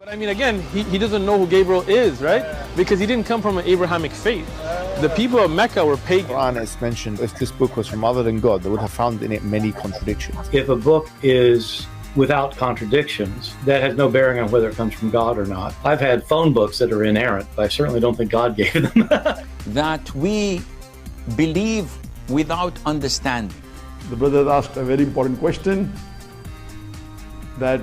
I mean, again, he doesn't know who Gabriel is, right? Because he didn't come from an Abrahamic faith. The people of Mecca were pagan. Quran is mentioned, if this book was from other than God, they would have found in it many contradictions. If a book is without contradictions, that has no bearing on whether it comes from God or not. I've had phone books that are inerrant, but I certainly don't think God gave them. That we believe without understanding. The brother asked a very important question, that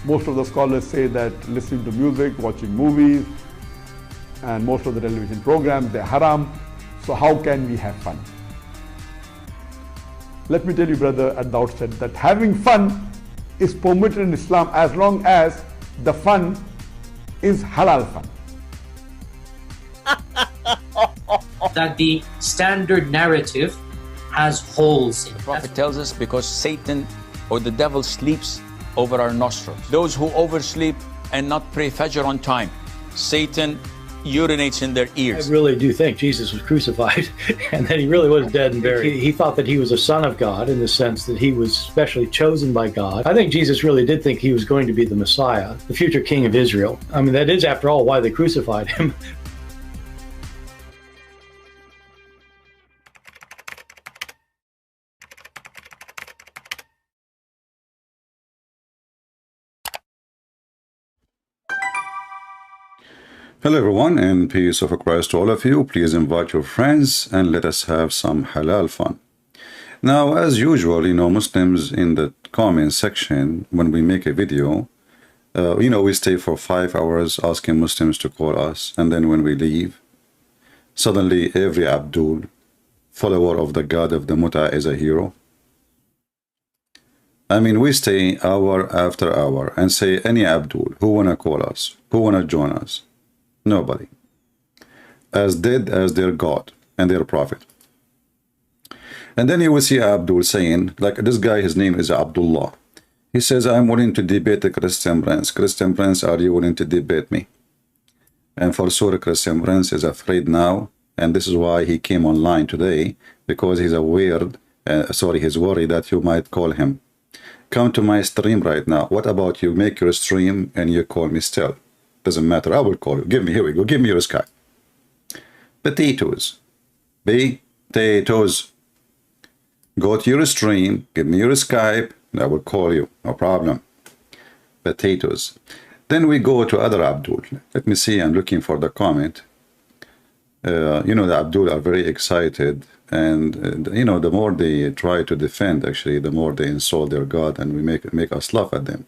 most of the scholars say that listening to music, watching movies, and most of the television programs, they're haram. So how can we have fun? Let me tell you, brother, at the outset, that having fun is permitted in Islam as long as the fun is halal fun. That the standard narrative has holes in it. The Prophet tells us because Satan or the devil sleeps over our nostrils. Those who oversleep and not pray Fajr on time, Satan urinates in their ears. I really do think Jesus was crucified and that he really was dead and buried. He thought that he was a son of God in the sense that he was specially chosen by God. I think Jesus really did think he was going to be the Messiah, the future king of Israel. I mean, that is, after all, why they crucified him. Hello everyone, and peace of Christ to all of you. Please invite your friends and let us have some halal fun. Now, as usual, Muslims in the comment section, when we make a video, we stay for 5 hours asking Muslims to call us, and then when we leave, suddenly every Abdul, follower of the God of the Mutha, is a hero. I mean, we stay hour after hour and say, any Abdul, who wanna call us, who wanna join us? Nobody. As dead as their God and their prophet. And then you will see Abdul saying, like this guy, his name is Abdullah. He says, I'm willing to debate the Christian Prince. Christian Prince, are you willing to debate me? And for sure, Christian Prince is afraid now. And this is why he came online today, because he's aware, he's worried that you might call him. Come to my stream right now. What about you make your stream and you call me still? Doesn't matter, I will call you. Here we go, give me your Skype. Potatoes. Potatoes. Go to your stream, give me your Skype, and I will call you, no problem. Potatoes. Then we go to other Abdul. Let me see, I'm looking for the comment. The Abdul are very excited, and the more they try to defend, actually, the more they insult their God, and we make us laugh at them.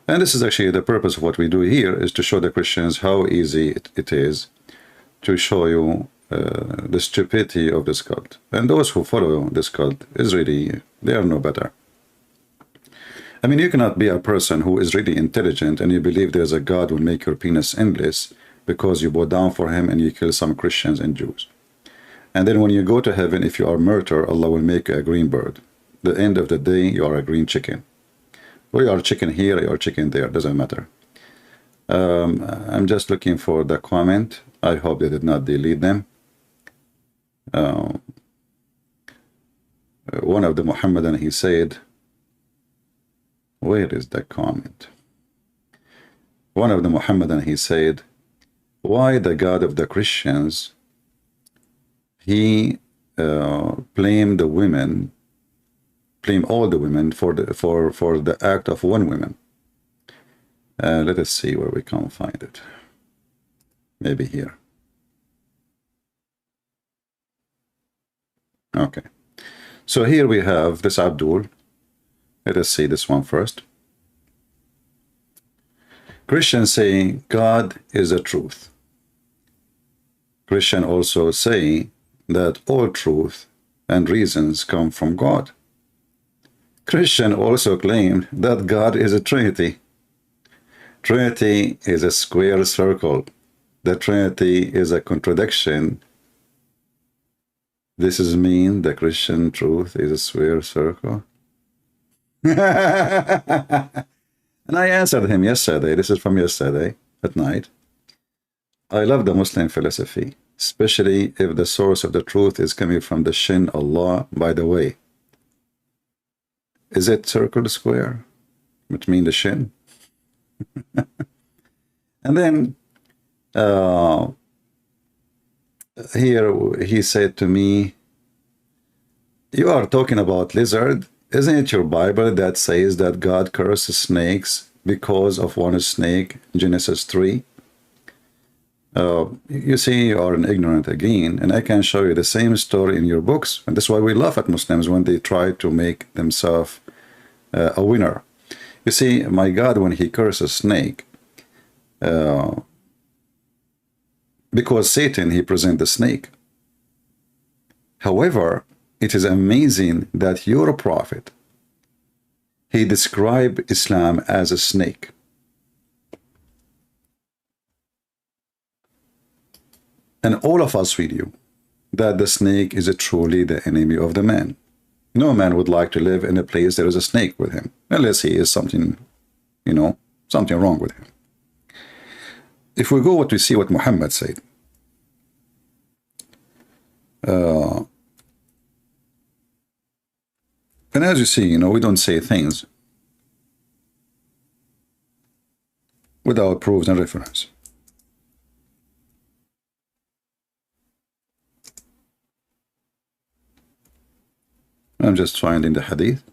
And this is actually the purpose of what we do here, is to show the Christians how easy it is to show you the stupidity of this cult. And those who follow this cult is really, they are no better. I mean, you cannot be a person who is really intelligent and you believe there's a God who will make your penis endless because you bow down for him and you kill some Christians and Jews. And then when you go to heaven, if you are murdered, Allah will make you a green bird. At the end of the day, you are a green chicken. Or you are chicken here, you are chicken there, doesn't matter. I'm just looking for the comment. I hope they did not delete them. One of the Mohammedan, he said, where is the comment? One of the Mohammedan, he said, why the God of the Christians, he blamed the women, blame all the women for the act of one woman. Let us see where we can find it. Maybe here. Okay. So here we have this Abdul. Let us see this one first. Christians say God is a truth. Christians also say that all truth and reasons come from God. Christians also claim that God is a Trinity. Trinity is a square circle. The Trinity is a contradiction. This is mean the Christian truth is a square circle. And I answered him yesterday. This is from yesterday at night. I love the Muslim philosophy, especially if the source of the truth is coming from the Shin Allah. By the way, is it circle square, which means the Shin? And then here he said to me, you are talking about lizard. Isn't it your Bible that says that God curses snakes because of one snake, Genesis 3? You see, you are an ignorant again, and I can show you the same story in your books. And that's why we laugh at Muslims when they try to make themselves a winner. You see, my God, when he curses snake, because Satan, he presents the snake. However, it is amazing that your prophet, he described Islam as a snake. And all of us with you, that the snake is truly the enemy of the man. No man would like to live in a place there is a snake with him, unless he is something, you know, something wrong with him. If we go what we see what Mohammed said, and as you see, you know, we don't say things without proofs and reference. I'm just finding the hadith.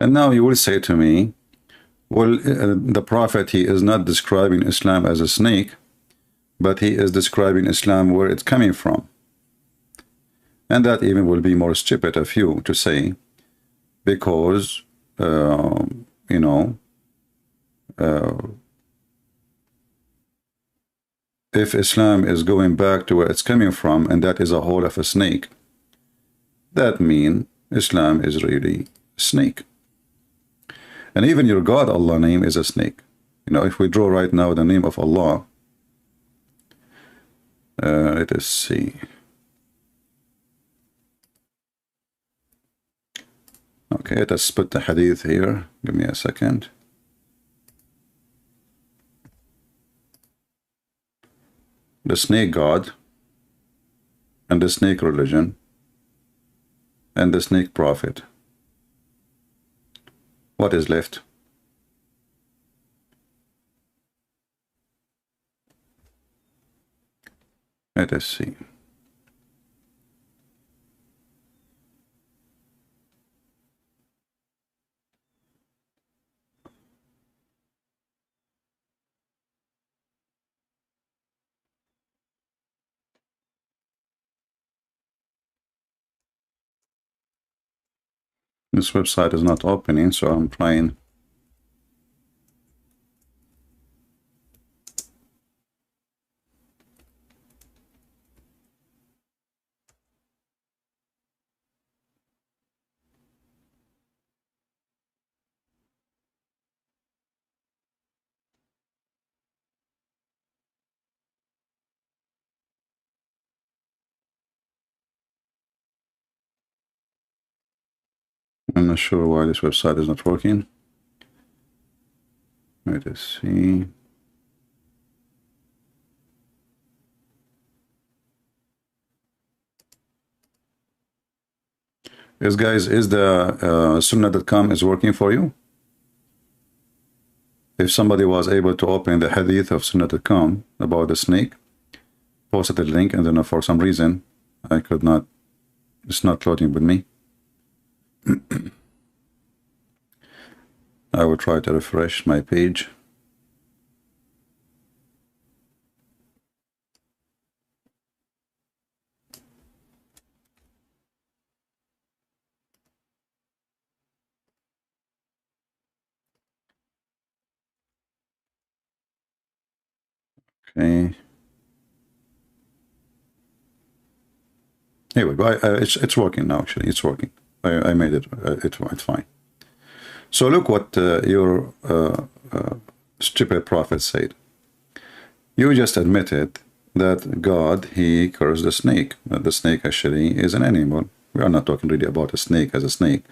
And now you will say to me, well, the Prophet, he is not describing Islam as a snake, but he is describing Islam where it's coming from. And that even will be more stupid of you to say, because, you know, if Islam is going back to where it's coming from, and that is a hole of a snake, that means Islam is really a snake. And even your God, Allah name is a snake. You know, if we draw right now the name of Allah, let us see. Okay, let us put the hadith here. Give me a second. The snake God, and the snake religion, and the snake prophet. What is left? Let us see. This website is not opening, so I'm trying. I'm not sure why this website is not working. Let us see. Yes, guys, is the Sunnah.com is working for you? If somebody was able to open the hadith of Sunnah.com about the snake, posted the link, and then for some reason I could not, it's not loading with me. I will try to refresh my page. Okay. Here we go. It's working now. Actually, it's working. I made it. It's fine. So look what your stupid prophet said. You just admitted that God, he cursed the snake. That the snake actually is an animal. We are not talking really about a snake as a snake.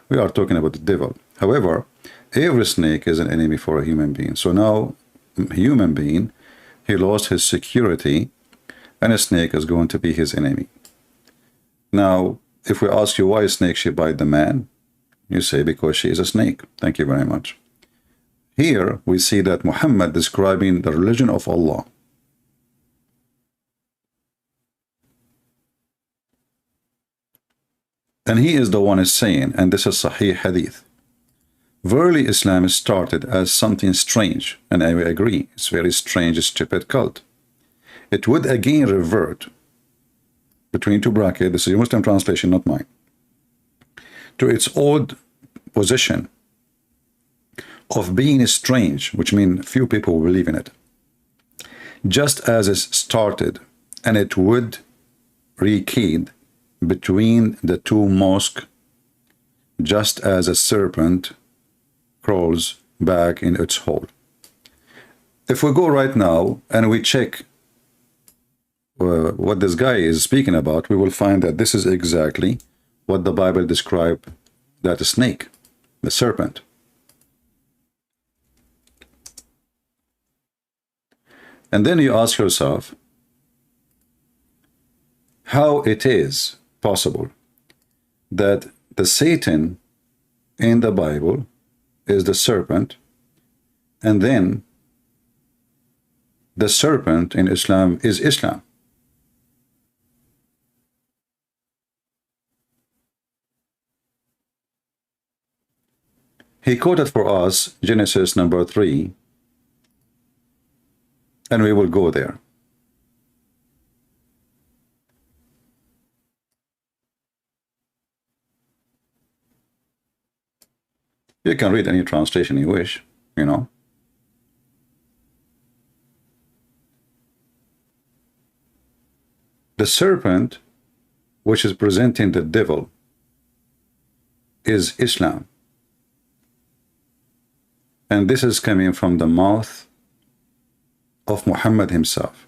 We are talking about the devil. However, every snake is an enemy for a human being. So now, human being, he lost his security, and a snake is going to be his enemy. Now, if we ask you why a snake should bite the man, you say because she is a snake. Thank you very much. Here we see that Muhammad describing the religion of Allah. And he is the one is saying, and this is Sahih Hadith, verily Islam started as something strange, and I agree, it's very strange, stupid cult. It would again revert, between two brackets, this is your Muslim translation, not mine, to its old position of being strange, which means few people will believe in it. Just as it started, and it would recede between the two mosques, just as a serpent crawls back in its hole. If we go right now and we check what this guy is speaking about, we will find that this is exactly what the Bible describes that snake, the serpent. And then you ask yourself how it is possible that the Satan in the Bible is the serpent, and then the serpent in Islam is Islam. He quoted for us Genesis number 3, and we will go there. You can read any translation you wish, you know. The serpent, which is presenting the devil, is Islam. And this is coming from the mouth of Muhammad himself.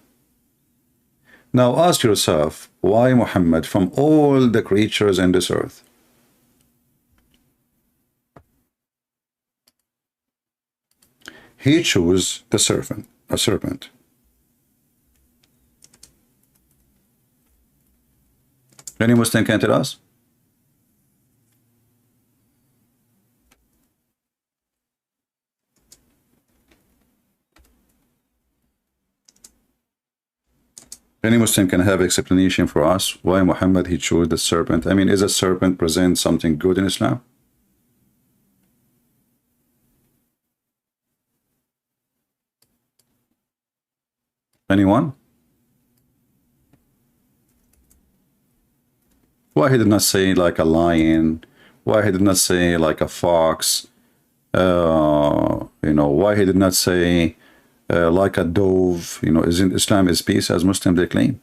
Now ask yourself, why Muhammad from all the creatures in this earth? He chose the serpent, a serpent. Any Muslim can tell us? Any Muslim can have explanation for us why Muhammad he chose the serpent. I mean, is a serpent present something good in Islam? Anyone? Why he did not say like a lion? Why he did not say like a fox? You know, why he did not say like a dove? You know, isn't Islam is peace as Muslims they claim?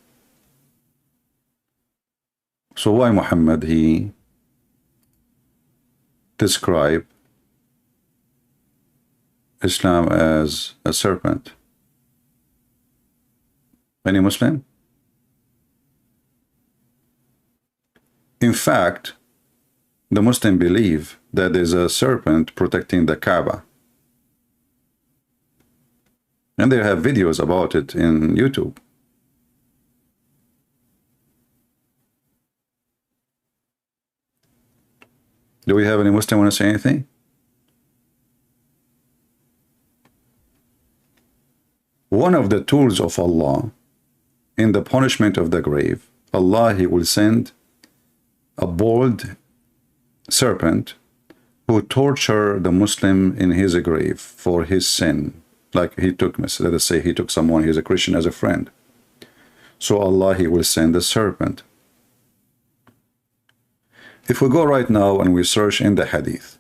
So why Muhammad he describe Islam as a serpent? Any Muslim? In fact, the Muslim believe that there's a serpent protecting the Kaaba. And they have videos about it in YouTube. Do we have any Muslim want to say anything? One of the tools of Allah in the punishment of the grave, Allah he will send a bold serpent who torture the Muslim in his grave for his sin. Like he took, let us say he took someone, he's a Christian, as a friend. So Allah he will send a serpent. If we go right now and we search in the hadith,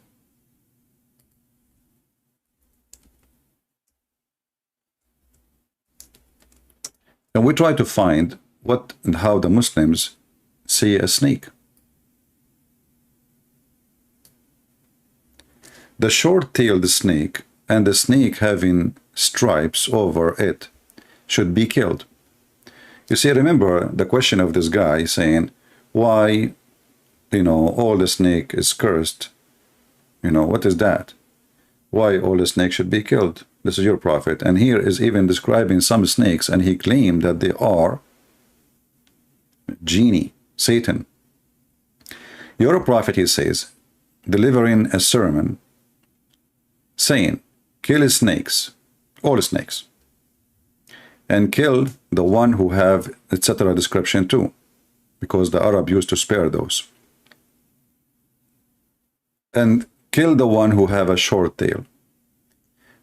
and we try to find what and how the Muslims see a snake. The short-tailed snake and the snake having stripes over it should be killed. You see, remember the question of this guy saying, why, all the snake is cursed? What is that? Why all the snakes should be killed? This is your prophet. And here is even describing some snakes, and he claimed that they are genie, Satan. Your prophet, he says, delivering a sermon saying, kill snakes, all snakes, and kill the one who have etc. description too, because the Arab used to spare those, and kill the one who have a short tail.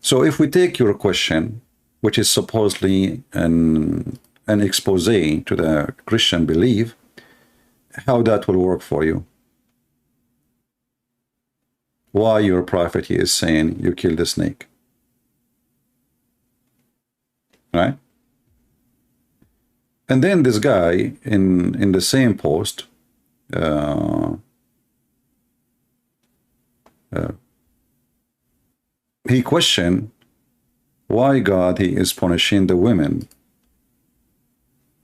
So if we take your question, which is supposedly an expose to the Christian belief, how that will work for you? Why your prophet, he is saying you kill the snake, right? And then this guy in the same post he questioned why God, he is punishing the women,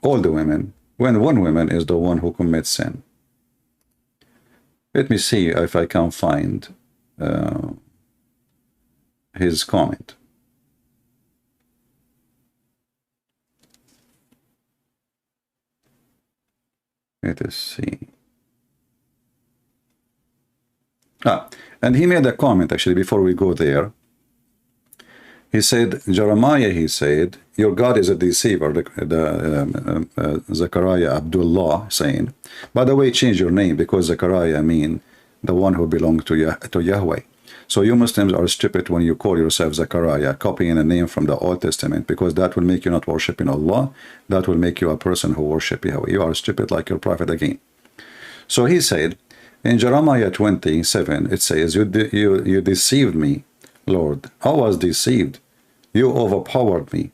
all the women, when one woman is the one who commits sin. Let me see if I can find his comment. Let us see. And he made a comment actually before we go there. He said, Jeremiah, he said, your God is a deceiver. Zechariah Abdullah saying, by the way, change your name, because Zechariah mean the one who belongs to Yahweh. So you Muslims are stupid when you call yourself Zechariah, copying a name from the Old Testament, because that will make you not worshiping Allah. That will make you a person who worship Yahweh. You are stupid like your prophet again. So he said, in Jeremiah 27, it says, you deceived me, Lord. I was deceived. You overpowered me,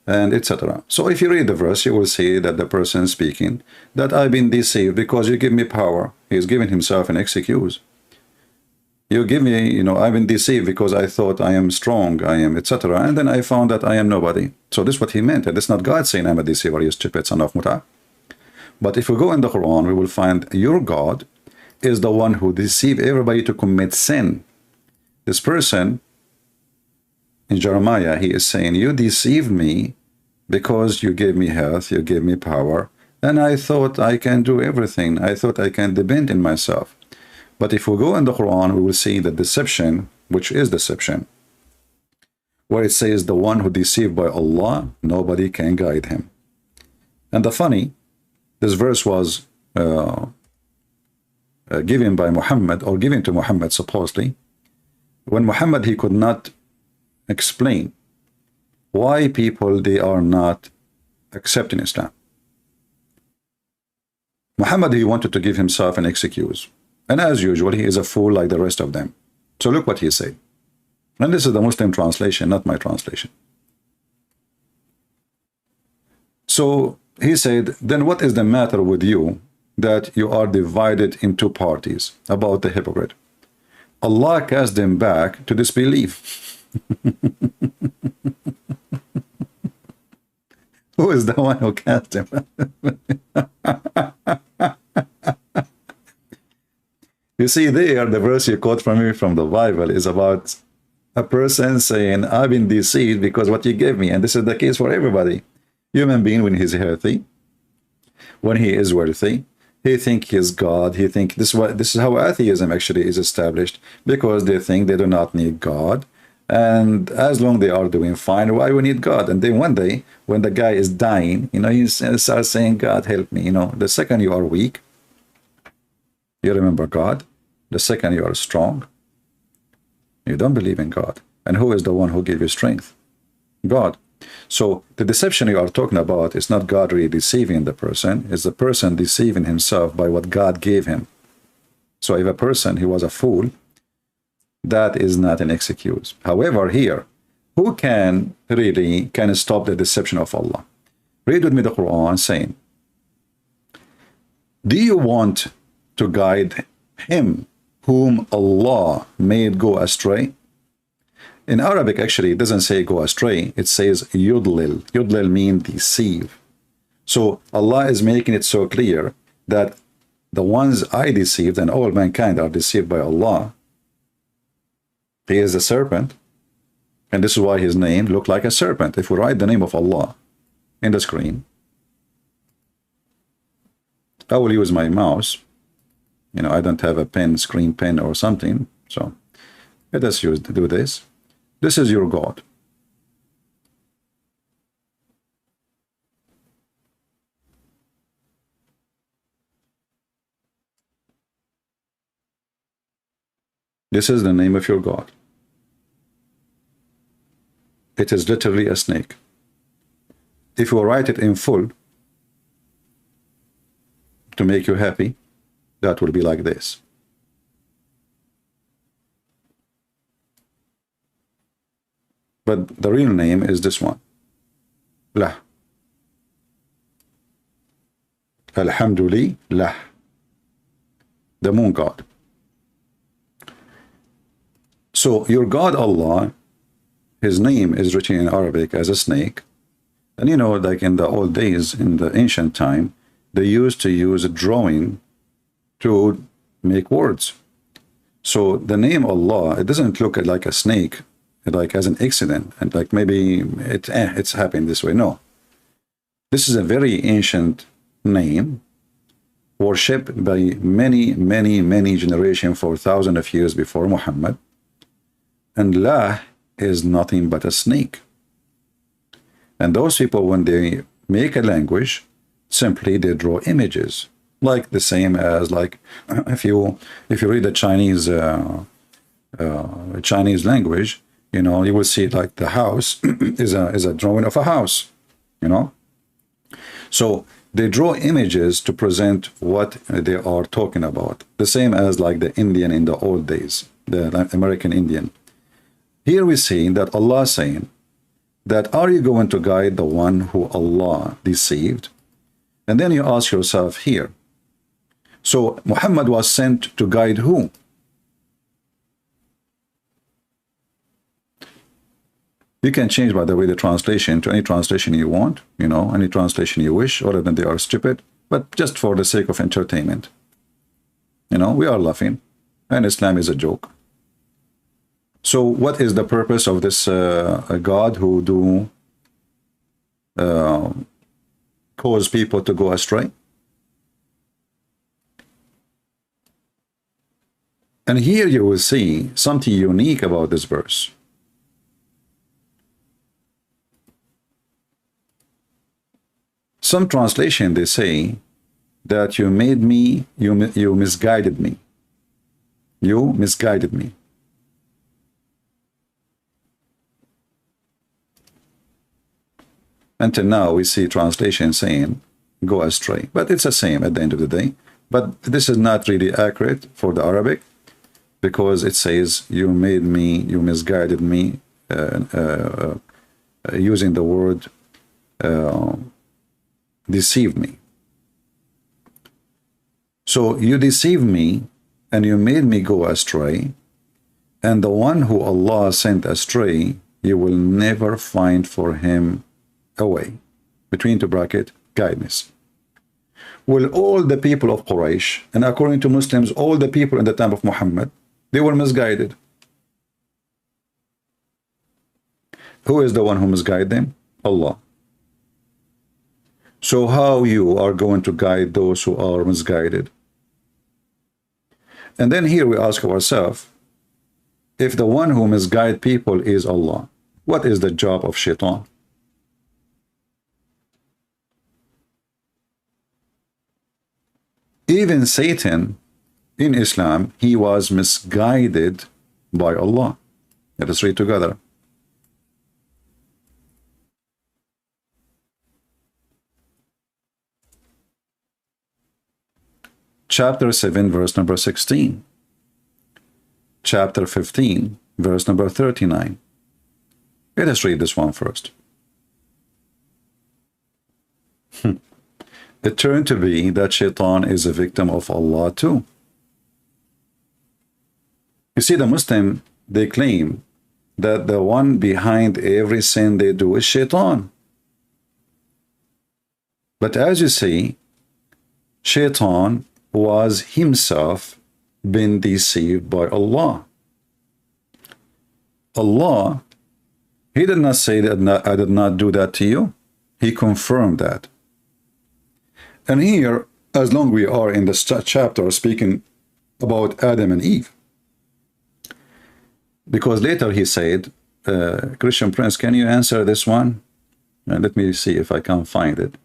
and etc. So if you read the verse, you will see that the person speaking, that I've been deceived because you give me power. He is giving himself an excuse. You give me, I've been deceived because I thought I am strong, I am, etc. And then I found that I am nobody. So this is what he meant. And it's not God saying I'm a deceiver, you stupid son of Mutha. But if we go in the Quran, we will find your God is the one who deceived everybody to commit sin. This person, in Jeremiah, he is saying, you deceived me because you gave me health, you gave me power, and I thought I can do everything. I thought I can depend on myself. But if we go in the Quran, we will see the deception, which is deception, where it says the one who deceived by Allah, nobody can guide him. And the funny, this verse was given by Muhammad, or given to Muhammad supposedly, when Muhammad, he could not explain why people, they are not accepting Islam. Muhammad, he wanted to give himself an excuse. And as usual, he is a fool like the rest of them. So look what he said. And this is the Muslim translation, not my translation. So he said, then what is the matter with you that you are divided in two parties about the hypocrite? Allah cast them back to disbelief. Who is the one who cast him? You see there, the verse you quote from me from the Bible is about a person saying, I've been deceived because what you gave me. And this is the case for everybody. Human being, when he's healthy, when he is wealthy, he think he is God. He think this is how atheism actually is established, because they think they do not need God. And as long they are doing fine, why we need God? And then one day, when the guy is dying, he starts saying, God, help me. The second you are weak, you remember God. The second you are strong, you don't believe in God. And who is the one who gave you strength? God. So the deception you are talking about is not God really deceiving the person. It's the person deceiving himself by what God gave him. So if a person, he was a fool, that is not an excuse. However, here, who can stop the deception of Allah? Read with me the Quran saying, do you want to guide him whom Allah made go astray? In Arabic, actually, it doesn't say go astray. It says yudlil. Yudlil means deceive. So Allah is making it so clear that the ones I deceived and all mankind are deceived by Allah. He is a serpent, and this is why his name looked like a serpent. If we write the name of Allah in the screen, I will use my mouse. You know, I don't have a pen, screen pen or something, so let us do this. This is your God. This is the name of your God. It is literally a snake. If you write it in full to make you happy, that will be like this. But the real name is this one. Lah. Alhamdulillah. The moon god. So your God Allah, his name is written in Arabic as a snake. And you know, like in the old days, in the ancient time, they used to use a drawing to make words. So the name Allah, it doesn't look like a snake, like as an accident, and like maybe it's happened this way. No. This is a very ancient name, worshipped by many generations for thousands of years before Muhammad. And La is nothing but a snake. And those people, when they make a language, simply they draw images, like the same as like if you read the Chinese language, you know, you will see like the house is a drawing of a house, you know. So they draw images to present what they are talking about. The same as like the Indian in the old days, the American Indian. Here we see that Allah saying that, are you going to guide the one who Allah deceived? And then you ask yourself here, so Muhammad was sent to guide who? You can change, by the way, the translation to any translation you want, you know, any translation you wish, other than they are stupid, but just for the sake of entertainment. You know, we are laughing, and Islam is a joke. So what is the purpose of this God who do cause people to go astray? And here you will see something unique about this verse. Some translation, they say that you made me, you misguided me. You misguided me. Until now, we see translation saying, go astray. But it's the same at the end of the day. But this is not really accurate for the Arabic, because it says, you made me, you misguided me, using the word deceived me. So you deceived me, and you made me go astray, and the one who Allah sent astray, you will never find for him away, between two bracket, guidance. Well, all the people of Quraysh, and according to Muslims, all the people in the time of Muhammad, they were misguided. Who is the one who misguided them? Allah. So how you are going to guide those who are misguided? And then here we ask ourselves, if the one who misguides people is Allah, what is the job of shaitan? Even Satan in Islam, he was misguided by Allah. Let us read together. Chapter 7, verse number 16. Chapter 15, verse number 39. Let us read this one first. It turned to be that shaitan is a victim of Allah too. You see, the Muslim, they claim that the one behind every sin they do is shaitan. But as you see, Shaitan was himself been deceived by Allah. Allah, he did not say that I did not do that to you. He confirmed that. And here, as long we are in this chapter speaking about Adam and Eve, because later he said, Christian Prince, can you answer this one? Let me see if I can find it.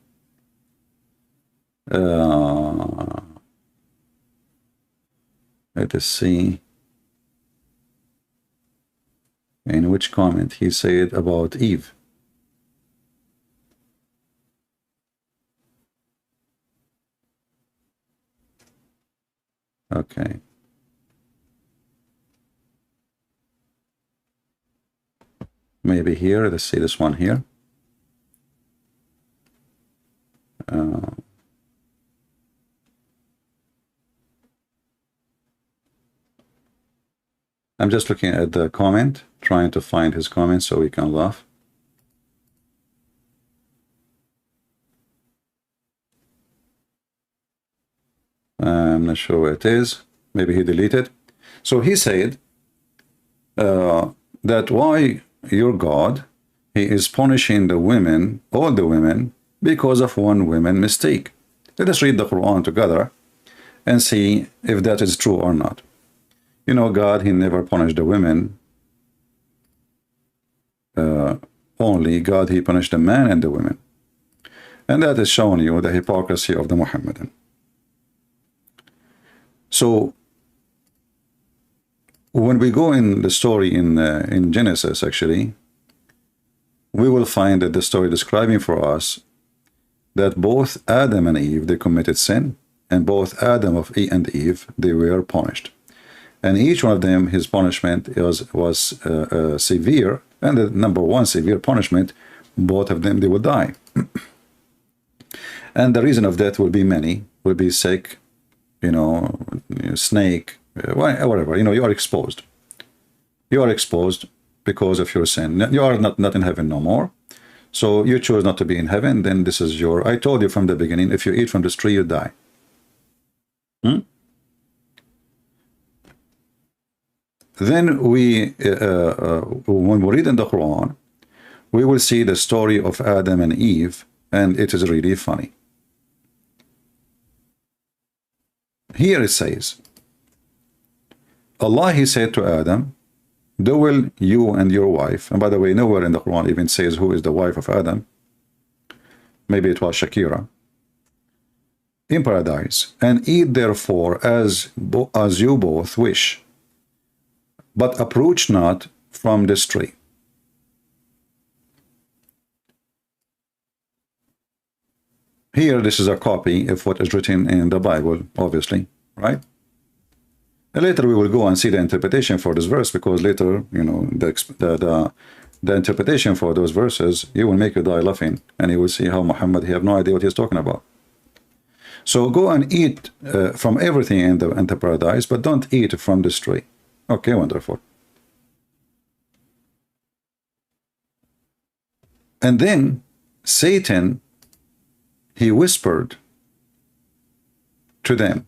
Let us see in which comment he said about Eve. Okay. Maybe here, let's see this one here. I'm just looking at the comment, trying to find his comment so we can laugh. I'm not sure where it is. Maybe he deleted. So he said that why your God, he is punishing the women, all the women, because of one woman mistake. Let us read the Quran together and see if that is true or not. You know, God, he never punished the women. Only God, he punished the man and the women. And that is showing you the hypocrisy of the Mohammedan. So, when we go in the story in Genesis, actually, we will find that the story describing for us that both Adam and Eve, they committed sin, and both Adam and Eve, they were punished. And each one of them, his punishment was severe, and the number one severe punishment, both of them, they will die. And the reason of that will be many, will be sick, you know, snake, whatever, you know, you are exposed. You are exposed because of your sin. You are not in heaven no more. So you choose not to be in heaven, then this is your, I told you from the beginning, if you eat from this tree, you die. Then we, when we read in the Quran, we will see the story of Adam and Eve, and it is really funny. Here it says, Allah, he said to Adam, do will you and your wife, and by the way, nowhere in the Quran even says who is the wife of Adam. Maybe it was Shakira. In paradise, and eat therefore as you both wish, but approach not from this tree. Here, this is a copy of what is written in the Bible, obviously, right? And later we will go and see the interpretation for this verse, because later, you know, the interpretation for those verses, you will make you die laughing, and you will see how Muhammad, he have no idea what he's talking about. So go and eat from everything in the paradise, but don't eat from this tree. Okay, wonderful. And then Satan, he whispered to them.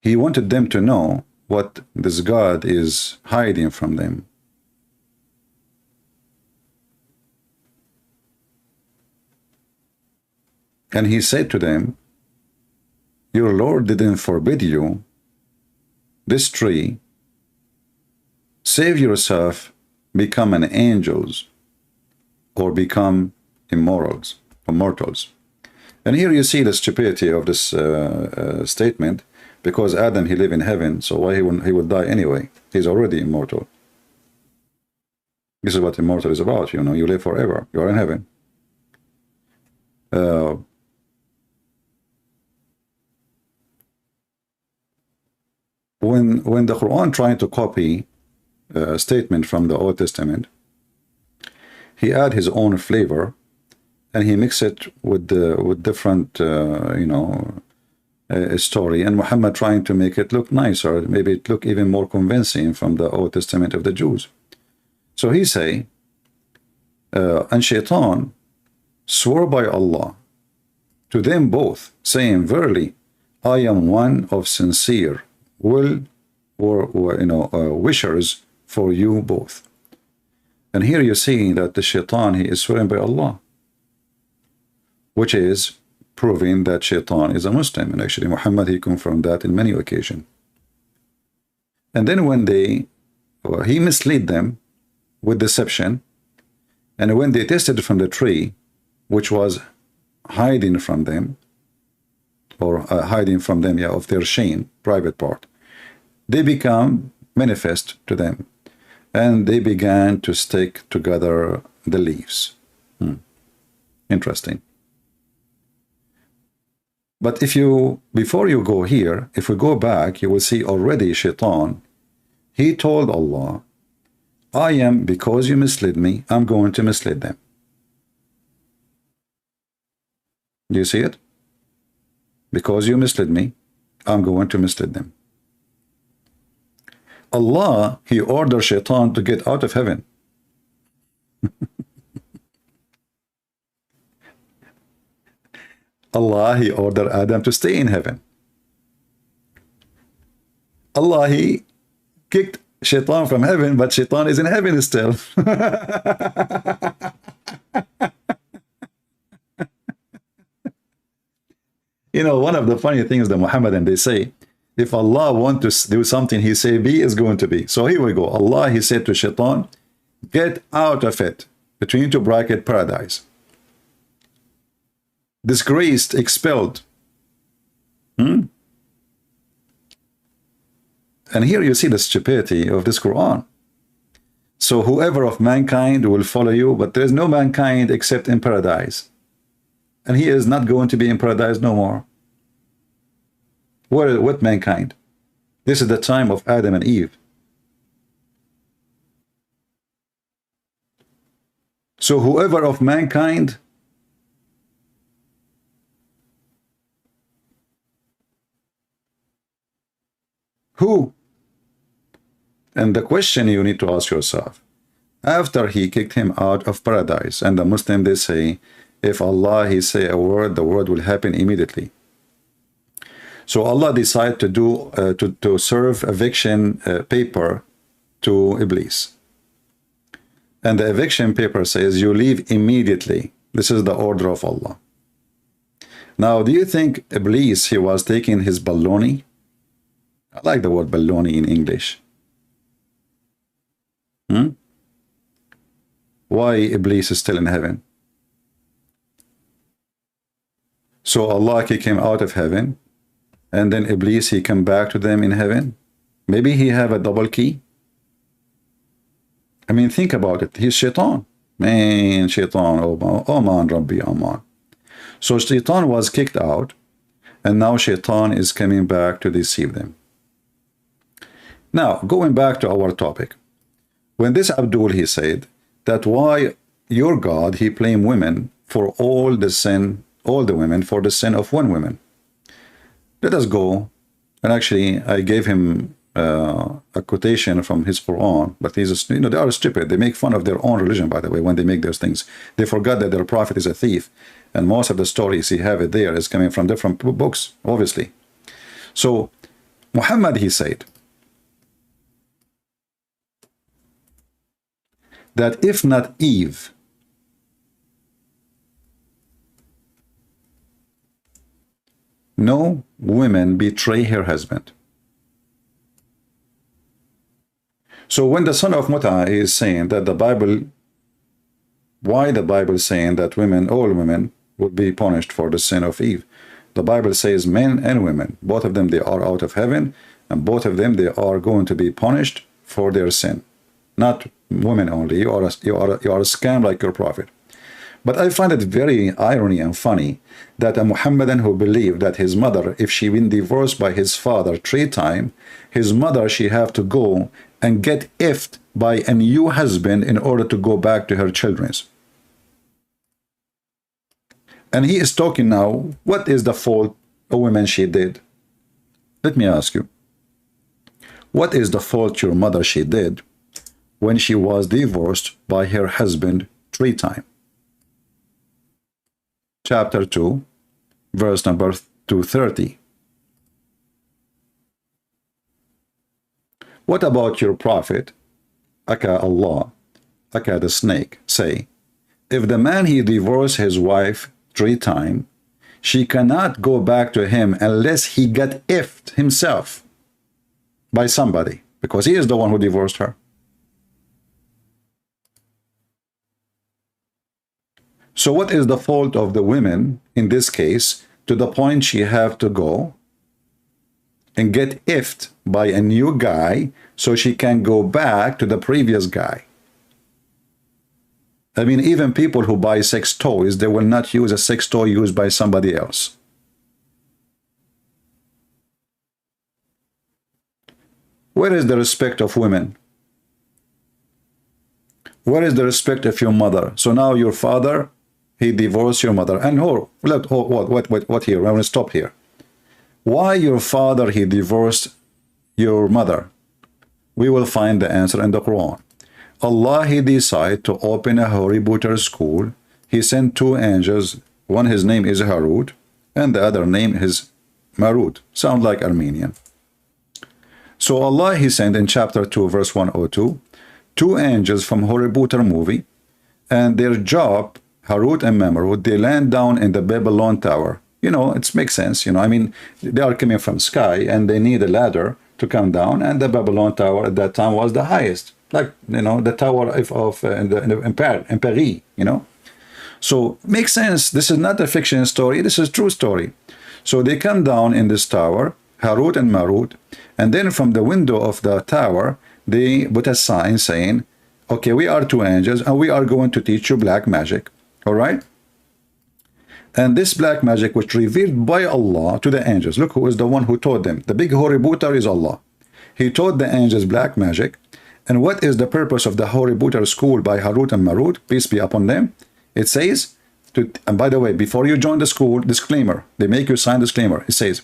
He wanted them to know what this God is hiding from them. And he said to them, your Lord didn't forbid you this tree. Save yourself, become an angels, or become immortals. And here you see the stupidity of this statement, because Adam, he lived in heaven, so why he would die anyway? He's already immortal. This is what immortal is about, you know, you live forever, you are in heaven. When the Quran tried to copy a statement from the Old Testament, he add his own flavor, and he mix it with different, you know, story, and Muhammad trying to make it look nicer, maybe it look even more convincing from the Old Testament of the Jews. So he say, and Shaitan swore by Allah to them both, saying, verily, I am one of sincere will or wishers for you both. And here you see that the Shaitan, he is swearing by Allah, which is proving that Shaitan is a Muslim. And actually Muhammad, he confirmed that in many occasions. And then when he misled them with deception, and when they tasted from the tree, which was hiding from them, or hiding from them, of their shame, private part, they become manifest to them, and they began to stick together the leaves. Interesting. But before you go here, if we go back, you will see already Shaitan, he told Allah, because you misled me, I'm going to mislead them. Do you see it? Because you misled me, I'm going to mislead them. Allah, he ordered Shaitan to get out of heaven. Allah, he ordered Adam to stay in heaven. Allah, he kicked Shaitan from heaven, but Shaitan is in heaven still. One of the funny things that Muhammadan, they say, if Allah wants to do something, he say be is going to be. So here we go. Allah, he said to Shaitan, get out of it, between two bracket, paradise. Disgraced, expelled. And here you see the stupidity of this Quran. So whoever of mankind will follow you, but there is no mankind except in paradise. And he is not going to be in paradise no more. What mankind? This is the time of Adam and Eve. So whoever of mankind who? And the question you need to ask yourself, after he kicked him out of paradise, and the Muslim, they say, if Allah, he say a word, the word will happen immediately. So Allah decided to do to serve eviction paper to Iblis. And the eviction paper says, you leave immediately. This is the order of Allah. Now, do you think Iblis, he was taking his baloney? I like the word baloney in English. Why Iblis is still in heaven? So Allah kicked him out of heaven, and then Iblis, he come back to them in heaven. Maybe he have a double key. I mean, think about it. He's Shaitan. Man, Shaitan, oh man, Rabbi, oh man. So Shaitan was kicked out, and now Shaitan is coming back to deceive them. Now, going back to our topic. When this Abdul, he said that why your God, he blamed women for all the sin, all the women for the sin of one woman. Let us go, and actually I gave him a quotation from his Quran, but he's they are stupid. They make fun of their own religion, by the way, when they make those things. They forgot that their prophet is a thief, and most of the stories he have it there is coming from different books, obviously. So Muhammad, he said that if not Eve, no woman betray her husband. So when the son of Mutha is saying that the Bible, why the Bible is saying that women, all women, would be punished for the sin of Eve? The Bible says men and women, both of them, they are out of heaven, and both of them, they are going to be punished for their sin. Not women only. You are a scam like your prophet. But I find it very irony and funny that a Muhammadan who believed that his mother, if she been divorced by his father 3 times, his mother, she have to go and get effed by a new husband in order to go back to her children's. And he is talking now, what is the fault a woman she did. Let me ask you, what is the fault your mother she did when she was divorced by her husband 3 times? Chapter 2, verse number 230. What about your prophet, aka Allah, aka the snake, say, if the man he divorced his wife 3 times, she cannot go back to him unless he got effed himself by somebody, because he is the one who divorced her. So what is the fault of the women in this case to the point she have to go and get effed by a new guy so she can go back to the previous guy? I mean, even people who buy sex toys, they will not use a sex toy used by somebody else. Where is the respect of women? Where is the respect of your mother? So now your father, he divorced your mother. And what here? I want to stop here. Why your father, he divorced your mother? We will find the answer in the Quran. Allah, he decided to open a Horibooter school. He sent 2 angels. One, his name is Harut, and the other name is Marut. Sound like Armenian. So Allah, he sent in chapter 2, verse 102, 2 angels from Horibooter movie, and their job, Harut and Marut, they land down in the Babylon Tower. You know, it makes sense. You know, I mean, they are coming from sky, and they need a ladder to come down, and the Babylon Tower at that time was the highest. Like, you know, the tower in Paris, you know. So, makes sense. This is not a fiction story. This is a true story. So, they come down in this tower, Harut and Marut, and then from the window of the tower, they put a sign saying, okay, we are 2 angels, and we are going to teach you black magic. All right? And this black magic was revealed by Allah to the angels. Look who is the one who taught them. The big Horibooter is Allah. He taught the angels black magic. And what is the purpose of the Horibooter school by Harut and Marut? Peace be upon them. It says, and by the way, before you join the school, disclaimer, they make you sign disclaimer. It says,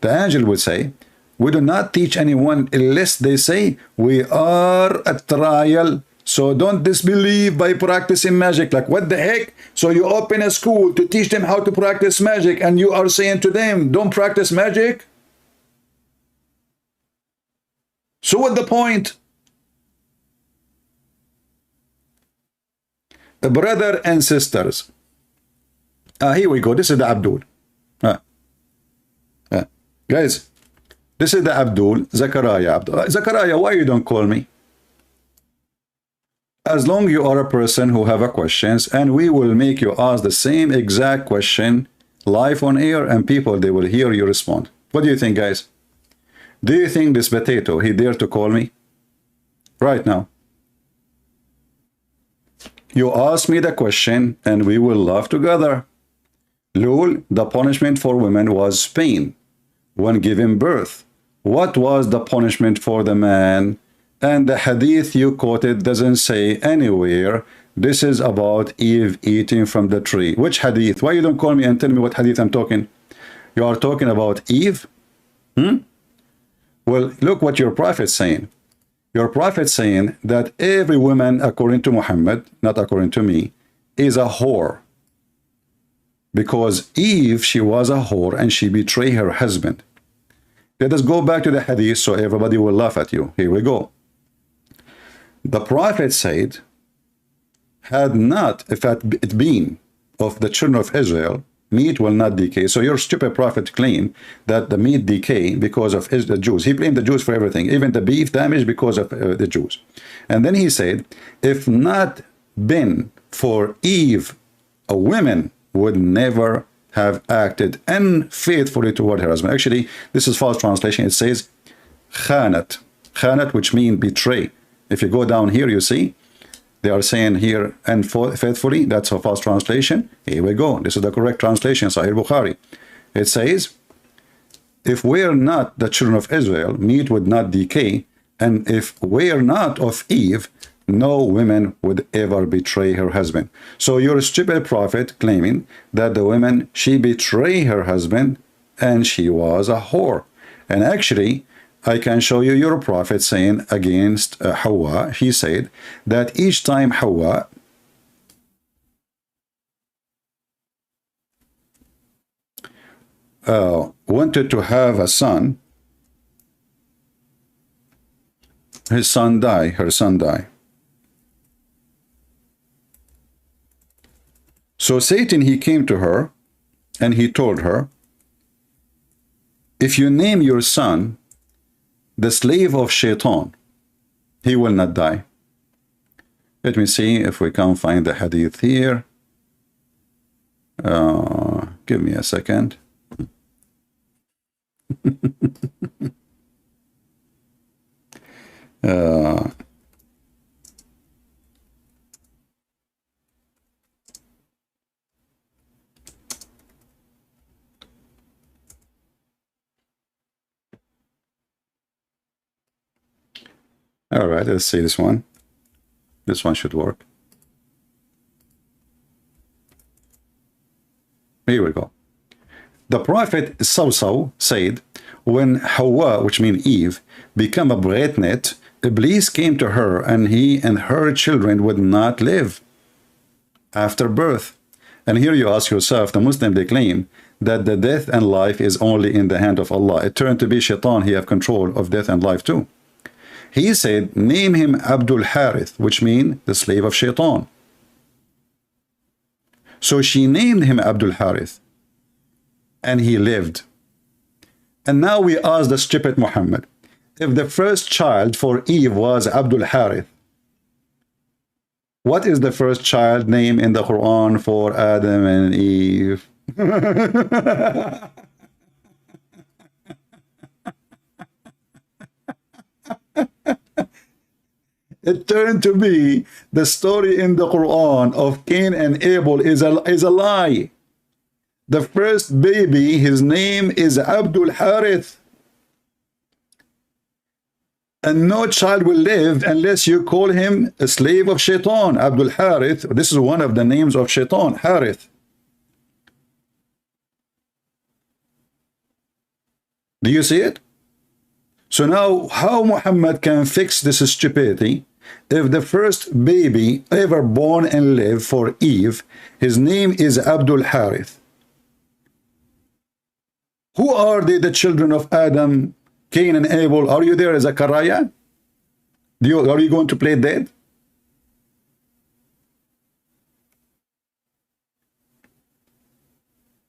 the angel would say, we do not teach anyone unless they say, we are a trial. So don't disbelieve by practicing magic. Like, what the heck? So you open a school to teach them how to practice magic, and you are saying to them, don't practice magic? So what the point? The brother and sisters. Here we go. This is the Abdul. Guys, this is the Abdul. Zachariah, why you don't call me? As long you are a person who have a questions, and we will make you ask the same exact question live on air, and people, they will hear you respond. What do you think, guys? Do you think this potato, he dare to call me? Right now. You ask me the question, and we will laugh together. Lul, the punishment for women was pain when giving birth. What was the punishment for the man? And the hadith you quoted doesn't say anywhere. This is about Eve eating from the tree. Which hadith? Why you don't call me and tell me what hadith I'm talking? You are talking about Eve? Well, look what your prophet's saying. Your prophet's saying that every woman, according to Muhammad, not according to me, is a whore. Because Eve, she was a whore and she betrayed her husband. Let us go back to the hadith so everybody will laugh at you. Here we go. The prophet said, had not, if it been of the children of Israel, meat will not decay. So your stupid prophet claimed that the meat decay because of the Jews. He blamed the Jews for everything, even the beef damaged because of the Jews. And then he said, if not been for Eve, a woman would never have acted unfaithfully toward her husband. Actually, this is false translation. It says, khanat. Khanat, which means betray. If you go down here, you see, they are saying here, unfaithfully. That's a false translation. Here we go. This is the correct translation, Sahih Bukhari. It says, if we're not the children of Israel, meat would not decay. And if we're not of Eve, no woman would ever betray her husband. So you're a stupid prophet claiming that the woman, she betray her husband and she was a whore. And actually, I can show you your prophet saying against Hawa. He said that each time Hawa wanted to have a son, her son died. So Satan, he came to her and he told her, if you name your son the slave of Shaitan, he will not die. Let me see if we can find the hadith here. Give me a second. All right, let's see this one. This one should work. Here we go. The prophet Saw said, when Hawa, which means Eve, became a pregnant, Iblis came to her, and he and her children would not live after birth. And here you ask yourself, the Muslim, they claim that the death and life is only in the hand of Allah. It turned to be Shaitan, he have control of death and life too. He said, name him Abdul Harith, which means the slave of Shaitan. So she named him Abdul Harith, and he lived. And now we ask the stupid Muhammad, if the first child for Eve was Abdul Harith, what is the first child name in the Quran for Adam and Eve? It turned to be the story in the Quran of Cain and Abel is a lie. The first baby, his name is Abdul Harith. And no child will live unless you call him a slave of Shaitan. Abdul Harith, this is one of the names of Shaitan, Harith. Do you see it? So now, how Muhammad can fix this stupidity if the first baby ever born and live for Eve, his name is Abdul Harith? Who are they, the children of Adam, Cain and Abel? Are you there, Zachariah? Are you going to play dead?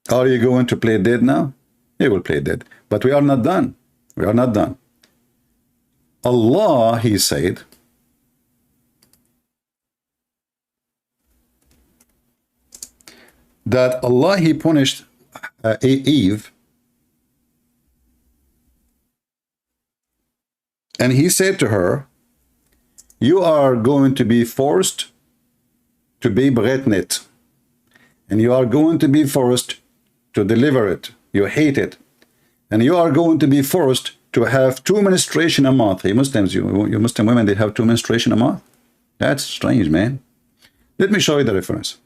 Are you going to play dead now? You will play dead. But we are not done. We are not done. Allah, he said, that Allah, he punished Eve, and he said to her, you are going to be forced to be pregnant, and you are going to be forced to deliver it. You hate it. And you are going to be forced to have 2 menstruation a month. Hey, Muslims, you Muslim women, they have 2 menstruation a month? That's strange, man. Let me show you the reference.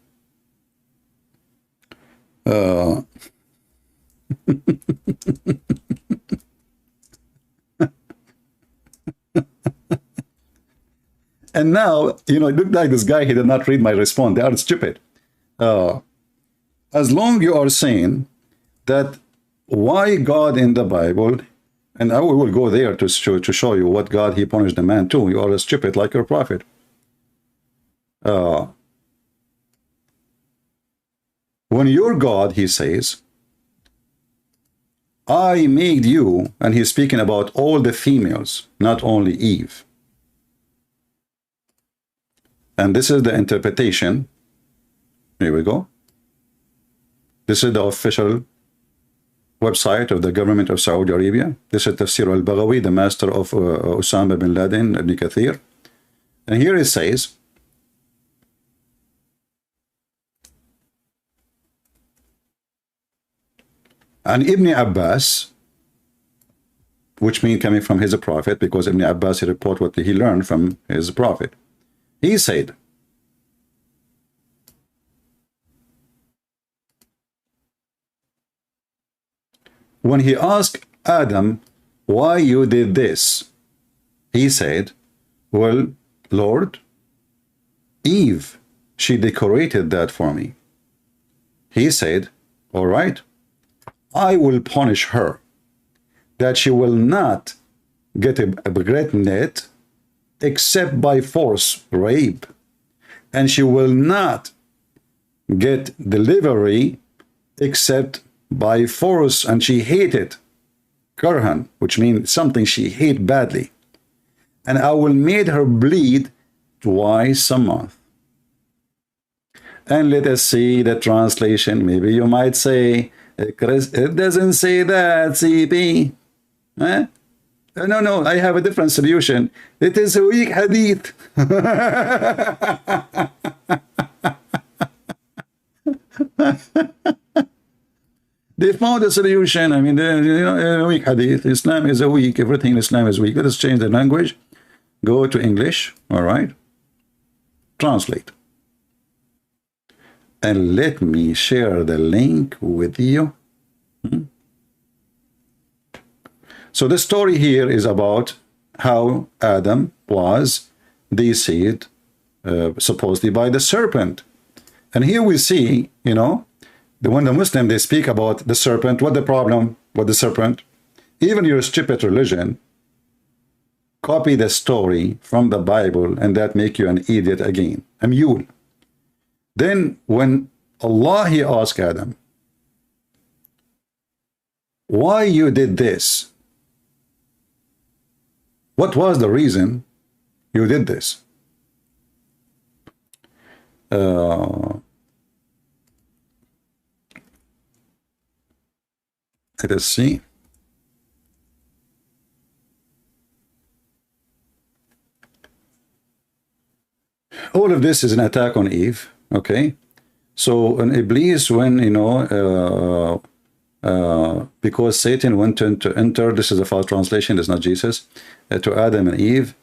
And now, you know, it looked like this guy, he did not read my response. They are stupid. As long you are saying that why God in the Bible, and I will go there to show you what God, he punished the man too. You are stupid like your prophet. When your God, he says, I made you, and he's speaking about all the females, not only Eve. And this is the interpretation. Here we go. This is the official website of the government of Saudi Arabia. This is Tafsir al-Baghawi, the master of Osama bin Laden, Ibn Kathir. And here it says, and Ibn Abbas, which means coming from his prophet, because Ibn Abbas, he report what he learned from his prophet. He said, when he asked Adam, why you did this? He said, well, Lord, Eve, she decorated that for me. He said, all right, I will punish her, that she will not get pregnant except by force, rape, and she will not get delivery except by force, and she hated karhan, which means something she hate badly, and I will make her bleed twice a month. And let us see the translation. Maybe you might say, Chris, it doesn't say that, CP. Eh? No, I have a different solution. It is a weak hadith. They found a solution. I mean, a weak hadith. Islam is a weak. Everything in Islam is weak. Let us change the language. Go to English. All right. Translate. And let me share the link with you. So the story here is about how Adam was deceived, supposedly by the serpent. And here we see, when the Muslim, they speak about the serpent, what the problem with the serpent? Even your stupid religion, copy the story from the Bible, and that make you an idiot again, a mule. Then when Allah, he asked Adam, why you did this? What was the reason you did this? Let us see. All of this is an attack on Eve. Okay, so an Iblis, when because Satan went to enter, this is a false translation, it's not Jesus, to Adam and Eve,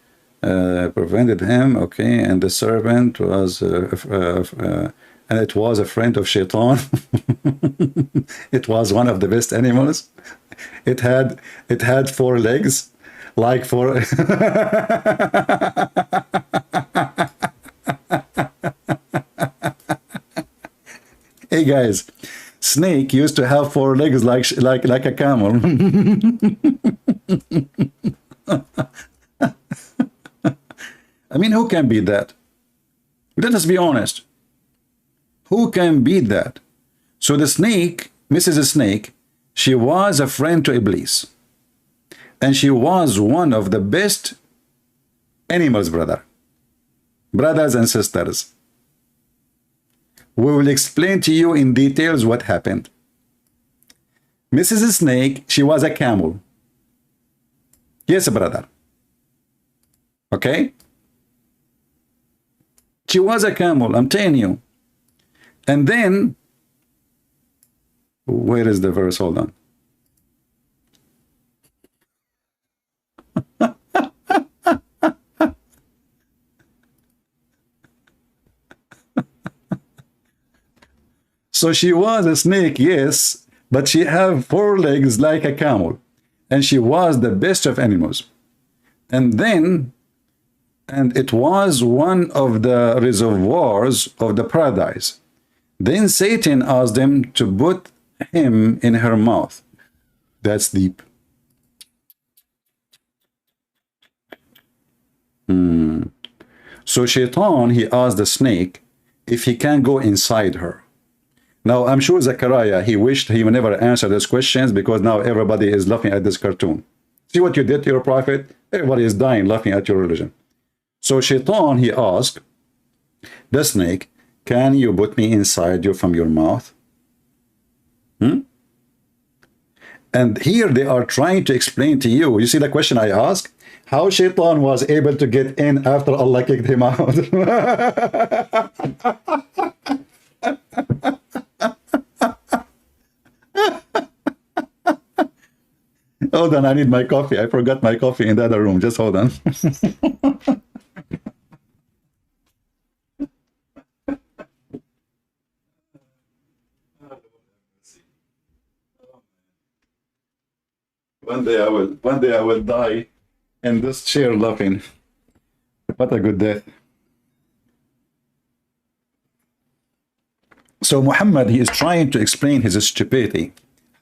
prevented him. Okay, and the serpent was and it was a friend of Shaitan. It was one of the best animals. It had 4 legs, like 4. Hey guys, snake used to have 4 legs like a camel. I mean, who can beat that? Let us be honest. Who can beat that? So the snake, Mrs. Snake, she was a friend to Iblis. And she was one of the best animals, brothers and sisters. We will explain to you in details what happened. Mrs. Snake, she was a camel. Yes, brother. Okay? She was a camel, I'm telling you. And then, where is the verse? Hold on. So she was a snake, yes, but she had 4 legs like a camel. And she was the best of animals. And it was one of the reservoirs of the paradise. Then Satan asked them to put him in her mouth. That's deep. So Shaitan, he asked the snake if he can go inside her. Now, I'm sure Zachariah, he wished he would never answer those questions, because now everybody is laughing at this cartoon. See what you did to your prophet? Everybody is dying laughing at your religion. So Shaitan, he asked the snake, can you put me inside you from your mouth? And here they are trying to explain to you. You see the question I asked? How Shaitan was able to get in after Allah kicked him out. Hold on, I need my coffee. I forgot my coffee in the other room. Just hold on. one day I will die in this chair laughing. What a good death. So Muhammad, he is trying to explain his stupidity.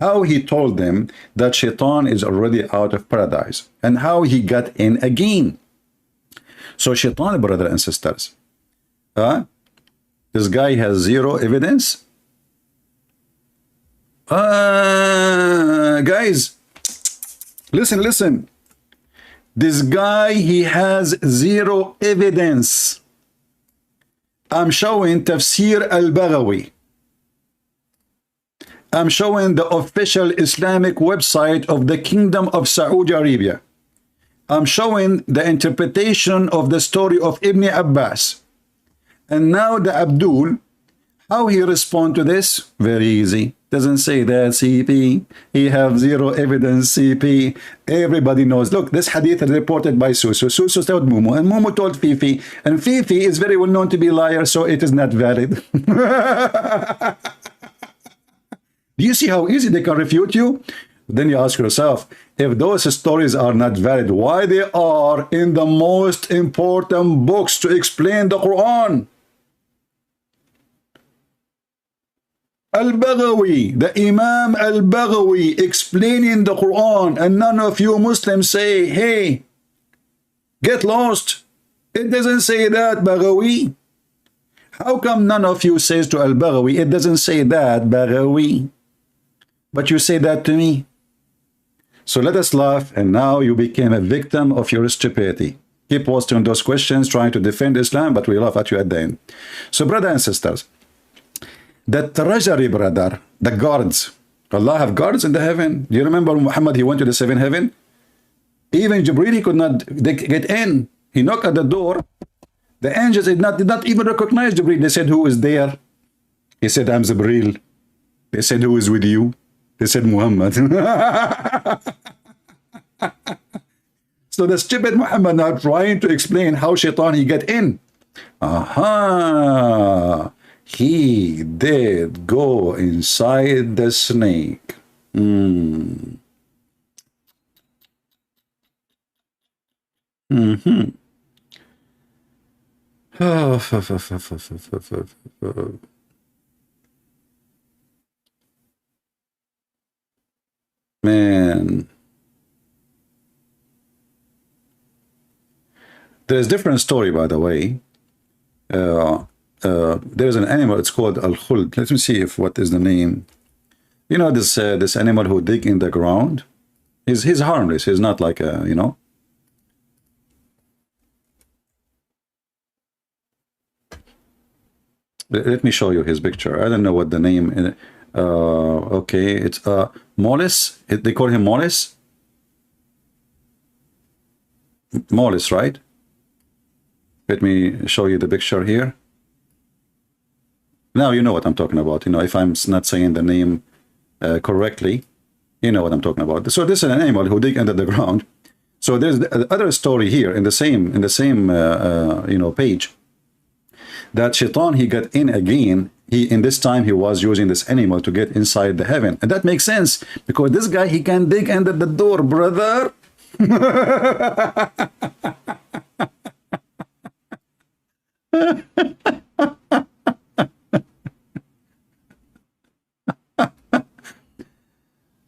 How he told them that Shaitan is already out of paradise and how he got in again. So Shaitan, brothers and sisters, this guy has zero evidence. Guys, listen. This guy, he has zero evidence. I'm showing Tafsir al-Baghawi. I'm showing the official Islamic website of the Kingdom of Saudi Arabia. I'm showing the interpretation of the story of Ibn Abbas. And now the Abdul, how he respond to this? Very easy. Doesn't say that, CP. He have zero evidence, CP. Everybody knows. Look, this hadith is reported by Susu. Susu told Mumu, and Mumu told Fifi. And Fifi is very well known to be a liar, so it is not valid. Do you see how easy they can refute you? Then you ask yourself, if those stories are not valid, why they are in the most important books to explain the Quran? Al-Baghawi, the Imam Al-Baghawi explaining the Quran, and none of you Muslims say, hey, get lost. It doesn't say that, Baghawi. How come none of you says to Al-Baghawi, it doesn't say that, Baghawi? But you say that to me. So let us laugh, and now you became a victim of your stupidity. Keep posting those questions, trying to defend Islam, but we laugh at you at the end. So brothers and sisters, the treasury, brother, the guards, Allah have guards in the heaven. Do you remember Muhammad, he went to the seventh heaven? Even Jibreel, he could not get in. He knocked at the door. The angels did not even recognize Jibreel. They said, who is there? He said, I'm Jibreel. They said, who is with you? They said, Muhammad. So the stupid Muhammad now trying to explain how Shaitan he get in. Aha! He did go inside the snake. Man. There's a different story, by the way. There's an animal, it's called al-khuld. Let me see if what is the name. You know this this animal who dig in the ground? He's harmless. He's not like a, you know. Let me show you his picture. I don't know what the name. Okay, it's mollis. They call him mollis. Mollis, right? Let me show you the picture here. Now you know what I'm talking about. You know, if I'm not saying the name correctly, you know what I'm talking about. So this is an animal who dig under the ground. So there's the other story here in the same you know, page, that Shaitan he got in again. In this time he was using this animal to get inside the heaven, and that makes sense because this guy he can dig under the door, brother.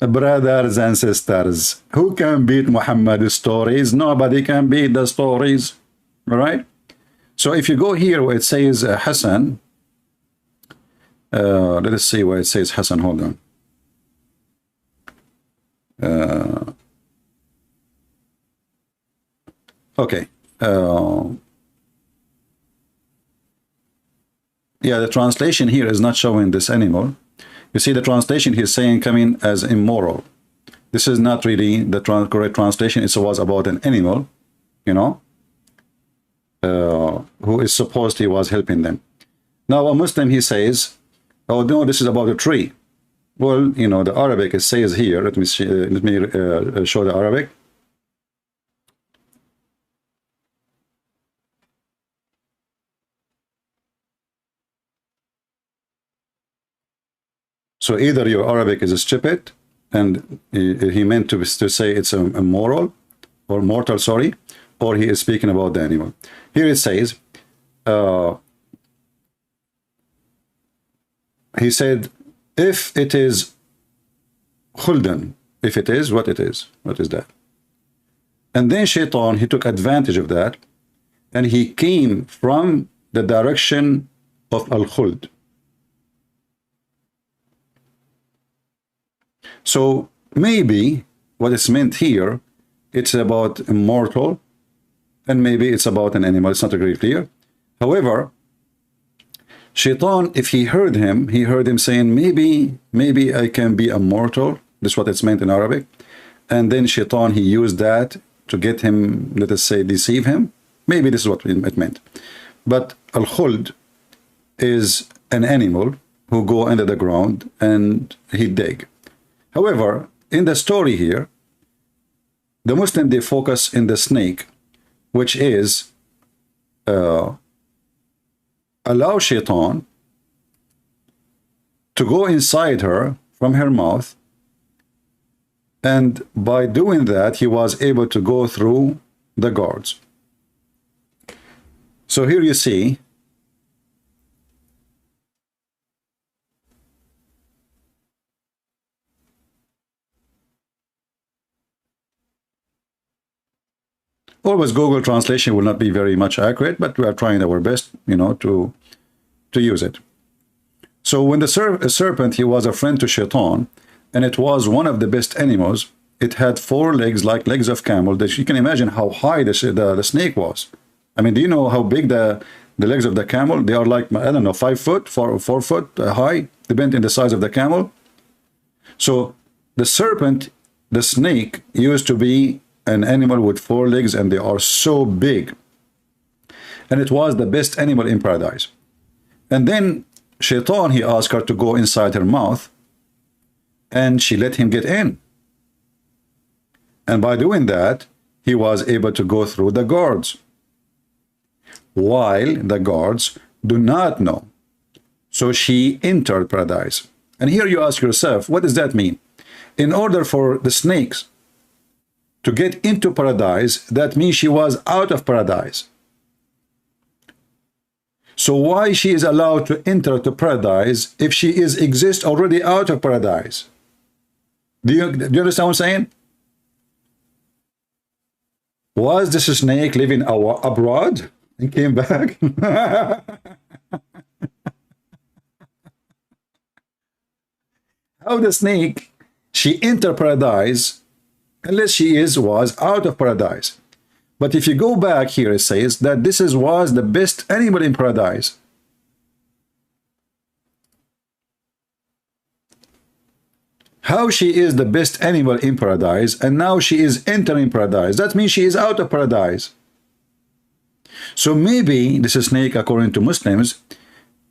Brothers and sisters, who can beat Muhammad's stories? Nobody can beat the stories. All right. So if you go here where it says Hassan, let us see where it says Hassan. Hold on. Okay. Yeah, the translation here is not showing this anymore. You see the translation he's saying coming as immoral. This is not really the correct translation. It was about an animal, you know, who is supposed he was helping them. Now a Muslim he says, oh no, this is about a tree. Well, you know, the Arabic it says here. Let me see, show the Arabic. So either your Arabic is stupid and he meant to say it's a moral or mortal, sorry, or he is speaking about the animal. Here it says, he said, if it is khuldan, if it is, what it is, what is that? And then Shaitan, he took advantage of that, and he came from the direction of al-khuld. So maybe what is meant here, it's about immortal, and maybe it's about an animal. It's not very clear. However, Shaitan, if he heard him saying, maybe I can be immortal. This is what it's meant in Arabic. And then Shaitan, he used that to get him, let us say, deceive him. Maybe this is what it meant. But al-khuld is an animal who go under the ground and he dig. However, in the story here, the Muslim, they focus in the snake, which is allow Shaitan to go inside her from her mouth, and by doing that, he was able to go through the guards. So here you see always Google translation will not be very much accurate, but we are trying our best, you know, to use it. So when the serpent, he was a friend to Shaitan, and it was one of the best animals. It had 4 legs like legs of camel. That you can imagine how high the snake was. I mean, do you know how big the legs of the camel? They are like, I don't know, 5 foot, 4 foot high, depending on the size of the camel. So the serpent, the snake, used to be an animal with 4 legs, and they are so big. And it was the best animal in paradise. And then Shaitan, he asked her to go inside her mouth, and she let him get in. And by doing that, he was able to go through the guards, while the guards do not know. So she entered paradise. And here you ask yourself, what does that mean? In order for the snakes to get into paradise, that means she was out of paradise. So why she is allowed to enter to paradise if she exists already out of paradise? Do you understand what I'm saying? Was this snake living abroad and came back? How the snake, she entered paradise unless she was out of paradise. But if you go back here, it says that this was the best animal in paradise. How she is the best animal in paradise, and now she is entering paradise. That means she is out of paradise. So maybe this snake, according to Muslims,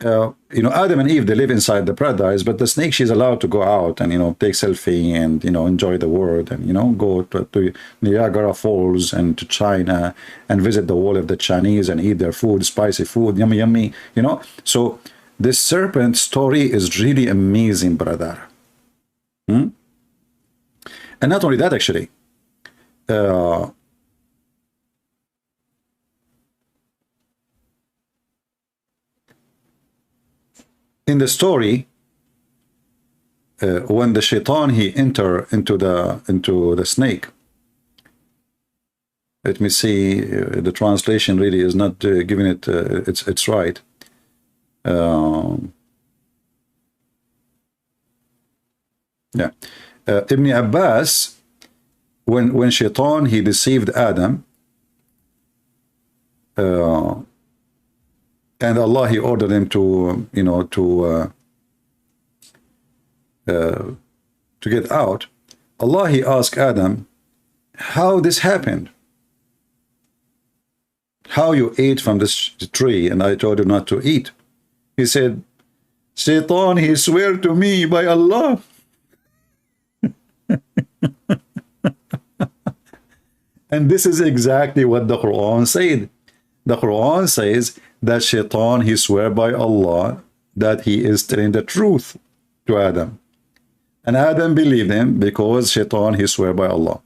you know, Adam and Eve, they live inside the paradise, but the snake, she's allowed to go out and, you know, take selfie and, you know, enjoy the world and, you know, go to Niagara Falls and to China and visit the wall of the Chinese and eat their food, spicy food, yummy, yummy, you know. So this serpent story is really amazing, brother. And not only that, actually, in the story, when the Shaitan, he enter into the snake. Let me see. The translation really is not giving it it's right. Yeah, Ibn Abbas, when Shaitan, he deceived Adam, and Allah, he ordered him to, you know, to get out. Allah, he asked Adam, how this happened? How you ate from this tree and I told you not to eat? He said, Shaitan, he swear to me by Allah. And this is exactly what the Quran said. The Quran says that Shaitan, he swear by Allah that he is telling the truth to Adam. And Adam believed him because Shaitan, he swear by Allah.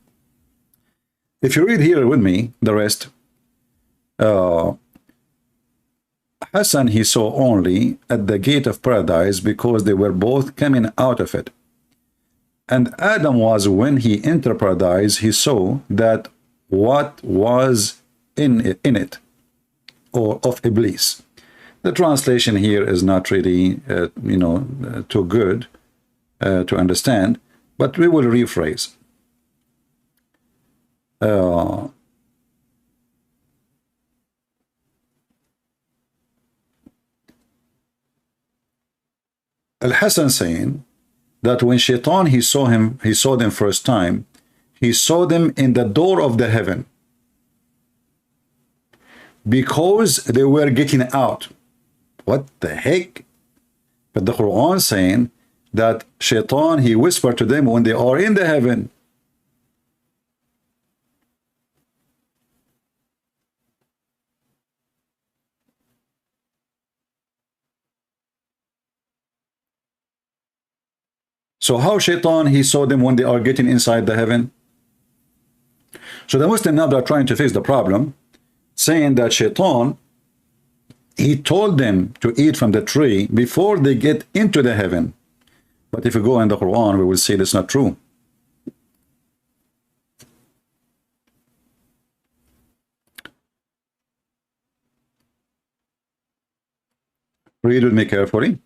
If you read here with me, the rest, Hassan he saw only at the gate of paradise because they were both coming out of it. And Adam was, when he entered paradise, he saw that what was in it, or of Iblis. The translation here is not really, too good to understand, but we will rephrase. Al-Hasan saying that when Shaitan he saw them first time, he saw them in the door of the heaven because they were getting out. What the heck? But the Quran saying that Shaitan he whispered to them when they are in the heaven. So how Shaitan he saw them when they are getting inside the heaven? So the Muslim now are trying to fix the problem, saying that Shaitan he told them to eat from the tree before they get into the heaven. But if we go in the Quran, we will see that's not true. Read with me carefully.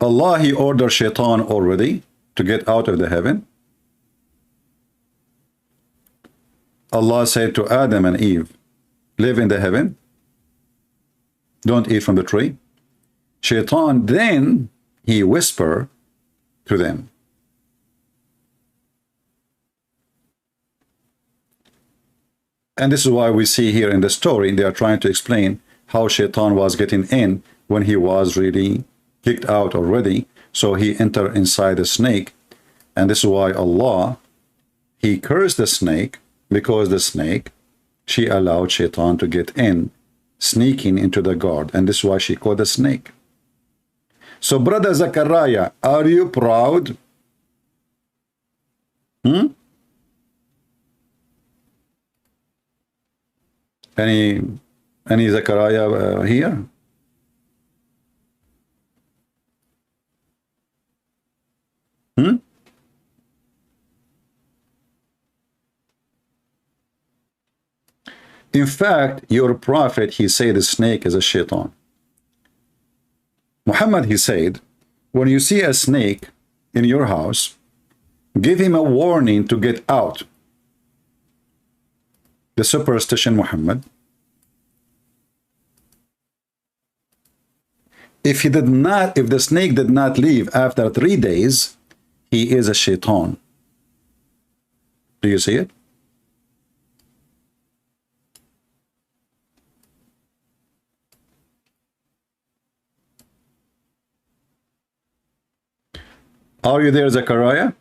Allah he ordered Shaitan already to get out of the heaven. Allah said to Adam and Eve, live in the heaven, don't eat from the tree. Shaitan then he whispered to them. And this is why we see here in the story they are trying to explain how Shaitan was getting in when he was really kicked out already. So he entered inside the snake, and this is why Allah he cursed the snake, because the snake she allowed Shaitan to get in, sneaking into the guard, and this is why she called the snake. So brother Zachariah, are you proud? Any Zachariah here? In fact, your prophet, he said the snake is a shaitan. Muhammad, he said, when you see a snake in your house, give him a warning to get out. The superstition, Muhammad. If the snake did not leave after 3 days, he is a shaitan. Do you see it? Are you there, Zachariah?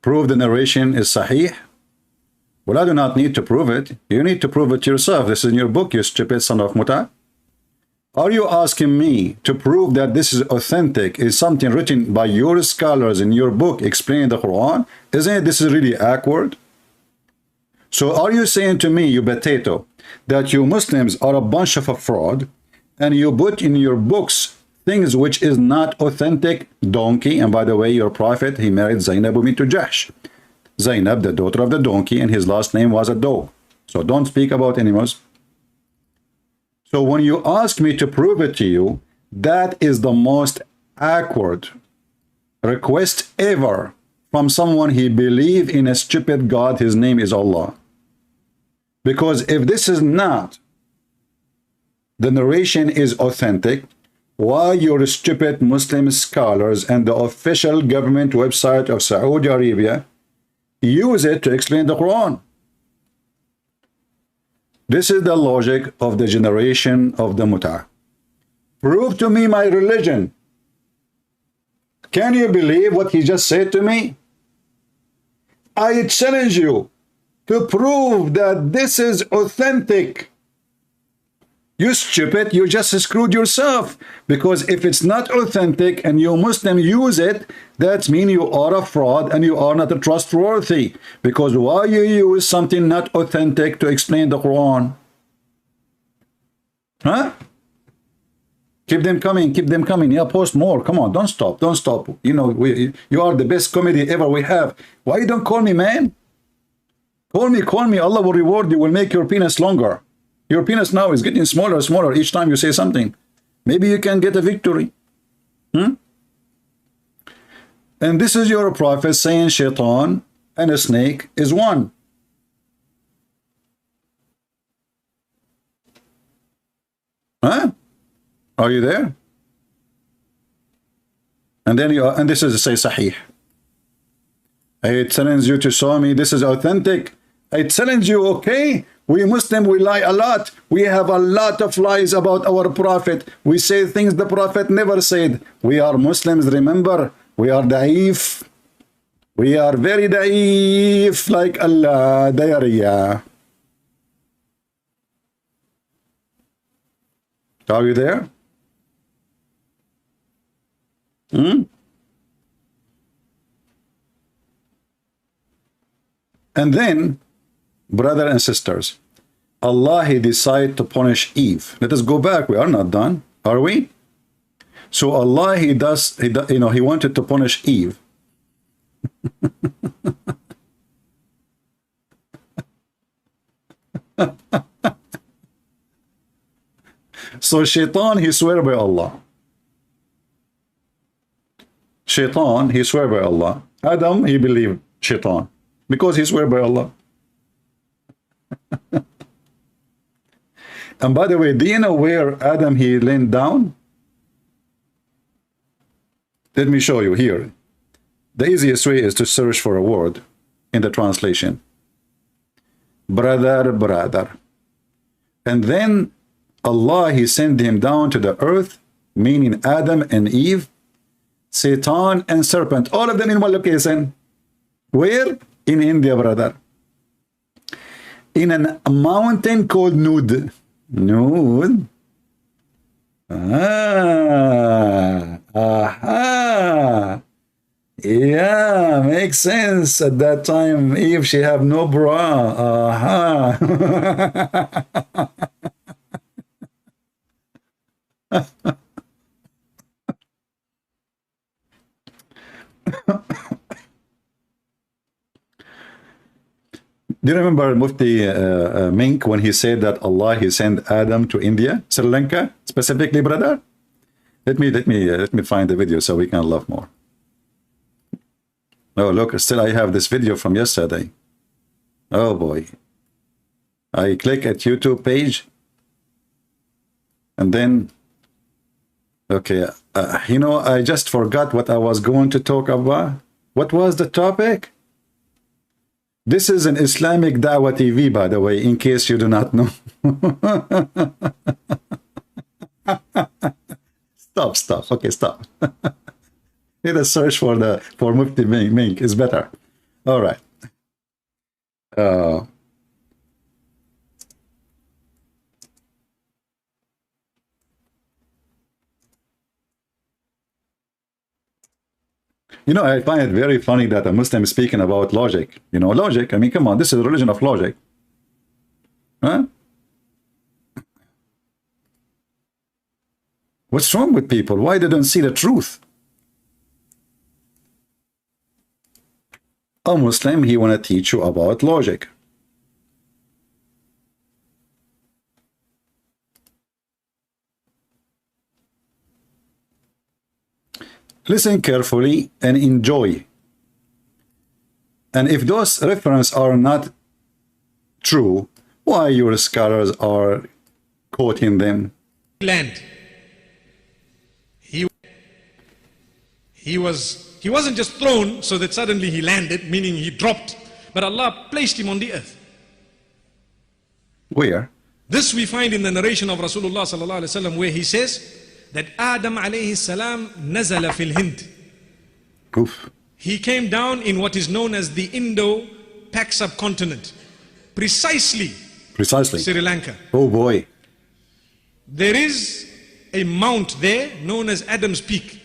Prove the narration is sahih? Well, I do not need to prove it. You need to prove it yourself. This is in your book, you stupid son of Mutha. Are you asking me to prove that this is authentic, is something written by your scholars in your book explaining the Quran? Isn't it this is really awkward? So are you saying to me, you potato, that you Muslims are a bunch of a fraud, and you put in your books things which is not authentic? Donkey, and by the way, your prophet, he married Zainab bint Jahsh. Zainab, the daughter of the donkey, and his last name was a dog. So don't speak about animals. So when you ask me to prove it to you, that is the most awkward request ever from someone he believe in a stupid God. His name is Allah. Because if this is not, the narration is authentic, why your stupid Muslim scholars and the official government website of Saudi Arabia use it to explain the Quran? This is the logic of the generation of the Mutha. Prove to me my religion. Can you believe what he just said to me? I challenge you to prove that this is authentic. You stupid, you just screwed yourself. Because if it's not authentic and you Muslim use it, that means you are a fraud and you are not trustworthy. Because why you use something not authentic to explain the Quran? Huh? Keep them coming, keep them coming. Yeah, post more. Come on, don't stop, don't stop. You know, you are the best comedy ever we have. Why you don't call me, man? Call me. Allah will reward you, will make your penis longer. Your penis now is getting smaller and smaller each time you say something. Maybe you can get a victory. And this is your prophet saying shaitan and a snake is one. Huh? Are you there? And then and this is say sahih. I challenge you to show me this is authentic. I challenge you, okay? We Muslim, we lie a lot. We have a lot of lies about our prophet. We say things the prophet never said. We are Muslims, remember? We are da'if. We are very da'if, like Allah, diarrhea. Are you there? And then, brother and sisters, Allah, he decided to punish Eve. Let us go back. We are not done, are we? So Allah, he wanted to punish Eve. So shaitan, he swear by Allah. Shaitan, he swear by Allah. Adam, he believed shaitan because he swear by Allah. And by the way, do you know where Adam he leaned down? Let me show you here. The easiest way is to search for a word in the translation. Brother, brother. And then Allah, he sent him down to the earth, meaning Adam and Eve, Satan and serpent, all of them in one location. Where? In India, brother. In a mountain called Nud. Nud. Aha. Yeah, makes sense. At that time, Eve, she have no bra. Aha. Do you remember Mufti Menk when he said that Allah, he sent Adam to India, Sri Lanka, specifically, brother? Let me find the video so we can laugh more. Oh, look, still I have this video from yesterday. Oh boy. I click at YouTube page and then, okay, you know, I just forgot what I was going to talk about. What was the topic? This is an Islamic Dawah TV, by the way, in case you do not know. Stop. Okay, stop. Need a search for Mufti Menk is better. All right. You know, I find it very funny that a Muslim is speaking about logic. You know, logic. I mean, come on, this is a religion of logic. Huh? What's wrong with people? Why they don't see the truth? A Muslim, he want to teach you about logic. Listen carefully and enjoy. And if those references are not true, why your scholars are quoting them? Land. He wasn't just thrown so that suddenly he landed, meaning he dropped, but Allah placed him on the earth. Where? This we find in the narration of Rasulullah sallallahu alaihi wasallam, where he says that Adam alayhi salam nazala fil Hind. Oof. He came down in what is known as the Indo-Pak subcontinent. Precisely Sri Lanka. Oh boy. There is a mount there known as Adam's Peak.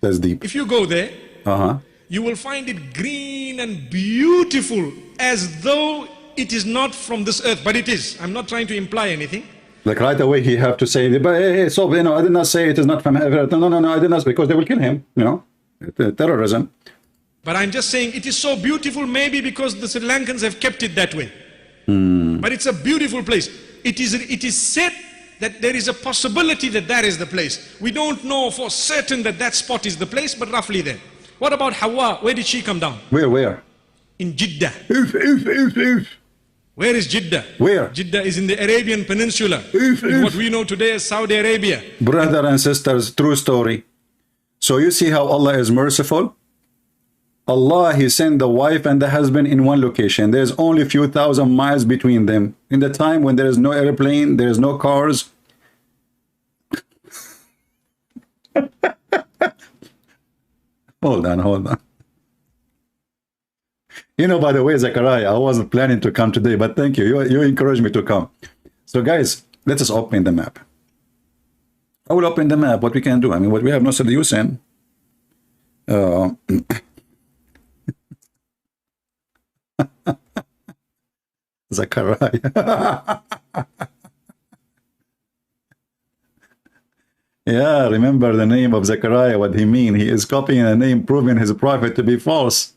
That's deep. If you go there, you will find it green and beautiful, as though it is not from this earth, but it is. I'm not trying to imply anything. Like right away he have to say, but hey, so you know, I did not say it is not from heaven. No, I did not, because they will kill him, you know, terrorism. But I'm just saying it is so beautiful, maybe because the Sri Lankans have kept it that way. But it's a beautiful place. It is said that there is a possibility that that is the place. We don't know for certain that that spot is the place, but roughly there. What about Hawa? Where did she come down? Where? In Jeddah. If. Where is Jeddah? Where? Jeddah is in the Arabian Peninsula. In what we know today as Saudi Arabia. Brother and sisters, true story. So you see how Allah is merciful? Allah, He sent the wife and the husband in one location. There's only a few thousand miles between them. In the time when there is no airplane, there is no cars. Hold on. You know, by the way, Zachariah, I wasn't planning to come today, but thank you. You encouraged me to come. So guys, let us open the map. I will open the map, what we can do. I mean, what we have no solution. Zachariah. Yeah, remember the name of Zachariah, what he mean. He is copying a name, proving his prophet to be false.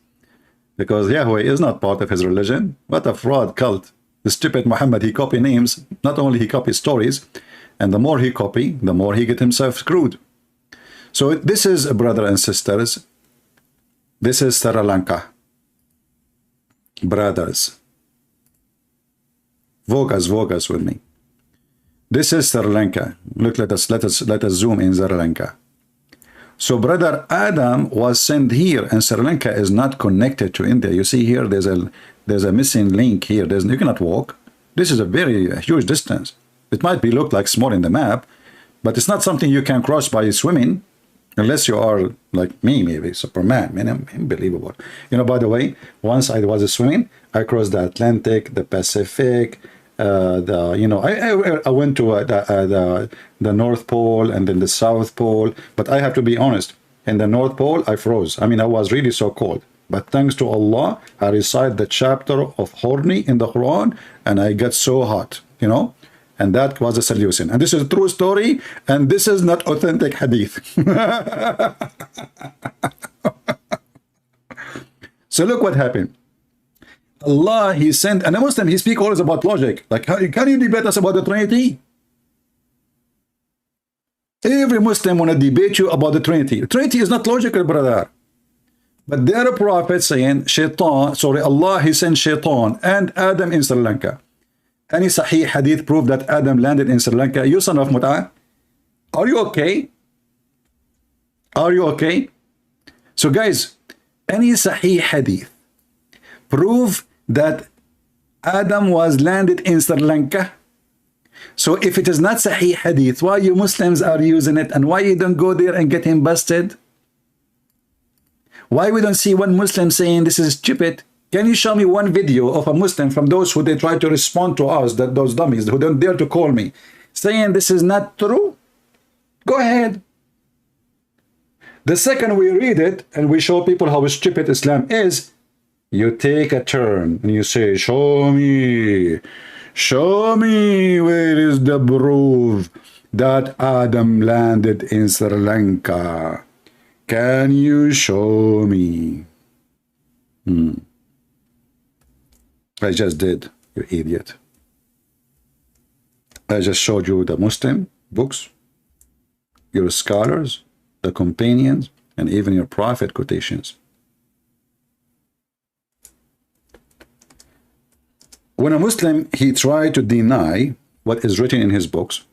Because Yahweh is not part of his religion. What a fraud cult. The stupid Mohammed, he copy names. Not only he copies stories, and the more he copy, the more he get himself screwed. So this is, brother and sisters, this is Sri Lanka. Brothers. Vogas with me. This is Sri Lanka. Look, let us zoom in Sri Lanka. So brother Adam was sent here, and Sri Lanka is not connected to India. You see here, there's a missing link here. You cannot walk. This is a very huge distance. It might be look like small in the map, but it's not something you can cross by swimming, unless you are like me, maybe Superman. Man, unbelievable. You know, by the way, once I was swimming, I crossed the Atlantic, the Pacific. I went to the North Pole and then the South Pole, but I have to be honest, in the North Pole I froze. I mean, I was really so cold, but thanks to Allah, I recite the chapter of horny in the Quran, and I get so hot, you know, and that was a solution. And this is a true story, and this is not authentic hadith. So look what happened. Allah, He sent, and a Muslim, he speaks always about logic. Like, how can you debate us about the Trinity? Every Muslim want to debate you about the Trinity. The Trinity is not logical, brother. But there are prophets saying, Allah, He sent Shaitan and Adam in Sri Lanka. Any Sahih hadith prove that Adam landed in Sri Lanka? You son of Mutha, are you okay? Are you okay? So guys, any Sahih hadith prove that Adam was landed in Sri Lanka? So if it is not Sahih hadith, why you Muslims are using it, and why you don't go there and get him busted? Why we don't see one Muslim saying this is stupid? Can you show me one video of a Muslim from those who they try to respond to us, that those dummies who don't dare to call me, saying this is not true? Go ahead. The second we read it and we show people how stupid Islam is, you take a turn and you say, show me where is the proof that Adam landed in Sri Lanka. Can you show me? I just did, you idiot. I just showed you the Muslim books, your scholars, the companions, and even your prophet quotations. When a Muslim, he tried to deny what is written in his books,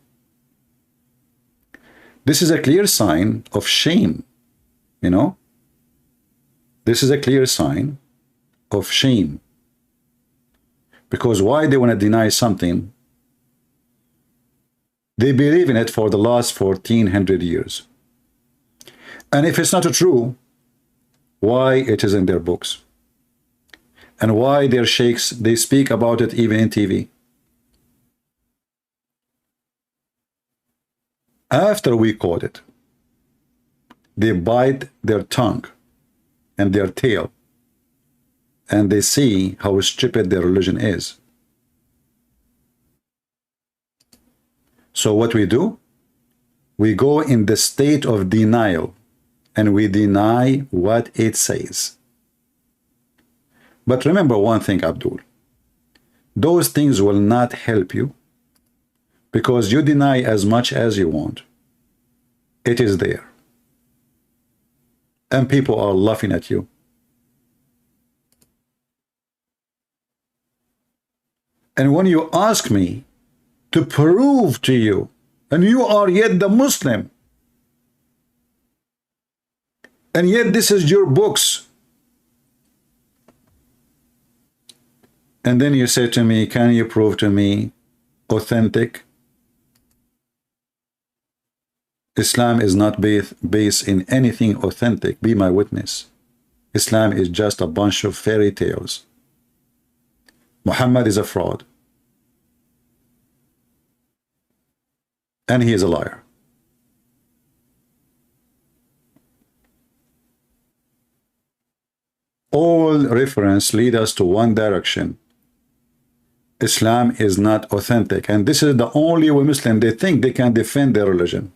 this is a clear sign of shame, you know? This is a clear sign of shame. Because why they want to deny something? They believe in it for the last 1400 years. And if it's not true, why it is in their books? And why their sheikhs, they speak about it even in TV. After we quote it, they bite their tongue and their tail, and they see how stupid their religion is. So what we do? We go in the state of denial, and we deny what it says. But remember one thing, Abdul. Those things will not help you, because you deny as much as you want. It is there. And people are laughing at you. And when you ask me to prove to you, and you are yet the Muslim, and yet this is your books, and then you say to me, can you prove to me authentic? Islam is not based in anything authentic. Be my witness. Islam is just a bunch of fairy tales. Muhammad is a fraud. And he is a liar. All reference lead us to one direction. Islam is not authentic. And this is the only way Muslim, they think they can defend their religion.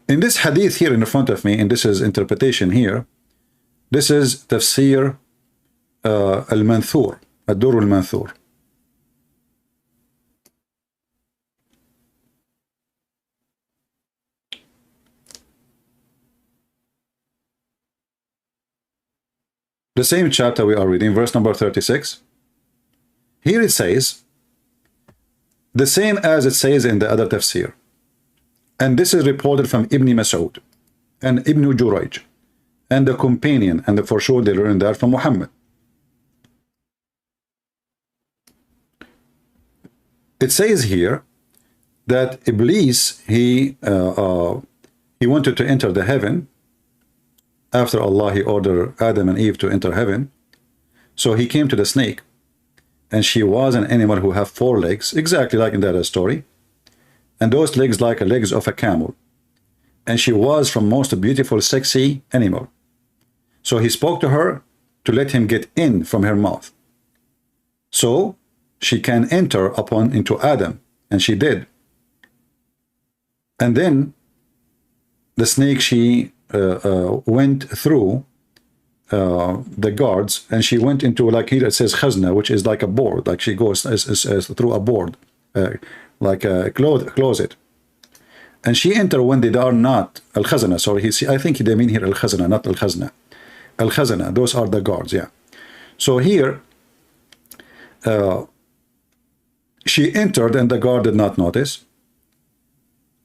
In this hadith here in front of me, and this is interpretation here, this is tafsir al-Manthur, ad-Durr al-Manthur. The same chapter we are reading, verse number 36. Here it says, the same as it says in the other tafsir. And this is reported from Ibn Masood and Ibn Jurayj and the companion, and for sure they learned that from Mohammed. It says here that Iblis, he wanted to enter the heaven. After Allah, he ordered Adam and Eve to enter heaven. So he came to the snake, and she was an animal who have 4 legs, exactly like in that story. And those legs like the legs of a camel. And she was from most beautiful, sexy animal. So he spoke to her to let him get in from her mouth, so she can enter into Adam. And she did. And then the snake, she went through the guards, and she went into, like here it says khazna, which is like a board, like she goes through a board, like a closet, and she entered when they are not al-khazna. Sorry, I think they mean here al-khazna, not al-khazna. Al-khazna, those are the guards, yeah. So here she entered, and the guard did not notice.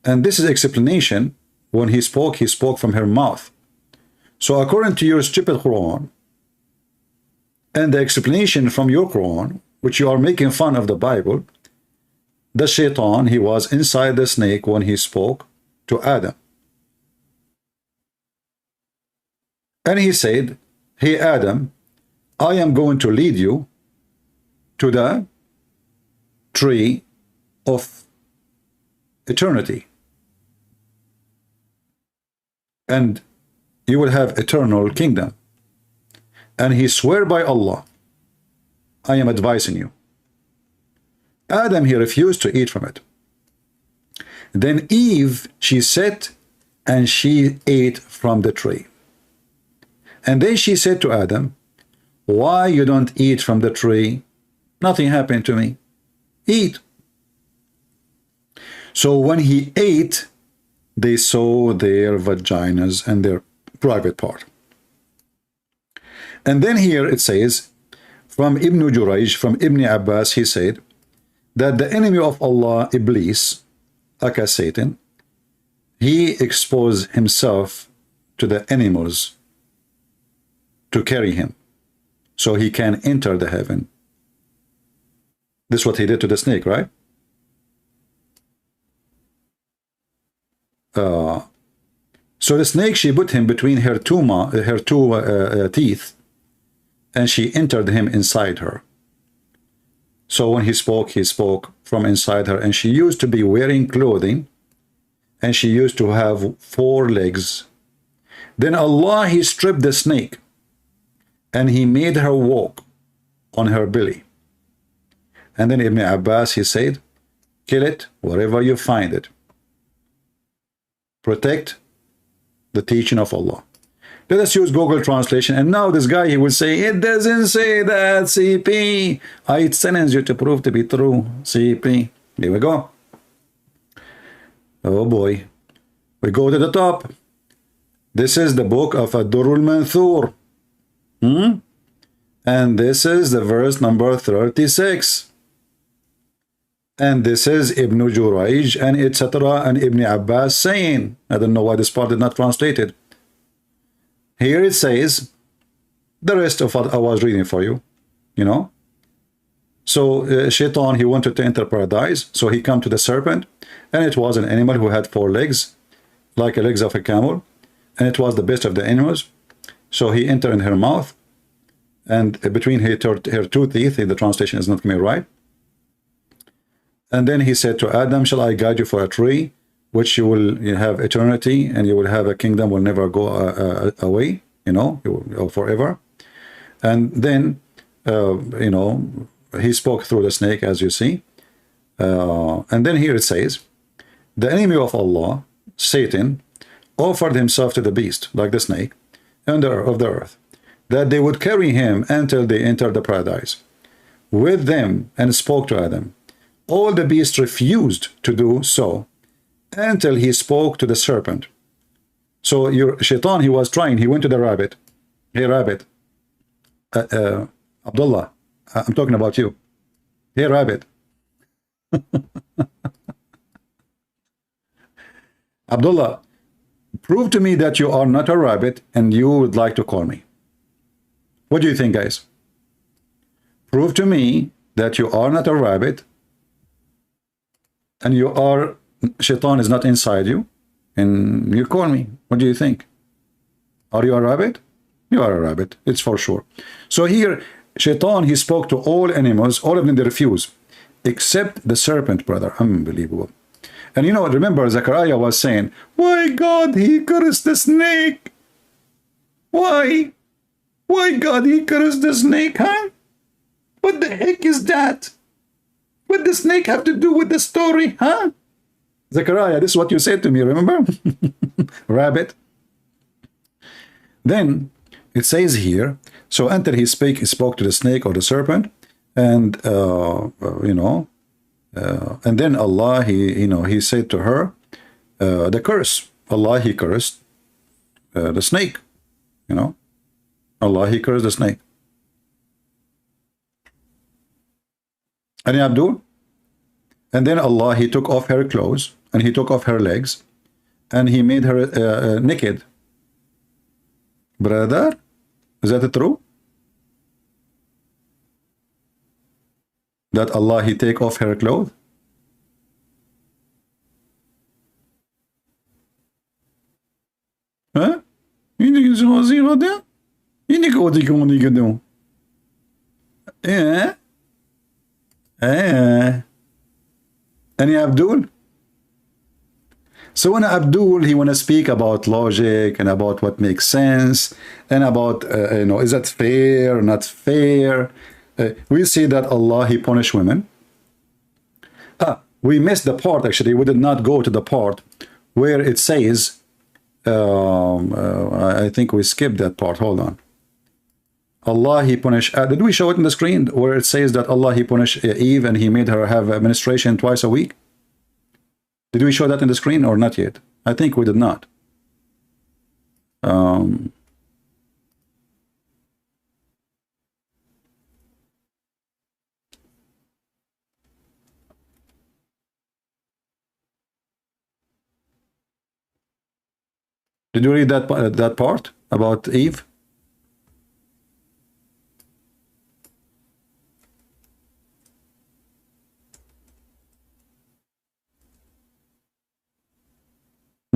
And this is explanation. When he spoke from her mouth. So according to your stupid Quran and the explanation from your Quran, which you are making fun of the Bible, the shaitan, he was inside the snake when he spoke to Adam. And he said, hey Adam, I am going to lead you to the tree of eternity, and you will have eternal kingdom. And he swore by Allah, I am advising you. Adam, he refused to eat from it. Then Eve, she sat and she ate from the tree. And then she said to Adam, why you don't eat from the tree? Nothing happened to me. Eat. So when he ate, they saw their vaginas and their private part. And then here it says, from Ibn Jurayj, from Ibn Abbas, he said that the enemy of Allah, Iblis, aka Satan, he exposed himself to the animals to carry him, so he can enter the heaven. This is what he did to the snake, right? So the snake, she put him between her two teeth, and she entered him inside her. So when he spoke from inside her, and she used to be wearing clothing, and she used to have 4 legs. Then Allah, he stripped the snake, and he made her walk on her belly. And then Ibn Abbas, he said, kill it wherever you find it. Protect the teaching of Allah. Let us use Google translation. And now this guy, he will say, it doesn't say that, CP. I challenge you to prove to be true, CP. Here we go. Oh boy. We go to the top. This is the book of Ad-Durrul Manthur. And this is the verse number 36. And this is Ibn Jurayj and etc. and Ibn Abbas saying, I don't know why this part is not translated. Here it says, the rest of what I was reading for you, you know. So Shaitan, he wanted to enter paradise, so he came to the serpent, and it was an animal who had 4 legs, like the legs of a camel, and it was the best of the animals. So he entered in her mouth, and between her 2 teeth, the translation is not coming right. And then he said to Adam, shall I guide you for a tree, which you will have eternity, and you will have a kingdom will never go away, you know, forever. And then, you know, he spoke through the snake, as you see. And then here it says, the enemy of Allah, Satan, offered himself to the beast, like the snake, of the earth, that they would carry him until they entered the paradise with them, and spoke to Adam. All the beasts refused to do so until he spoke to the serpent. So your Shaitan, he was trying, he went to the rabbit. Hey rabbit, Abdullah, I'm talking about you. Hey rabbit. Abdullah, prove to me that you are not a rabbit and you would like to call me. What do you think, guys? Prove to me that you are not a rabbit and you are, Shaitan is not inside you, and you call me. What do you think? Are you a rabbit? You are a rabbit, it's for sure. So here, Shaitan, he spoke to all animals, all of them they refuse, except the serpent, brother. Unbelievable. And you know, remember Zechariah was saying, why God, he cursed the snake? Why? Why God, he cursed the snake, huh? What the heck is that? What does the snake have to do with the story, huh? Zechariah, this is what you said to me, remember? Rabbit. Then it says here, so until he spoke to the snake or the serpent, and you know, and then Allah, he said to her, the curse. Allah, he cursed the snake, you know. Allah, he cursed the snake. And Abdul, and then Allah, he took off her clothes, and he took off her legs, and he made her naked. Brother, is that true? That Allah, he take off her clothes? Huh? Any Abdul? So when Abdul, he want to speak about logic and about what makes sense and about, you know, is that fair or not fair? We see that Allah, he punish women. We missed the part, actually. We did not go to the part where it says, I think we skipped that part. Hold on. Allah, he punished, did we show it in the screen where it says that Allah, he punished Eve and he made her have menstruation twice a week? Did we show that in the screen or not yet? I think we did not. Did you read that part about Eve?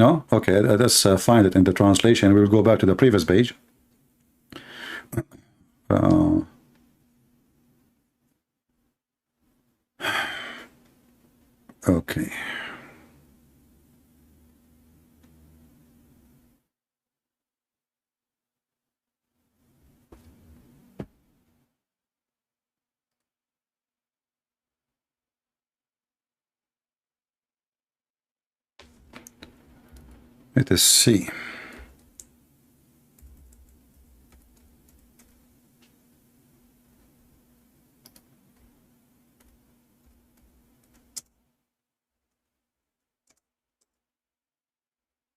No? Okay, let's find it in the translation. We'll go back to the previous page. Okay. Let us see.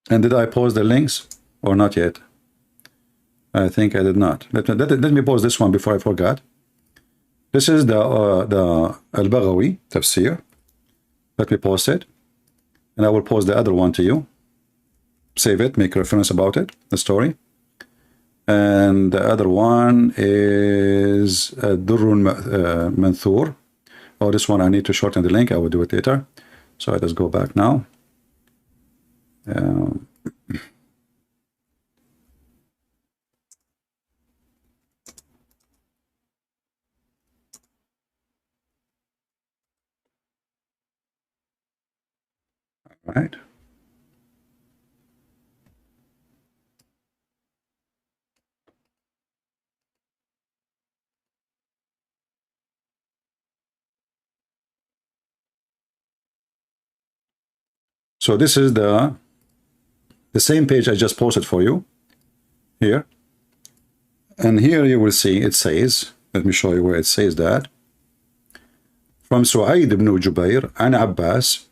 And did I post the links or not yet? I think I did not. Let me post this one before I forgot. This is the Al-Baghawi tafsir. Let me post it. And I will post the other one to you. Save it, make reference about it, the story. And the other one is Durrun Manthur. Oh, this one I need to shorten the link. I will do it later. So let us go back now. All right. So this is the same page I just posted for you here. And here you will see it says, let me show you where it says that. From Su'aid ibn Jubair and Abbas,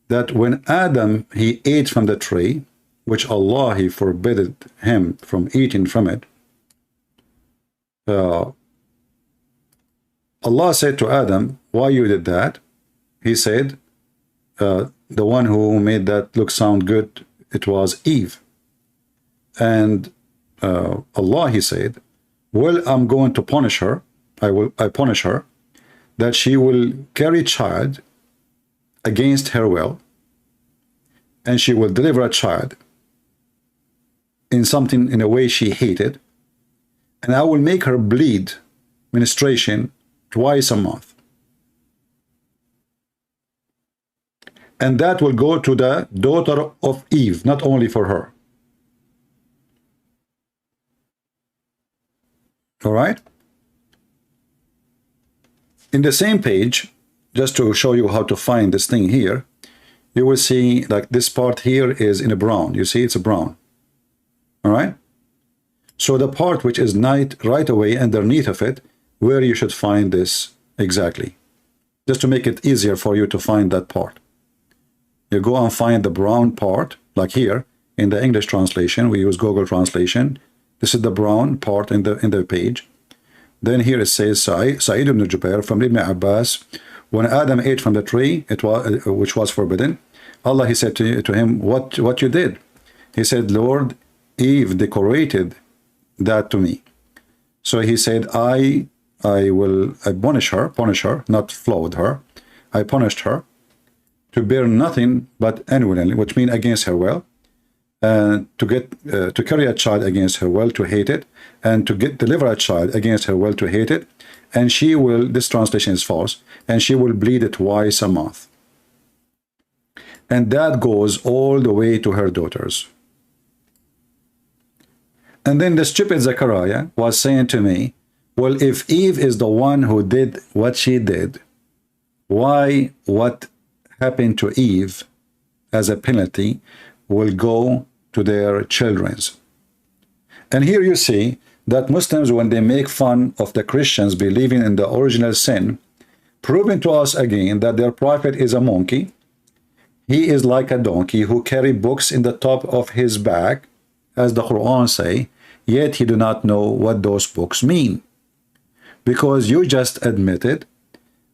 that when Adam, he ate from the tree, which Allah, he forbade him from eating from it, Allah said to Adam, why you did that? He said, the one who made that look sound good, it was Eve. And Allah, he said, well, I'm going to punish her. I punish her that she will carry child against her will, and she will deliver a child in a way she hated, and I will make her bleed menstruation twice a month. And that will go to the daughter of Eve, not only for her. All right? In the same page, just to show you how to find this thing here, you will see like this part here is in a brown. You see it's a brown. All right? So the part which is right away underneath of it, where you should find this exactly. Just to make it easier for you to find that part. You go and find the brown part, like here, in the English translation, we use Google translation. This is the brown part in the page. Then here it says, Sa'id ibn Jubair from Ibn Abbas, when Adam ate from the tree, which was forbidden, Allah, he said to him, what you did? He said, Lord, Eve decorated that to me. So he said, I punish her, not flawed her. I punished her to bear nothing but unwillingly, which means against her will, and to carry a child against her will, to hate it, and to deliver a child against her will, to hate it, and she will, this translation is false, and she will bleed it twice a month. And that goes all the way to her daughters. And then the stupid Zechariah was saying to me, well, if Eve is the one who did what she did, why what happened to Eve as a penalty will go to their children's? And here you see that Muslims, when they make fun of the Christians believing in the original sin, proving to us again that their prophet is a monkey. He is like a donkey who carry books in the top of his back, as the Quran say, yet he do not know what those books mean. Because you just admitted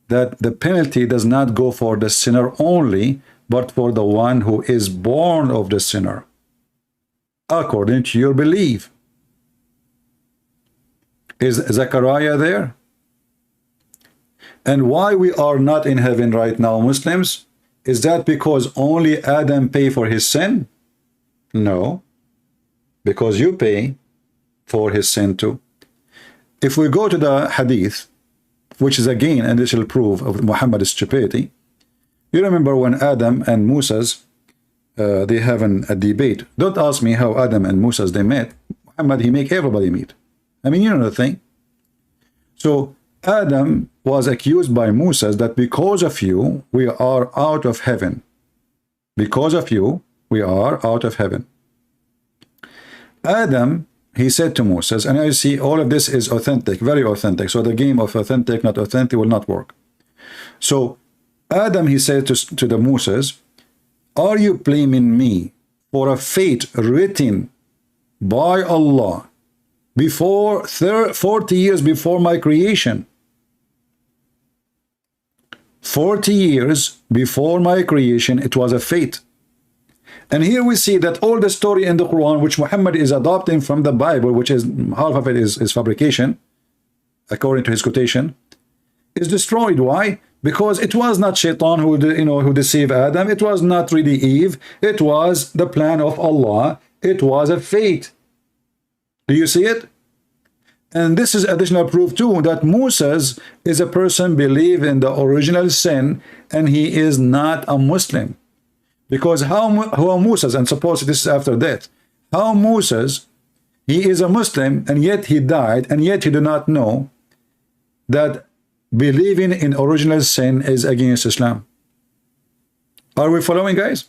that the penalty does not go for the sinner only, but for the one who is born of the sinner, according to your belief. Is Zechariah there? And why we are not in heaven right now, Muslims? Is that because only Adam paid for his sin? No, because you pay for his sin too. If we go to the hadith, which is again an additional proof of Muhammad's stupidity, you remember when Adam and Moses they have a debate. Don't ask me how Adam and Moses they met. Muhammad, he make everybody meet. I mean, you know the thing. So Adam was accused by Moses that because of you we are out of heaven. Because of you we are out of heaven. Adam, he said to Moses, and I see all of this is authentic, very authentic. So the game of authentic, not authentic will not work. So Adam, he said to the Moses, are you blaming me for a fate written by Allah before 40 years before my creation? 40 years before my creation, it was a fate. And here we see that all the story in the Quran, which Muhammad is adopting from the Bible, which is half of it is fabrication, according to his quotation, is destroyed. Why? Because it was not Shaitan who deceived Adam. It was not really Eve. It was the plan of Allah. It was a fate. Do you see it? And this is additional proof too that Moses is a person believe in the original sin, and he is not a Muslim. Because how Moses, and suppose this is after death, how Moses, he is a Muslim, and yet he died, and yet he do not know that believing in original sin is against Islam. Are we following, guys?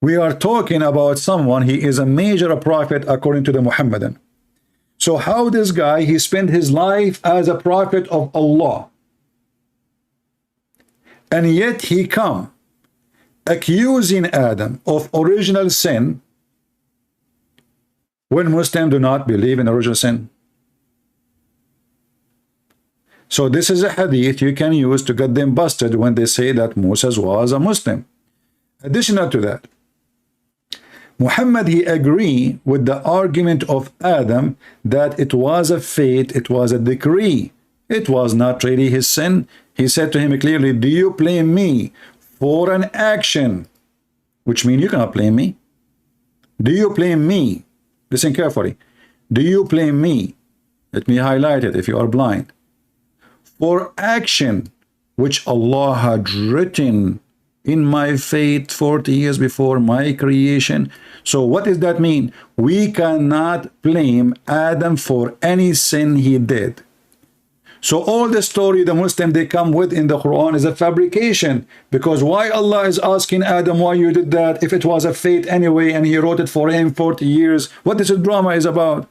We are talking about someone, he is a major prophet according to the Muhammadan. So how this guy, he spent his life as a prophet of Allah, and yet he come accusing Adam of original sin when Muslims do not believe in original sin. So this is a hadith you can use to get them busted when they say that Moses was a Muslim. Additional to that, Muhammad, he agree with the argument of Adam that it was a fate, it was a decree. It was not really his sin. He said to him clearly, do you blame me for an action? Which means you cannot blame me. Do you blame me? Listen carefully. Do you blame me? Let me highlight it if you are blind. For action which Allah had written in my fate 40 years before my creation. So what does that mean? We cannot blame Adam for any sin he did. So all the story the Muslim they come with in the Quran is a fabrication. Because why Allah is asking Adam why you did that if it was a fate anyway and he wrote it for him 40 years? What this drama is about?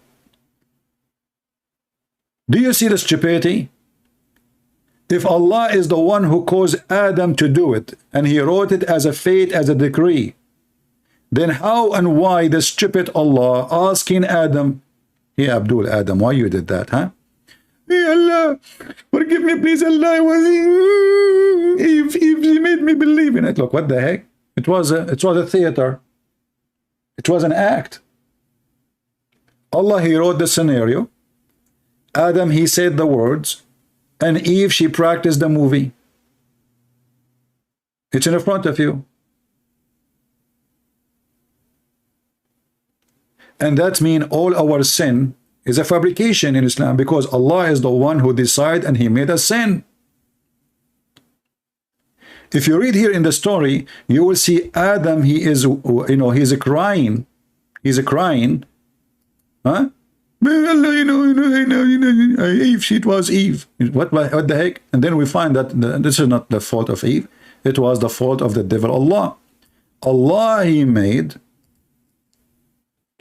Do you see the stupidity? If Allah is the one who caused Adam to do it and he wrote it as a fate, as a decree, then how and why the stupid Allah asking Adam, hey Abdul, Adam, why you did that, huh? Hey Allah, forgive me please, Allah, if she made me believe in it. Look, what the heck? It was a theater. It was an act. Allah, he wrote the scenario. Adam, he said the words, and Eve, she practiced the movie. It's in front of you. And that means all our sin is a fabrication in Islam, because Allah is the one who decided and he made a sin. If you read here in the story, you will see Adam, he is, he's crying. He's crying. Huh? Eve, it was Eve. What the heck? And then we find that this is not the fault of Eve. It was the fault of the devil, Allah. Allah, he made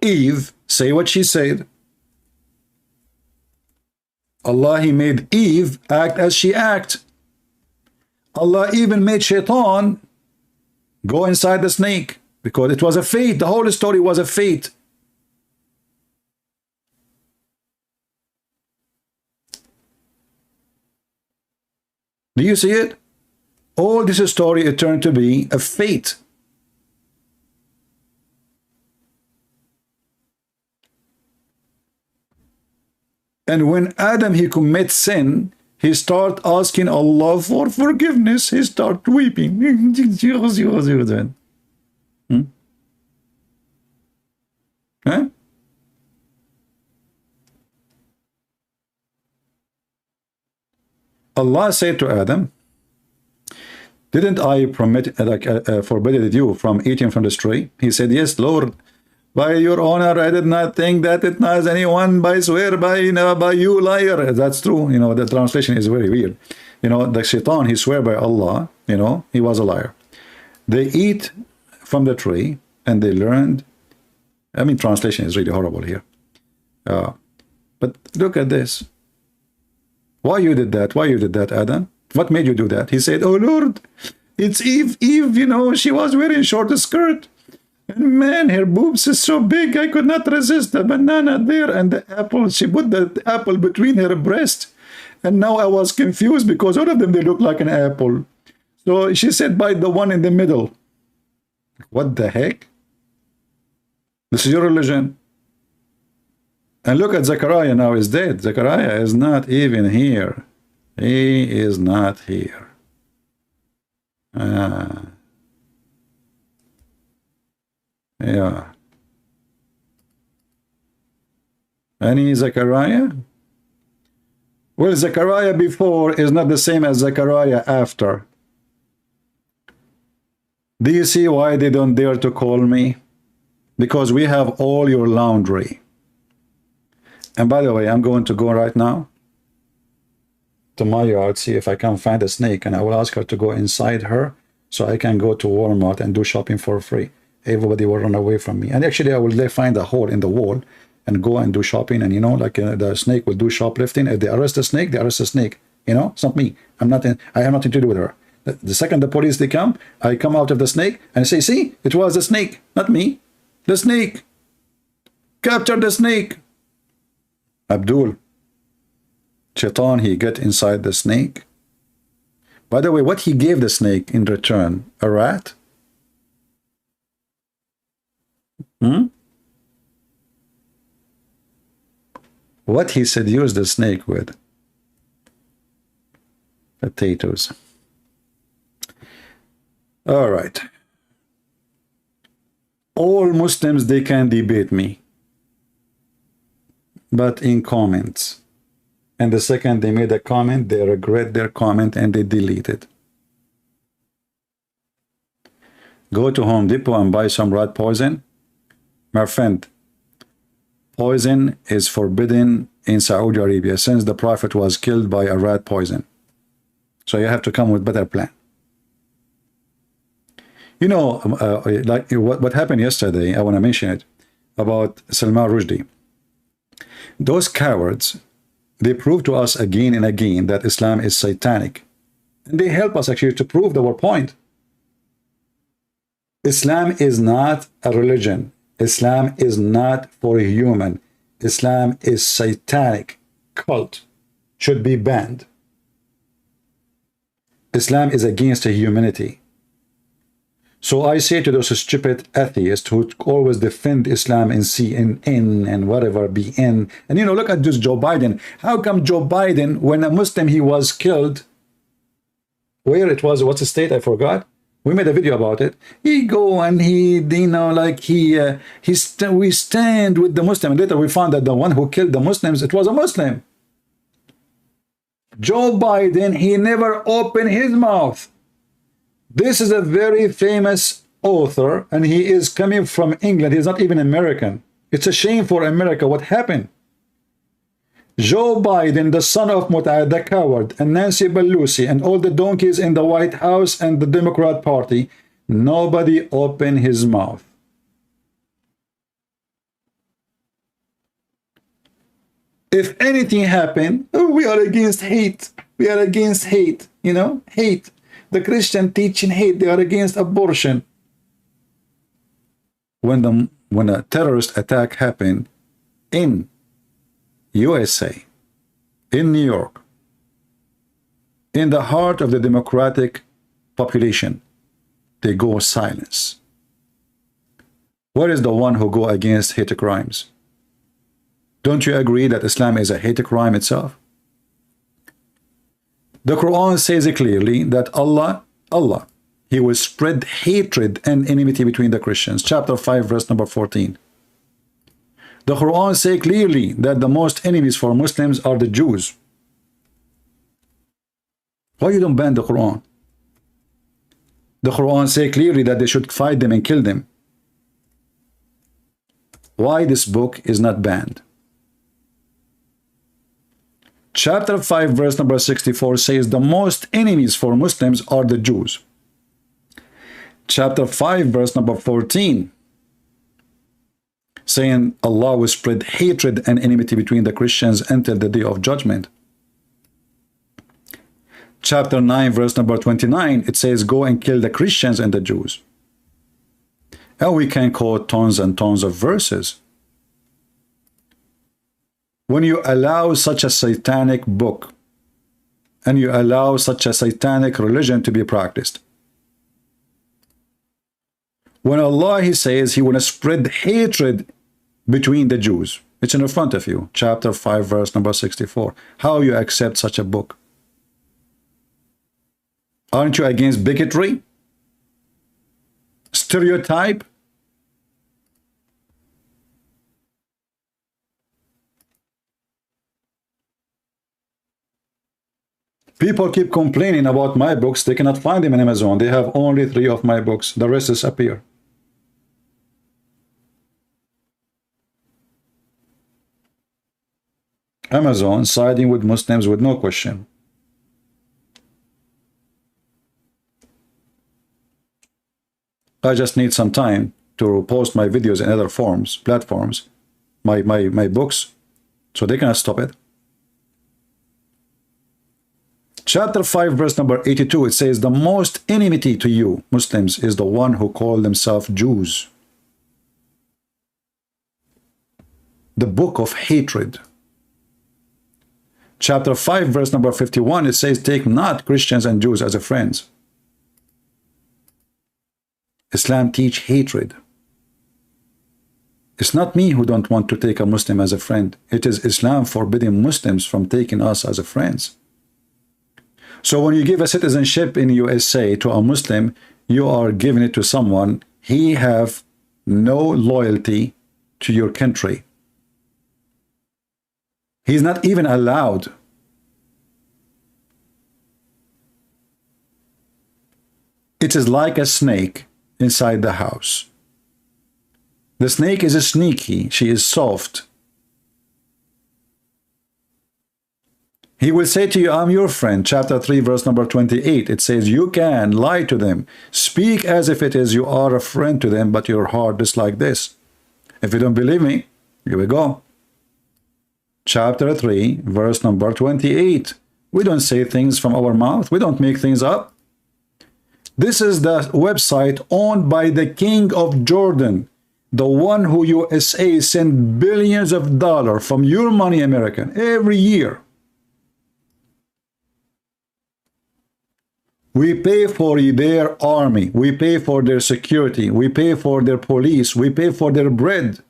Eve say what she said. Allah, he made Eve act as she act. Allah even made Shaitan go inside the snake, because it was a fate. The whole story was a fate. Do you see it? All this story, it turned to be a fate. And when Adam, he commits sin, he start asking Allah for forgiveness. He start weeping. Huh? Allah said to Adam, didn't I forbid you from eating from this tree? He said, yes, Lord. By your honor, I did not think that it was anyone. By swear, by you, liar. That's true. You know, the translation is very weird. You know, the shaitan, he swear by Allah. You know, he was a liar. They eat from the tree and they learned. I mean, translation is really horrible here. But look at this. Why you did that? Why you did that, Adam? What made you do that? He said, oh Lord, it's Eve. Eve, you know, she was wearing short skirt. And man, her boobs is so big, I could not resist the banana there and the apple. She put the apple between her breast. And now I was confused because all of them, they look like an apple. So she said, bite the one in the middle. What the heck? This is your religion. And look at Zechariah now is dead. Zechariah is not even here. He is not here. Yeah. Any Zechariah? Well, Zechariah before is not the same as Zechariah after. Do you see why they don't dare to call me? Because we have all your laundry. And by the way, I'm going to go right now to my yard, see if I can find a snake, and I will ask her to go inside her so I can go to Walmart and do shopping for free. Everybody will run away from me. And actually, I will find a hole in the wall and go and do shopping. And, you know, like the snake will do shoplifting. If they arrest the snake, they arrest the snake. You know, it's not me. I have nothing to do with her. The second the police, they come, I come out of the snake and say, see, it was the snake, not me. The snake. Capture the snake. Abdul. Shaitan, he get inside the snake. By the way, what he gave the snake in return? A rat? What he seduced the snake with? Potatoes. All right. All Muslims, they can debate me, but in comments. And the second they made a comment, they regret their comment and they delete it. Go to Home Depot and buy some rat poison. My friend, poison is forbidden in Saudi Arabia since the Prophet was killed by a rat poison. So you have to come with better plan. You know, like what happened yesterday, I want to mention it, about Salman Rushdie. Those cowards, they prove to us again and again that Islam is satanic. And they help us actually to prove our point. Islam is not a religion. Islam is not for a human. Islam is satanic. Cult should be banned. Islam is against humanity. So I say to those stupid atheists who always defend Islam in CNN and whatever, BN, and you know, look at this Joe Biden. How come Joe Biden, when a Muslim, he was killed, where it was, what's the state, I forgot. We made a video about it. He go and he, you know, like we stand with the Muslim. And later we found that the one who killed the Muslims, it was a Muslim. Joe Biden, he never opened his mouth. This is a very famous author, and he is coming from England. He's not even American. It's a shame for America what happened. Joe Biden, the son of Mutha, the coward, and Nancy Pelosi, and all the donkeys in the White House and the Democrat Party, nobody opened his mouth. If anything happened, oh, we are against hate. We are against hate, you know, hate. The Christian teaching hate, they are against abortion. When a terrorist attack happened in USA, in New York, in the heart of the democratic population, they go silence. Where is the one who go against hate crimes? Don't you agree that Islam is a hate crime itself? The Quran says clearly that Allah, He will spread hatred and enmity between the Christians. Chapter 5, verse number 14. The Quran say clearly that the most enemies for Muslims are the Jews. Why you don't ban the Quran? The Quran say clearly that they should fight them and kill them. Why this book is not banned? Chapter 5 verse number 64 says the most enemies for Muslims are the Jews. Chapter 5 verse number 14 saying Allah will spread hatred and enmity between the Christians until the day of judgment. Chapter 9 verse number 29, it says go and kill the Christians and the Jews. And we can quote tons and tons of verses. When you allow such a satanic book and you allow such a satanic religion to be practiced, when Allah, he says he will spread hatred between the Jews, it's in front of you, chapter 5 verse number 64. How you accept such a book? Aren't you against bigotry? Stereotype? People keep complaining about my books. They cannot find them on Amazon. They have only 3 of my books. The rest disappear. Amazon siding with Muslims with no question. I just need some time to post my videos in other platforms, my books, so they cannot stop it. Chapter 5 verse number 82, it says the most enmity to you Muslims is the one who call themselves Jews. The book of hatred. Chapter 5 verse number 51, it says take not Christians and Jews as a friends. Islam teach hatred. It's not me who don't want to take a Muslim as a friend. It is Islam forbidding Muslims from taking us as a friends. So when you give a citizenship in USA to a Muslim, you are giving it to someone, he have no loyalty to your country. He's not even allowed. It is like a snake inside the house. The snake is sneaky. She is soft. He will say to you, I'm your friend. Chapter 3 verse number 28. It says you can lie to them. Speak as if it is you are a friend to them, but your heart is like this. If you don't believe me, here we go. Chapter 3 verse number 28. We don't say things from our mouth. We don't make things up. This is the website owned by the King of Jordan, the one who USA send billions of dollars from your money, American, every year. We pay for their army. We pay for their security. We pay for their police. We pay for their bread.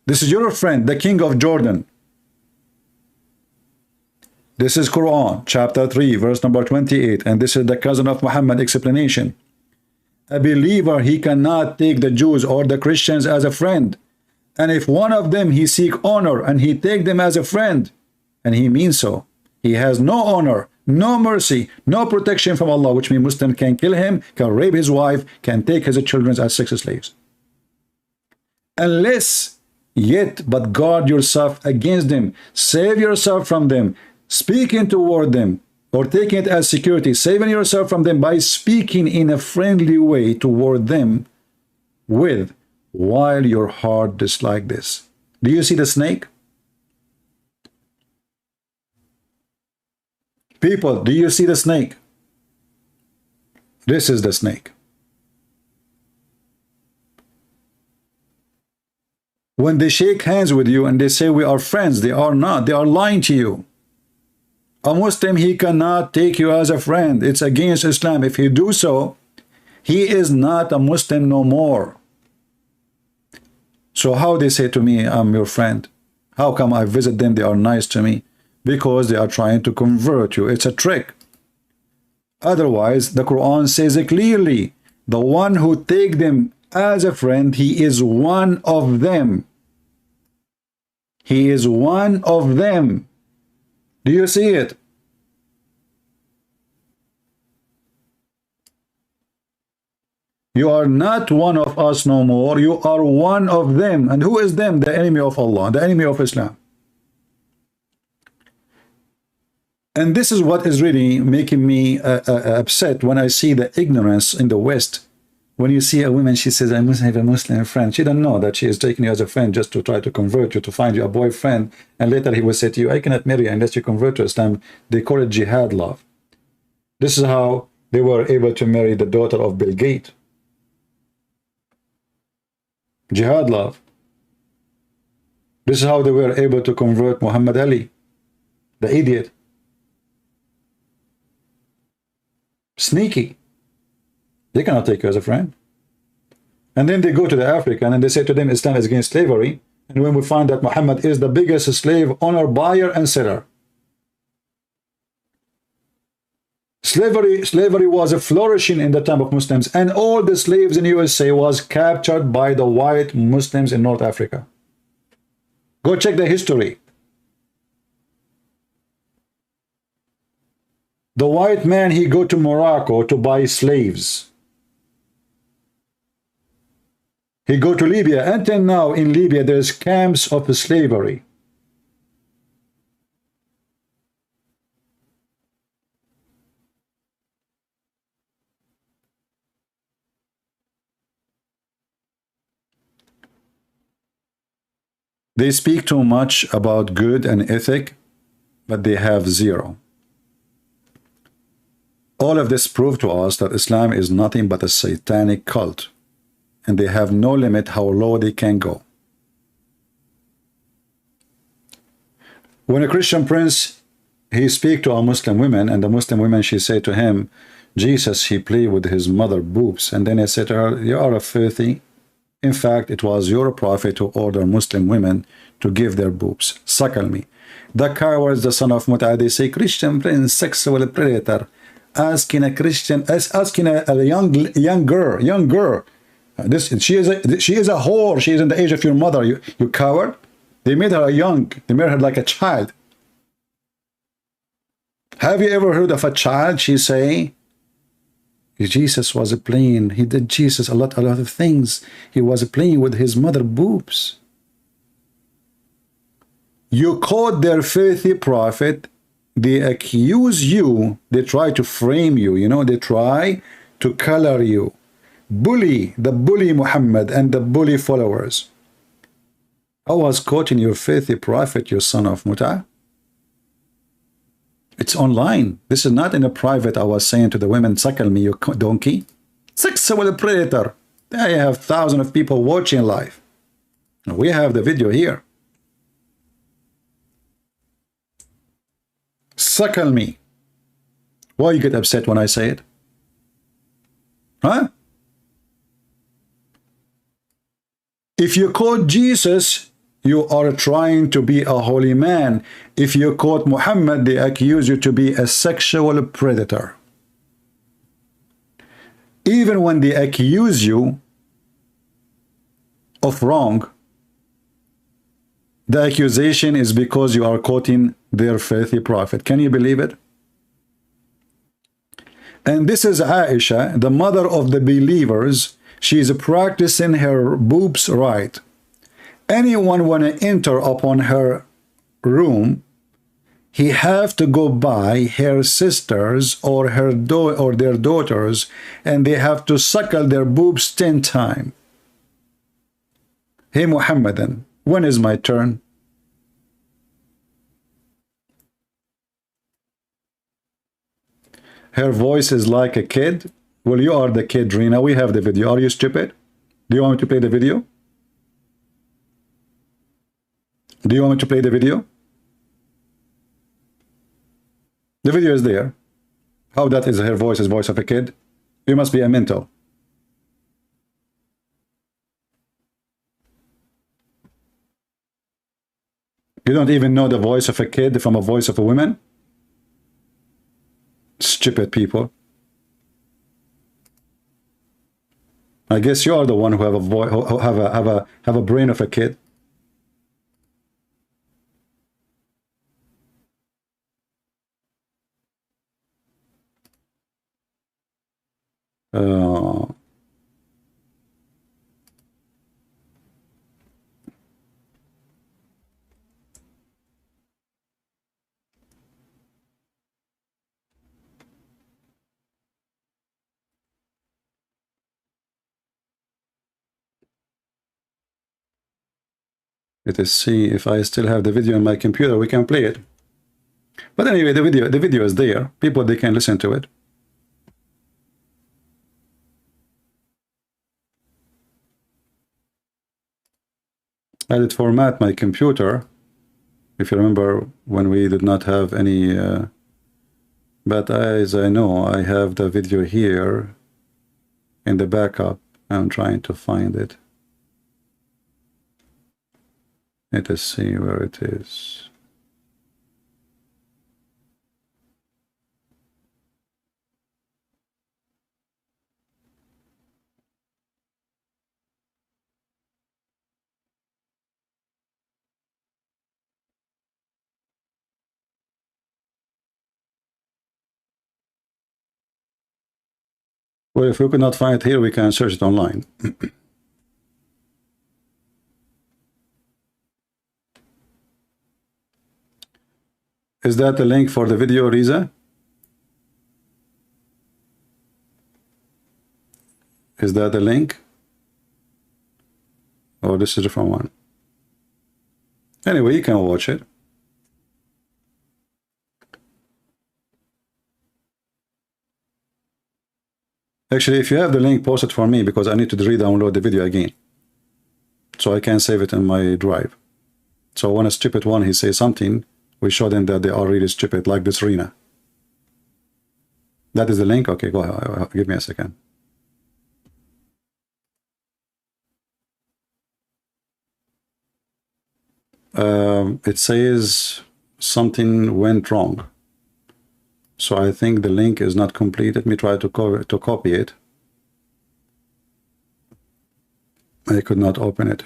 This is your friend, the King of Jordan. This is Quran, chapter 3, verse number 28. And this is the cousin of Muhammad explanation. A believer, he cannot take the Jews or the Christians as a friend. And if one of them he seek honor and he take them as a friend, and he means so, he has no honor, no mercy, no protection from Allah, which means Muslim can kill him, can rape his wife, can take his children as sex slaves. Unless yet but guard yourself against them, save yourself from them, speaking toward them, or taking it as security, saving yourself from them by speaking in a friendly way toward them with, while your heart is like this. Do you see the snake? People, do you see the snake? This is the snake. When they shake hands with you and they say we are friends, they are not. They are lying to you. A Muslim, he cannot take you as a friend. It's against Islam. If he do so, he is not a Muslim no more. So how they say to me, I'm your friend? How come I visit them, they are nice to me? Because they are trying to convert you. It's a trick. Otherwise, the Quran says it clearly. The one who take them as a friend. He is one of them. He is one of them. Do you see it? You are not one of us no more. You are one of them. And who is them? The enemy of Allah, the enemy of Islam. And this is what is really making me upset when I see the ignorance in the West. When you see a woman, she says, I must have a Muslim friend. She doesn't know that she is taking you as a friend just to try to convert you, to find you a boyfriend. And later he will say to you, I cannot marry you unless you convert to Islam. They call it jihad love. This is how they were able to marry the daughter of Bill Gates. Jihad love. This is how they were able to convert Muhammad Ali, the idiot. Sneaky. They cannot take you as a friend. And then they go to the African and they say to them, Islam is against slavery. And when we find that Muhammad is the biggest slave owner, buyer, and seller. Slavery was flourishing in the time of Muslims, and all the slaves in USA was captured by the white Muslims in North Africa. Go check the history. The white man, he go to Morocco to buy slaves. He go to Libya. Until now in Libya there's camps of slavery. They speak too much about good and ethic, but they have zero. All of this proves to us that Islam is nothing but a satanic cult, and they have no limit how low they can go. When a Christian prince, he speak to a Muslim woman, and the Muslim woman, she say to him, Jesus, he played with his mother boobs. And then he said to her, you are a filthy. In fact, it was your prophet who ordered Muslim women to give their boobs. Suckle me. The cowards, the son of Mutha, they say, Christian prince, sexual predator, asking a Christian, asking a young girl, she is a whore. She is in the age of your mother. You coward. They made her young. They made her like a child. Have you ever heard of a child? She say, Jesus was playing. He did Jesus a lot of things. He was playing with his mother boobs. You quote their filthy prophet. They accuse you. They try to frame you. You know, they try to color you. Bully, the bully Muhammad and the bully followers. I was quoting your filthy prophet, you son of Mutha. It's online. This is not in a private. I was saying to the women, suckle me, you donkey. Sexual predator. I have thousands of people watching live. We have the video here. Suckle me. Why you get upset when I say it? Huh? If you quote Jesus, you are trying to be a holy man. If you quote Muhammad, they accuse you to be a sexual predator. Even when they accuse you of wrong, the accusation is because you are quoting their filthy prophet. Can you believe it? And this is Aisha, the mother of the believers. She is practicing her boobs right. Anyone want to enter upon her room, he have to go by her sisters or their daughters, and they have to suckle their boobs 10 times. Hey Muhammadan, when is my turn? Her voice is like a kid. Well, you are the kid, Rina. We have the video. Are you stupid? Do you want me to play the video? Do you want me to play the video? The video is there. How that is her voice is voice of a kid? You must be a mental. You don't even know the voice of a kid from a voice of a woman? Stupid people. I guess you are the one who have a voice, who have a brain of a kid. Let us see if I still have the video on my computer. We can play it. But anyway, the video is there. People, they can listen to it. I did format my computer. If you remember when we did not have any, but as I know, I have the video here in the backup. I'm trying to find it. Let us see where it is. Well, if we could not find it here, we can search it online. Is that the link for the video, Riza? Is that the link? Or this is a different one? Anyway, you can watch it. Actually, if you have the link, post it for me, because I need to re-download the video again, so I can save it in my drive. So when a stupid one, he says something, we show them that they are really stupid, like this Rena. That is the link? Okay, go ahead. Give me a second. It says something went wrong. So I think the link is not complete. Let me try to copy it. I could not open it.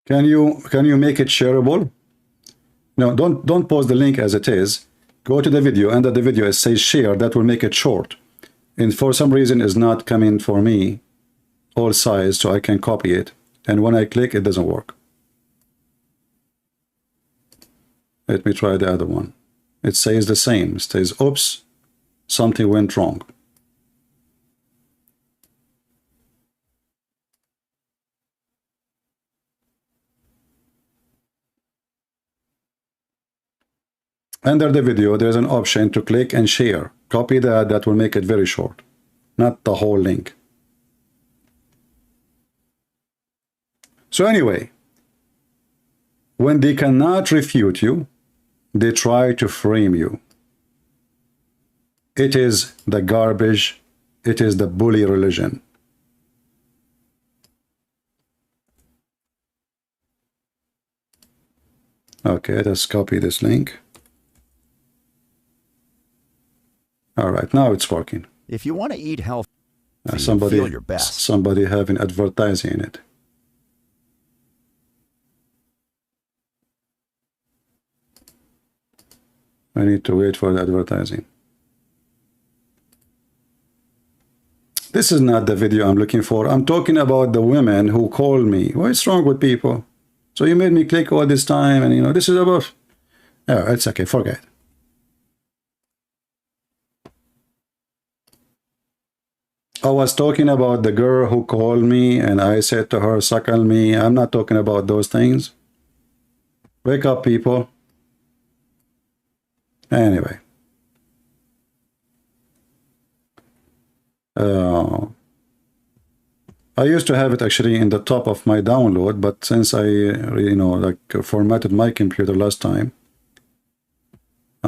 Can you make it shareable? No, don't post the link as it is. Go to the video, under the video it says share. That will make it short. And for some reason it's not coming for me all size, so I can copy it. And when I click, it doesn't work. Let me try the other one. It says the same. It says, oops, something went wrong. Under the video, there's an option to click and share. Copy that. That will make it very short, not the whole link. So anyway, when they cannot refute you, they try to frame you. It is the garbage. It is the bully religion. Okay, let's copy this link. All right, now it's working. If you want to eat healthy, somebody feel your best. Somebody having advertising in it. I need to wait for the advertising. This is not the video I'm looking for. I'm talking about the women who call me. What's wrong with people? So you made me click all this time, and you know, this is about... Oh, it's okay, forget. I was talking about the girl who called me and I said to her, suckle me. I'm not talking about those things. Wake up, people. Anyway. I used to have it actually in the top of my download, but since I, formatted my computer last time,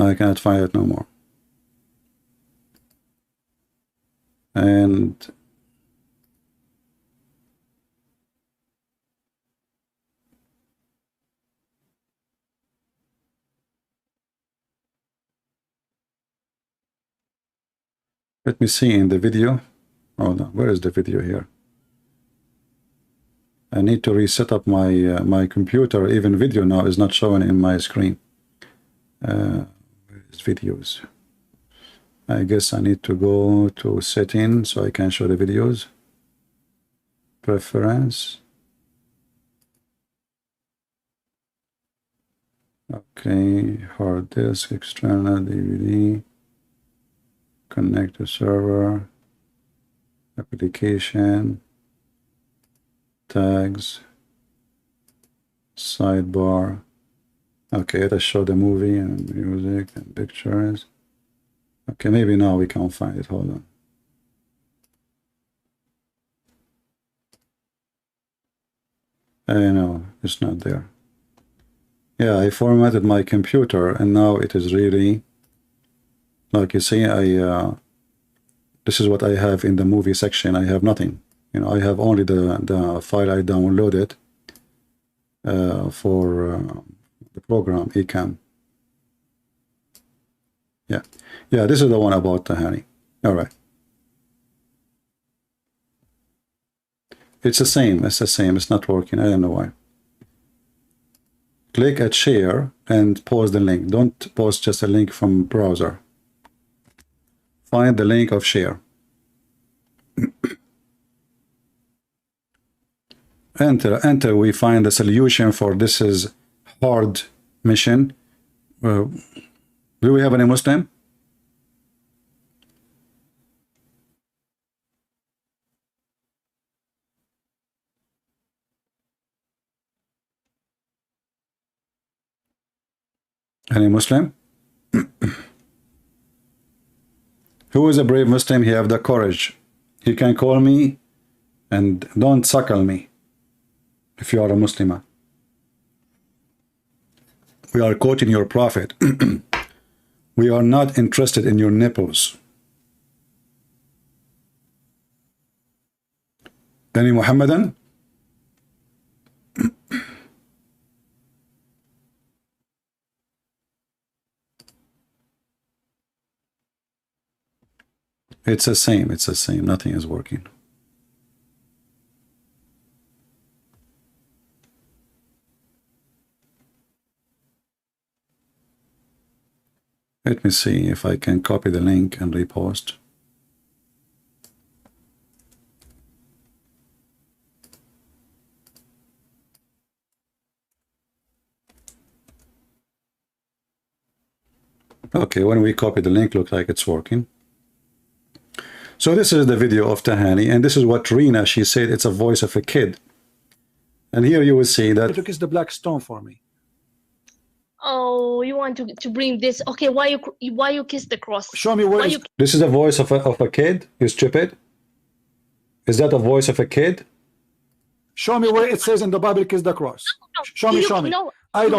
I cannot find it no more. And let me see in the video. Oh no, where is the video here? I need to reset up my my computer. Even video now is not showing in my screen. Where is videos? I guess I need to go to settings so I can show the videos. Preference. Okay, hard disk, external DVD, connect to server, application, tags, sidebar. Okay, let us show the movie and music and pictures. Okay, maybe now we can find it. Hold on. I know it's not there. Yeah, I formatted my computer and now it is really, like you see, this is what I have in the movie section. I have nothing. You know, I have only the file I downloaded for the program Ecamm. Yeah, this is the one about Tahani. All right. It's the same. It's the same. It's not working. I don't know why. Click at share and post the link. Don't post just a link from browser. Find the link of share. Enter. We find the solution for this is hard mission. Do we have any Muslim? Any Muslim? Who is a brave Muslim? He have the courage. He can call me and don't suckle me if you are a Muslimah. We are quoting your prophet. We are not interested in your nipples. Any Muhammadan? It's the same. It's the same. Nothing is working. Let me see if I can copy the link and repost. Okay, when we copy the link, looks like it's working. So this is the video of Tahani, and this is what Rina, she said it's a voice of a kid. And here you will see that... You kiss the black stone for me. Oh, you want to bring this? Okay, why you kiss the cross? Show me where This is a voice of a kid, you stupid? Is that a voice of a kid? Show me where it says in the Bible, kiss the cross. No, show me. No, I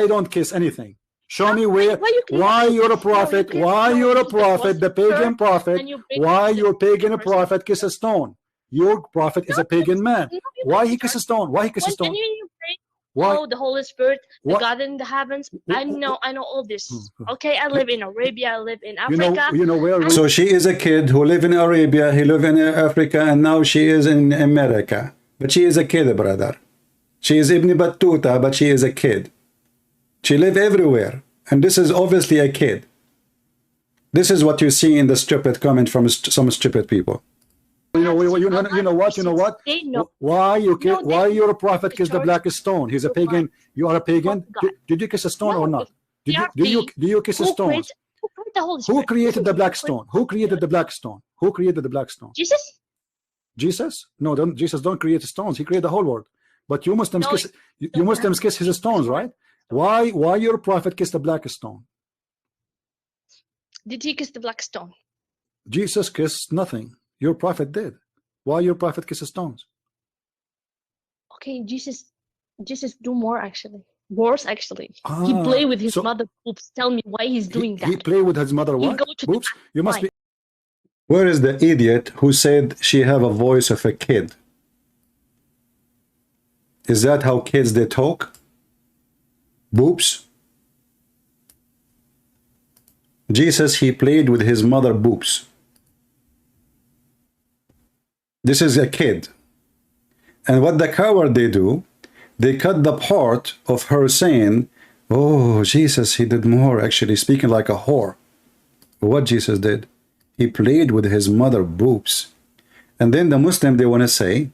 don't kiss anything. Show me where, why you're a prophet, the pagan prophet, why your pagan prophet kiss a stone. Your prophet is a pagan man. Why he kiss a stone? Why he kiss a stone? Why? Oh, the Holy Spirit, the God in the heavens. I know all this. Okay, I live in Arabia, I live in Africa. You know where? So she is a kid who live in Arabia, he live in Africa, and now she is in America. But she is a kid, brother. She is Ibn Battuta, but she is a kid. She live everywhere, and this is obviously a kid. This is what you see in the stupid comment from some stupid people. You know what? Why your prophet kiss the black stone? He's a pagan. You are a pagan. Did you kiss a stone or not? Do you kiss a stone? Who created the black stone? Who created the black stone? Who created the black stone? Jesus. Jesus? No, Jesus don't create stones. He created the whole world. But you Muslims kiss. You Muslims kiss his stones, right? Why your prophet kissed the black stone? Did he kiss the black stone? Jesus kissed nothing. Your prophet did. Why your prophet kisses stones? Okay, Jesus do more actually. Worse, actually. He play with his mother boobs. Tell me why he's doing that. He play with his mother what? Boobs? You must be. Where is the idiot who said she have a voice of a kid? Is that how kids they talk? Boobs? Jesus, he played with his mother boobs. This is a kid. And what the coward they do, they cut the part of her saying, oh, Jesus, he did more, actually speaking like a whore. What Jesus did? He played with his mother boobs. And then the Muslim, they want to say,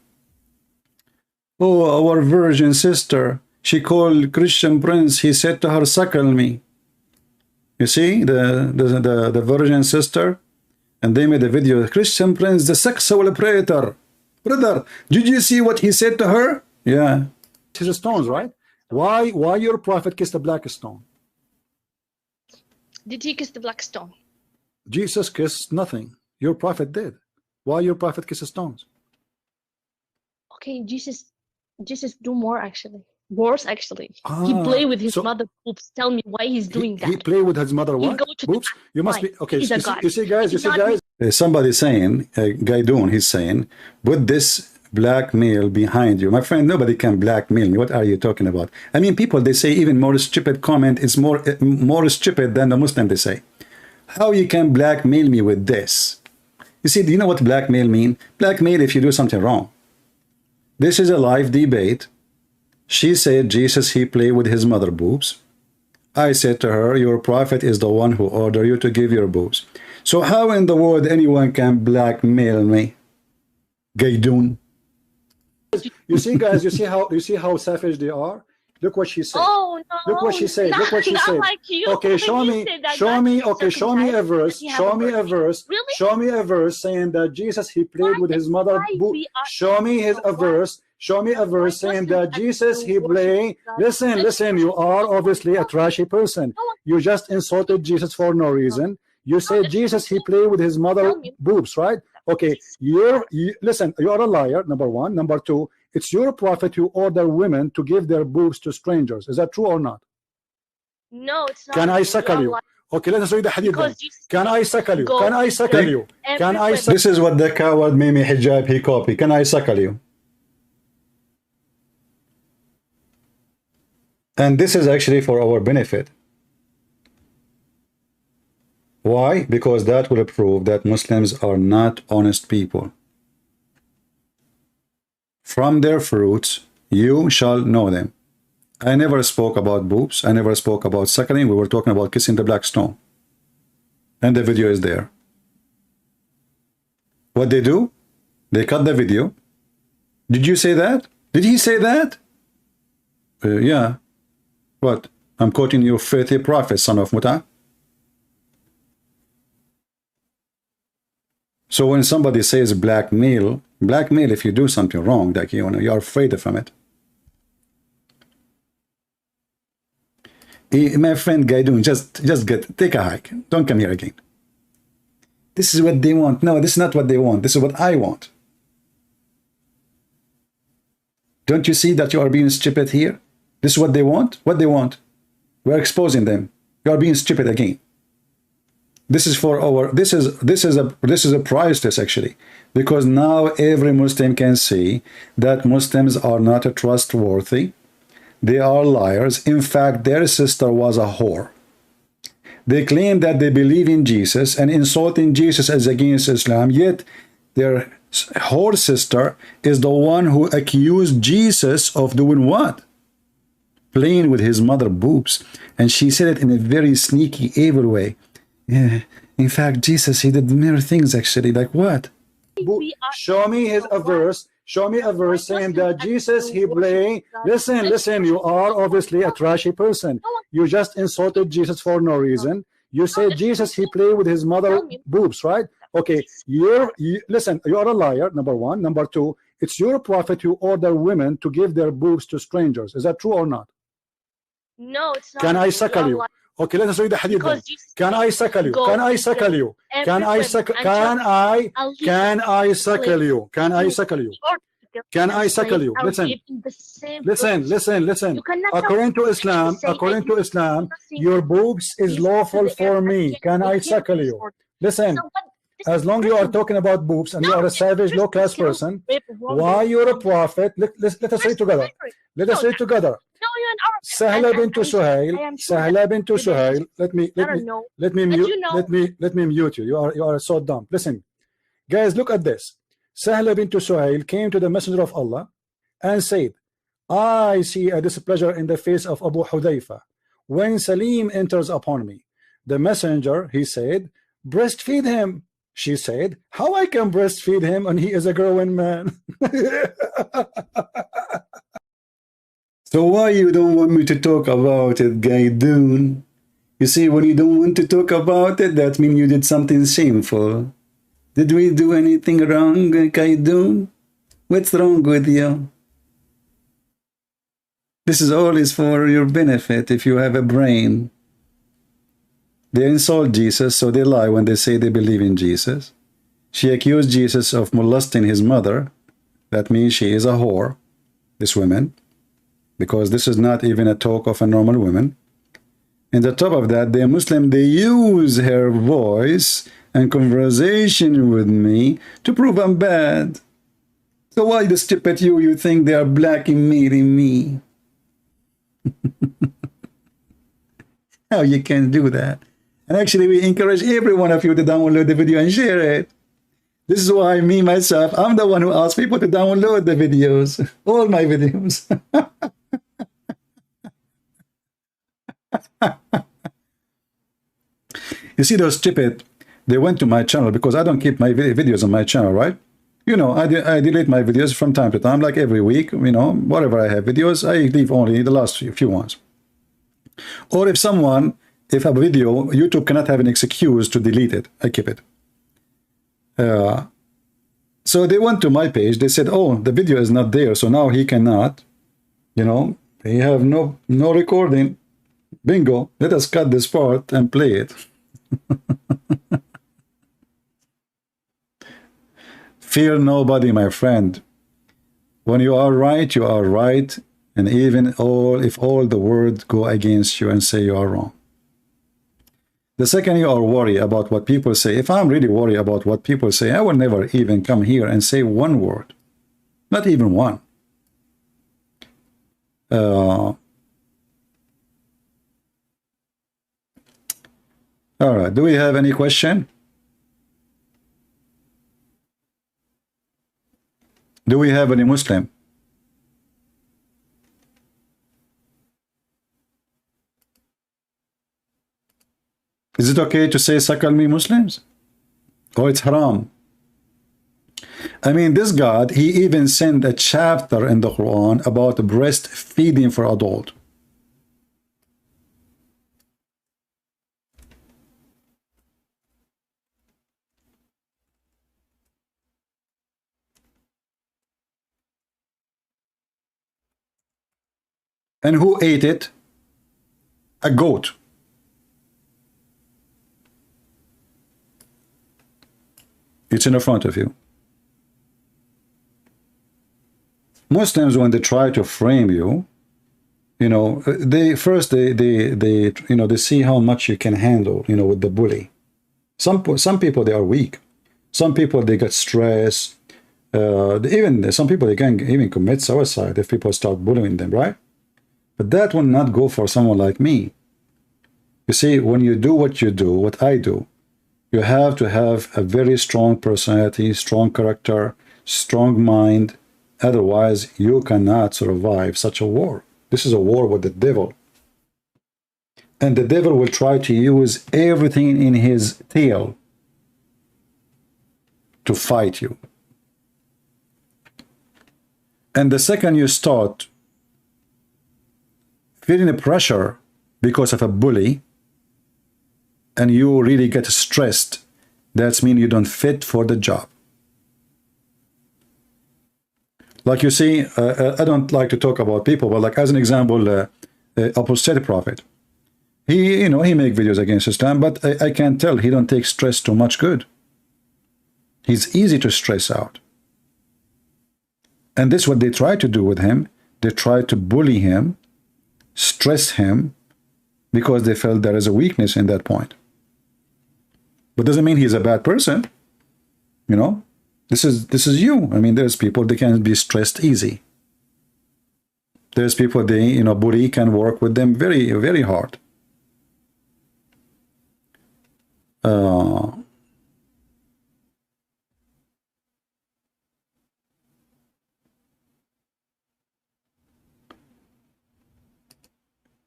oh, our virgin sister, she called Christian prince, he said to her, suckle me. You see, the virgin sister, and they made a video, Christian prince, the sexual predator. Brother, did you see what he said to her? Yeah. His stones, right? Why your prophet kissed a black stone? Did he kiss the black stone? Jesus kissed nothing. Your prophet did. Why your prophet kisses stones? Okay, Jesus do more actually. Worse actually. He play with his mother boobs. Tell me why he's doing that. He play with his mother what? Boobs? You must be okay. You see guys. Somebody saying, Gaidun, he's saying, put this blackmail behind you. My friend, nobody can blackmail me. What are you talking about? I mean, people, they say even more stupid comment is more stupid than the Muslim, they say. How you can blackmail me with this? You see, do you know what blackmail mean? Blackmail if you do something wrong. This is a live debate. She said, Jesus, he played with his mother boobs. I said to her, your prophet is the one who ordered you to give your boobs. So how in the world anyone can blackmail me? Gaydun. You see, guys, you see how savage they are? Look what she said. Oh no! Look what she said. Look what she said. Like you. Okay, show me a verse. Show me a verse. Really? Show me a verse saying that Jesus he played with his mother. Show me a verse. Show me a verse saying that Jesus he played. Listen. You are obviously a trashy person. You just insulted Jesus for no reason. You say Jesus he played with his mother boobs, right? Okay, listen. You are a liar. Number one. Number two. It's your prophet who ordered women to give their boobs to strangers. Is that true or not? No, it's not. Can I suckle you? Okay, let us read the hadith then. Can I suckle you? Can I suckle you? Can I suckle you? This is what the coward Mimi Hijab he copied. Can I suckle you? And this is actually for our benefit. Why? Because that will prove that Muslims are not honest people. From their fruits, you shall know them. I never spoke about boobs. I never spoke about suckling. We were talking about kissing the black stone. And the video is there. What they do? They cut the video. Did you say that? Did he say that? Yeah. What? I'm quoting your faithful prophet, son of Mutha. So when somebody says blackmail if you do something wrong, like you're afraid of it. My friend Gaidun, just take a hike. Don't come here again. This is what they want. No, this is not what they want. This is what I want. Don't you see that you are being stupid here? This is what they want? What they want? We're exposing them. You are being stupid again. This is for our this is a price test actually, because now every Muslim can see that Muslims are not trustworthy. They are liars. In fact, their sister was a whore. They claim that they believe in Jesus, and insulting Jesus is against Islam, yet their whore sister is the one who accused Jesus of doing what? Playing with his mother boobs. And she said it in a very sneaky, evil way. Yeah, in fact, Jesus, he did mere things actually. Like what? Show me a verse. Show me a verse saying that Jesus, he played. Listen, you are obviously a trashy person. You just insulted Jesus for no reason. You say Jesus, he played with his mother boobs, right? Okay, listen, you are a liar, number one. Number two, it's your prophet who ordered women to give their boobs to strangers. Is that true or not? No, it's not. Can I suckle you? Okay, let us read the hadith then. Can I suckle you? Can I suckle you? Can I suckle you? Can I suckle you? Can I suckle you? Can I suckle you? Listen. Listen. According to Islam, your boobs is lawful for me. Can I suckle you? Listen. As long you are talking about boobs and you are a savage, low-class person, why you're a prophet? Let us say it together. Let us say it together. Sahla bintu Suhail. Let me mute you. You are so dumb. Listen, guys, look at this. Sahla bintu Suhail came to the Messenger of Allah and said, I see a displeasure in the face of Abu Hudayfa when Salim enters upon me. The messenger, he said, breastfeed him. She said, how I can breastfeed him and he is a growing man? So why you don't want me to talk about it, Gaidun? You see, when you don't want to talk about it, that means you did something shameful. Did we do anything wrong, Gaidun? What's wrong with you? This is always for your benefit if you have a brain. They insult Jesus, so they lie when they say they believe in Jesus. She accused Jesus of molesting his mother. That means she is a whore, this woman, because this is not even a talk of a normal woman. And on top of that, they're Muslim. They use her voice and conversation with me to prove I'm bad. So why the stupid you think they are blackmailing me? How you can do that? And actually, we encourage every one of you to download the video and share it. This is why me, myself, I'm the one who asks people to download the videos. All my videos. You see those stupid, they went to my channel because I don't keep my videos on my channel, right? You know, I delete my videos from time to time, like every week, you know, whatever I have videos, I leave only the last few ones. Or if a video, YouTube cannot have an excuse to delete it, I keep it. So they went to my page, they said, oh, the video is not there, so now he cannot, you know, he have no recording. Bingo, let us cut this part and play it. Fear nobody, my friend. When you are right, you are right, and even if all the world go against you and say you are wrong. The second you are worried about what people say, if I'm really worried about what people say, I will never even come here and say one word. Not even one. All right, do we have any question? Do we have any Muslim? Is it okay to say suckle me Muslims? Or it's haram? I mean, this God, he even sent a chapter in the Quran about breastfeeding for adult. And who ate it? A goat. It's in the front of you. Muslims, when they try to frame you, you know, they see how much you can handle, you know, with the bully. Some people, they are weak. Some people, they get stressed. Even some people, they can even commit suicide if people start bullying them, right? But that will not go for someone like me. You see, when you do what you do, what I do, you have to have a very strong personality, strong character, strong mind. Otherwise, you cannot survive such a war. This is a war with the devil. And the devil will try to use everything in his tail to fight you. And the second you start feeling the pressure because of a bully, and you really get stressed, that means you don't fit for the job. Like you see, I don't like to talk about people, but like as an example, apostate prophet. He make videos against Islam, but I can tell he don't take stress too much good. He's easy to stress out. And this is what they try to do with him. They try to bully him, stress him, because they felt there is a weakness in that point. But doesn't mean he's a bad person. You know, this is you. I mean, there's people, they can be stressed easy. There's people, they, you know, bully can work with them very, very hard.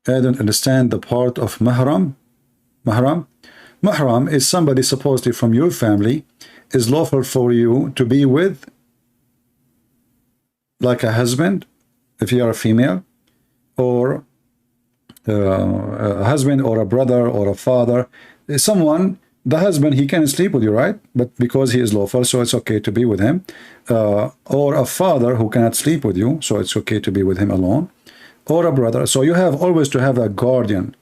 I don't understand the part of mahram. Mahram is somebody supposedly from your family is lawful for you to be with, like a husband, if you are a female, or a husband or a brother or a father. Someone, the husband, he can sleep with you, right? But because he is lawful, so it's okay to be with him. Or a father who cannot sleep with you, so it's okay to be with him alone. Or a brother. So you have always to have a guardian.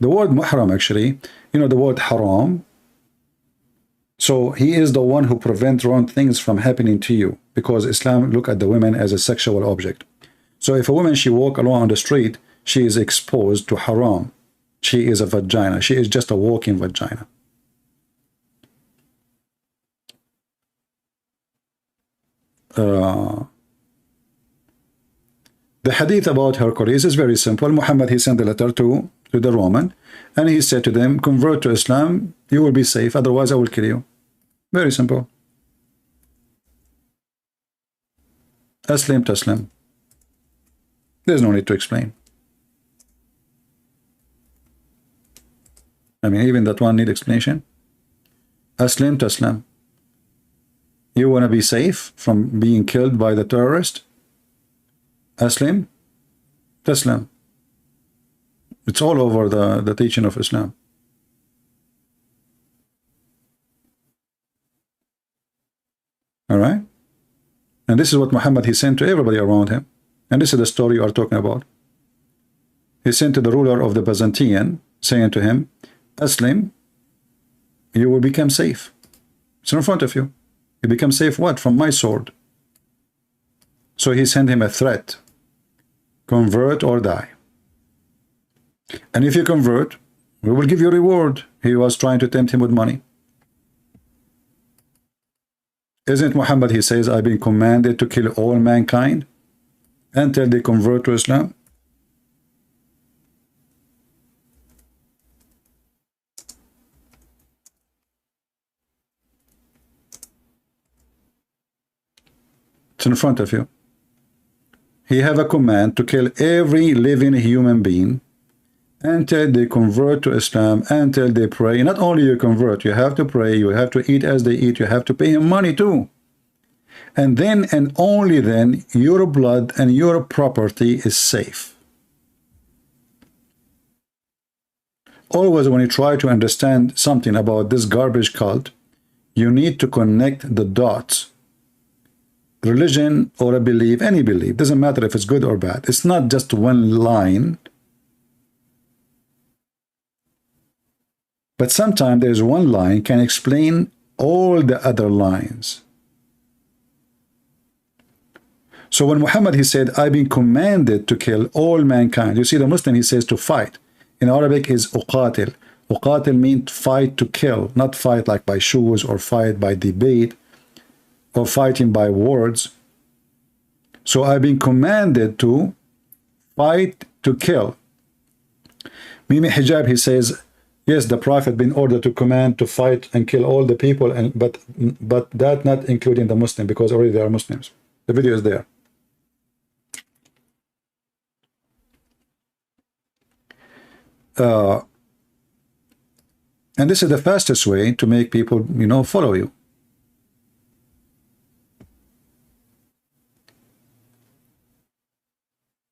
The word muhram, actually, you know, the word haram. So he is the one who prevents wrong things from happening to you, because Islam look at the women as a sexual object. So if a woman, she walk along on the street, she is exposed to haram. She is a vagina. She is just a walking vagina. The hadith about Hercules is very simple. Muhammad, he sent a letter to the Roman, and he said to them, convert to Islam, you will be safe, otherwise I will kill you. Very simple. Aslim taslim. There's no need to explain. I mean, even that one need explanation. Aslim taslim. You want to be safe from being killed by the terrorist? Aslim taslim. It's all over the teaching of Islam. All right? And this is what Muhammad, he sent to everybody around him. And this is the story you are talking about. He sent to the ruler of the Byzantine, saying to him, Aslim, you will become safe. It's in front of you. You become safe what? From my sword. So he sent him a threat. Convert or die. And if you convert, we will give you a reward. He was trying to tempt him with money. Isn't Muhammad, he says, I've been commanded to kill all mankind until they convert to Islam? It's in front of you. He have a command to kill every living human being until they convert to Islam, until they pray. Not only you convert, you have to pray, you have to eat as they eat, you have to pay him money too. And then and only then your blood and your property is safe. Always when you try to understand something about this garbage cult, you need to connect the dots. Religion or a belief, any belief, doesn't matter if it's good or bad. It's not just one line. But sometimes there's one line can explain all the other lines. So when Muhammad, he said, I've been commanded to kill all mankind. You see, the Muslim, he says to fight. In Arabic is uqatil. Uqatil means fight, to kill, not fight like by shoes or fight by debate or fighting by words. So I've been commanded to fight, to kill. Mimi Hijab, he says, yes, the Prophet been ordered to command to fight and kill all the people, and but that not including the Muslim, because already they are Muslims. The video is there. And this is the fastest way to make people, you know, follow you.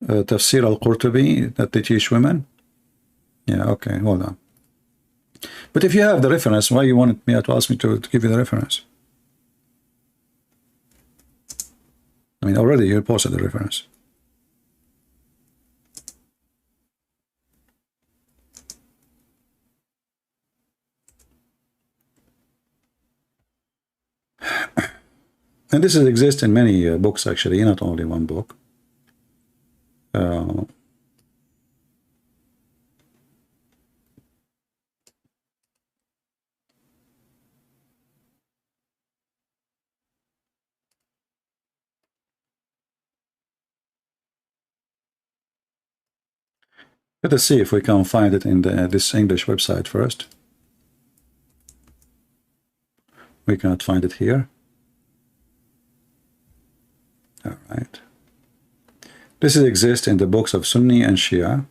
Tafsir al-Qurtubi, that they teach women. Yeah, okay, hold on. But if you have the reference, why you wanted me to ask me to give you the reference? I mean, already you posted the reference. And this exists in many books, actually, not only one book. Let us see if we can find it in this English website first. We cannot find it here. All right. This exists in the books of Sunni and Shia.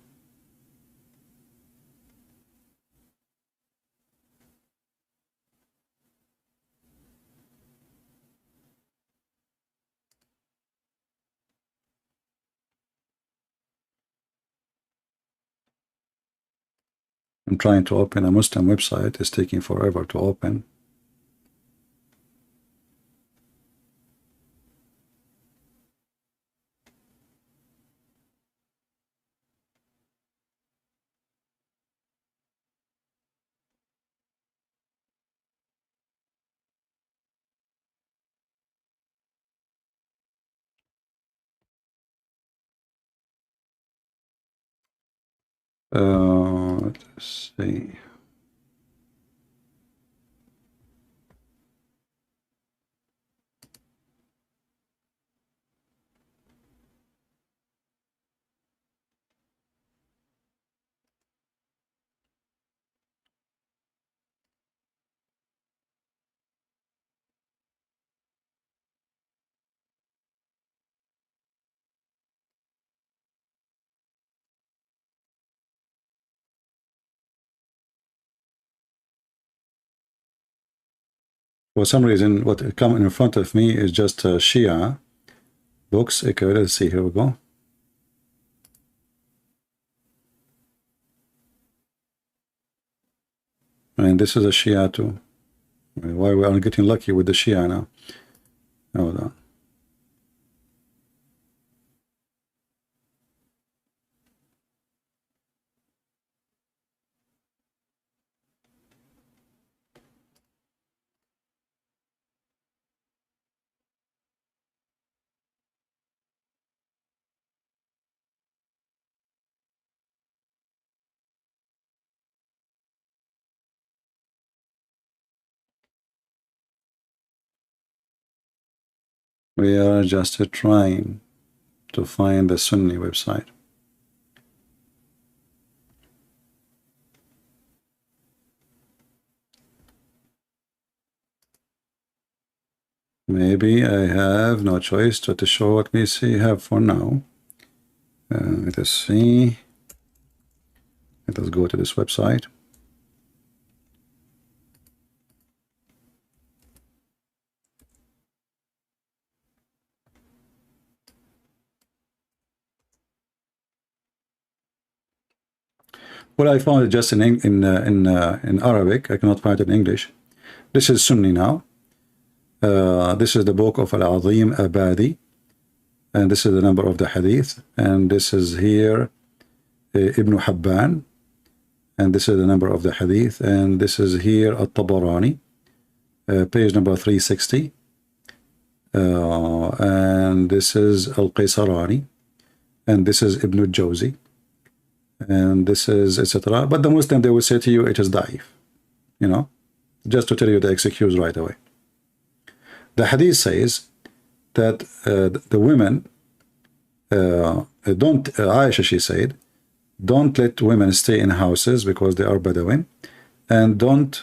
I'm trying to open a Muslim website. It's taking forever to open. Let's see. For some reason, what come in front of me is just Shia books. Okay, let's see. Here we go. And this is a Shia too. Why we are getting lucky with the Shia now? Hold on. We are just trying to find the Sunni website. Maybe I have no choice to show what we see have for now. Let us see. Let us go to this website. Well, I found it just in Arabic. I cannot find it in English. This is Sunni now. This is the book of Al-Azim Abadi, and this is the number of the hadith, and this is here Ibn Habban, and this is the number of the hadith, and this is here At-Tabarani, page number 360, and this is Al-Qaisarani, and this is Ibn al-Jawzi, and this is etc. But the Muslim, they will say to you it is da'if, you know, just to tell you the excuse right away. The hadith says that the women don't, Aisha, she said, don't let women stay in houses because they are Bedouin, and don't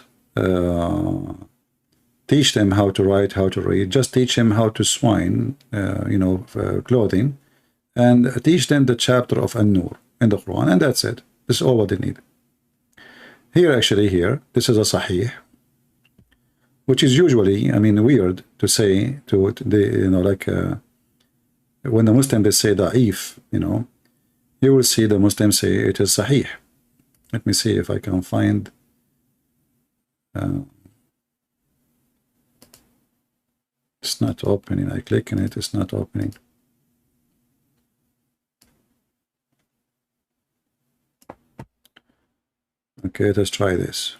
teach them how to write, how to read. Just teach them how to swine, you know, clothing, and teach them the chapter of An-Nur in the Quran, and that's it. This is all what they need. Here, actually, here, this is a Sahih, which is usually, I mean, weird to say to the, you know, like when the Muslims they say da'if, you know, you will see the Muslims say it is Sahih. Let me see if I can find. It's not opening. I click on it. It's not opening. Okay, let's try this.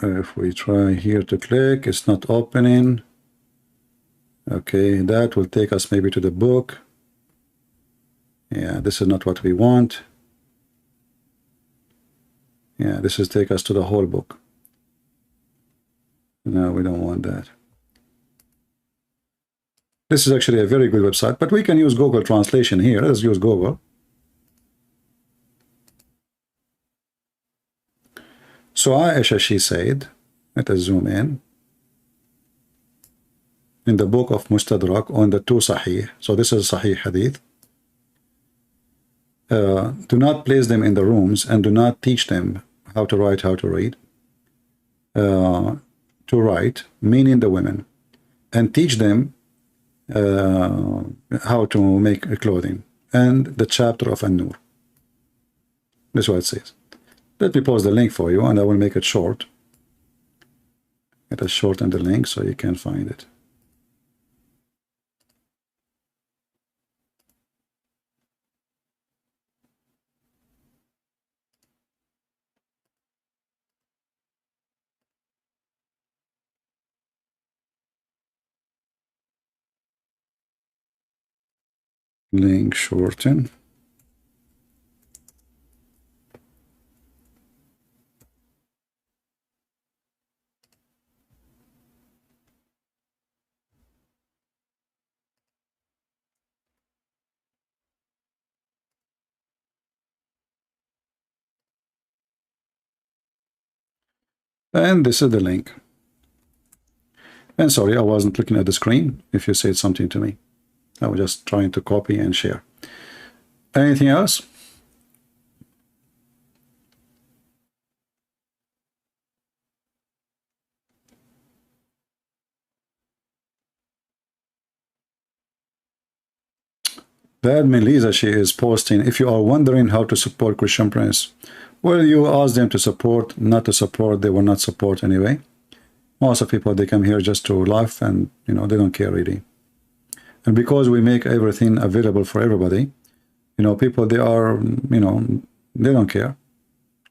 If we try here to click, it's not opening. Okay, that will take us maybe to the book. Yeah, this is not what we want. Yeah, this is take us to the whole book. No, we don't want that. This is actually a very good website, but we can use Google Translation here. Let's use Google. So Aisha, she said, let us zoom in the book of Mustadrak on the two Sahih. So this is Sahih Hadith. Do not place them in the rooms and do not teach them how to write, how to read. To write, meaning the women, and teach them how to make clothing. And the chapter of An-Nur. This is what it says. Let me post the link for you, and I will make it short. Let us shorten the link so you can find it. Link shorten. And this is the link. And sorry, I wasn't looking at the screen if you said something to me. I was just trying to copy and share. Anything else? Badman Lisa, she is posting, if you are wondering how to support Christian Prince, well, you ask them to support, not to support, they will not support anyway. Most of people, they come here just to laugh and, you know, they don't care really. And because we make everything available for everybody, you know, people, they are, you know, they don't care.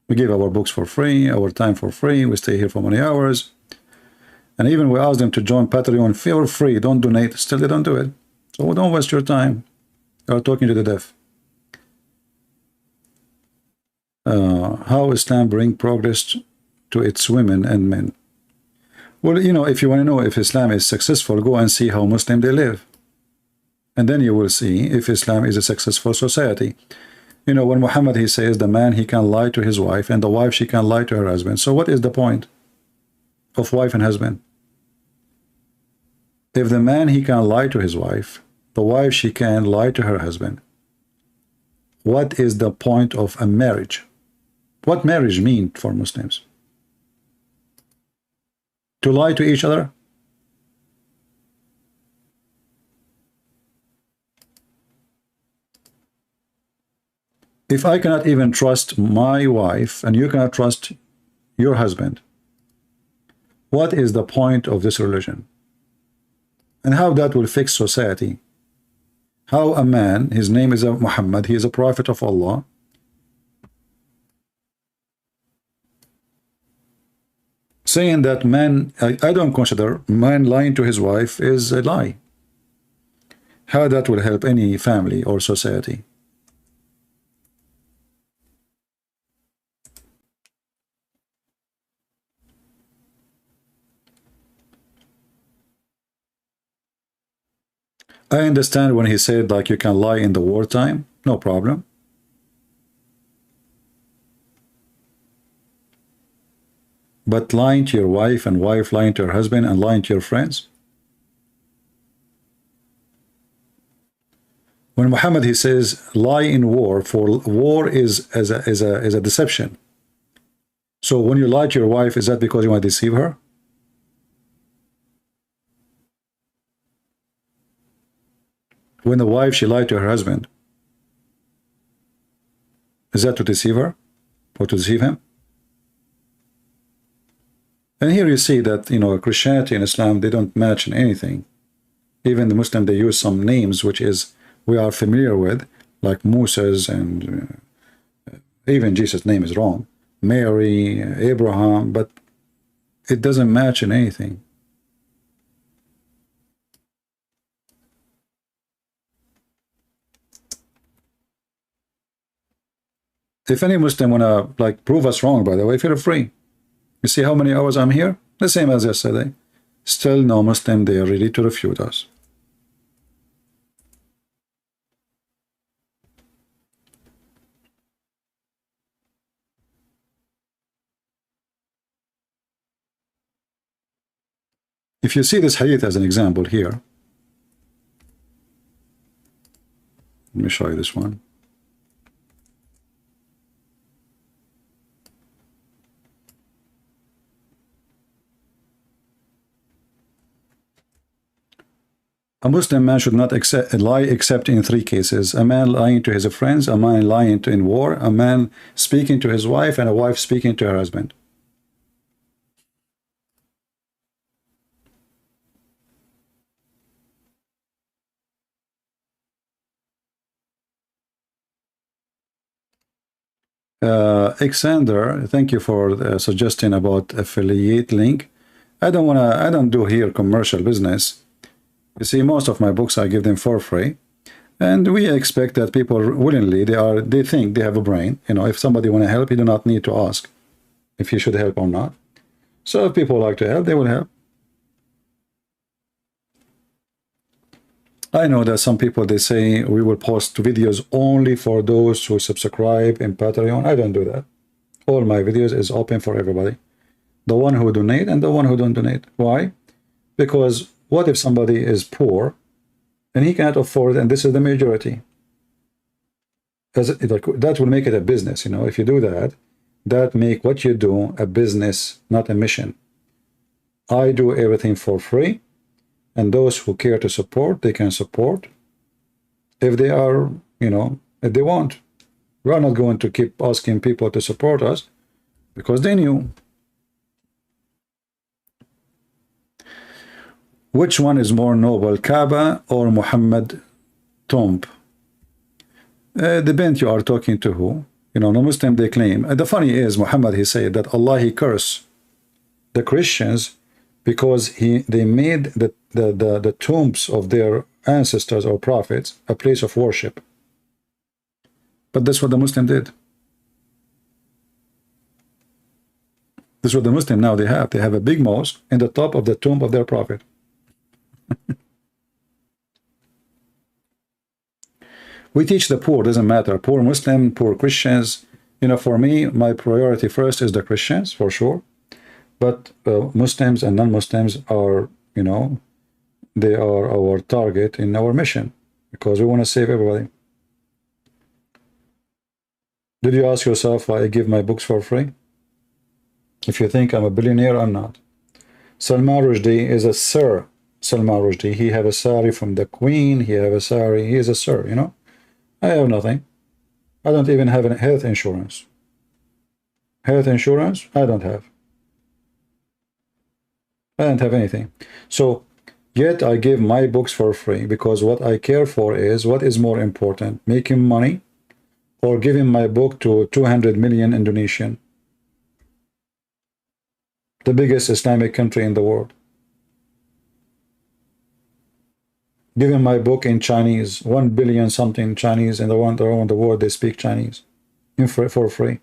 We give our books for free, our time for free, we stay here for many hours. And even we ask them to join Patreon for free, don't donate, still they don't do it. So don't waste your time. You are talking to the deaf. How Islam bring progress to its women and men. Well, you know, if you want to know if Islam is successful, go and see how Muslim they live. And then you will see if Islam is a successful society. You know, when Muhammad, he says the man, he can lie to his wife, and the wife, she can lie to her husband. So what is the point of wife and husband? If the man, he can lie to his wife, the wife, she can lie to her husband. What is the point of a marriage? What marriage mean for Muslims? To lie to each other? If I cannot even trust my wife and you cannot trust your husband, what is the point of this religion? And how that will fix society? How a man, his name is Muhammad, he is a prophet of Allah, saying that man, I don't consider man lying to his wife is a lie. How that will help any family or society? I understand when he said like you can lie in the wartime, no problem. But lying to your wife and wife lying to her husband and lying to your friends? When Muhammad, he says lie in war, for war is as a deception. So when you lie to your wife, is that because you want to deceive her? When the wife, she lied to her husband, is that to deceive her or to deceive him? And here you see that, you know, Christianity and Islam, they don't match in anything. Even the Muslim, they use some names which is we are familiar with, like Moses, and even Jesus' name is wrong, Mary, Abraham, but It doesn't match in anything. If any Muslim wanna like prove us wrong, by the way, feel free. You see how many hours I'm here? The same as yesterday. Still no Muslim they are ready to refute us. If you see this hadith as an example here, let me show you this one. A Muslim man should not lie except in 3 cases: a man lying to his friends, a man lying in war, a man speaking to his wife, and a wife speaking to her husband. Alexander, thank you for suggesting about affiliate link. I don't do here commercial business. You see, most of my books I give them for free, and we expect that people willingly they think they have a brain. You know, if somebody want to help, you do not need to ask if he should help or not. So if people like to help, they will help. I know that some people they say we will post videos only for those who subscribe in Patreon. I don't do that. All my videos is open for everybody. The one who donate and the one who don't donate. Why? Because what if somebody is poor and he cannot afford, and this is the majority? That will make it a business, you know. If you do that, that make what you do a business, not a mission. I do everything for free, and those who care to support, they can support. If they are, you know, if they want. We are not going to keep asking people to support us because they knew. Which one is more noble, Kaaba or Muhammad tomb? Depends you are talking to who. You know, no Muslim they claim. The funny is, Muhammad, he said that Allah, he cursed the Christians because they made the tombs of their ancestors or prophets a place of worship. But that's what the Muslim did. This is what the Muslim now they have. They have a big mosque in the top of the tomb of their prophet. We teach the poor, doesn't matter, poor Muslim, poor Christians. You know, for me, my priority first is the Christians, for sure. But Muslims and non-Muslims are, you know, they are our target in our mission because we want to save everybody. Did you ask yourself why I give my books for free? If you think I'm a billionaire, I'm not. Salman Rushdie is a Sir Salman Rushdie. He have a sari from the Queen. He have a sari. He is a sir, you know. I have nothing. I don't even have a health insurance. Health insurance, I don't have. I don't have anything. So, yet I give my books for free because what I care for is what is more important, making money or giving my book to 200 million Indonesian, the biggest Islamic country in the world. Giving my book in Chinese, 1 billion something Chinese in around the world, they speak Chinese for free.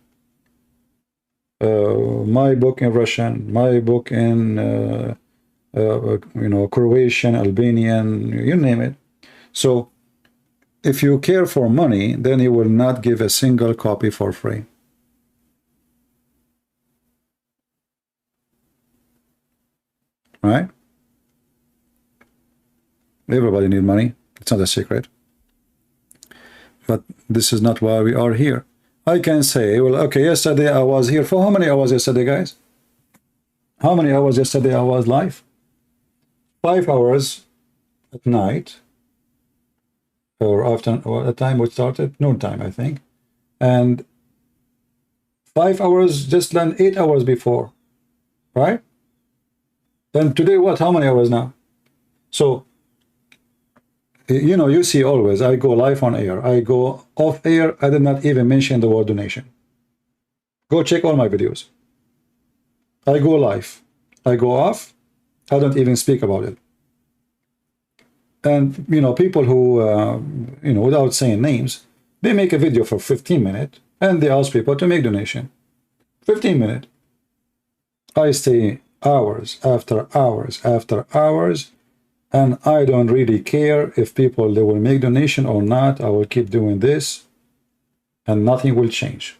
My book in Russian, my book in you know, Croatian, Albanian, you name it. So if you care for money, then you will not give a single copy for free. Right? Everybody needs money. It's not a secret. But this is not why we are here. I can say, well, okay, yesterday I was here. For how many hours yesterday, guys? How many hours yesterday I was live? 5 hours at night. Or after, or at time we started, noon time, I think. And 5 hours, just than 8 hours before. Right? Then today, what? How many hours now? So, you know, you see always, I go live on air. I go off air. I did not even mention the word donation. Go check all my videos. I go live. I go off, I don't even speak about it. And, you know, people who, you know, without saying names, they make a video for 15 minutes and they ask people to make donation. 15 minutes. I stay hours after hours after hours, and I don't really care if people, they will make donation or not. I will keep doing this and nothing will change.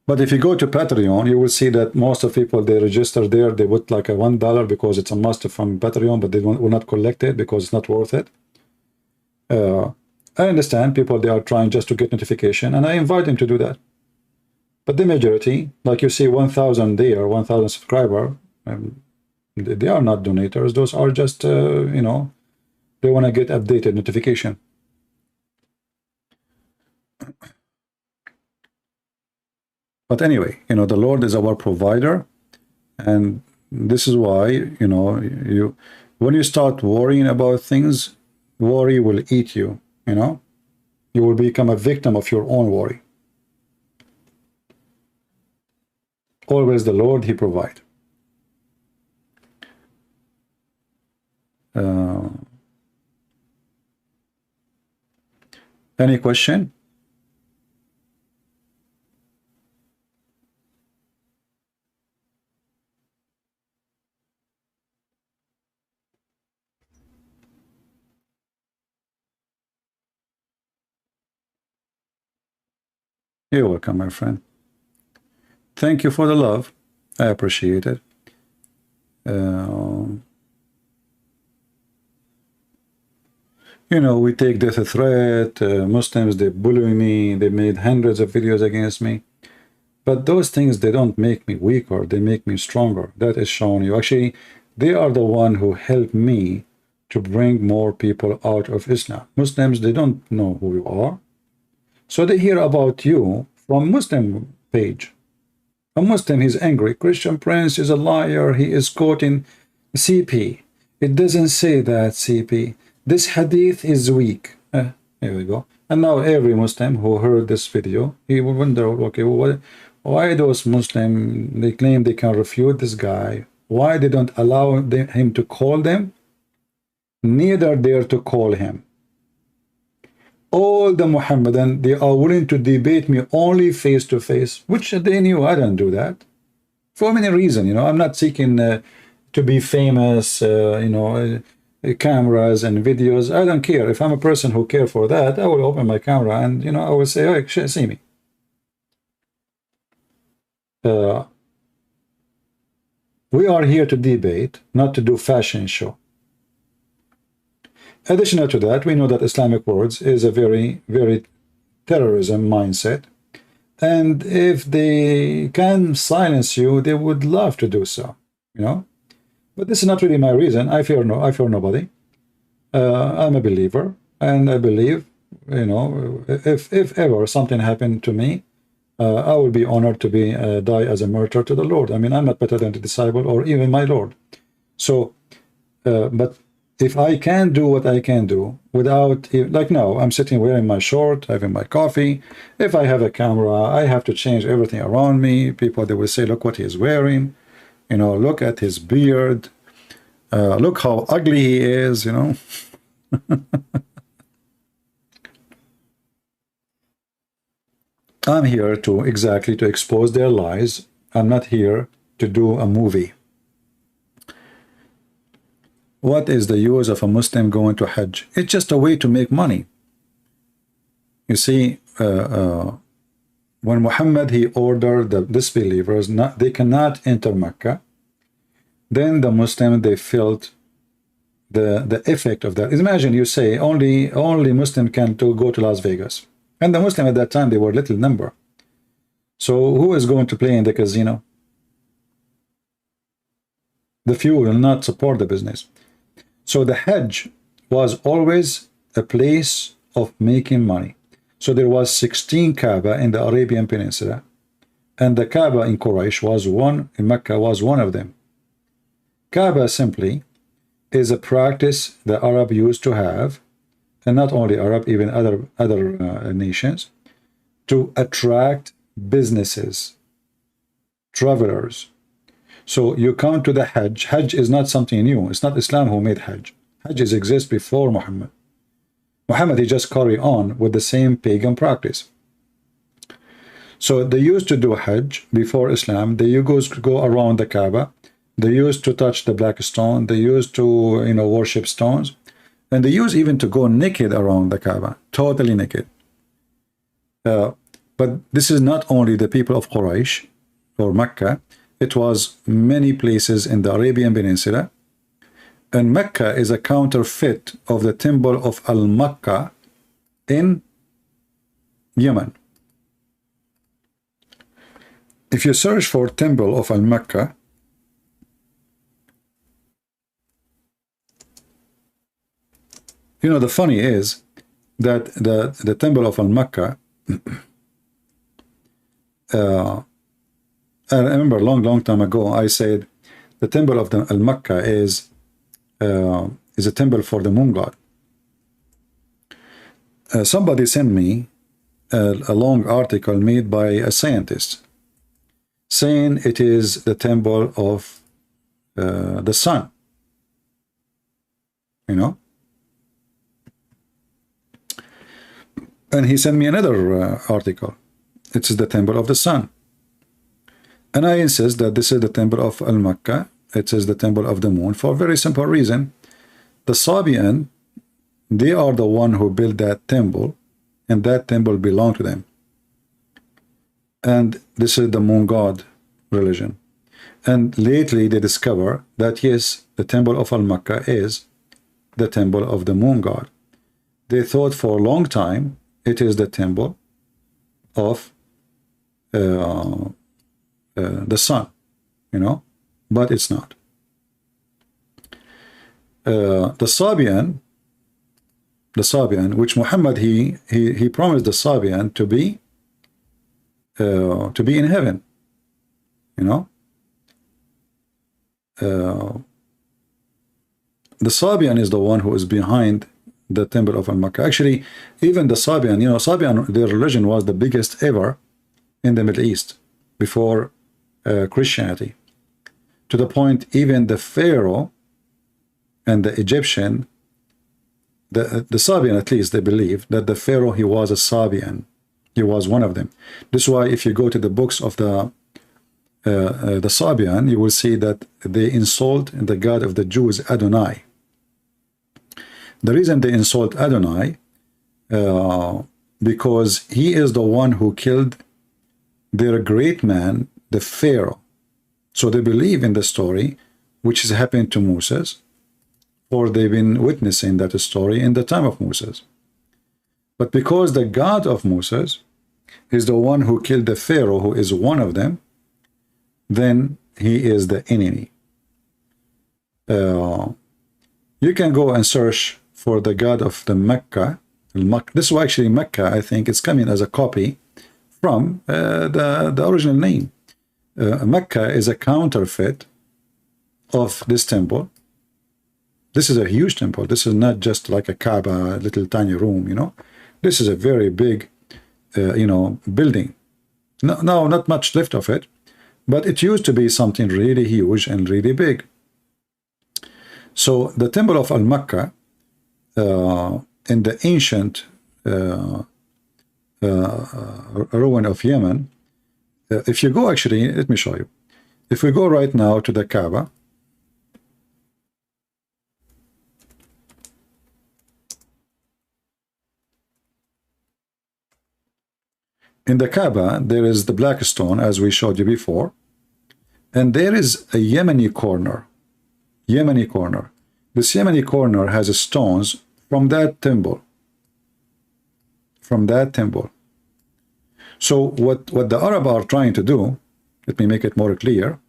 But if you go to Patreon, you will see that most of people, they register there, they put like a $1 because it's a must from Patreon, but they will not collect it because it's not worth it. I understand people, they are trying just to get notification, and I invite them to do that. But the majority, like you see 1,000 there, 1,000 subscriber, they are not donators. Those are just, you know, they want to get updated notification. But anyway, you know, the Lord is our provider, and this is why, you know, when you start worrying about things, worry will eat you, you know. You will become a victim of your own worry. Always the Lord, He provides. Any question? You're welcome, my friend. Thank you for the love. I appreciate it. You know, we take this a threat. Muslims, they bully me. They made hundreds of videos against me. But those things, they don't make me weaker. They make me stronger. That is showing you. Actually, they are the one who helped me to bring more people out of Islam. Muslims, they don't know who you are. So they hear about you from Muslim page. A Muslim, he's angry. Christian Prince is a liar. He is quoting CP. It doesn't say that, CP. This hadith is weak. Here we go. And now every Muslim who heard this video, he will wonder, okay, why those Muslims, they claim they can refute this guy. Why they don't allow him to call them? Neither dare to call him. All the Muhammadan, they are willing to debate me only face to face, which they knew I don't do that. For many reasons, you know, I'm not seeking to be famous, you know, cameras and videos. I don't care. If I'm a person who care for that, I will open my camera and, you know, I will say, hey, see me. We are here to debate, not to do fashion show. Additional to that, we know that Islamic words is a very, very terrorism mindset. And if they can silence you, they would love to do so, you know. But this is not really my reason. I fear nobody. I'm a believer, and I believe, you know, if ever something happened to me, I will be honored to be die as a martyr to the Lord. I mean, I'm not better than the disciple or even my Lord. So, but if I can do what I can do without, like now, I'm sitting wearing my short, having my coffee. If I have a camera, I have to change everything around me. People, they will say, look what he's wearing. You know, look at his beard. Look how ugly he is, you know. I'm here to exactly to expose their lies. I'm not here to do a movie. What is the use of a Muslim going to Hajj? It's just a way to make money. You see, when Muhammad, he ordered the disbelievers, they cannot enter Mecca, then the Muslim, they felt the effect of that. Imagine you say only Muslim can go to Las Vegas. And the Muslim at that time, they were little number. So who is going to play in the casino? The few will not support the business. So the Hajj was always a place of making money. So there was 16 Kaaba in the Arabian Peninsula, and the Kaaba in Quraysh was one, in Mecca was one of them. Kaaba simply is a practice the Arab used to have and not only Arab, even other nations, to attract businesses, travelers. So you come to the Hajj. Hajj is not something new. It's not Islam who made Hajj. Hajj exists before Muhammad. Muhammad, he just carry on with the same pagan practice. So they used to do Hajj before Islam. They used to go around the Kaaba. They used to touch the black stone. They used to, worship stones. And they used even to go naked around the Kaaba, totally naked. But this is not only the people of Quraysh or Mecca. It was many places in the Arabian Peninsula. And Mecca is a counterfeit of the temple of Al-Makkah in Yemen. If you search for temple of Al-Makkah, the funny is that the temple of Al-Makkah, I remember a long time ago, I said the temple of Al-Makkah is a temple for the moon god. Somebody sent me a long article made by a scientist saying it is the temple of the sun. And he sent me another article. It is the temple of the sun. And I insist that this is the temple of Al-Makkah. It is the temple of the moon for a very simple reason. The Sabian, they are the one who built that temple, and that temple belonged to them. And this is the moon god religion. And lately they discover that yes, the temple of Al-Makkah is the temple of the moon god. They thought for a long time it is the temple of the sun, but it's not. The Sabian, which Muhammad he promised the Sabian to be in heaven, the Sabian is the one who is behind the temple of Al-Makkah. Actually, even the Sabian, Sabian, their religion was the biggest ever in the Middle East before Christianity, to the point even the Pharaoh and the Egyptian, the Sabian, at least they believe that the Pharaoh, he was a Sabian. He was one of them. This is why if you go to the books of the Sabian, you will see that they insult the God of the Jews, Adonai. The reason they insult Adonai, because he is the one who killed their great man, the Pharaoh. So they believe in the story, which has happened to Moses, or they've been witnessing that story in the time of Moses. But because the God of Moses is the one who killed the Pharaoh, who is one of them, then he is the enemy. You can go and search for the God of the Mecca. This is actually Mecca, I think it's coming as a copy from the original name. Mecca is a counterfeit of this temple. This is a huge temple. This is not just like a Kaaba, little tiny room, This is a very big, building. No, not much left of it, but it used to be something really huge and really big. So the temple of Al-Makkah, in the ancient ruin of Yemen, if you go, actually, let me show you. If we go right now to the Kaaba, in the Kaaba, there is the black stone, as we showed you before, and there is a Yemeni corner. Yemeni corner. This Yemeni corner has stones from that temple. From that temple. So what the Arab are trying to do, let me make it more clear.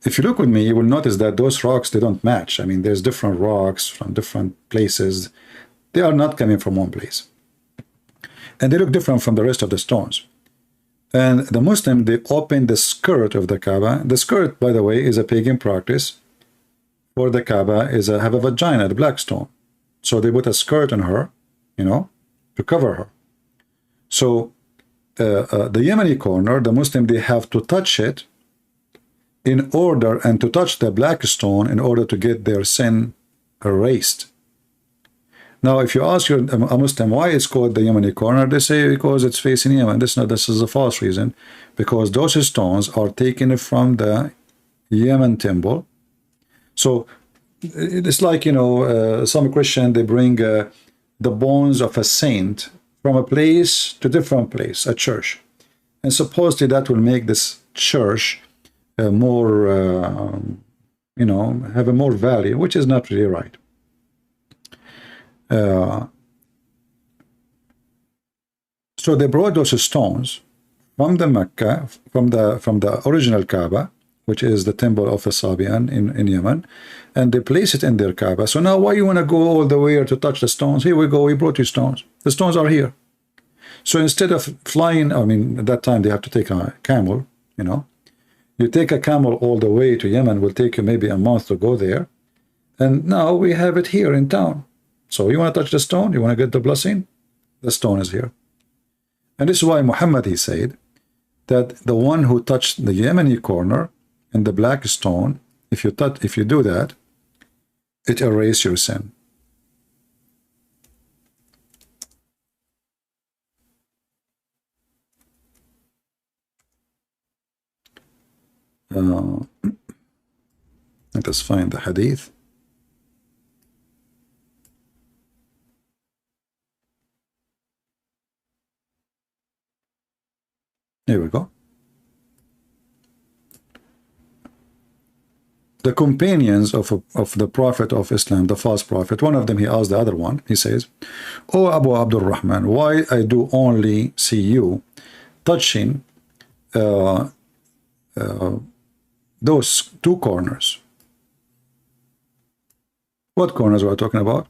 If you look with me, you will notice that those rocks, they don't match. I mean, there's different rocks from different places. They are not coming from one place. And they look different from the rest of the stones. And the Muslim, they open the skirt of the Kaaba. The skirt, by the way, is a pagan practice. for the Kaaba is have a vagina, the black stone. So they put a skirt on her, you know, to cover her. So the Yemeni corner, the Muslim, they have to touch it in order, and to touch the black stone in order to get their sin erased. Now, if you ask a Muslim why it's called the Yemeni corner, they say because it's facing Yemen. This is a false reason, because those stones are taken from the Yemen temple. So it's like, you know, some Christian, they bring the bones of a saint from a place to different place, a church, and supposedly that will make this church more, you know, have a more value, which is not really right. So they brought those stones from the Mecca, from the original Kaaba, which is the temple of Sabian in Yemen, and they place it in their Kaaba. So now why you want to go all the way to touch the stones? Here we go, we brought you stones. The stones are here. So instead of flying, I mean, at that time they have to take a camel, you know. You take a camel all the way to Yemen, will take you maybe a month to go there. And now we have it here in town. So you want to touch the stone? You want to get the blessing? The stone is here. And this is why Mohammed, he said that the one who touched the Yemeni corner and the black stone, if you do that, it erases your sin. Let us find the hadith. Here we go. The companions of the Prophet of Islam, the false prophet, one of them, he asked the other one, he says, "Oh Abu Abdul Rahman, why I do only see you touching those two corners?" What corners we're talking about?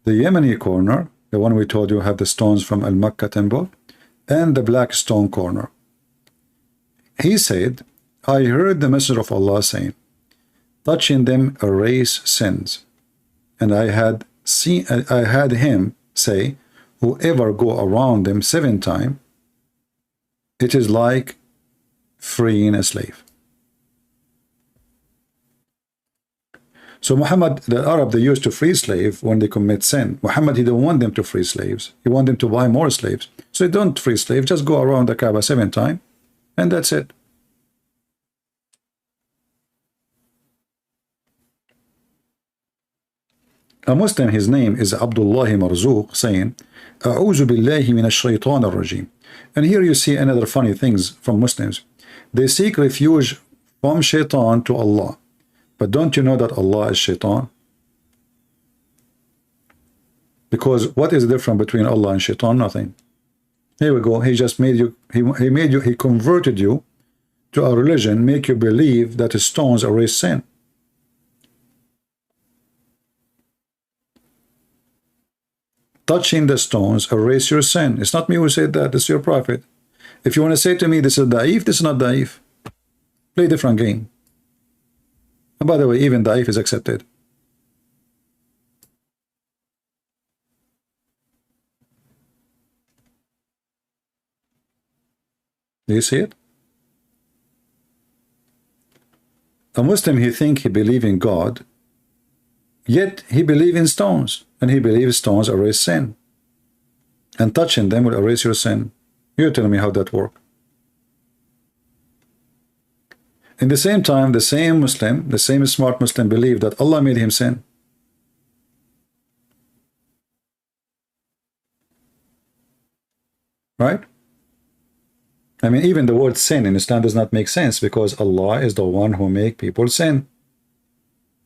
The Yemeni corner, the one we told you have the stones from Al-Makkah temple, and the black stone corner. He said, I heard the Messenger of Allah saying, touching them erase sins. And I had him say, whoever go around them 7 times, it is like freeing a slave. So Muhammad, the Arab, they used to free slave when they commit sin. Muhammad, he don't want them to free slaves. He want them to buy more slaves. So don't free slaves, just go around the Kaaba 7 times, and that's it. A Muslim, his name is Abdullah Marzuk, saying, A'udhu billahi min ash-shaytan ar-rajim. And here you see another funny things from Muslims. They seek refuge from shaitan to Allah. But don't you know that Allah is shaitan? Because what is the difference between Allah and shaitan? Nothing. Here we go. He just made you, he converted you to a religion, make you believe that the stones erase sin. Touching the stones erase your sin. It's not me who said that, it's your prophet. If you want to say to me, this is da'if, this is not da'if. Play a different game. And by the way, even da'if is accepted. Do you see it? A Muslim, he think he believe in God, yet he believe in stones, and he believes stones erase sin. And touching them will erase your sin. You tell me how that works. In the same time, the same Muslim, the same smart Muslim believed that Allah made him sin. Right? I mean, even the word sin in Islam does not make sense because Allah is the one who make people sin.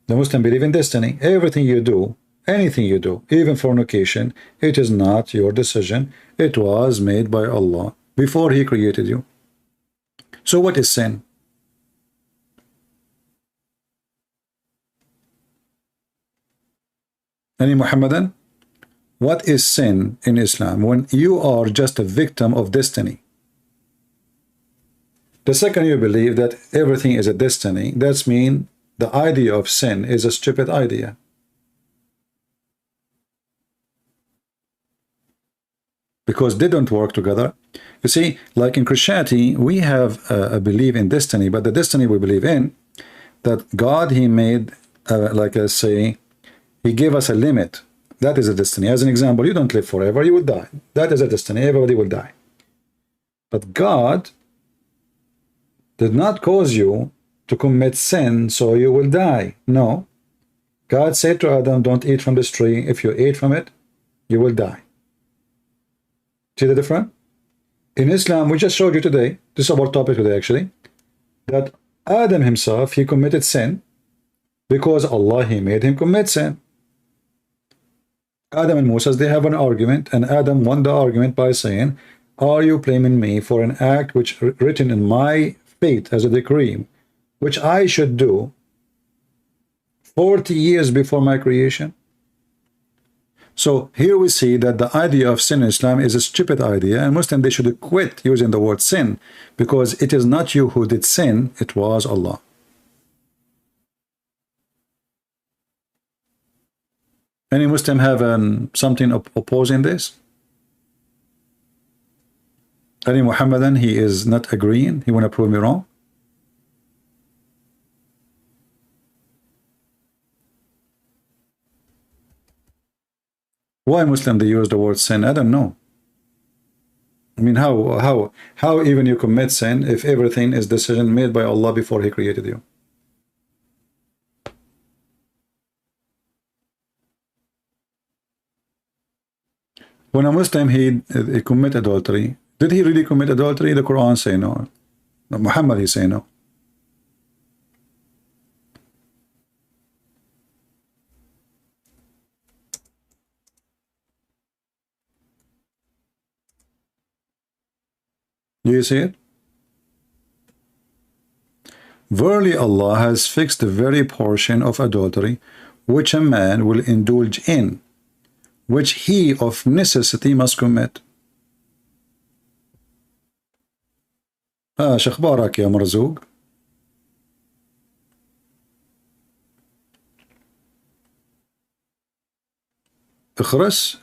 The Muslim believe in destiny. Everything you do, anything you do, even fornication, it is not your decision. It was made by Allah before He created you. So what is sin? Any Muhammadan? What is sin in Islam when you are just a victim of destiny? The second you believe that everything is a destiny, that the idea of sin is a stupid idea. Because they don't work together. You see, like in Christianity, we have a belief in destiny, but the destiny we believe in, that God, he made, like I say, he gave us a limit. That is a destiny. As an example, you don't live forever, you will die. That is a destiny, everybody will die. But God did not cause you to commit sin so you will die. No. God said to Adam, don't eat from this tree. If you eat from it, you will die. See the difference? In Islam, we just showed you today, this is our topic today actually, that Adam himself, he committed sin because Allah, he made him commit sin. Adam and Moses, they have an argument, and Adam won the argument by saying, are you blaming me for an act which written in my fate as a decree, which I should do 40 years before my creation? So here we see that the idea of sin in Islam is a stupid idea, and Muslims, they should quit using the word sin, because it is not you who did sin, it was Allah. Any Muslim have something opposing this? Any Muhammadan, he is not agreeing, he want to prove me wrong? Why Muslim they use the word sin? I don't know. I mean, how even you commit sin if everything is decision made by Allah before he created you? When a Muslim he commit adultery, did he really commit adultery? The Quran say no. Muhammad he say no. Do you see it? Verily Allah has fixed the very portion of adultery which a man will indulge in, which he of necessity must commit. شخبارك يا مرزوق؟ اخرس؟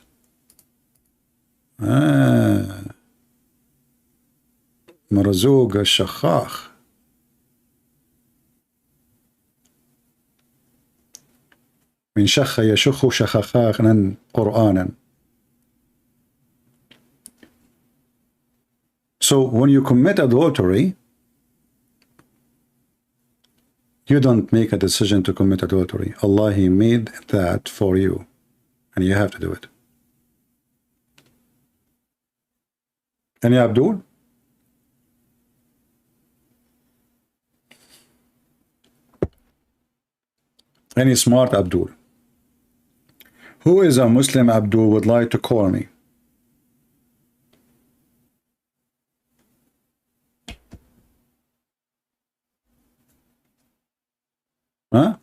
مرزوق الشخاخ. من شخ يشخ شخخاخا قرآنا. So when you commit adultery, you don't make a decision to commit adultery. Allah, he made that for you, and you have to do it. Any Abdul? Any smart Abdul? Who is a Muslim Abdul would like to call me? Huh?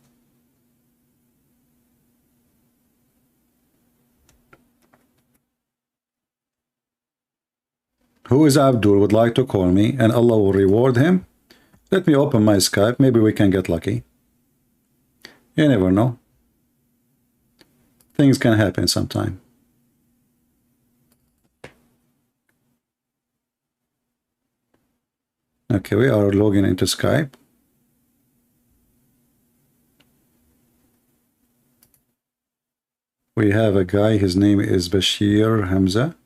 Who is Abdul would like to call me and Allah will reward him? Let me open my Skype. Maybe we can get lucky. You never know. Things can happen sometime. Okay, we are logging into Skype. We have a guy, his name is Bashir Hamza.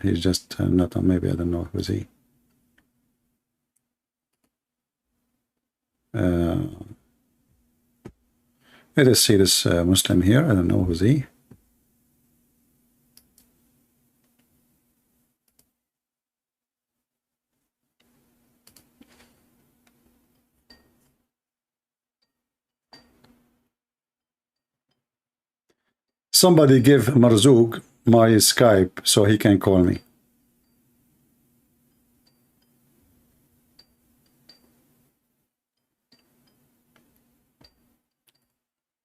He's just not on, maybe I don't know who's he. Let us see this Muslim here. I don't know who's he. Somebody give Marzuk my Skype so he can call me.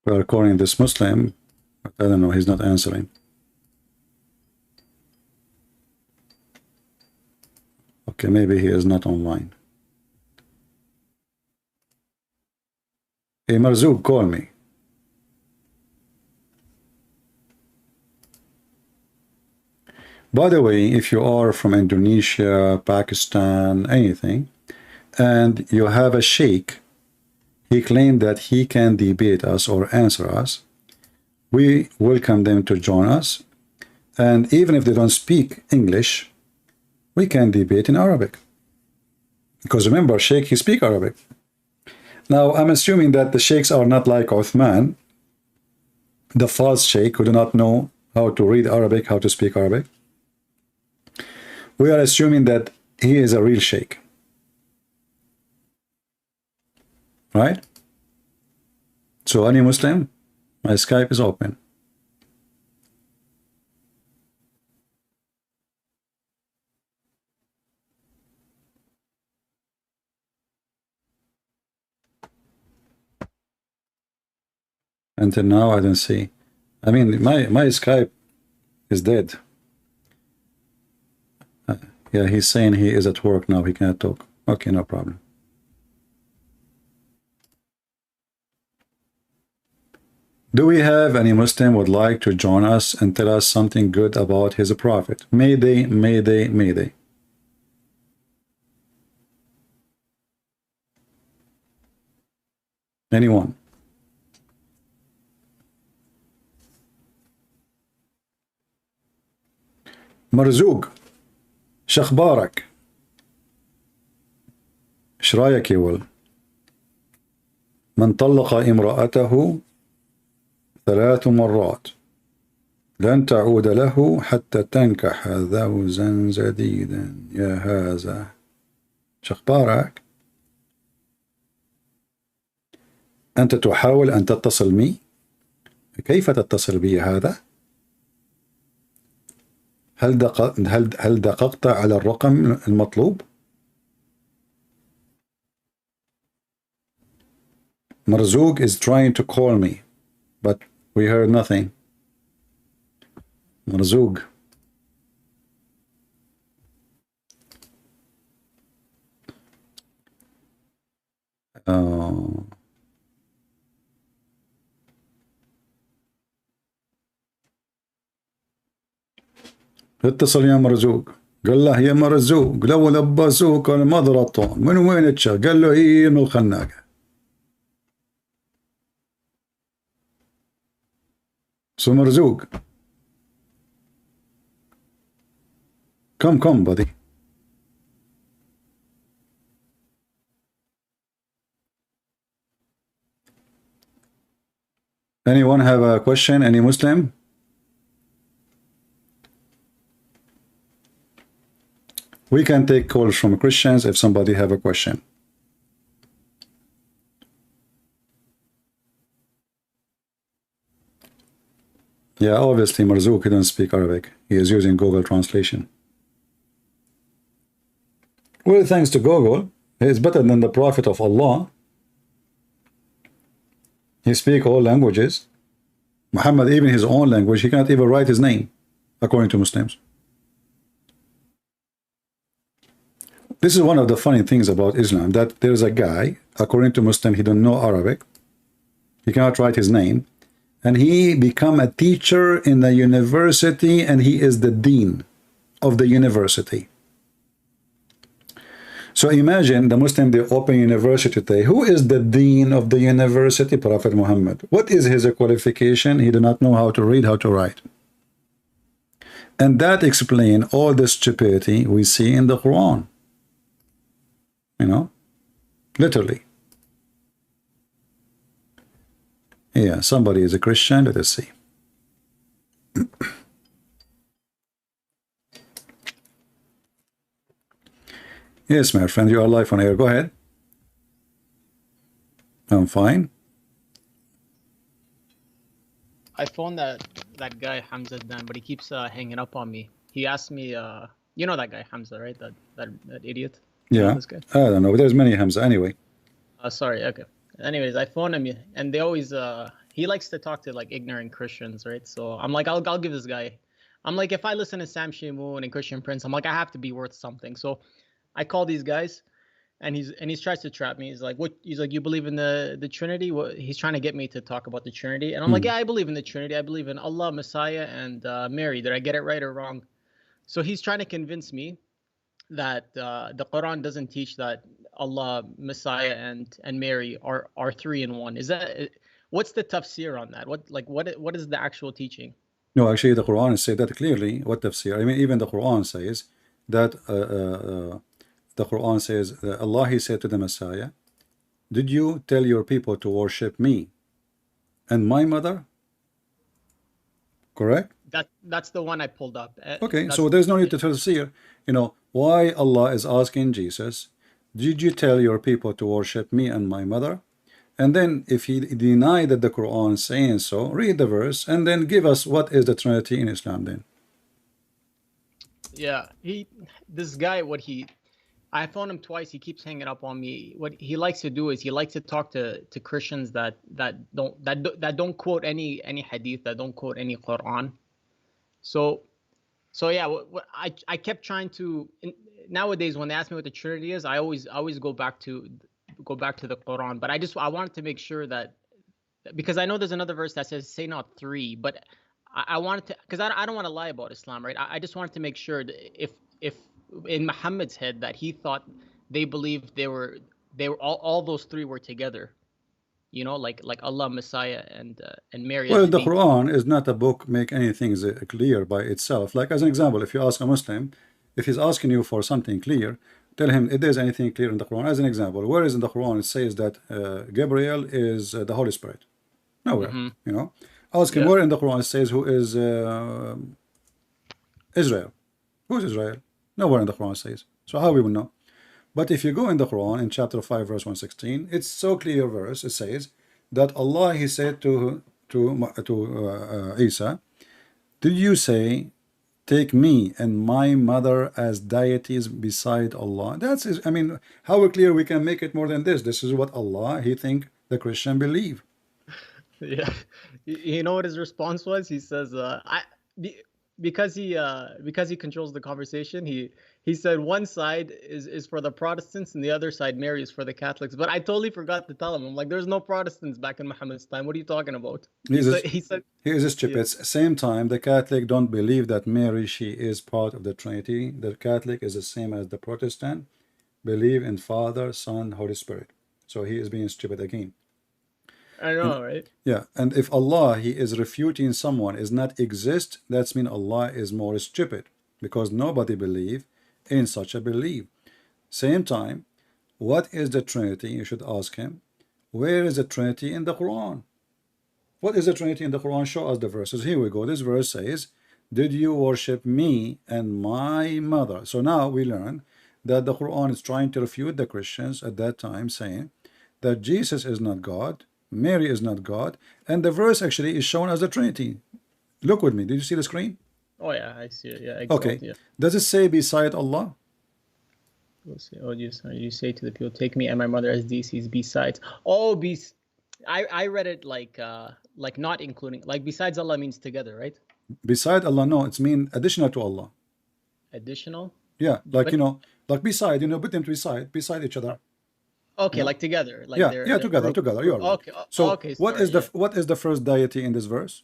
We are calling this Muslim, but I don't know, he's not answering. Okay, maybe he is not online. Hey, Marzuk, call me. By the way, if you are from Indonesia, Pakistan, anything, and you have a sheikh, he claimed that he can debate us or answer us, we welcome them to join us. And even if they don't speak English, we can debate in Arabic. Because remember, sheikh, he speak Arabic. Now, I'm assuming that the sheikhs are not like Uthman, the false sheikh who do not know how to read Arabic, how to speak Arabic. We are assuming that he is a real sheikh. Right? So any Muslim, my Skype is open. Until now, I don't see. I mean, my Skype is dead. Yeah, he's saying he is at work now. He cannot talk. Okay, no problem. Do we have any Muslim would like to join us and tell us something good about his prophet? Mayday, mayday, mayday. Anyone? مرزوق شخبارك ايش رايك يا ول من طلق امرأته 3 مرات لن تعود له حتى تنكح زوجا جديدا يا هذا شخبارك أنت تحاول أن تتصل بي كيف تتصل بي هذا هل دققت على الرقم المطلوب؟ Marzuk is trying to call me, but we heard nothing. Marzuk. اتصل يا مرزوق قال له يا مرزوق لو لبسوك ما ضربته من وين تشا قال له هي من الخناقة سو مرزوق come buddy anyone have a question any Muslim we can take calls from Christians if somebody have a question. Yeah, obviously Marzuk, he doesn't speak Arabic. He is using Google translation. Well, thanks to Google, he is better than the Prophet of Allah. He speaks all languages. Muhammad, even his own language, he cannot even write his name, according to Muslims. This is one of the funny things about Islam, that there's a guy, according to Muslim, he don't know Arabic, he cannot write his name, and he become a teacher in the university, and he is the dean of the university. So imagine the Muslim, they open university today. Who is the dean of the university? Prophet Muhammad. What is his qualification? He did not know how to read, how to write. And that explains all the stupidity we see in the Quran. You know, literally. Yeah, somebody is a Christian. Let us see. Yes, my friend, you are live on air. Go ahead. I'm fine. I phoned that guy Hamza Dan, but he keeps hanging up on me. He asked me, you know that guy Hamza, right? That idiot. Yeah, I don't know. There's many Hamza anyway. Sorry. Okay. Anyways, I phoned him, and they always he likes to talk to like ignorant Christians, right? So I'm like, I'll give this guy. I'm like, if I listen to Sam Shamoon and Christian Prince, I'm like, I have to be worth something. So I call these guys, and he's tries to trap me. He's like, what? He's like, you believe in the Trinity? What? He's trying to get me to talk about the Trinity, and I'm like, yeah, I believe in the Trinity. I believe in Allah, Messiah, and Mary. Did I get it right or wrong? So he's trying to convince me that the Quran doesn't teach that Allah, Messiah, and Mary are three in one. Is that what's the tafsir on that? What is the actual teaching? No, actually, the Quran says that clearly. What tafsir? I mean, even the Quran says that. The Quran says, Allah, He said to the Messiah, did you tell your people to worship me and my mother? Correct? That's the one I pulled up. Okay, so there's no need to tafsir. You know, why Allah is asking Jesus, did you tell your people to worship me and my mother? And then if he denied that the Quran is saying so, read the verse and then give us what is the Trinity in Islam then. Yeah, this guy, I phoned him twice. He keeps hanging up on me. What he likes to do is he likes to talk to Christians that don't quote any hadith, that don't quote any Quran. So yeah, I kept trying to. Nowadays, when they ask me what the Trinity is, I always go back to the Quran. But I wanted to make sure that, because I know there's another verse that says say not three, but I wanted to, because I don't want to lie about Islam, right? I just wanted to make sure that if in Muhammad's head that he thought they believed they were all those three were together, you know, like Allah, Messiah, and Mary. Well, the Quran is not a book make anything clear by itself. Like as an example, if you ask a Muslim, if he's asking you for something clear, tell him if there's anything clear in the Quran. As an example, where is in the Quran it says that Gabriel is the Holy Spirit? Nowhere. You know, ask him where in the Quran it says who is Israel. Who is Israel? Nowhere in the Quran says. So how we will know? But if you go in the Quran in chapter 5 verse 116, it's so clear verse. It says that Allah, He said to Isa, did you say take me and my mother as deities beside Allah? That's, I mean, how clear we can make it more than this? This is what Allah, He think the Christian believe. Yeah, you know what his response was? He says, because he controls the conversation, he said one side is for the Protestants and the other side, Mary, is for the Catholics. But I totally forgot to tell him. I'm like, there's no Protestants back in Muhammad's time. What are you talking about? He said here's a stupid. Yeah. Same time, the Catholic don't believe that Mary, she is part of the Trinity. The Catholic is the same as the Protestant, believe in Father, Son, Holy Spirit. So he is being stupid again. I know, right? Yeah, and if Allah, He is refuting someone is not exist, that's mean Allah is more stupid, because nobody believe in such a belief. Same time, what is the Trinity? You should ask him, where is the Trinity in the Quran? What is the Trinity in the Quran? Show us the verses. Here we go. This verse says, did you worship me and my mother? So now we learn that the Quran is trying to refute the Christians at that time, saying that Jesus is not God, Mary is not God, and the verse actually is shown as the Trinity. Look with me. Did you see the screen? Oh yeah, I see it. Yeah. Okay. Yeah. Does it say beside Allah? Oh, you say to the people, take me and my mother as deities besides. Oh, I read it like not including, like besides Allah means together, right? Beside Allah, no, it's mean additional to Allah. Additional? Yeah, like, you know, like beside, you know, put them beside each other. Okay, yeah. Like together. Like they're together. You're right. Okay. So okay, what is the first deity in this verse?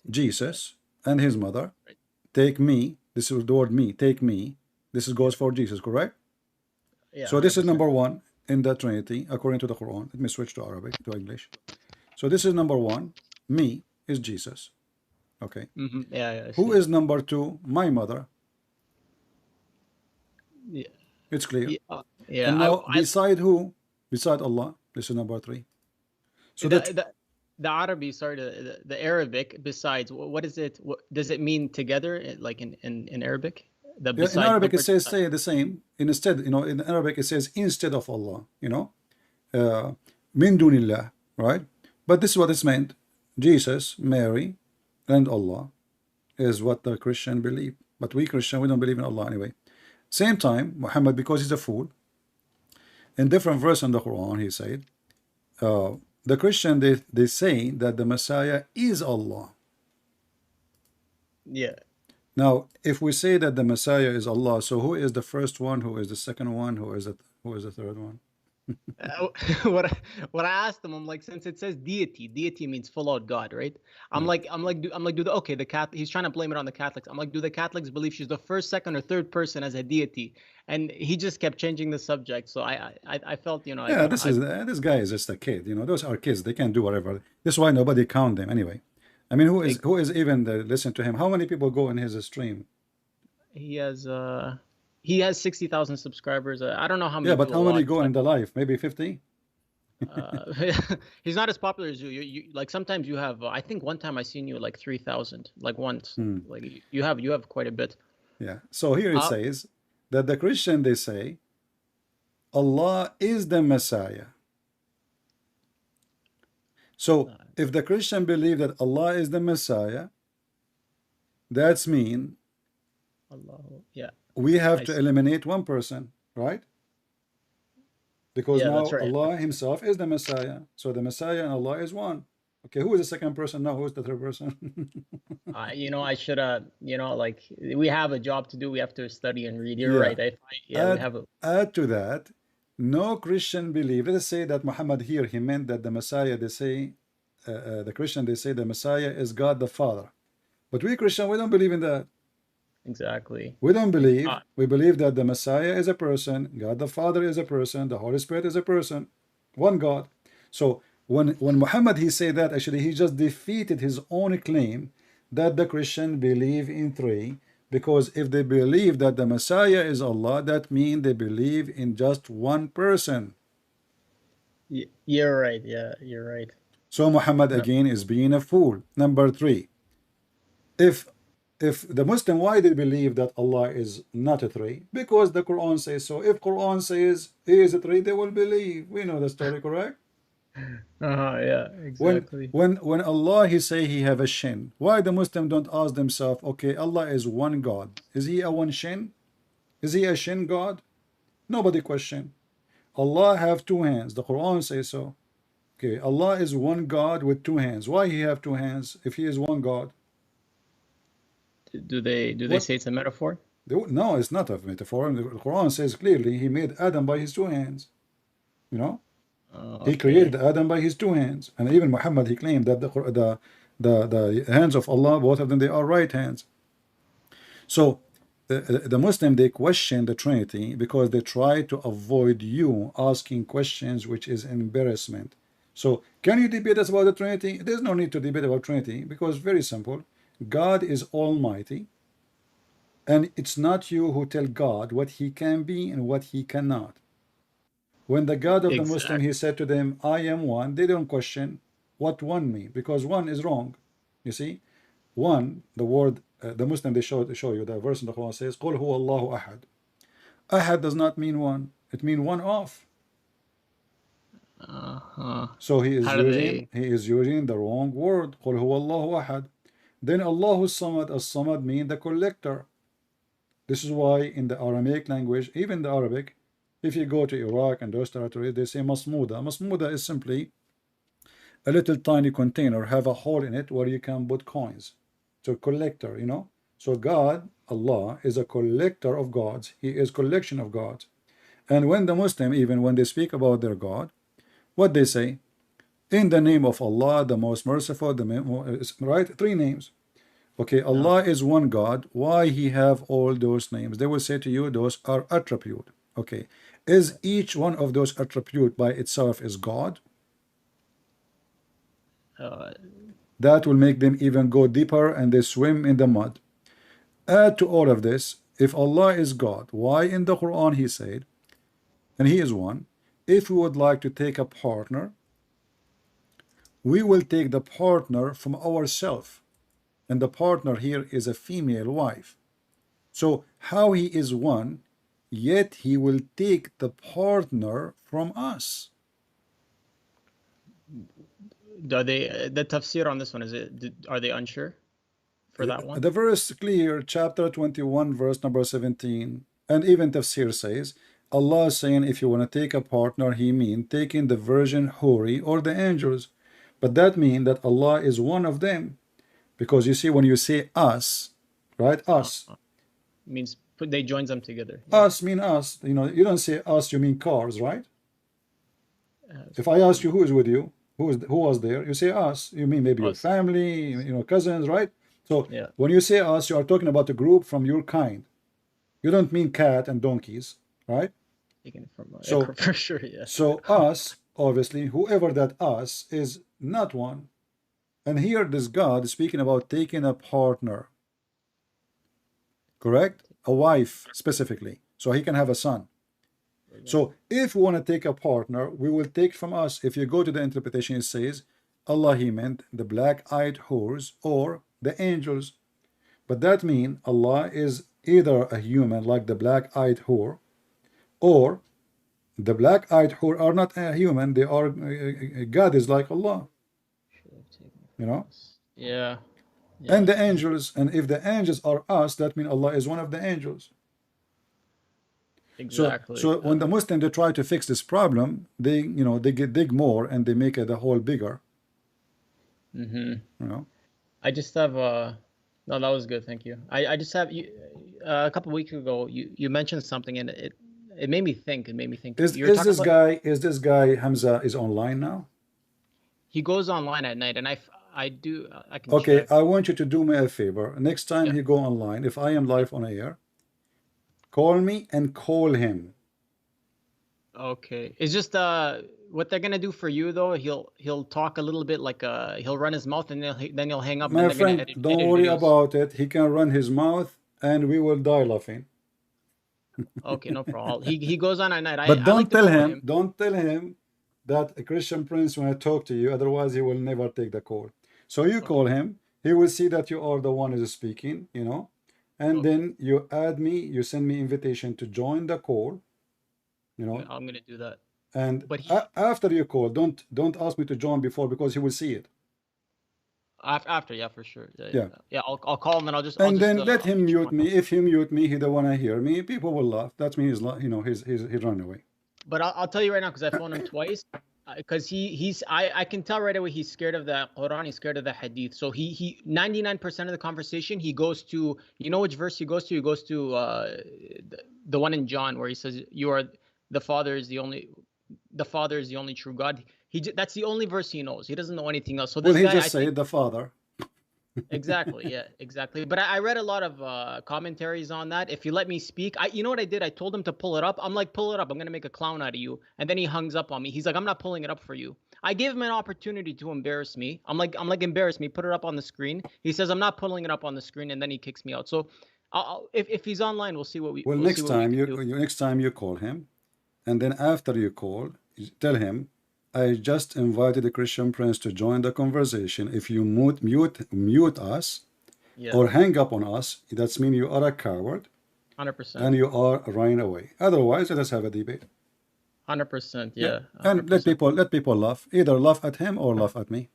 Jesus and His mother. Right. Take me. This is the word me. Take me. This goes for Jesus, correct? Yeah. So this is number one in the Trinity according to the Quran. Let me switch to Arabic, to English. So this is number one. Me is Jesus. Okay. Yeah. Who is number two? My mother. Yeah. It's clear. Yeah. And now, beside who? Beside Allah. This is number three. So the Arabic, sorry, the Arabic. Besides, what is it? What does it mean together? Like in Arabic? In Arabic, it says say the same. Instead, you know, in Arabic it says instead of Allah. You know, min dunillah, right? But this is what it's meant. Jesus, Mary, and Allah is what the Christian believe. But we Christian, we don't believe in Allah anyway. Same time, Muhammad, because he's a fool, in different verse in the Quran, he said, the Christian, they say that the Messiah is Allah. Yeah. Now, if we say that the Messiah is Allah, so who is the first one? Who is the second one? Who is the Who is the third one? what I asked him, I'm like, since it says deity means full out God, right? I'm like, okay, he's trying to blame it on the Catholics. I'm like, do the Catholics believe she's the first, second, or third person as a deity? And he just kept changing the subject. So I felt, you know, yeah, this guy is just a kid. You know, those are kids. They can do whatever. That's why nobody count them anyway. I mean, who is even listen to him? How many people go in his stream? He has 60,000 subscribers. I don't know how many. Yeah, but how many go in the live? Maybe 50. He's not as popular as you. You like sometimes you have. I think one time I seen you like 3,000. Like once. Like you have quite a bit. Yeah. So here it says that the Christian, they say Allah is the Messiah. So if the Christian believe that Allah is the Messiah, that's mean Allah. Yeah. We have to eliminate one person, right? Because now right. Allah himself is the Messiah. So the Messiah and Allah is one. Okay, who is the second person now? Who is the third person? You know, I should you know, like we have a job to do. We have to study and read. You're right. We have add to that, no Christian believe. Let's say that Muhammad here, he meant that the Messiah, they say, the Christian, they say the Messiah is God the Father. But we Christian, we don't believe in that. Exactly. We don't believe. We believe that the Messiah is a person, God the Father is a person, the Holy Spirit is a person, one God. So when Muhammad he said that, actually he just defeated his own claim that the Christian believe in three, because if they believe that the Messiah is Allah, that means they believe in just one person. You're right. Yeah, you're right. So Muhammad again is being a fool. Number three, if the Muslim, why they believe that Allah is not a three? Because the Quran says so. If Quran says he is a three, they will believe. We know the story, correct? Yeah, exactly. When Allah he say he have a shin, why the Muslim don't ask themselves, okay, Allah is one God. Is he a one shin? Is he a shin God? Nobody question. Allah have two hands. The Quran says so. Okay, Allah is one God with two hands. Why he have two hands if he is one God? Do they say it's a metaphor? No, it's not a metaphor. The Quran says clearly he made Adam by his two hands. You know, he created Adam by his two hands, and even Muhammad he claimed that the hands of Allah, both of them, they are right hands. So the Muslim they question the Trinity because they try to avoid you asking questions, which is embarrassment. So can you debate us about the Trinity? There's no need to debate about Trinity because very simple. God is almighty, and it's not you who tell God what he can be and what he cannot. When the God of the Muslim, he said to them, I am one, they don't question what one means, because one is wrong. You see, one, the word, the Muslim, they show you, the verse in the Quran says, قُلْ هُوَ اللَّهُ أَحَدٌ. Ahad does not mean one, it means one of. So he is using the wrong word. قُلْ هُوَ اللَّهُ أَحَدٌ. Then Allahu Somad, as-Samad mean the collector. This is why in the Aramaic language, even the Arabic, if you go to Iraq and those territories, they say Masmuda. Masmuda is simply a little tiny container, have a hole in it where you can put coins. So collector, you know. So God, Allah, is a collector of gods. He is collection of gods. And when the Muslim, even when they speak about their God, what they say? In the name of Allah, the most merciful, right? Three names. Okay, Allah is one God. Why he have all those names? They will say to you, those are attribute. Okay, is each one of those attribute by itself is God? That will make them even go deeper and they swim in the mud. Add to all of this, if Allah is God, why in the Quran he said, and he is one, if we would like to take a partner, we will take the partner from ourselves, and the partner here is a female wife. So how he is one, yet he will take the partner from us. Are they the tafsir on this one? Are they unsure for that one? The verse clear, chapter 21, verse number 17, and even tafsir says, Allah is saying if you want to take a partner, he mean taking the virgin Huri or the angels. But that means that Allah is one of them. Because you see, when you say us, right, us, means they joins them together. Us mean us. You know, you don't say us, you mean cars, right? If I ask you who is with you, who was there, you say us. You mean maybe your family, you know, cousins, right? So when you say us, you are talking about a group from your kind. You don't mean cat and donkeys, right? Taken from so for sure, yeah. So us, obviously, whoever that us is not one. And here this God is speaking about taking a partner. Correct? A wife specifically. So he can have a son. So if we want to take a partner, we will take from us. If you go to the interpretation, it says Allah, he meant the black-eyed whores or the angels. But that means Allah is either a human like the black-eyed whore, or the black-eyed whore are not a human. They are God is like Allah. You know? Yeah. And the angels, and if the angels are us, that means Allah is one of the angels. Exactly. So when the Muslims they try to fix this problem, they dig more and they make the hole bigger. Mm-hmm. You know. I just have no, that was good, thank you. I just have you a couple of weeks ago you mentioned something and it made me think. It made me think. Is this guy Hamza is online now? He goes online at night, and I can. Okay, check. I want you to do me a favor. Next time he go online, if I am live on air, call me and call him. Okay, it's just what they're gonna do for you though. He'll talk a little bit like he'll run his mouth and then he'll hang up. My and friend, don't worry about it. He can run his mouth and we will die laughing. Okay, no problem. He goes on at night. But don't tell him that a Christian Prince when I talk to you, otherwise he will never take the call. So you call him, he will see that you are the one who is speaking, you know, and then you add me, you send me invitation to join the call, you know. I'm gonna do that. And after you call, don't ask me to join before, because he will see it. After, yeah, for sure. Yeah. I'll call him and I'll just. Let him mute me. If he mute me, he don't want to hear me. People will laugh. That means he run away. But I'll tell you right now, because I phoned him twice, because I can tell right away he's scared of the Quran, he's scared of the Hadith. So he 99% of the conversation he goes to, you know which verse he goes to? He goes to the one in John where he says the Father is the only true God. That's the only verse he knows. He doesn't know anything else. So this he guy, just said the Father. Exactly, yeah, exactly. But I read a lot of commentaries on that. If you let me speak, you know what I did? I told him to pull it up. I'm like, pull it up. I'm gonna make a clown out of you. And then he hangs up on me. He's like, I'm not pulling it up for you. I gave him an opportunity to embarrass me. I'm like, embarrass me. Put it up on the screen. He says, I'm not pulling it up on the screen, and then he kicks me out. So, if he's online, we'll see what we. Well, next time you call him, and then after you call, tell him, I just invited a Christian Prince to join the conversation. If you mute us or hang up on us, that means you are a coward. 100%. And you are running away. Otherwise, let us have a debate. 100%, yeah. 100%. And let people laugh. Either laugh at him or laugh at me.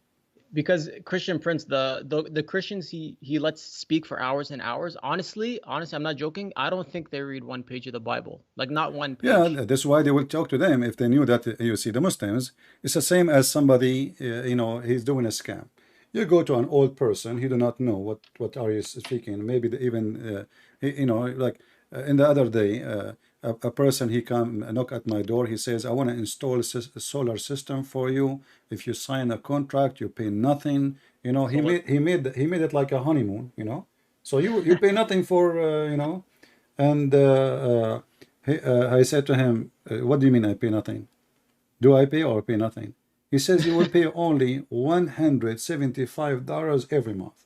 Because Christian Prince, the Christians he lets speak for hours and hours. Honestly, I'm not joking. I don't think they read one page of the Bible, like not one page. Yeah, that's why they will talk to them if they knew that. You see, the Muslims, it's the same as somebody, he's doing a scam. You go to an old person, he do not know what are you speaking. Maybe even, like in the other day, a person, he come knock at my door. He says, I want to install a solar system for you. If you sign a contract, you pay nothing. You know, he made it like a honeymoon. You know, so you pay nothing for And I said to him, what do you mean I pay nothing? Do I pay or pay nothing? He says you will pay only $175 every month,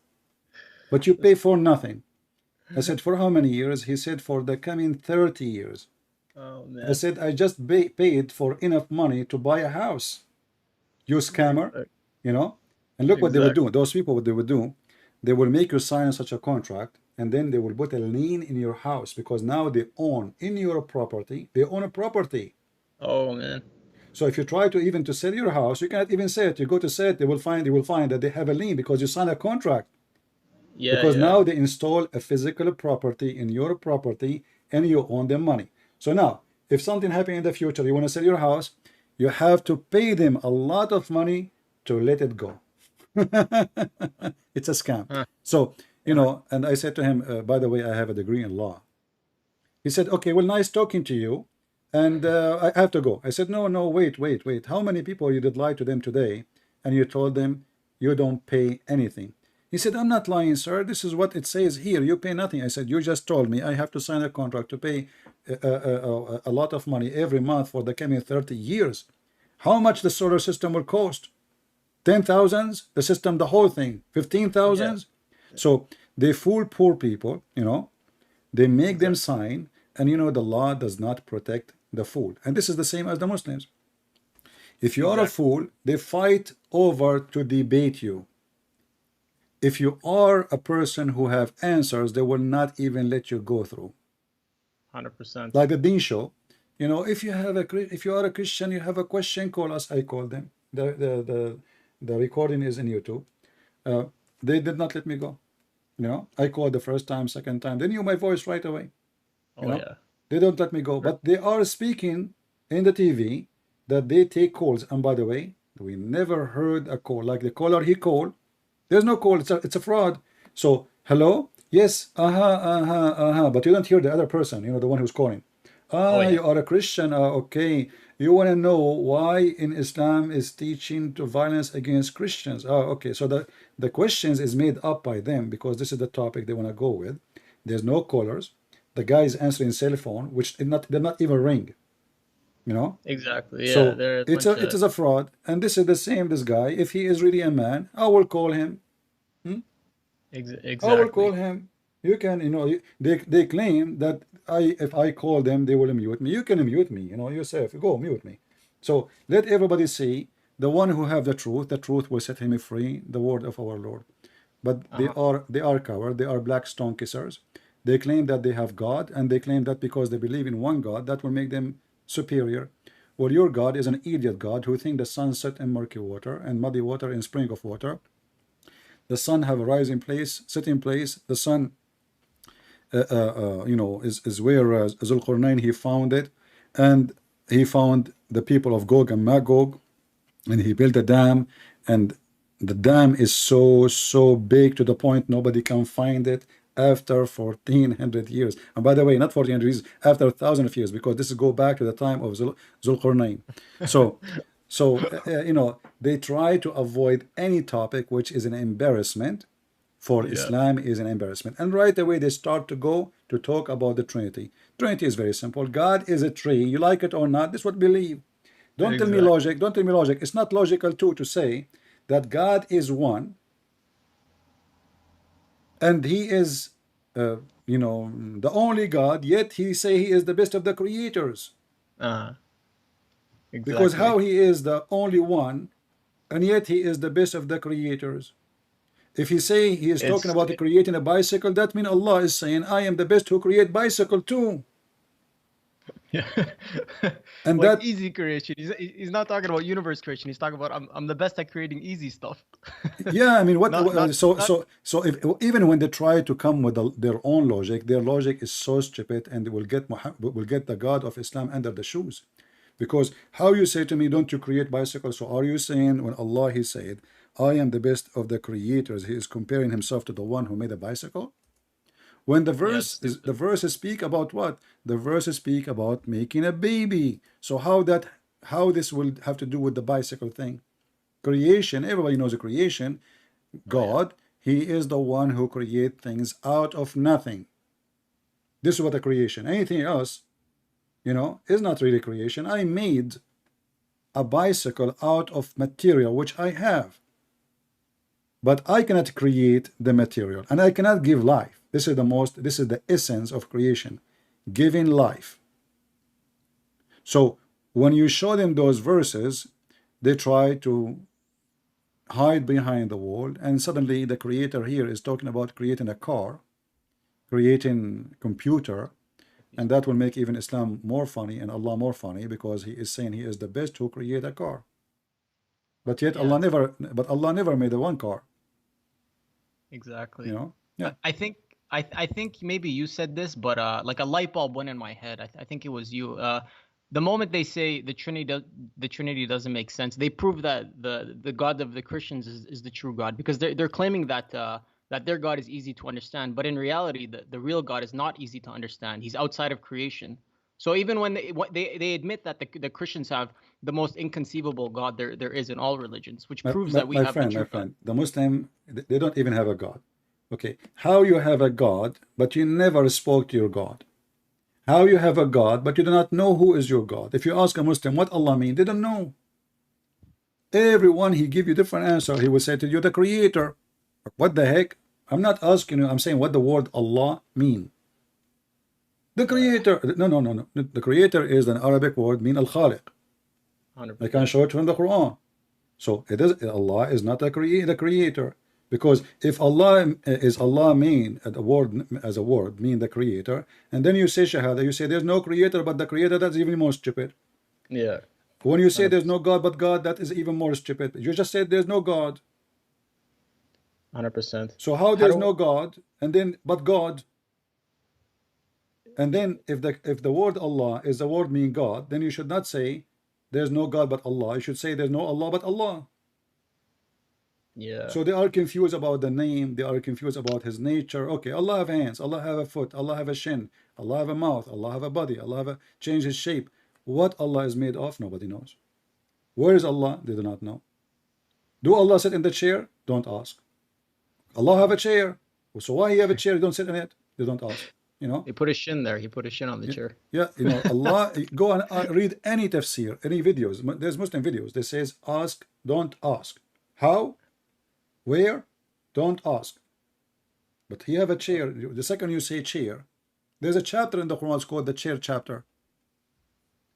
but you pay for nothing. I said, for how many years? He said, for the coming 30 years. Oh, man. I said, I just paid for enough money to buy a house. You scammer, And look what they would do. Those people, what they would do, they will make you sign such a contract, and then they will put a lien in your house, because now they own in your property. They own a property. Oh, man. So if you try to sell your house, you cannot even sell it. You go to sell it, you will find that they have a lien because you sign a contract. Yeah, because now they install a physical property in your property and you own them money. So now, if something happens in the future, you want to sell your house, you have to pay them a lot of money to let it go. It's a scam. So, and I said to him, by the way, I have a degree in law. He said, okay, well, nice talking to you, and I have to go. I said, no, no, wait. How many people you did lie to them today, and you told them you don't pay anything? He said, I'm not lying, sir. This is what it says here. You pay nothing. I said, you just told me I have to sign a contract to pay a lot of money every month for the coming 30 years. How much the solar system will cost? 10,000s? The system, the whole thing, 15,000s? Yeah. So they fool poor people, you know. They make them sign, and you know the law does not protect the fool. And this is the same as the Muslims. If you are a fool, they fight over to debate you. If you are a person who have answers, they will not even let you go through. 100%. Like the Deen show, you know, if you are a Christian, you have a question, call us. I called them. The recording is in YouTube. They did not let me go. You know, I called the first time, second time. They knew my voice right away. You know? Yeah. They don't let me go, but they are speaking in the TV that they take calls. And by the way, we never heard a call like the caller he called. There's no call. It's a fraud. So hello, yes, but you don't hear the other person. You know, the one who's calling. You are a Christian. Okay. You want to know why in Islam is teaching to violence against Christians? Okay. So the questions is made up by them because this is the topic they want to go with. There's no callers. The guy is answering cell phone, which did not even ring. You know. Exactly. Yeah. So it is a fraud, and this is the same. This guy, if he is really a man, I will call him. Exactly. I will call him. You can, you know, they claim that if I call them, they will mute me. You can mute me, you know, yourself. Go mute me. So let everybody see the one who have the truth will set him free, the word of our Lord. But they are coward, they are black stone kissers. They claim that they have God, and they claim that because they believe in one God, that will make them superior. Well, your God is an idiot God who think the sun set in murky water and muddy water in spring of water. The sun have a rising place, setting place. The sun, you know, is where Zulqarnain he found it, and he found the people of Gog and Magog, and he built a dam, and the dam is so big to the point nobody can find it after 1400 years. And by the way, not 1400 years, after 1,000 of years, because this go back to the time of Zulqarnain. So, you know, they try to avoid any topic which is an embarrassment for Islam, is an embarrassment. And right away they start to go to talk about the Trinity. Trinity is very simple. God is a tree. You like it or not, this is what believe. Don't tell me logic. Don't tell me logic. It's not logical too to say that God is one and he is, you know, the only God, yet he say he is the best of the creators. Exactly. Because how he is the only one, and yet he is the best of the creators. If he say he is talking about creating a bicycle, that means Allah is saying, I am the best who create bicycle too. Yeah. And well, that easy creation. He's not talking about universe creation. He's talking about I'm the best at creating easy stuff. Yeah, I mean, so if even when they try to come with their own logic, their logic is so stupid, and will get the God of Islam under the shoes. Because how you say to me, don't you create bicycles? So are you saying when Allah he said, I am the best of the creators, he is comparing himself to the one who made a bicycle? When the verses speak about what? The verses speak about making a baby. So how this will have to do with the bicycle thing? Creation, everybody knows the creation. God, he is the one who create things out of nothing. This is what the creation. Anything else, you know, is not really creation. I made a bicycle out of material which I have, but I cannot create the material, and I cannot give life. This is the essence of creation, giving life. So when you show them those verses, they try to hide behind the wall, and suddenly the creator here is talking about creating a car, creating computer, and that will make even Islam more funny and Allah more funny, because he is saying he is the best who create a car. But yet Allah never made a one car. Exactly. You know? Yeah. I think maybe you said this, but like a light bulb went in my head. I think it was you. The moment they say the Trinity doesn't make sense, they prove that the God of the Christians is the true God, because they're claiming that that their God is easy to understand. But in reality, the real God is not easy to understand. He's outside of creation. So even when they admit that the Christians have the most inconceivable God there is in all religions, which proves that we have the true God. The Muslim, they don't even have a God. Okay, how you have a God, but you never spoke to your God? How you have a God, but you do not know who is your God? If you ask a Muslim what Allah means, they don't know. Everyone, he give you different answer. He will say to you, the Creator. What the heck? I'm not asking you, I'm saying what the word Allah mean. The Creator. No. The Creator is an Arabic word, mean al-Khaliq. I can show it from the Quran. So it is, Allah is not the Creator. Because if Allah is Allah mean as a word mean the Creator, and then you say Shahada, you say there's no Creator but the Creator, that's even more stupid. Yeah. When you say there's no God but God, that is even more stupid. You just said there's no God. 100%. So how there's no God and then but God? And then if the word Allah is the word mean God, then you should not say there's no God but Allah. You should say there's no Allah but Allah. Yeah. So they are confused about the name. They are confused about His nature. Okay, Allah have hands. Allah have a foot. Allah have a shin. Allah have a mouth. Allah have a body. Allah have a change His shape. What Allah is made of, nobody knows. Where is Allah? They do not know. Do Allah sit in the chair? Don't ask. Allah have a chair. So why He have a chair? You don't sit in it. They don't ask. You know. He put a shin there. He put a shin on the chair. Yeah, you know, Allah. Go and read any tafsir, any videos. There's Muslim videos. They says ask, don't ask. How? Where? Don't ask. But He have a chair. The second you say chair, there's a chapter in the Quran. It's called the chair chapter.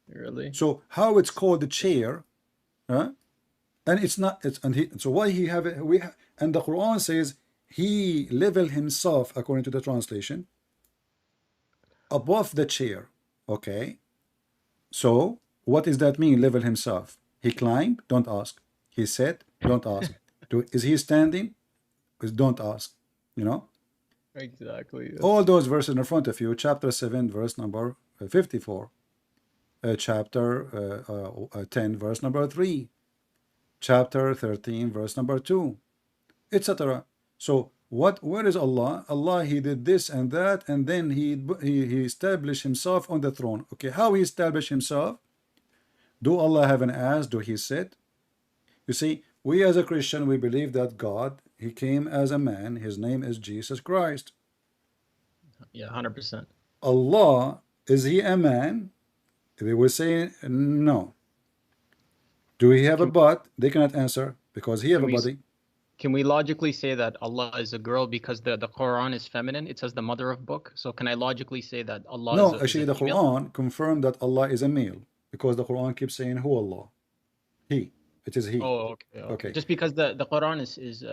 Really? So how it's called the chair, huh? And it's not. It's and he. So why He have it? And the Quran says He level Himself according to the translation above the chair. Okay. So what does that mean? Level Himself. He climbed. Don't ask. He sat. Don't ask. Is He standing? Don't ask. You know. Exactly. All those verses in front of you. Chapter 7, verse number 54. Chapter 10, verse number 3. Chapter 13, verse number 2, etc. So where is Allah? Allah, He did this and that, and then he established Himself on the throne. Okay, how He established Himself? Do Allah have an ass? Do He sit? You see, we as a Christian, we believe that God, He came as a man. His name is Jesus Christ. Yeah, 100%. Allah, is He a man? They will say no. Do He have a butt? They cannot answer because He have a body. Can we logically say that Allah is a girl because the Quran is feminine? It says the mother of book. So can I logically say that Allah no, is actually the Quran confirmed that Allah is a male because the Quran keeps saying who Allah. He. It is He. Oh, okay. Just because the Quran is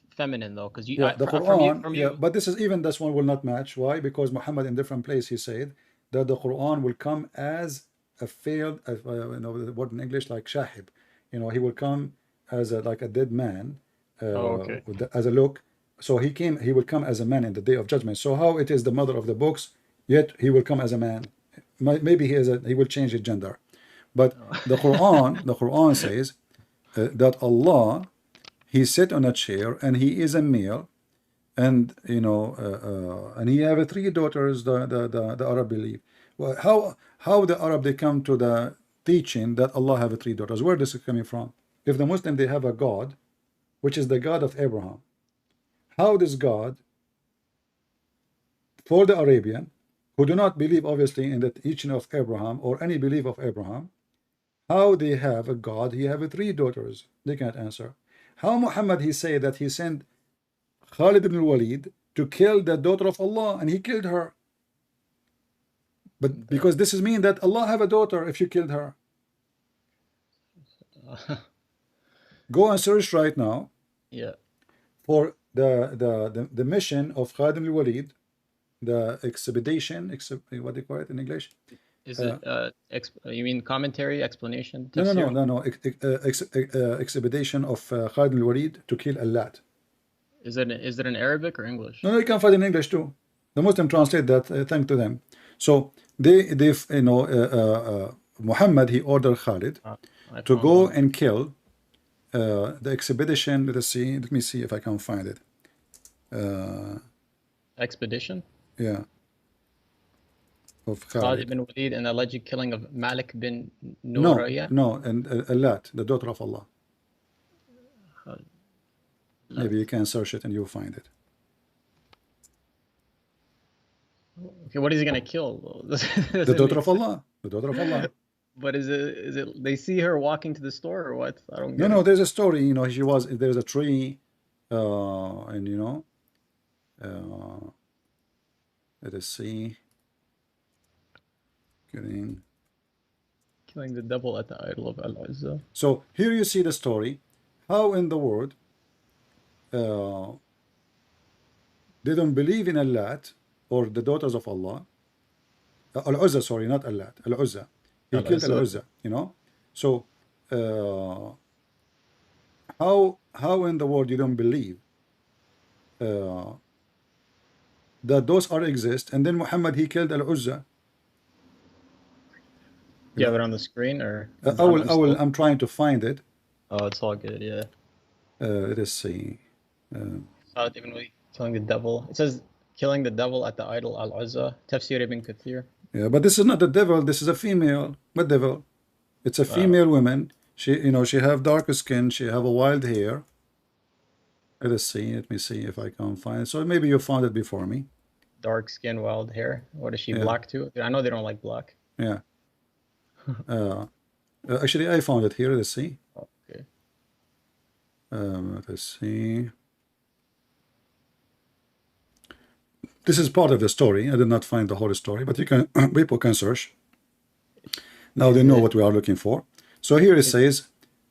feminine though, because the Quran. But this is even this one will not match. Why? Because Muhammad in different place he said that the Quran will come as a failed, you know, the word in English like Shihab. You know, he will come as like a dead man, as a look. So he will come as a man in the day of judgment. So how it is the mother of the books, yet he will come as a man. Maybe he will change his gender. But the Quran says that Allah, He sit on a chair and He is a male, and you know, and He have 3 daughters. The Arab believe. Well, how the Arab they come to the teaching that Allah have 3 daughters? Where this is coming from? If the Muslim they have a God, which is the God of Abraham, how this God, for the Arabian, who do not believe obviously in the teaching of Abraham or any belief of Abraham, how they have a God? He have 3 daughters. They can't answer. How Muhammad he say that he sent Khalid ibn Walid to kill the daughter of Allah and he killed her? But because this is mean that Allah have a daughter if you killed her. Go and search right now. Yeah. For the mission of Khalid ibn Walid, the expedition, what do you call it in English? Is it you mean commentary, explanation? No. Expedition of Khalid ibn Walid to kill Allah. Is it in Arabic or English? No, you can find it in English too. The Muslim translate that. Thank to them. So they you know, Muhammad he ordered Khalid to go and kill the expedition. Let me see if I can find it. Expedition? Yeah. Of Khalid Khalid. bin Walid and alleged killing of Malik bin No, Nuraya? no, and Alat, the daughter of Allah. Maybe you can search it and you'll find it. Okay, what is he gonna kill? The daughter of Allah. The daughter of Allah. But is it they see her walking to the store or what? I don't get No, it. there's a story, you know, there's a tree, and you know, let us see. Killing the devil at the idol of Al-Uzza. So here you see the story, how in the world they don't believe in Allat or the daughters of Allah. Al-Uzza, sorry, not Allat, Al-Uzza. He killed Al-Uzza, you know. So how in the world you don't believe that those are exist, and then Muhammad, he killed Al-Uzza. You have it on the screen, or I'm trying to find it. Oh, it's all good. Yeah. Let us see. Even killing the devil. It says killing the devil at the idol Al-Uzza. Tafsir ibn Kathir. Yeah, but this is not the devil. This is a female. What devil? It's a female woman. She, you know, she have darker skin. She have a wild hair. Let us see. Let me see if I can find it. So maybe you found it before me. Dark skin, wild hair. What is she, Yeah. black too? I know they don't like black. Yeah. Actually, I found it here. Let's see. Okay. Let's see. This is part of the story. I did not find the whole story, but you can people can search. Now they know what we are looking for. So here it says,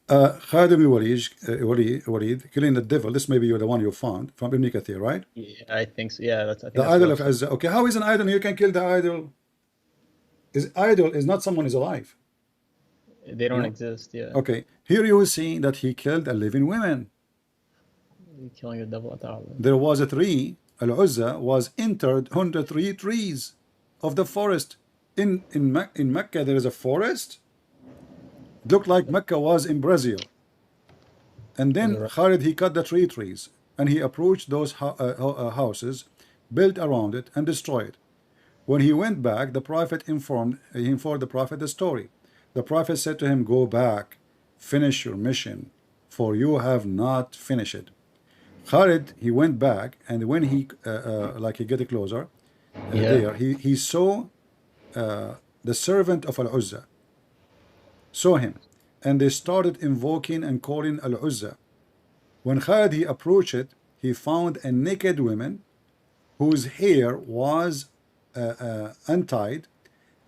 Khalid ibn Walid killing the devil. This may be the one you found from Ibn Kathir, right? Yeah, I think so. Yeah, that's. I think The that's idol what of Azza. Okay, how is an idol? You can kill the idol. Idol is not someone is alive. They don't No? exist. Yeah. Okay, here you will see that he killed a living woman. Killing the devil at the idol. There was a tree. Al-Uzza was entered 103 trees of the forest. In Mecca there is a forest. It looked like Mecca was in Brazil. And then Khalid, he cut the trees and he approached those houses, built around it and destroyed it. When he went back, the Prophet informed the Prophet the story. The Prophet said to him, "Go back, finish your mission, for you have not finished it." Khalid, he went back, and when he he get closer, there he saw the servant of Al-Uzza, saw him, and they started invoking and calling Al-Uzza. When Khalid he approached it, he found a naked woman whose hair was untied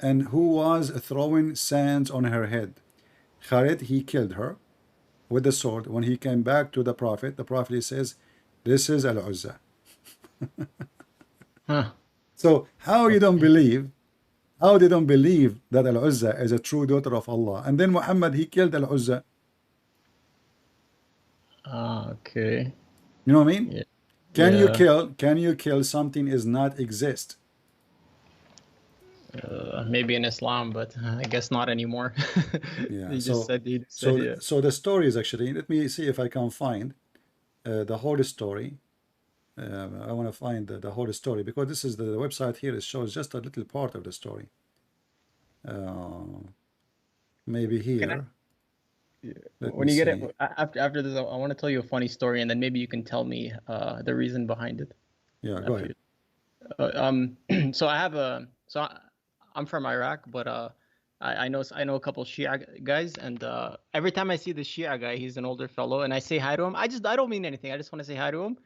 and who was throwing sands on her head. Khalid, he killed her with the sword. When he came back to the Prophet he says, "This is Al-Uzza." So how you don't believe, how they don't believe that Al-Uzza is a true daughter of Allah, and then Muhammad, he killed Al-Uzza. Okay. You know what I mean? Yeah. Can you kill something is not exist? Maybe in Islam, but I guess not anymore. Yeah. He So just said, yeah. so the story is actually, let me see if I can find the whole story. I want to find the whole story, because this is the website here. It shows just a little part of the story. Maybe here. When you get it after this, I want to tell you a funny story, and then maybe you can tell me the reason behind it. Yeah, go ahead. So I'm from Iraq, but I know a couple Shia guys, and every time I see the Shia guy, he's an older fellow, and I say hi to him. I don't mean anything. I just want to say hi to him.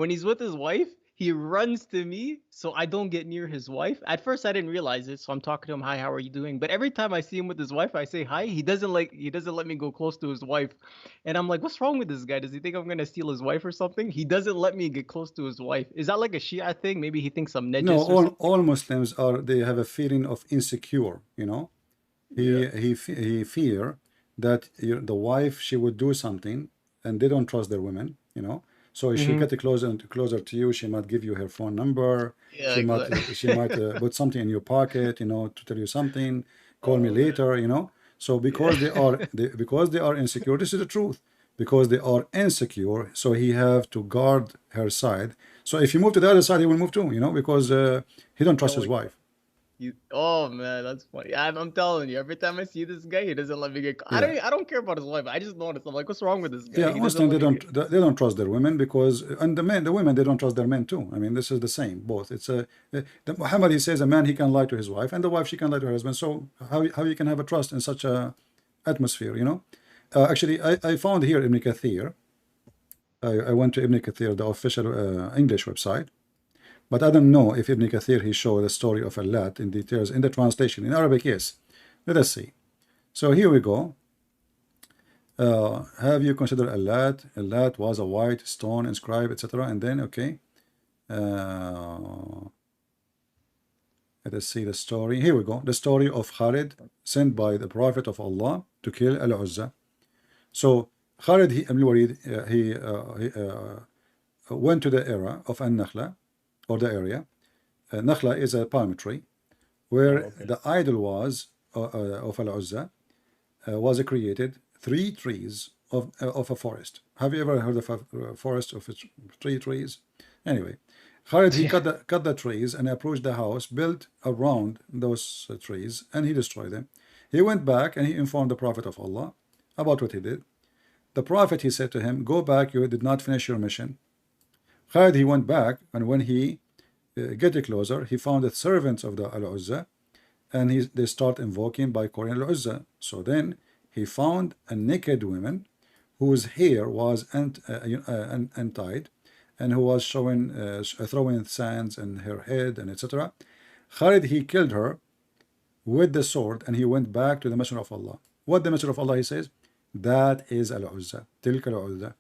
When he's with his wife, he runs to me so I don't get near his wife. At first, I didn't realize it, so I'm talking to him, "Hi, how are you doing?" But every time I see him with his wife, I say hi. He doesn't let me go close to his wife, and I'm like, "What's wrong with this guy? Does he think I'm gonna steal his wife or something?" He doesn't let me get close to his wife. Is that like a Shia thing? Maybe he thinks I'm najis. No, all Muslims they have a feeling of insecure. You know, he fear that the wife, she would do something, and they don't trust their women. You know. So if she get closer to you, she might give you her phone number. Yeah, she might put something in your pocket, you know, to tell you something. Call me later, you know. So because they are insecure, this is the truth. Because they are insecure, so he have to guard her side. So if you move to the other side, he will move too, you know, because he don't trust his wife. Oh man, that's funny. I'm telling you, every time I see this guy, he doesn't let me get. Yeah. I don't care about his wife. I just notice. I'm like, what's wrong with this guy? Yeah, Muslim, they don't trust their women because, and the women, they don't trust their men too. I mean, this is the same, both. It's Muhammad, he says a man, he can lie to his wife, and the wife, she can lie to her husband. So how you can have a trust in such a atmosphere, you know? Actually, I found here Ibn Kathir. I went to Ibn Kathir, the official English website. But I don't know if Ibn Kathir, he showed the story of Allat in details in the translation. In Arabic, yes. Let us see. So here we go. Have you considered Allat? Allat was a white stone inscribed, etc. And then, okay. Let us see the story. Here we go. The story of Khalid sent by the Prophet of Allah to kill Al-Uzza. So Khalid al-Walid, he went to the area of An-Nakhla, or the area. Nakhla is a palm tree where the idol was of Al-Uzza was created 3 trees of a forest. Have you ever heard of a forest of 3 trees? Anyway, Khalid, he cut the trees and approached the house built around those trees, and he destroyed them. He went back and he informed the Prophet of Allah about what he did. The Prophet, he said to him, go back, you did not finish your mission. Khalid, he went back, and when he get closer, he found the servants of the Al-Uzza, and they start invoking by calling Al-Uzza. So then he found a naked woman whose hair was untied, and who was showing throwing sands in her head, and etc. Khalid, he killed her with the sword, and he went back to the Messenger of Allah. What the Messenger of Allah, he says, that is Al-Uzza, tilka Al-Uzza.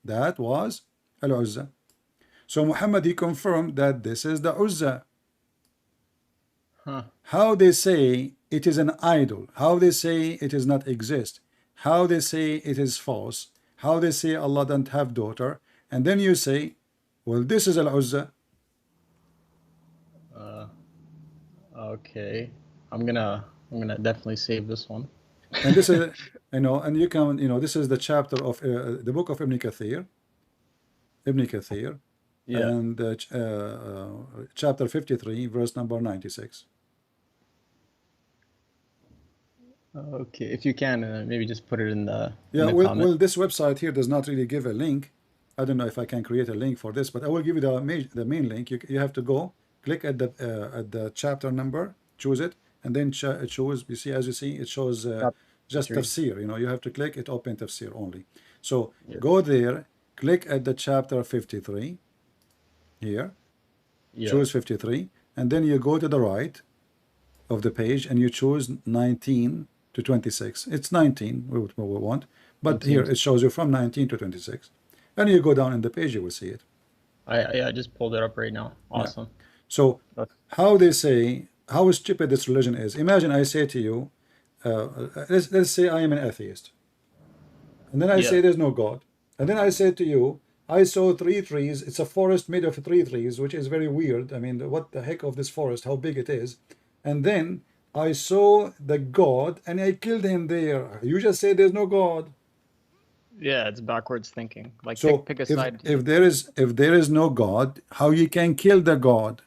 That was Al-Uzza. So Muhammad, he confirmed that this is the Uzza. How they say it is an idol, how they say it does not exist, how they say it is false, how they say Allah doesn't have daughter, and then you say, well, this is Al-Uzza. Okay, I'm gonna definitely save this one. And this is, you know, and you can, you know, this is the chapter of the book of Ibn Kathir. Yeah. And chapter 53, verse number 96. Okay, if you can, maybe just put it in the well, this website here does not really give a link. I don't know if I can create a link for this, but I will give you the main link. You have to go click at the chapter number, choose it, and then choose. You see, as you see, it shows just tafsir. You know, you have to click it, open tafsir only. So go there, click at the chapter 53 here, choose 53, and then you go to the right of the page and you choose 19 to 26. It's 19 what we want, but here it shows you from 19 to 26, and you go down in the page, you will see it. I just pulled it up right now. Awesome. Yeah. So how they say, how stupid this religion is. Imagine I say to you, let's say I am an atheist, and then I say there's no God, and then I say to you, I saw 3 trees. It's a forest made of 3 trees, which is very weird. I mean, what the heck of this forest, how big it is. And then I saw the God and I killed him there. You just say there's no God. Yeah, it's backwards thinking. Like, so pick a side. If there is no God, how you can kill the God?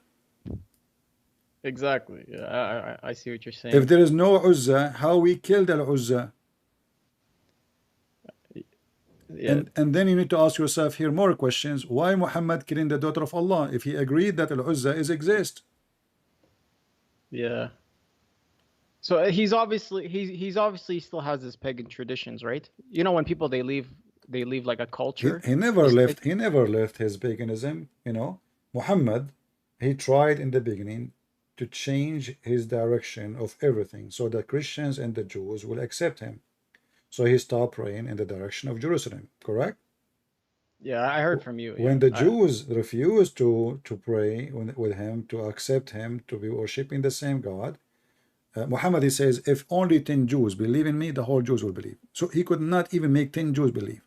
Exactly. Yeah, I see what you're saying. If there is no Uzza, how we killed Al-Uzza? Yeah. And then you need to ask yourself here more questions. Why Muhammad killing the daughter of Allah if he agreed that Al-Uzza exists? Yeah. So he's obviously still has his pagan traditions, right? You know, when people they leave like a culture. He never left his paganism. You know, Muhammad, he tried in the beginning to change his direction of everything so the Christians and the Jews will accept him. So he stopped praying in the direction of Jerusalem, correct? Yeah, I heard from you. When the Jews refused to pray with him, to accept him, to be worshipping the same God, Muhammad, he says, if only 10 Jews believe in me, the whole Jews will believe. So he could not even make 10 Jews believe.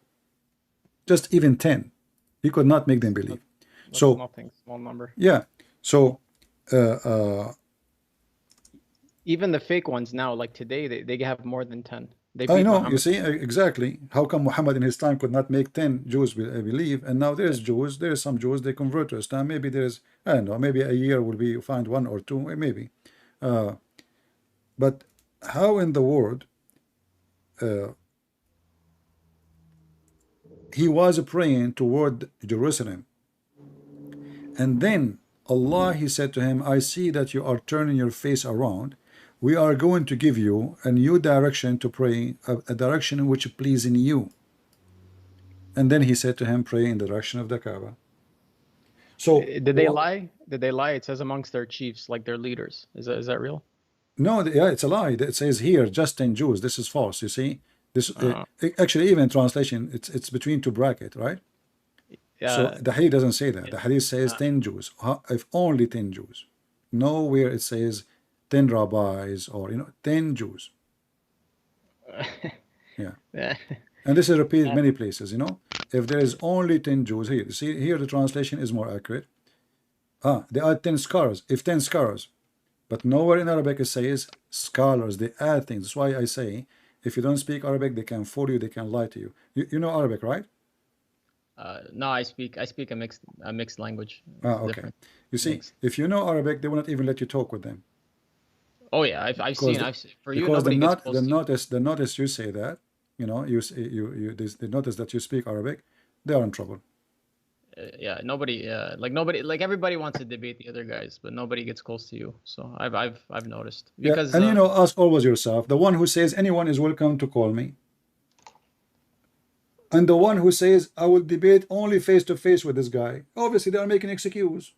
Just even 10. He could not make them believe. So nothing, small number. Yeah. So even the fake ones now, like today, they have more than 10. They I beat know, Muhammad. you see, exactly. How come Muhammad in his time could not make 10 Jews believe, and now there's Jews, there's some Jews, they convert to Islam. Maybe there's, I don't know, maybe a year will be find one or two, maybe. But how in the world he was praying toward Jerusalem, and then Allah, he said to him, I see that you are turning your face around. We are going to give you a new direction to pray, a direction which pleases you. And then he said to him, pray in the direction of the Kaaba. So did they lie? Did they lie? It says amongst their chiefs, like their leaders. Is that real? No, yeah, it's a lie. It says here, just 10 Jews. This is false. You see, this actually, even in translation, it's between two brackets, right? So the hadith doesn't say that. The hadith says 10 Jews. If only 10 Jews. Nowhere it says 10 rabbis or 10 Jews. Yeah. And this is repeated many places. If there is only 10 Jews here, see here the translation is more accurate. They add 10 scholars. If 10 scholars, but nowhere in Arabic it says scholars. They add things. That's why I say if you don't speak Arabic, they can fool you. They can lie to you. You know Arabic, right? No, I speak a mixed language. Okay. Different. You see, if you know Arabic, they will not even let you talk with them. Oh yeah, I've seen. For you, because nobody gets close to the notice you say that, they notice that you speak Arabic, they are in trouble. Yeah, nobody, everybody wants to debate the other guys, but nobody gets close to you. So I've noticed because and ask always yourself, the one who says anyone is welcome to call me, and the one who says I will debate only face to face with this guy, obviously they are making excuse.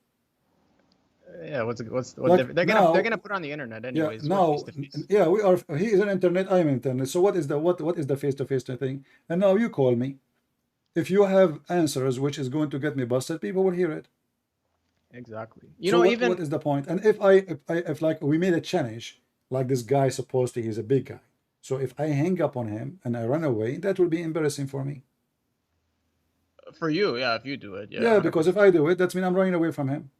Yeah, they're gonna put on the internet anyways. Yeah, we are. He is on internet. I am internet. So what is the face to face thing? And now you call me. If you have answers which is going to get me busted, people will hear it. Exactly. What is the point? And if like we made a challenge, like this guy supposedly he's a big guy. So if I hang up on him and I run away, that will be embarrassing for me. For you, yeah, if you do it, yeah. Yeah, because if I do it, that means I'm running away from him.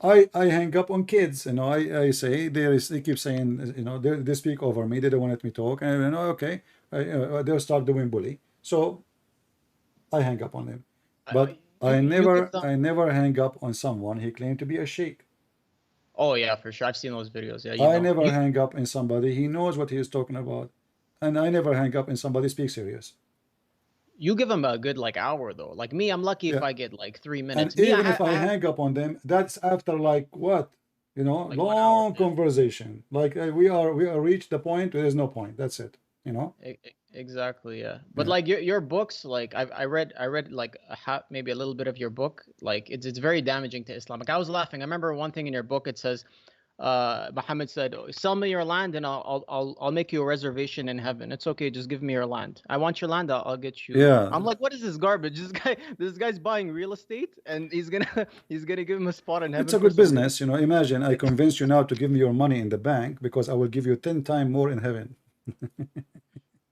I hang up on kids. I say they keep saying they speak over me. They don't want me to talk. And okay, they'll start doing bully. So I hang up on them. But I never hang up on someone he claimed to be a sheikh. Oh yeah, for sure. I've seen those videos. Yeah. I never hang up in somebody. He knows what he is talking about, and I never hang up in somebody speaks serious. You give them a good hour though. Like me, I'm lucky if I get 3 minutes. And even if I hang up on them, that's after long conversation. We are reached the point where there's no point. That's it. Exactly, yeah. But your books, I read maybe a little bit of your book. It's very damaging to Islam. I was laughing. I remember one thing in your book. It says, Muhammad said, "Sell me your land, and I'll make you a reservation in heaven. It's okay, just give me your land. I want your land. I'll get you." Yeah. I'm like, what is this garbage? This guy's buying real estate, and he's gonna give him a spot in heaven. It's a good business, Imagine I convince you now to give me your money in the bank because I will give you 10 times more in heaven.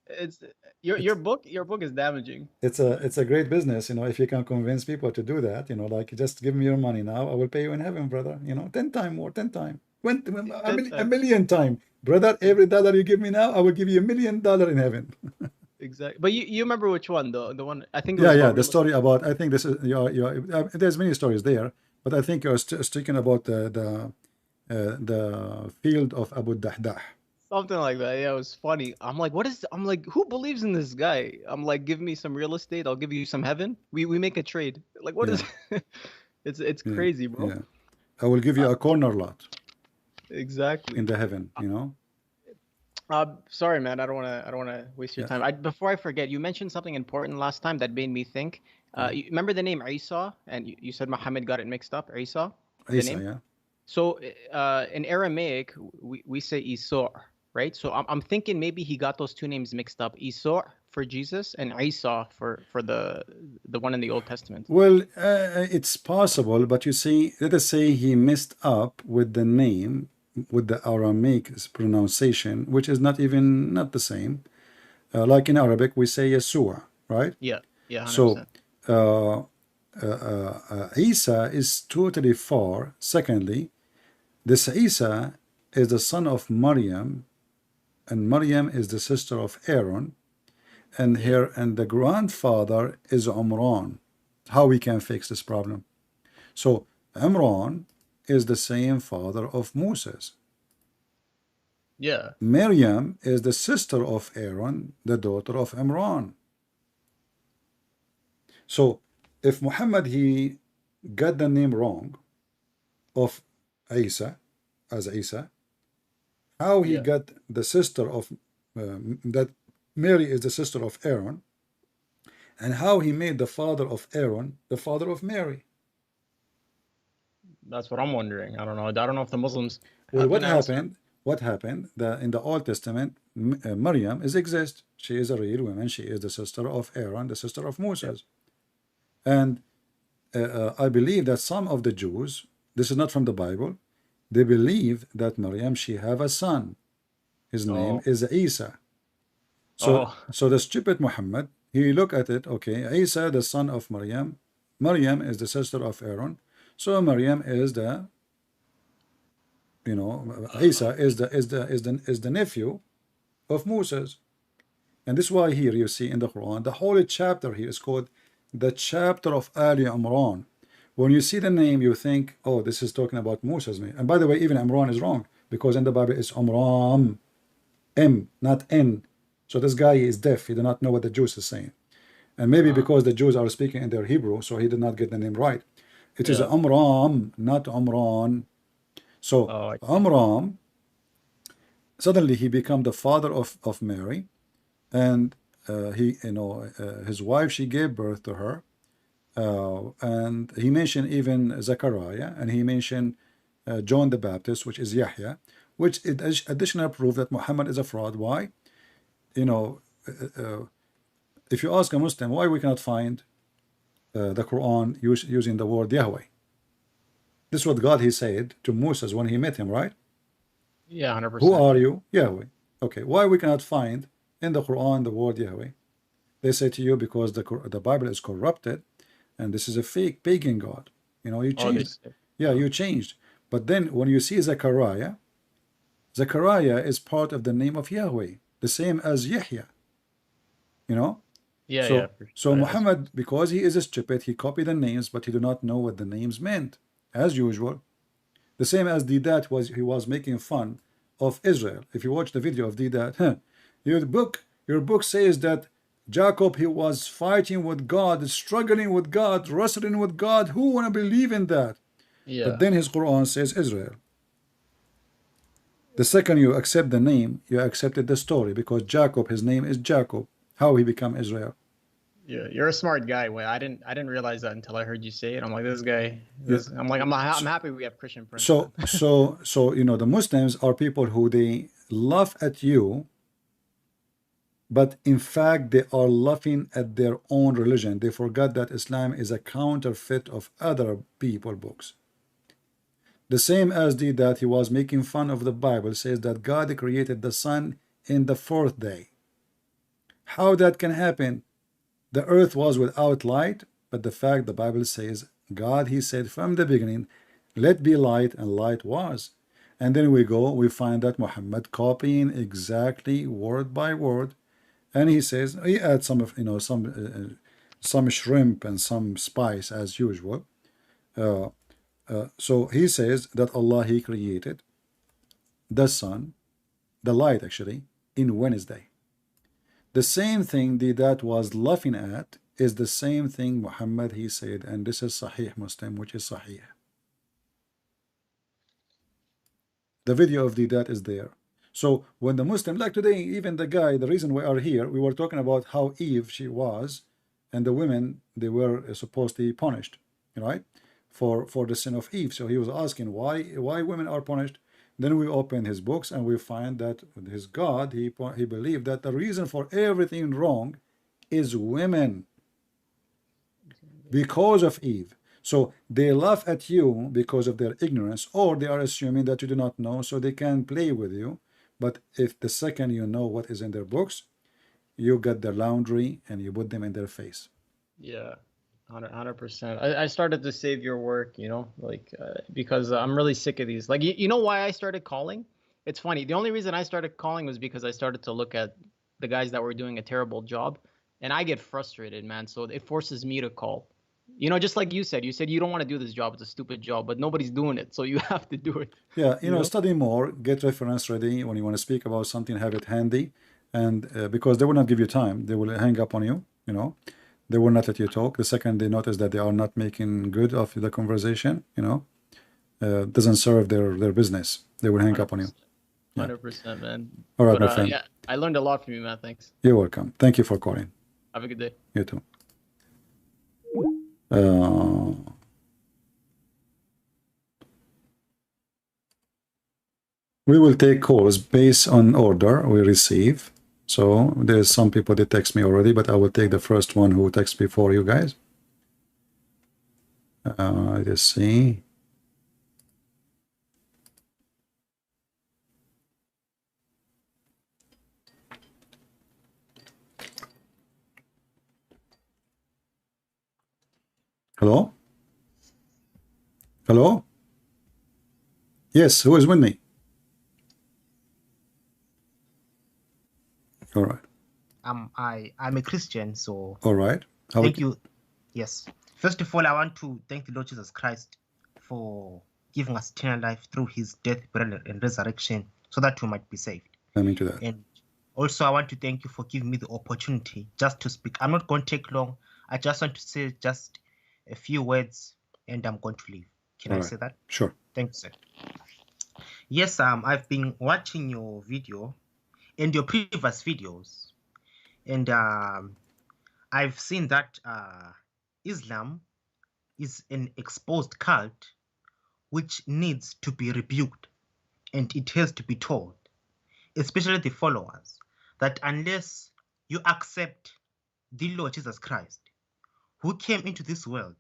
It's your book is damaging. It's a great business, if you can convince people to do that, just give me your money now, I will pay you in heaven, brother. 10 times more, 10 times, a million times, brother. Every dollar you give me now, I will give you $1 million in heaven. Exactly. But you remember which one, the one I think. The story about, I think this is there's many stories there, but I think you're speaking about the field of Abu Dahdah. Something like that. Yeah, it was funny. I'm like, who believes in this guy? I'm like, give me some real estate, I'll give you some heaven. We make a trade. What is it's crazy, bro. Yeah. I will give you a corner lot. Exactly. In the heaven, Sorry, man. I don't wanna waste your time. Before I forget, you mentioned something important last time that made me think. You remember the name Isa, and you said Muhammad got it mixed up. Isa, yeah. So in Aramaic, we say Isor, right? So I'm thinking maybe he got those two names mixed up, Isor for Jesus and Isa for the one in the Old Testament. Well, it's possible, but you see, let us say he messed up with the name, with the Aramaic pronunciation, which is not the same. Like in Arabic, we say Yeshua, right? Yeah, 100%. So Isa is totally far. Secondly, this Isa is the son of Maryam, and Maryam is the sister of Aaron, and the grandfather is Umran. How we can fix this problem? So Imran is the same father of Moses. Yeah. Maryam is the sister of Aaron, the daughter of Imran. So if Muhammad he got the name wrong of Isa as Isa, how he got the sister of that Mary is the sister of Aaron, and how he made the father of Aaron the father of Mary? That's what I'm wondering. I don't know. I don't know if the Muslims. Well, what happened? What happened? In the Old Testament, Maryam exists. She is a real woman. She is the sister of Aaron, the sister of Moses. And I believe that some of the Jews, this is not from the Bible, they believe that Maryam, she have a son. His name is Isa. So the stupid Muhammad, he look at it, okay, Isa, the son of Maryam. Maryam is the sister of Aaron. So Maryam is the, Isa is the nephew of Moses. And this is why here you see in the Quran, the whole chapter here is called the chapter of Ali Imran. When you see the name, you think, oh, this is talking about Moses. And by the way, even Imran is wrong, because in the Bible it's Umram, M, not N. So this guy is deaf. He did not know what the Jews is saying. And maybe because the Jews are speaking in their Hebrew, so he did not get the name right. It is Umram, not Umran. So Umram, suddenly he became the father of Mary, and his wife, she gave birth to her, and he mentioned even Zechariah, and he mentioned John the Baptist, which is Yahya, which is additional proof that Muhammad is a fraud. Why? If you ask a Muslim why we cannot find the Quran using the word Yahweh, this is what God he said to Moses when he met him, right? Yeah, 100%. Who are you? Yahweh. Okay, why we cannot find in the Quran the word Yahweh? They say to you because the Bible is corrupted, and this is a fake pagan God. You changed. You changed. But then when you see Zechariah, Zechariah is part of the name of Yahweh, the same as Yahya. So Muhammad, because he is a stupid, he copied the names, but he do not know what the names meant, as usual. The same as Didat he was making fun of Israel. If you watch the video of Didat, your book says that Jacob, he was fighting with God, struggling with God, wrestling with God. Who want to believe in that? But then his Quran says Israel. The second you accept the name, you accepted the story, because Jacob, his name is Jacob. How he become Israel? Yeah, you're a smart guy. Well, I didn't realize that until I heard you say it. I'm like, this guy. I'm happy we have Christian friends. So the Muslims are people who they laugh at you, but in fact they are laughing at their own religion. They forgot that Islam is a counterfeit of other people books. The same as that he was making fun of the Bible, says that God created the sun in the fourth day. How that can happen? The earth was without light, but the fact the Bible says God, he said from the beginning, let be light, and light was. And then we find that Muhammad copying exactly word by word, and he says he adds some of some shrimp and some spice as usual. So he says that Allah, he created the sun, the light actually, in Wednesday. The same thing that was laughing at is the same thing Muhammad he said, and this is Sahih Muslim, which is Sahih. The video of that is there. So when the Muslim, like today, even the guy, the reason we are here, we were talking about how Eve, she was, and the women, they were supposed to be punished, right, for the sin of Eve. So he was asking why women are punished. Then we open his books and we find that his God, he believed that the reason for everything wrong is women, because of Eve. So they laugh at you because of their ignorance, or they are assuming that you do not know, so they can play with you. But if the second you know what is in their books, you get their laundry and you put them in their face. Yeah. 100%. I started to save your work, because I'm really sick of these. Like, you know why I started calling? it's funny. The only reason I started calling was because I started to look at the guys that were doing a terrible job, and I get frustrated, man. So it forces me to call. You know, just like you said you don't want to do this job. It's a stupid job, but nobody's doing it, so you have to do it. Yeah, you know, study more, get reference ready. When you want to speak about something, have it handy. And because they will not give you time, they will hang up on you, you know. They will not let you talk. The second they notice that they are not making good of the conversation, you know, doesn't serve their business, they will hang 100%. up on you. 100%, man. All right, but, my friend. Yeah, I learned a lot from you, man. Thanks. You're welcome. Thank you for calling. Have a good day. You too. We will take calls based on order we receive. So there's some people that text me already, but I will take the first one who texts before you guys. Let's see. Hello? Hello? Yes, who is with me? All right. I'm a Christian, so all right. Thank you. Yes. First of all, I want to thank the Lord Jesus Christ for giving us eternal life through his death, burial, and resurrection so that we might be saved. Amen to that. And also, I want to thank you for giving me the opportunity just to speak. I'm not going to take long. I just want to say just a few words and I'm going to leave. Can I say that? Sure. Thank you, sir. Yes, I've been watching your video and your previous videos, and I've seen that Islam is an exposed cult which needs to be rebuked, and it has to be told, especially the followers, that unless you accept the Lord Jesus Christ, who came into this world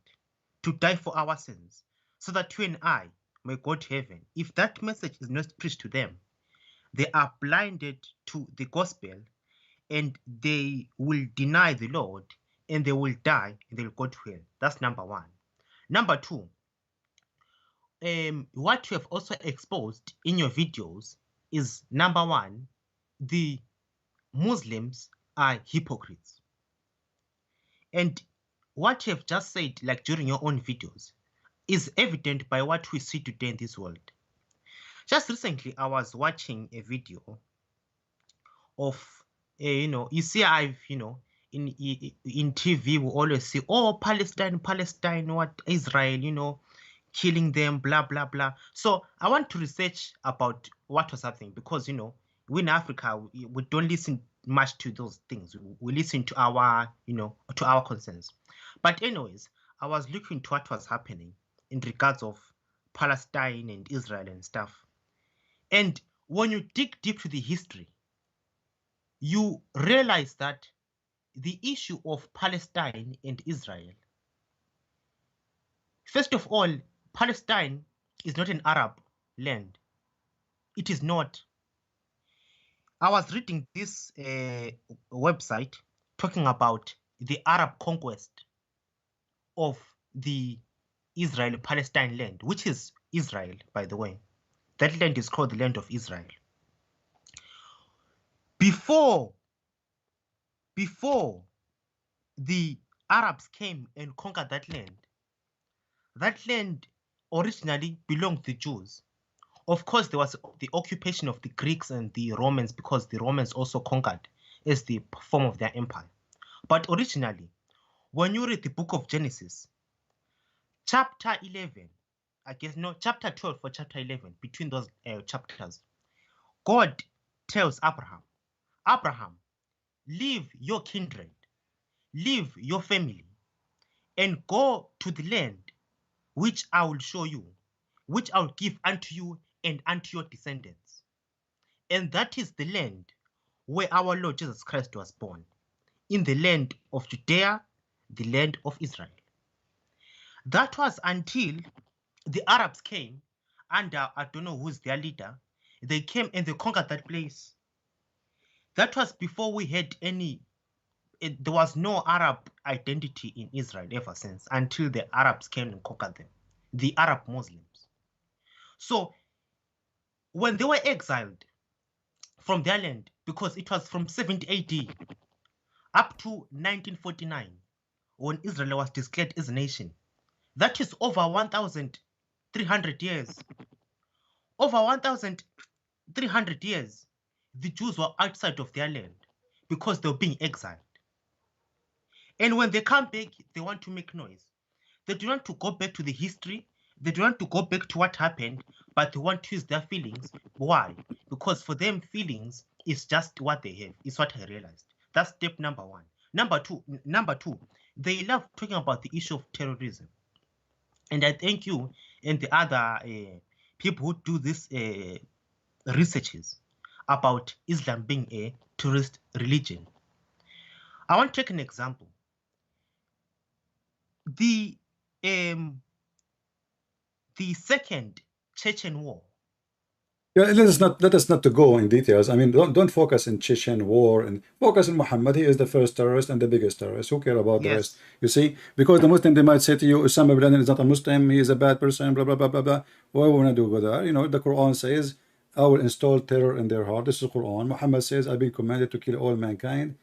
to die for our sins, so that you and I may go to heaven, if that message is not preached to them, they are blinded to the gospel and they will deny the Lord and they will die and they will go to hell. That's number one. Number two, what you have also exposed in your videos is, number one, the Muslims are hypocrites. And what you have just said, like during your own videos, is evident by what we see today in this world. Just recently, I was watching a video of, you see, in TV, we always see, oh, Palestine, what, Israel, killing them, blah, blah, blah. So I want to research about what was happening because, we in Africa, we don't listen much to those things. We listen to our, to our concerns. But anyways, I was looking to what was happening in regards of Palestine and Israel and stuff. And when you dig deep to the history, you realize that the issue of Palestine and Israel, first of all, Palestine is not an Arab land. It is not. I was reading this website talking about the Arab conquest of the Israel-Palestine land, which is Israel, by the way. That land is called the land of Israel. Before the Arabs came and conquered that land originally belonged to the Jews. Of course, there was the occupation of the Greeks and the Romans because the Romans also conquered as the form of their empire. But originally, when you read the book of Genesis, chapter 11, chapter 12 for chapter 11, between those chapters, God tells Abraham, leave your kindred, leave your family, and go to the land which I will show you, which I will give unto you and unto your descendants. And that is the land where our Lord Jesus Christ was born, in the land of Judea, the land of Israel. That was until the Arabs came under, I don't know who's their leader, they came and they conquered that place. That was before we had there was no Arab identity in Israel ever since, until the Arabs came and conquered them, the Arab Muslims. So when they were exiled from their land, because it was from 70 AD up to 1949, when Israel was declared as a nation. That is over 1,300 years. Over 1,300 years, the Jews were outside of their land because they were being exiled. And when they come back, they want to make noise. They do not want to go back to the history. They do not want to go back to what happened, but they want to use their feelings. Why? Because for them, feelings is just what they have. It's what I realized. That's step number one. Number two, they love talking about the issue of terrorism. And I thank you and the other people who do this researches about Islam being a terrorist religion. I want to take an example. The second Chechen war. Yeah, let us not to go in details. I mean, don't focus in Chechen war and focus on Muhammad. He is the first terrorist and the biggest terrorist. Who care about the rest? You see, because the Muslim, they might say to you, Osama bin Laden is not a Muslim. He is a bad person. Blah blah blah blah blah. What we want to do with that? You know, the Quran says, "I will install terror in their heart." This is Quran. Muhammad says, "I've been commanded to kill all mankind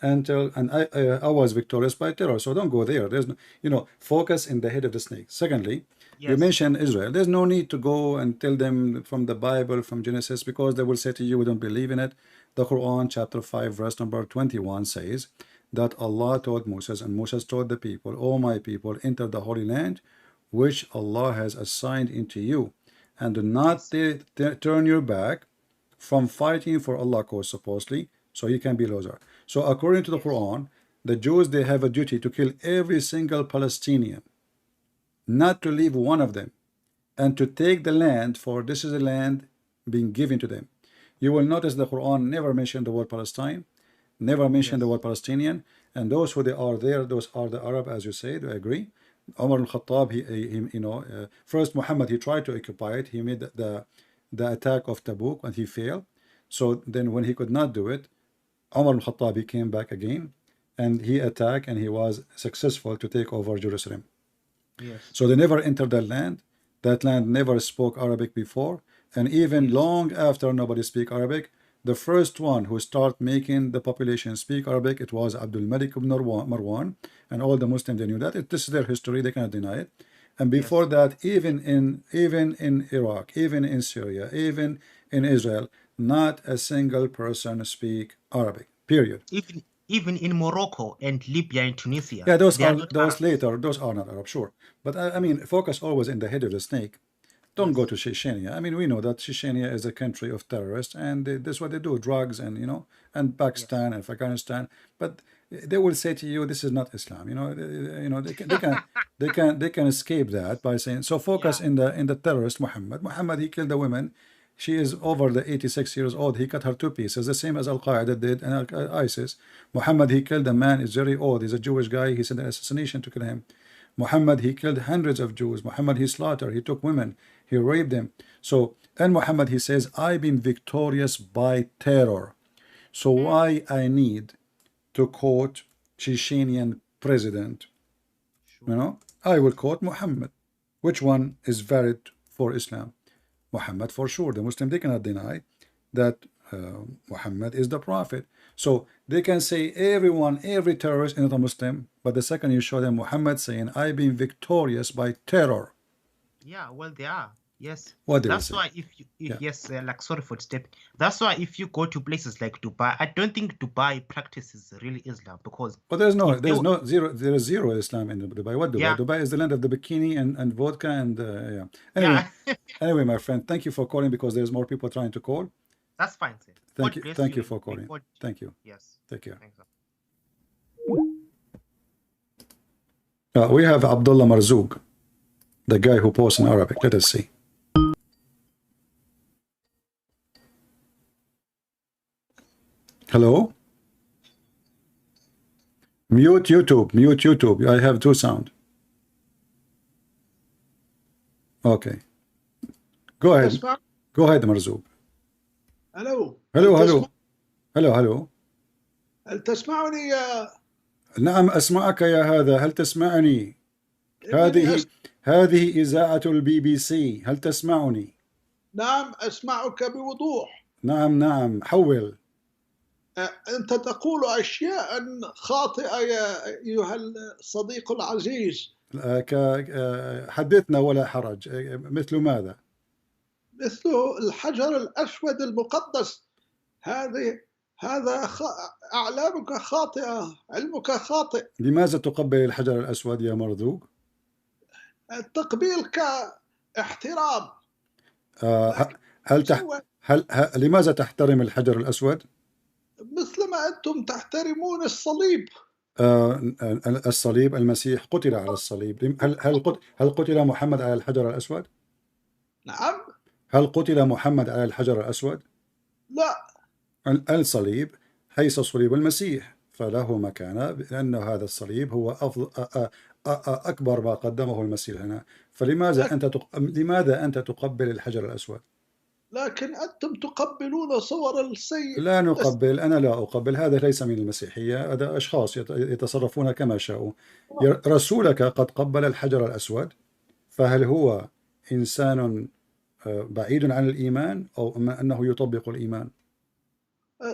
until I was victorious by terror." So don't go there. There's no, you know, focus in the head of the snake. Secondly, you mentioned Israel. There's no need to go and tell them from the Bible, from Genesis, because they will say to you, we don't believe in it. The Quran, chapter 5, verse number 21 says that Allah told Moses, and Moses told the people, "O my people, enter the Holy Land, which Allah has assigned into you, and do not turn your back from fighting for Allah's cause," supposedly, so you can be loser. So according to the Quran, the Jews, they have a duty to kill every single Palestinian, not to leave one of them, and to take the land, for this is a land being given to them. You will notice the Quran never mentioned the word Palestine, never mentioned the word Palestinian, and those who they are there, those are the Arab, as you said. I agree. Umar al-Khattab, he first Muhammad, he tried to occupy it. He made the attack of Tabuk, and he failed. So then when he could not do it, Umar al-Khattab, he came back again, and he attacked, and he was successful to take over Jerusalem. So they never entered that land. That land never spoke Arabic before, and even long after nobody speak Arabic, the first one who started making the population speak Arabic, it was Abdul Malik ibn Marwan, and all the Muslims, they knew that. This is their history, they cannot deny it. And before that, even in Iraq, even in Syria, even in Israel, not a single person speak Arabic, period. Even in Morocco and Libya and Tunisia. Yeah, those later, those are not Arab, sure. But I mean, focus always in the head of the snake. Don't go to Chechnya. I mean, we know that Chechnya is a country of terrorists, and that's what they do, drugs, and and Pakistan and Afghanistan. But they will say to you, this is not Islam. They can escape that by saying. So focus in the terrorist Muhammad. Muhammad, he killed the women. She is over the 86 years old. He cut her 2 pieces, the same as Al-Qaeda did and ISIS. Muhammad, he killed a man, is very old. He's a Jewish guy. He sent an assassination to kill him. Muhammad, he killed hundreds of Jews. Muhammad, he slaughtered. He took women. He raped them. So, and Muhammad, he says, I've been victorious by terror. So why I need to quote Chechenian president? I will quote Muhammad. Which one is valid for Islam? Muhammad, for sure. The Muslim, they cannot deny that Muhammad is the prophet. So they can say every terrorist is not a Muslim, but the second you show them Muhammad saying, I've been victorious by terror. Yeah, well, they are. Yes. What that's why sorry for stepping. That's why if you go to places like Dubai, I don't think Dubai practices really Islam, because there is zero Islam in Dubai. What Dubai? Yeah. Dubai is the land of the bikini and vodka and Anyway, my friend, thank you for calling, because there's more people trying to call. That's fine, sir. Thank you for calling. Thank you. Yes. Take care. Thanks, we have Abdullah Marzuk, the guy who posts in Arabic. Let us see. Hello? Mute YouTube. I have 2 sound. Okay. Go ahead, Marzuk. Hello. Hello. هل تسمعني يا نعم أسمعك يا هذا. هل تسمعني؟ هذه إذاعة الBBC. هل تسمعني؟ نعم أسمعك بوضوح. نعم حول. أنت تقول أشياء خاطئة يا أيها الصديق العزيز. حدثنا ولا حرج. مثل ماذا؟ مثل الحجر الأسود المقدس. هذا أعلامك خاطئة، علمك خاطئ. لماذا تقبل الحجر الأسود يا مرزوق؟ التقبيل كاحترام. لماذا تحترم الحجر الأسود؟ مثل ما أنتم تحترمون الصليب. الصليب، المسيح قتل على الصليب. هل قتل محمد على الحجر الأسود؟ نعم. هل قتل محمد على الحجر الأسود؟ لا. الصليب حيث صليب المسيح فله مكانة، لأن هذا الصليب هو أكبر ما قدمه المسيح لنا. فلماذا لماذا أنت تقبل الحجر الأسود؟ لكن أنتم تقبلون صور السيد. لا نقبل، أنا لا أقبل. هذا ليس من المسيحية، هذا أشخاص يتصرفون كما شاءوا. رسولك قد قبل الحجر الأسود، فهل هو إنسان بعيد عن الإيمان أو أنه يطبق الإيمان؟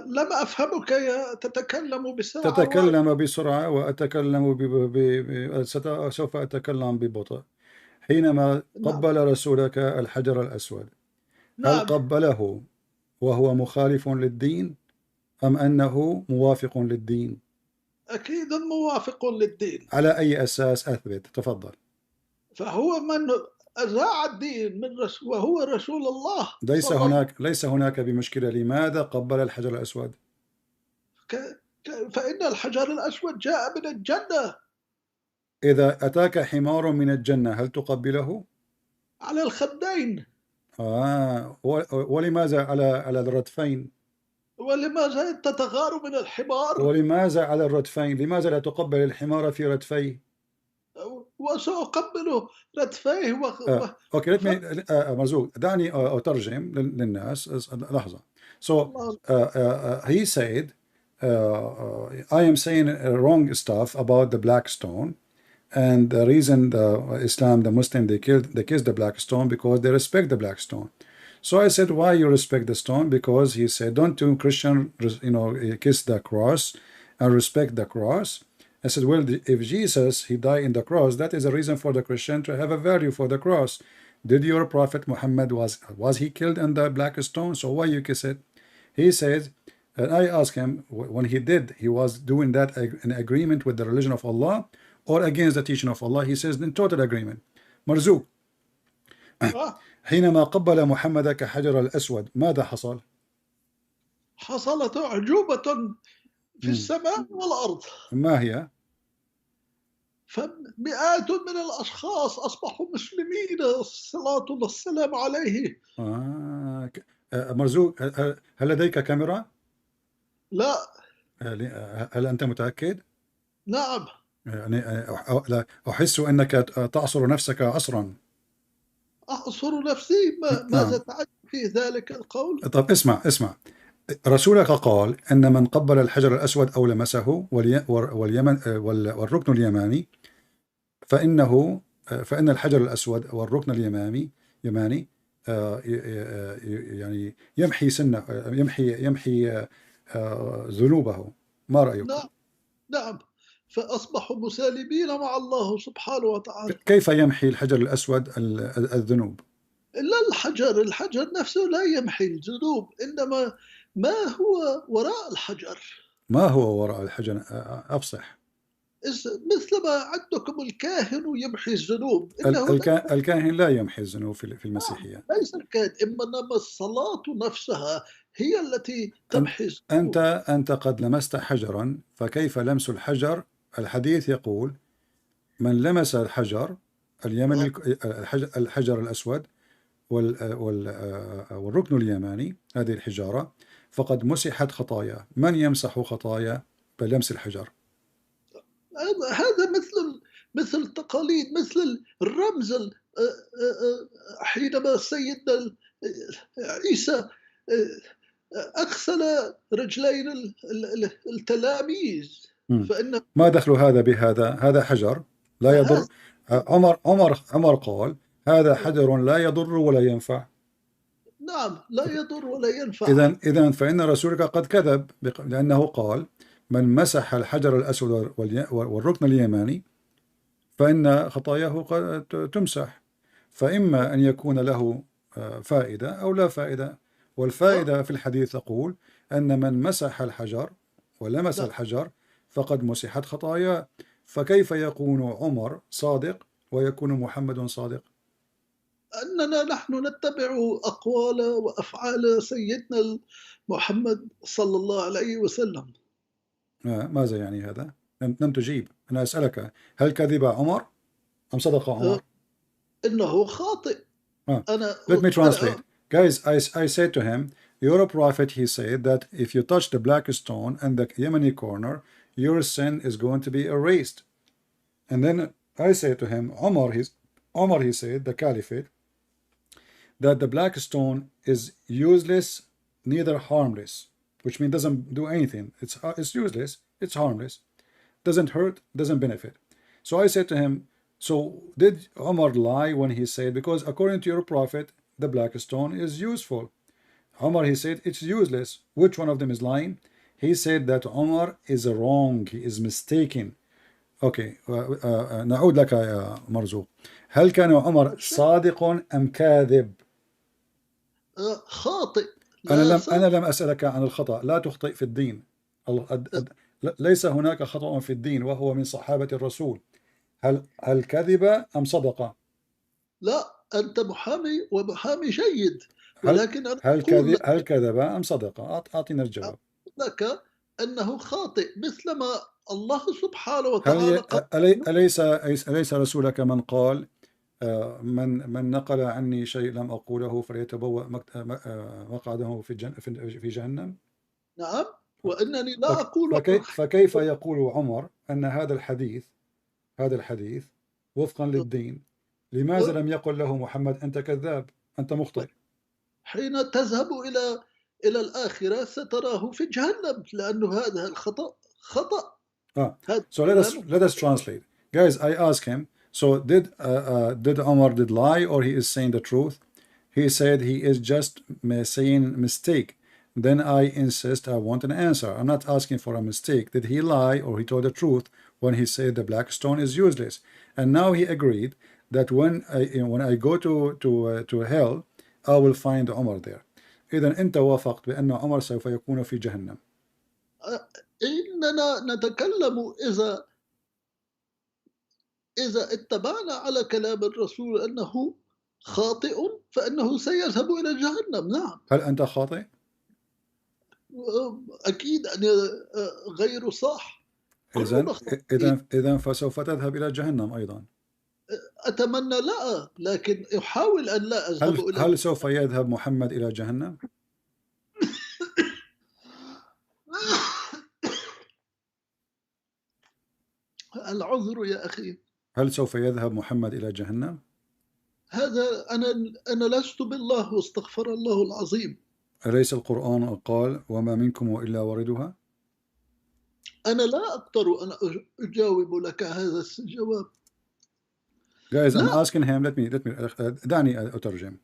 لم أفهمك يا تتكلم بسرعة. تتكلم بسرعة وأتكلم سوف أتكلم ببطء. حينما قبل رسولك الحجر الأسود، هل قبله وهو مخالف للدين أم أنه موافق للدين؟ أكيد موافق للدين. على أي أساس؟ أثبت، تفضل. فهو من أذاع الدين وهو رسول الله. ليس هناك بمشكلة. لماذا قبل الحجر الأسود؟ فإن الحجر الأسود جاء من الجنة. إذا أتاك حمار من الجنة هل تقبله؟ على الخدين. ولماذا على الردفين؟ ولماذا تتغار من الحمار؟ ولماذا على الردفين؟ لماذا لا تقبل الحمار في ردفيه؟ وسأقبل ردفيه اوكي مرزوق، دعني أترجم للناس لحظة. So he said I am saying wrong stuff about the black stone, and the reason the Islam, the Muslim, they kiss the black stone because they respect the black stone. So I said, why you respect the stone? Because he said, don't do Christian, kiss the cross and respect the cross. I said, well, if Jesus, he died in the cross, that is a reason for the Christian to have a value for the cross. Did your prophet Muhammad, was he killed in the black stone? So why you kiss it? He says, and I asked him, when he did, he was doing that in agreement with the religion of Allah or against the teaching of Allah? He says, in total agreement. Marzuk, حينما قبل محمد كحجر الأسود ماذا حصل؟ حصلت أعجوبة في السماء والأرض. ما هي؟ فمئات من الأشخاص أصبحوا مسلمين صلاة الله السلام عليه. مرزوق، هل لديك كاميرا؟ لا. هل أنت متأكد؟ نعم. يعني أحس أنك تعصر نفسك عصرا. أعصر نفسي؟ ماذا تعني في ذلك القول؟ طب اسمع. رسولك قال أن من قبل الحجر الأسود أو لمسه والركن اليماني فإن الحجر الأسود والركن اليماني يعني يمحي ذنوبه. ما رأيك؟ نعم. فأصبحوا مسالمين مع الله سبحانه وتعالى. كيف يمحي الحجر الأسود الذنوب؟ لا، الحجر نفسه لا يمحي الذنوب، إنما ما هو وراء الحجر. ما هو وراء الحجر؟ أفصح. مثل ما عندكم الكاهن يمحي الذنوب. الكاهن لا يمحي الذنوب في المسيحية. ليس الكاهن، إنما الصلاة نفسها هي التي تمحي الذنوب. أنت قد لمست حجرا، فكيف لمس الحجر؟ الحديث يقول من لمس الحجر اليمني، الحجر الأسود والركن اليماني، هذه الحجارة، فقد مسحت خطايا. من يمسح خطايا بلمس الحجر؟ هذا مثل التقاليد، مثل الرمز. حينما سيدنا عيسى أغسل رجلين التلاميذ، فإن ما دخل هذا بهذا؟ هذا حجر لا يضر. عمر قال هذا حجر لا يضر ولا ينفع. نعم لا يضر ولا ينفع. إذا فإن رسولك قد كذب، لأنه قال من مسح الحجر الأسود والركن اليماني فإن خطاياه قد تمسح، فإما أن يكون له فائدة أو لا فائدة. والفائدة في الحديث تقول أن من مسح الحجر ولمس الحجر فقد مسحت خطاياه، فكيف يكون عمر صادق ويكون محمد صادق؟ أننا نحن نتبع أقوال وأفعال سيدنا محمد صلى الله عليه وسلم. ماذا يعني هذا؟ لم تجيب. أنا أسألك هل كذب عمر أم صدق عمر؟ إنه خاطئ. Let me translate. Guys, I said to him, you're a prophet. He said that if you touch the black stone and the Yemeni corner, your sin is going to be erased. And then I said to him, Umar, he said, the caliphate, that the black stone is useless, neither harmless, which means doesn't do anything. It's useless, it's harmless, doesn't hurt, doesn't benefit. So I said to him, so did Umar lie when he said, because according to your prophet, the black stone is useful? Umar, he said, it's useless. Which one of them is lying? He said that Umar is wrong, he is mistaken. Okay, نعود لك يا مرزوق. هل كان عمر صادق أم كاذب؟ خاطئ. أنا لم أسألك عن الخطأ، لا تخطئ في الدين. ليس هناك خطأ في الدين وهو من صحابة الرسول. هل كذب أم صدق؟ لا، أنت محامي ومحامي جيد، ولكن هل كذب أم صدق؟ أعطينا الجواب. لك أنه خاطئ مثلما الله سبحانه وتعالى أليس رسولك من قال من نقل عني شيء لم أقوله فليتبوأ مقعده في جهنم؟ نعم، وأنني لا أقول. فكيف يقول عمر أن هذا الحديث وفقا للدين؟ لماذا لم يقل له محمد أنت كذاب، أنت مخطئ؟ حين تذهب إلى الآخرة ستراه في جهنم، لأنه هذا الخطأ خطأ. So let us translate. Guys, I ask him, so did Umar lie or he is saying the truth? He said he is just saying mistake. Then I insist I want an answer. I'm not asking for a mistake. Did he lie or he told the truth when he said the black stone is useless? And now he agreed that when I go to hell, I will find Umar there. إذا أنت وافقت بأن عمر سوف يكون في جهنم. إننا نتكلم إذا اتبعنا على كلام الرسول أنه خاطئ فإنه سيذهب إلى جهنم. نعم. هل أنت خاطئ؟ أكيد أنا غير صح. إذا فسوف تذهب إلى جهنم أيضا. أتمنى لا، لكن أحاول أن لا أذهب إلى. هل سوف يذهب محمد إلى جهنم؟ العذر يا أخي. هل سوف يذهب محمد إلى جهنم؟ هذا أنا لست بالله واستغفر الله العظيم. أليس القرآن قال وما منكم إلا واردها؟ أنا لا أقدر أن أجاوب لك هذا الجواب. Guys, I'm asking him. Let me. دعني أترجم.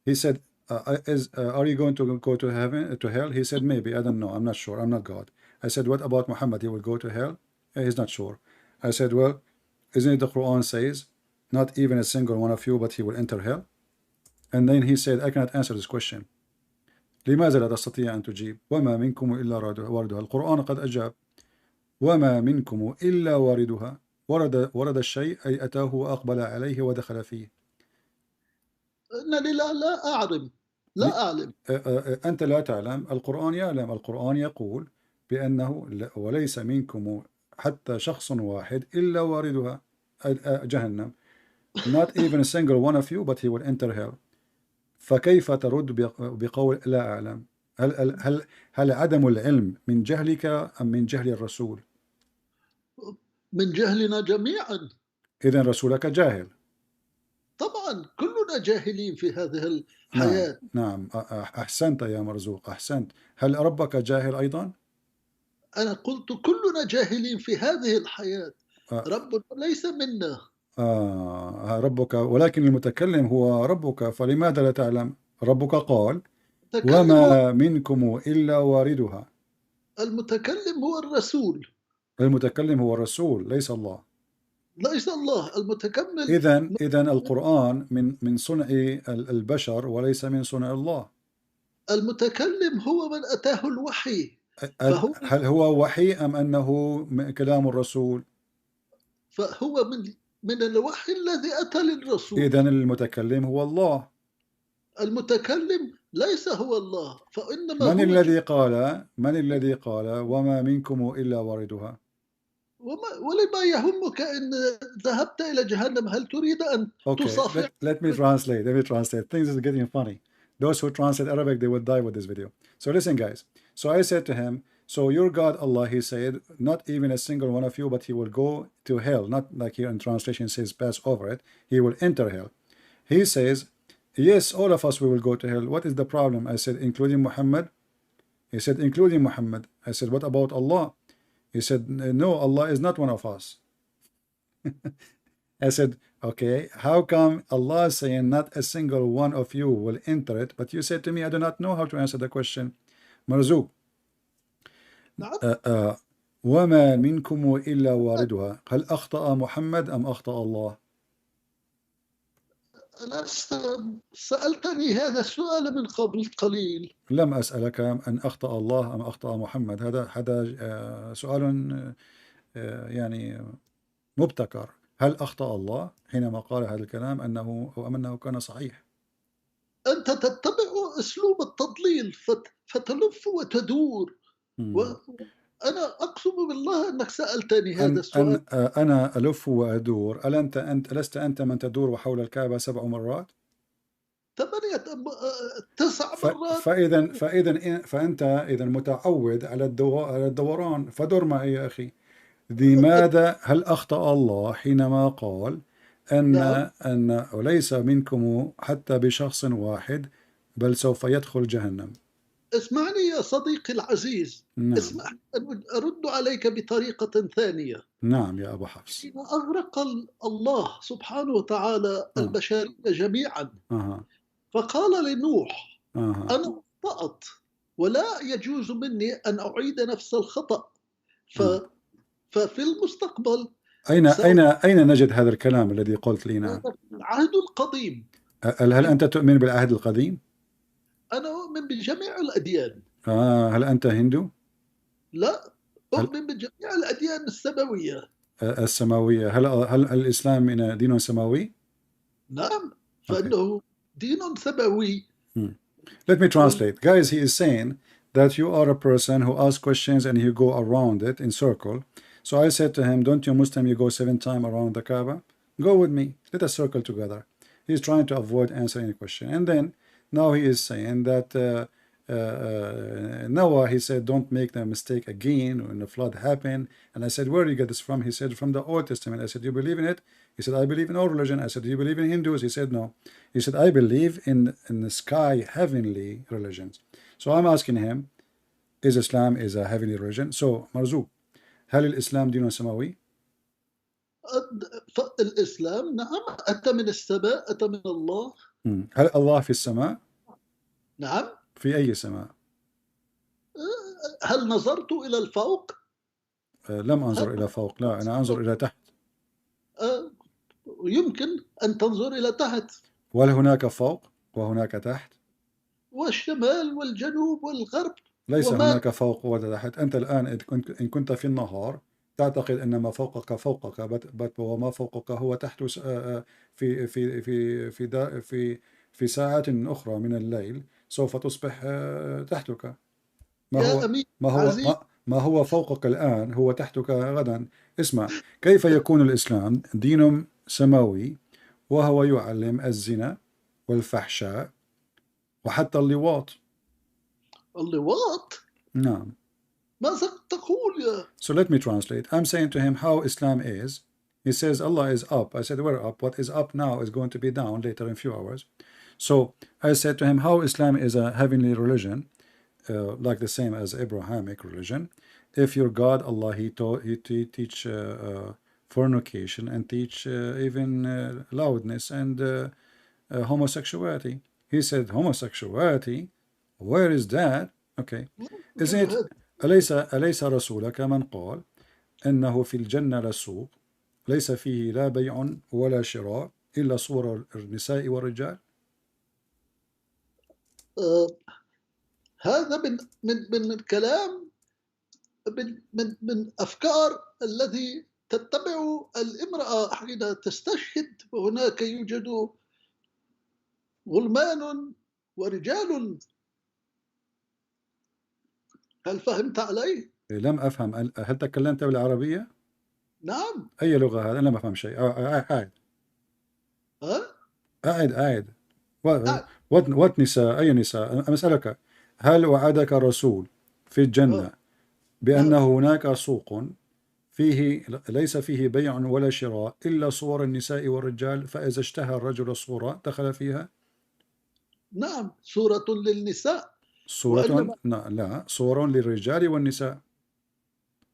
He said, are you going to go to heaven, to hell? He said, maybe. I don't know. I'm not sure. I'm not God. I said, what about Muhammad? He will go to hell? He's not sure. I said, well, isn't it the Quran says, not even a single one of you, but he will enter hell? And then he said, I cannot answer this question. لماذا لا تستطيع أن تجيب؟ وما منكم إلا واردها. القرآن قد أجاب. وما منكم إلا واردها. ورد الشيء أي أتاه وأقبل عليه ودخل فيه. أنني لا أعلم. لا أعلم. أنت لا تعلم، القرآن يعلم. القرآن يقول بأنه وليس منكم حتى شخص واحد إلا واردها جهنم. Not even a single one of you, but he will enter hell. فكيف ترد بقول لا أعلم؟ هل عدم العلم من جهلك أم من جهل الرسول؟ من جهلنا جميعا. إذن رسولك جاهل. طبعا كلنا جاهلين في هذه الحياة. نعم. أحسنت يا مرزوق، أحسنت. هل ربك جاهل أيضا؟ أنا قلت كلنا جاهلين في هذه الحياة. ربنا ليس منا. ربك، ولكن المتكلم هو ربك، فلماذا لا تعلم ربك قال المتكلم وما منكم إلا واردها. المتكلم هو الرسول. المتكلم هو الرسول ليس الله. ليس الله المتكلم. إذا القرآن من صنع البشر وليس من صنع الله. المتكلم هو من أتاه الوحي. هل هو وحي أم أنه كلام الرسول؟ فهو من الوحي الذي أتى للرسول. إذا المتكلم هو الله. المتكلم ليس هو الله، فإنما من الذي قال وما منكم إلا واردها؟ ولما يهمك إن ذهبت إلى جهنم هل تريد أن تصافح؟ Let me translate. Things are getting funny. Those who translate Arabic, they will die with this video. So listen, guys. So I said to him, so your God, Allah, he said, not even a single one of you, but he will go to hell. Not like here in translation says pass over it. He will enter hell. He says, yes, all of us we will go to hell. What is the problem? I said, including Muhammad? He said, including Muhammad. I said, what about Allah? He said, no, Allah is not one of us. I said, okay, how come Allah is saying not a single one of you will enter it, but you said to me, I do not know how to answer the question. Marzuk, وما منكم إلا واردها هل أخطأ محمد أم أخطأ الله؟ سألتني هذا السؤال من قبل قليل. لم أسألك أن أخطأ الله أم أخطأ محمد. هذا سؤال يعني مبتكر. هل أخطأ الله حينما قال هذا الكلام أنه كان صحيح؟ أنت تتبع أسلوب التضليل فتلف وتدور. وأنا أقسم بالله أنك سألتني هذا السؤال. أنا ألف وأدور. لست أنت من تدور حول الكعبة 7 مرات؟ 9 مرات. فأنت إذا متعود على الدوران فدور معي يا أخي. لماذا هل أخطأ الله حينما قال أن ليس منكم حتى بشخص واحد بل سوف يدخل جهنم؟ اسمعني يا صديقي العزيز. نعم. اسمح أن أرد عليك بطريقة ثانية. نعم يا أبو حفص. حين أغرق الله سبحانه وتعالى البشرية جميعا فقال لنوح أنا أخطأت ولا يجوز مني أن أعيد نفس الخطأ. ففي المستقبل أين نجد هذا الكلام الذي قلت لي؟ نعم. العهد القديم. هل أنت تؤمن بالعهد القديم؟ أنا أؤمن بجميع الأديان. هل أنت هندو؟ لا، أؤمن بجميع الأديان السماوية. السماوية. هل الإسلام دين سماوي؟ نعم، فإنه دين سماوي. Let me translate. Guys, he is saying that you are a person who asks questions and you go around it in circle. So I said to him, don't you Muslim, you go 7 times around the Kaaba? Go with me. Let us circle together. He's trying to avoid answering any question. And then now he is saying that Noah, he said, don't make the mistake again when the flood happened. And I said, where do you get this from? He said, from the Old Testament. I said, you believe in it? He said, I believe in all religion. I said, do you believe in Hindus? He said, no. He said, I believe in the sky, heavenly religions. So I'm asking him, is Islam is a heavenly religion? So, Marzuk, هل الإسلام دين سماوي؟ الإسلام نعم أتى من السماء، أتى من الله. هل الله في السماء؟ نعم. في أي سماء؟ هل نظرت إلى الفوق؟ لم أنظر إلى فوق، لا أنا أنظر إلى تحت. يمكن أن تنظر إلى تحت. وهل هناك فوق وهناك تحت؟ والشمال والجنوب والغرب. ليس هناك فوق ولا تحت. أنت الآن إن كنت في النهار تعتقد أن ما فوقك وما فوقك هو تحت في في في في في في ساعات أخرى من الليل سوف تصبح تحتك. ما هو فوقك الآن هو تحتك غدا. اسمع، كيف يكون الإسلام دين سماوي وهو يعلم الزنا والفحشاء وحتى اللواط؟ اللواط؟ نعم. ماذا تقول يا؟ So let me translate. I'm saying to him how Islam is. He says Allah is up. I said we're up. What is up now is going to be down later in a few hours. So I said to him how Islam is a heavenly religion, like the same as Abrahamic religion. If your God Allah he teach fornication and teach even loudness and homosexuality. he said homosexuality. Where is that? Okay. Isn't it أليس رسولك من قال أنه في الجنة لسوق ليس فيه لا بيع ولا شراء إلا صور النساء والرجال؟ هذا من الكلام من أفكار الذي تتبع الامرأة حين تستشهد، وهناك يوجد غلمان ورجال. هل فهمت علي؟ لم أفهم. هل تكلمت بالعربية؟ نعم. أي لغة هذا؟ أنا لم أفهم شيء. أعد. أعد. what نساء؟ أي نساء؟ أسألك هل وعدك الرسول في الجنة بأن هناك سوق فيه ليس فيه بيع ولا شراء إلا صور النساء والرجال، فإذا اشتهى الرجل صورة دخل فيها؟ نعم، صورة للنساء. صورة لا، صور للرجال والنساء.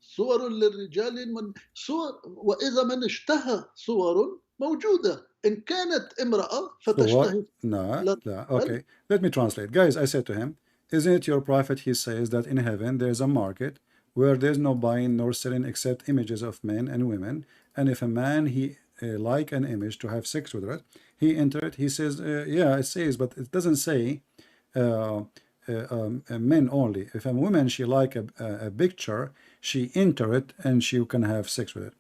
صور للرجال صور، وإذا من اشتهى صور موجودة. إن كانت امرأة فتشتهي. لا. Okay, let me translate. Guys, I said to him, isn't it your prophet? He says that in heaven there is a market where there is no buying nor selling except images of men and women, and if a man he like an image to have sex with it, he enter it. He says, yeah, it says, but it doesn't say men only. If a woman she like a picture, she enter it and she can have sex with it.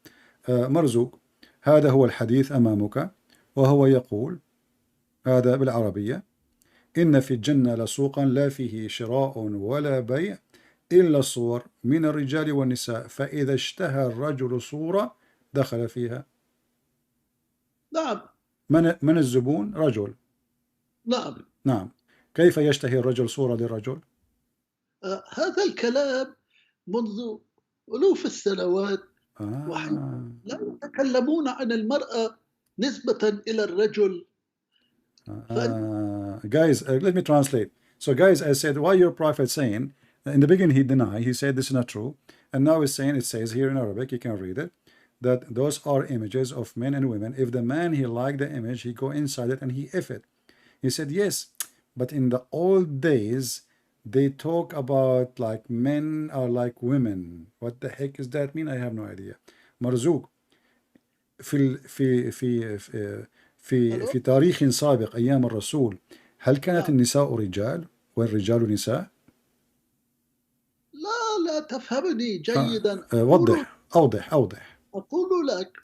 مرزوق، هذا هو الحديث أمامك، وهو يقول هذا بالعربية: إن في الجنة لسوقا لا فيه شراء ولا بيع إلا الصور من الرجال والنساء، فإذا اشتهى الرجل صورة دخل فيها. نعم. من الزبون؟ رجل. نعم. كيف يشتهي الرجل صورة للرجل؟ هذا الكلام منذ ألوف السنوات. لا يتكلمون عن المرأة نسبة إلى الرجل. Guys, let me translate. So guys, I said, why your prophet saying, in the beginning he denied, he said this is not true, and now he's saying, it says here in Arabic, you can read it, that those are images of men and women. If the man he liked the image, he go inside it and he if it. He said yes, but in the old days they talk about like men are like women. What the heck does that mean? I have no idea. مرزوق، في تاريخ سابق أيام الرسول هل كانت النساء رجال والرجال نساء؟ لا تفهمني جيدا. أوضح. أقول لك،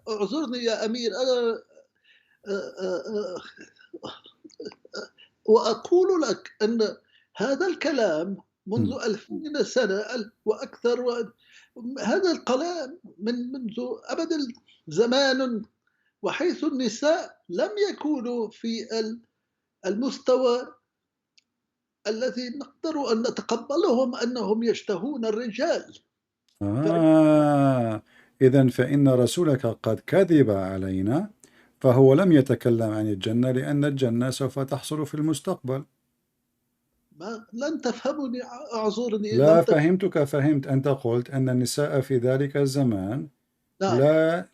اعذرني يا أمير، أنا وأقول لك أن هذا الكلام منذ 2000 سنة وأكثر. هذا الكلام منذ أبد الزمان، وحيث النساء لم يكونوا في المستوى الذي نقدر أن نتقبلهم أنهم يشتهون الرجال. إذن فإن رسولك قد كذب علينا، فهو لم يتكلم عن الجنة لأن الجنة سوف تحصل في المستقبل. لن تفهمني، أعذرني. لا فهمتك، فهمت. أنت قلت أن النساء في ذلك الزمان لا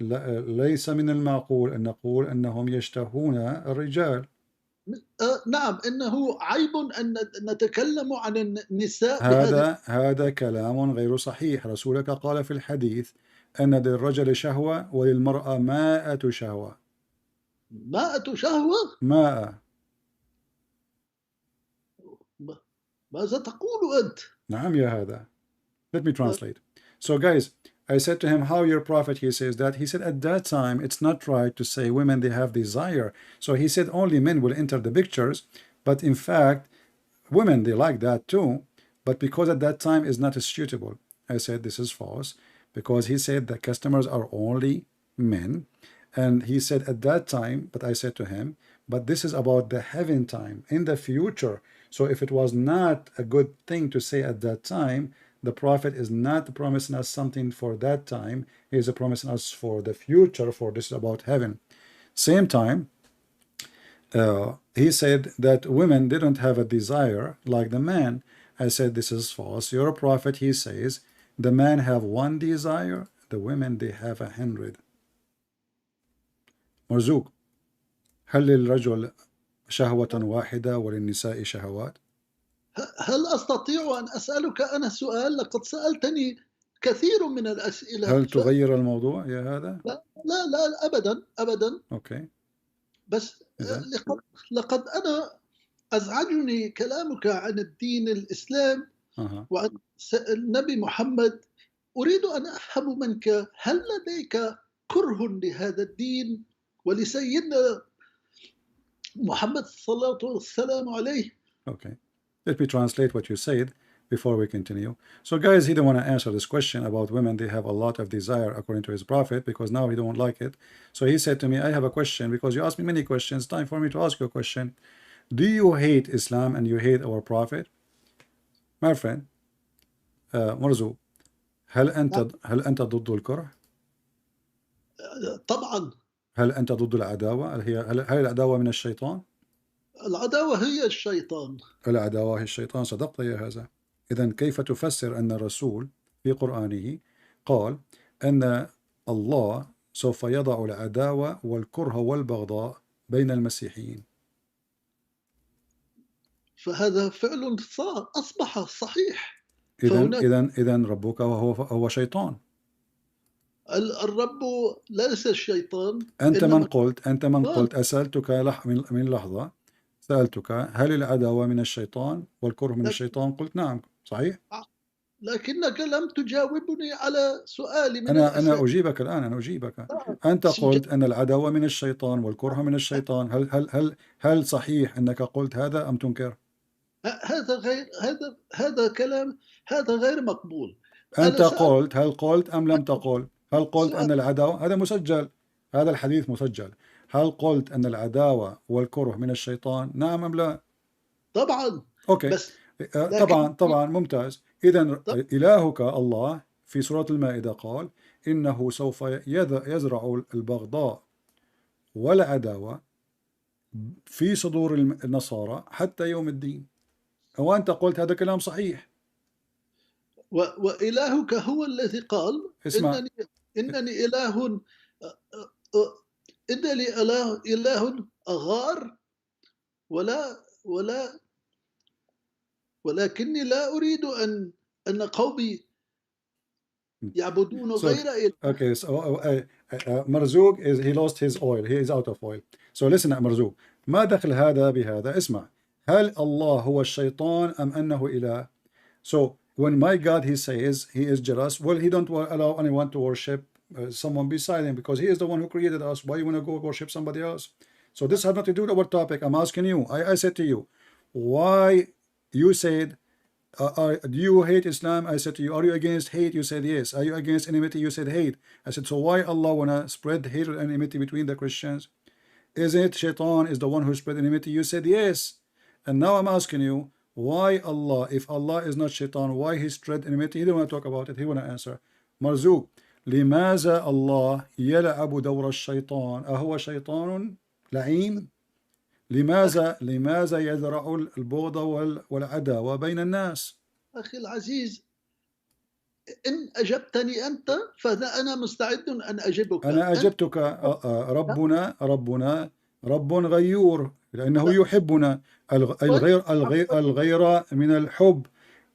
ليس من المعقول أن نقول أنهم يشتهون الرجال. نعم، إنه عيب أن نتكلم عن النساء. هذا كلام غير صحيح. رسولك قال في الحديث أن للرجل شهوة وللمرأة 100 شهوة. 100 شهوة؟ 100. ماذا تقول أنت؟ نعم يا هذا. Let me translate. So guys, I said to him, how your prophet, he says that. He said at that time it's not right to say women they have desire. So he said only men will enter the pictures, but in fact women they like that too, but because at that time is not suitable. I said this is false, because he said the customers are only men, and he said at that time, but I said to him, but this is about the heaven time in the future. So if it was not a good thing to say at that time, the prophet is not promising us something for that time. He is promising us for the future, for this is about heaven. Same time, he said that women didn't have a desire like the man. I said this is false. Your prophet, he says, the man have 1 desire, the women they have 100. مرزوق، هل للرجل شهوة واحدة وللنساء شهوات. هل أستطيع أن أسألك أنا سؤال؟ لقد سألتني كثير من الأسئلة. هل تغير الموضوع يا هذا؟ لا لا لا أبدا أبدا. أوكي. بس لقد أنا أزعجني كلامك عن الدين الإسلام وعن النبي محمد. أريد أن أفهم منك، هل لديك كره لهذا الدين ولسيدنا محمد صلى الله والسلام عليه؟ Okay. Let me translate what you said before we continue. So guys, he don't want to answer this question about women. They have a lot of desire according to his prophet, because now he don't like it. So he said to me, I have a question, because you asked me many questions. Time for me to ask you a question. Do you hate Islam and you hate our prophet? My friend, مرزوق، هل أنت ضد الكره؟ طبعا. هل أنت ضد العداوة؟ هل العداوة من الشيطان؟ العداوة هي الشيطان. العداوة هي الشيطان. صدقت يا هذا. إذن كيف تفسر أن الرسول في قرآنه قال أن الله سوف يضع العداوة والكره والبغضاء بين المسيحيين؟ فهذا فعل أصبح صحيح. إذن ربك هو شيطان. الرب ليس الشيطان. أنت من قلت أسألتك من لحظة، سألتك هل العداوة من الشيطان والكره من الشيطان؟ قلت نعم. صحيح؟ لكنك لم تجاوبني على سؤالي من أنا أجيبك الآن. أنا أجيبك. أنت قلت أن العداوة من الشيطان والكره من الشيطان. هل صحيح أنك قلت هذا أم تنكر؟ هذا كلام، هذا غير مقبول. أنت قلت، هل قلت أم لم تقل؟ هل قلت أن العداوة، هذا مسجل، هذا الحديث مسجل، هل قلت أن العداوة والكره من الشيطان؟ نعم أم لا؟ طبعا. أوكي. بس طبعا ممتاز. إذن إلهك الله في سورة المائدة قال إنه سوف يزرع البغضاء والعداوة في صدور النصارى حتى يوم الدين. وأنت قلت هذا كلام صحيح. وإلهك هو الذي قال إنني إله، إنني إله أغار ولكني لا أريد أن قومي يعبدون غير إله. Okay, so Marzuk he lost his oil. He is out of oil. So listen at Marzuk. ما دخل هذا بهذا؟ اسمع. هل الله هو الشيطان أم أنه إله؟ So when my God he says he is jealous, well, he don't allow anyone to worship someone beside him, because he is the one who created us. Why you want to go worship somebody else? So this has nothing to do with our topic. I'm asking you. I said to you, why you said, do you hate Islam? I said to you, are you against hate? You said yes. Are you against enmity? You said hate. I said, so why Allah wanna spread hate and enmity between the Christians? Isn't it Shaitan is the one who spread enmity? You said yes. And now I'm asking you, why Allah, if Allah is not Shaitan, why he spread enmity? He don't want to talk about it. He want to answer. Marzuk, لماذا الله يلعب دور الشيطان؟ أهو شيطان لعين؟ لماذا يزرع البغض والعداوة بين الناس؟ أخي العزيز، إن أجبتني أنت فأنا مستعد أن أجبك. أنا أجبتك. ربنا رب غيور، لأنه يحبنا. الغير من الحب.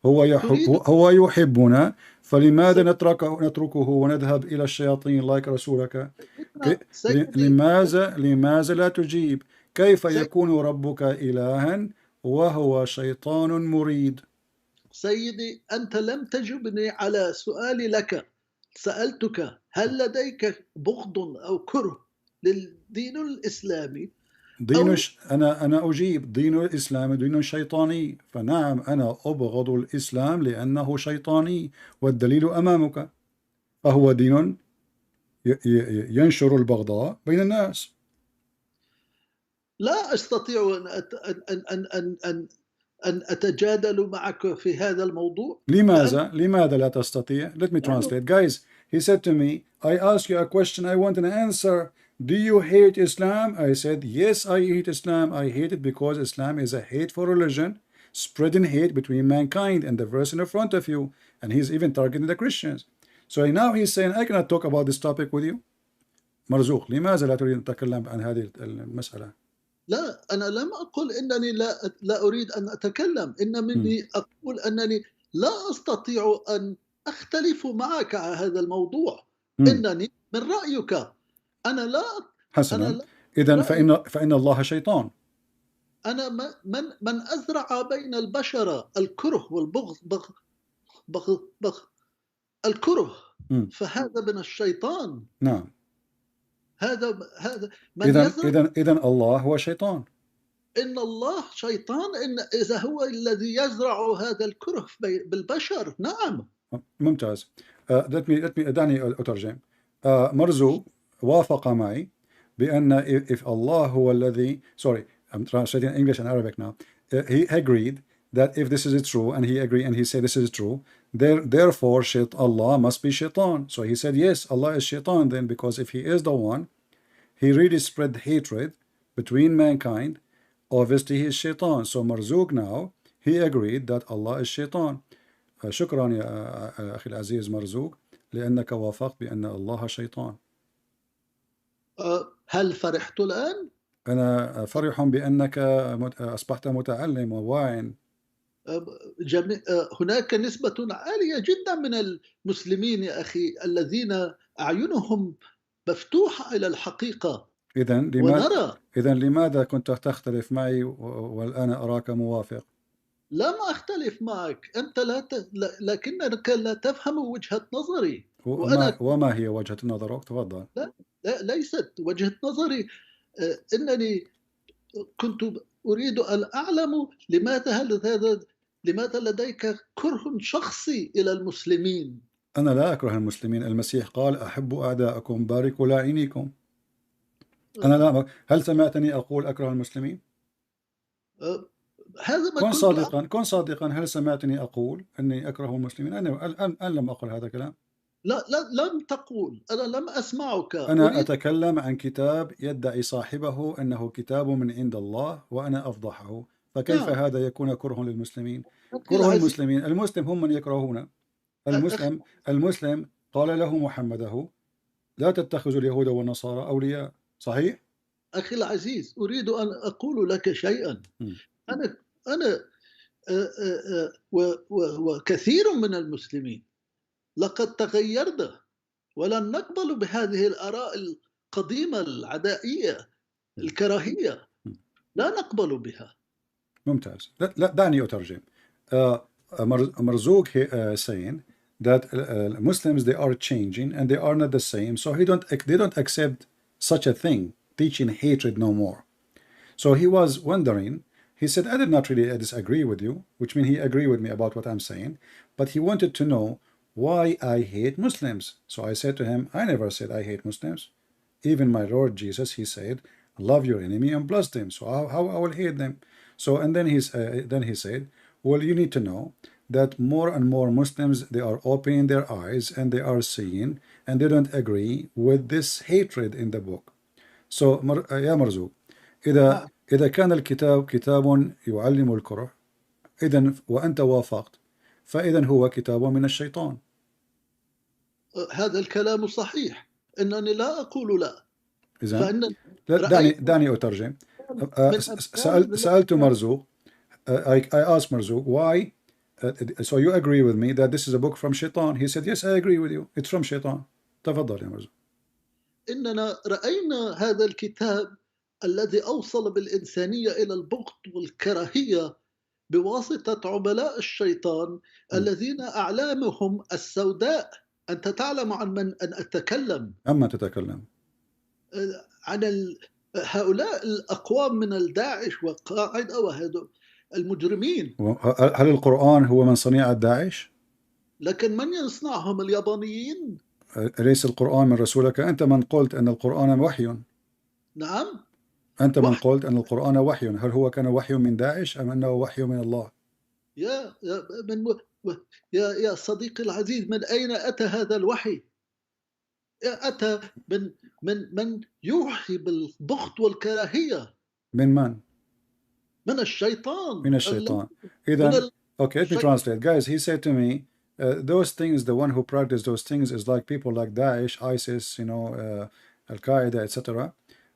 هو يحبنا، فلماذا نتركه ونذهب إلى الشياطين لايك رسولك؟ لماذا لا تجيب؟ كيف يكون ربك إلها وهو شيطان مريد؟ سيدي، أنت لم تجبني على سؤالي لك. سألتك هل لديك بغض أو كره للدين الإسلامي؟ أنا أجيب دين الإسلام دين شيطاني، فنعم أنا أبغض الإسلام لأنه شيطاني، والدليل أمامك. فهو دين ينشر البغضاء بين الناس. لا أستطيع أن أتجادل معك في هذا الموضوع. لماذا لا تستطيع؟ Let me translate. Guys, he said to me, I asked you a question, I want an answer. Do you hate Islam? I said, yes, I hate Islam. I hate it because Islam is a hateful religion, spreading hate between mankind, and the verse in front of you. And he's even targeting the Christians. So now he's saying, I cannot talk about this topic with you. مرزوق، لماذا لا تريد أن تتكلم عن هذه المسألة؟ لا، أنا لم أقل أنني لا أريد أن أتكلم، إنني أقول أنني لا أستطيع أن أختلف معك على هذا الموضوع. إنني من رأيك أنا لا حسنا. إذن فإن الله شيطان. أنا من أزرع بين البشر الكره والبغض الكره فهذا من الشيطان. نعم. هذا من إذن الله هو شيطان. إن الله شيطان إذا هو الذي يزرع هذا الكره بالبشر. نعم. ممتاز. دعني أترجم. مرزوق وافق معي بأن if Allah هو الذي I'm translating English and Arabic now. He agreed that if this is true, and he agreed and he said this is true, therefore Allah must be shaitan. So he said yes, Allah is shaitan then, because if he is the one, he really spread hatred between mankind. Obviously he is shaitan. So Marzuk now, he agreed that Allah is shaitan. شكرا يا أخي العزيز مرزوق لأنك وافقت بأن الله شيطان. هل فرحت الآن؟ أنا فرح بأنك أصبحت متعلم وواعٍ. هناك نسبة عالية جدا من المسلمين يا أخي الذين أعينهم مفتوحة إلى الحقيقة. إذن لماذا كنت تختلف معي والآن أراك موافق؟ لم أختلف معك، أنت لكنك لا تفهم وجهة نظري. وما هي وجهة نظرك؟ تفضل. لا ليست وجهة نظري. إنني كنت أريد أن أعلم لماذا لديك كره شخصي إلى المسلمين؟ أنا لا أكره المسلمين. المسيح قال أحبوا أعداءكم باركوا لاعنيكم. أنا لا. هل سمعتني أقول أكره المسلمين؟ هذا ما كن صادقا. هل سمعتني أقول أني أكره المسلمين؟ أنا لم أقل هذا الكلام. لا لم تقول. أنا لم أسمعك. أنا أتكلم عن كتاب يدعي صاحبه أنه كتاب من عند الله وأنا أفضحه، فكيف هذا يكون كره للمسلمين؟ كره المسلمين. المسلم هم من يكرهون. المسلم قال له محمده لا تتخذوا اليهود والنصارى أولياء. صحيح؟ أخي العزيز، أريد أن أقول لك شيئا. أنا وكثير من المسلمين لقد تغيرنا ولن نقبل بهذه الآراء القديمة العدائية الكراهية. لا نقبل بها. ممتاز. لا دعني أترجم. Marzuk saying that Muslims, they are changing and they are not the same, so they don't accept such a thing, teaching hatred no more. So he was wondering. He said, I did not really disagree with you, which means he agreed with me about what I'm saying, but he wanted to know why I hate Muslims. So I said to him, I never said I hate Muslims. Even my Lord Jesus, he said, love your enemy and bless them. So how I will hate them? So and then he said, well, you need to know that more and more Muslims, they are opening their eyes and they are seeing, and they don't agree with this hatred in the book. So يا مرزوق، إذا كان الكتاب كتاب يعلم الكره، إذن وأنت وافقت، فإذن هو كتاب من الشيطان. هذا الكلام صحيح. إنني لا أقول لا. إذن دعني أترجم. سألت مرزوق. I asked Marzuk why. So you agree with me that this is a book from Shaitan? He said yes, I agree with you. It's from Shaitan. تفضل يا مرزوق. إننا رأينا هذا الكتاب الذي أوصل بالإنسانية إلى البغض والكراهية بواسطة عملاء الشيطان الذين أعلامهم السوداء. أنت تعلم عن من أن أتكلم. أما تتكلم عن هؤلاء الأقوام من الداعش وقاعدة وهذول المجرمين. هل القرآن هو من صنيع الداعش؟ لكن من يصنعهم؟ اليابانيين. ليس القرآن من رسولك؟ أنت من قلت أن القرآن وحي. نعم. أنت من قلت أن القرآن وحي. هل هو كان وحي من داعش أم أنه وحي من الله؟ يا صديقي العزيز، من أين أتى هذا الوحي؟ أتى من يوحي بالبغض والكراهية. من من؟ من الشيطان. من الشيطان. إذا okay, let me translate. Guys, he said to me, those things, the one who practice those things is like people like Daesh, ISIS, Al-Qaeda, etc.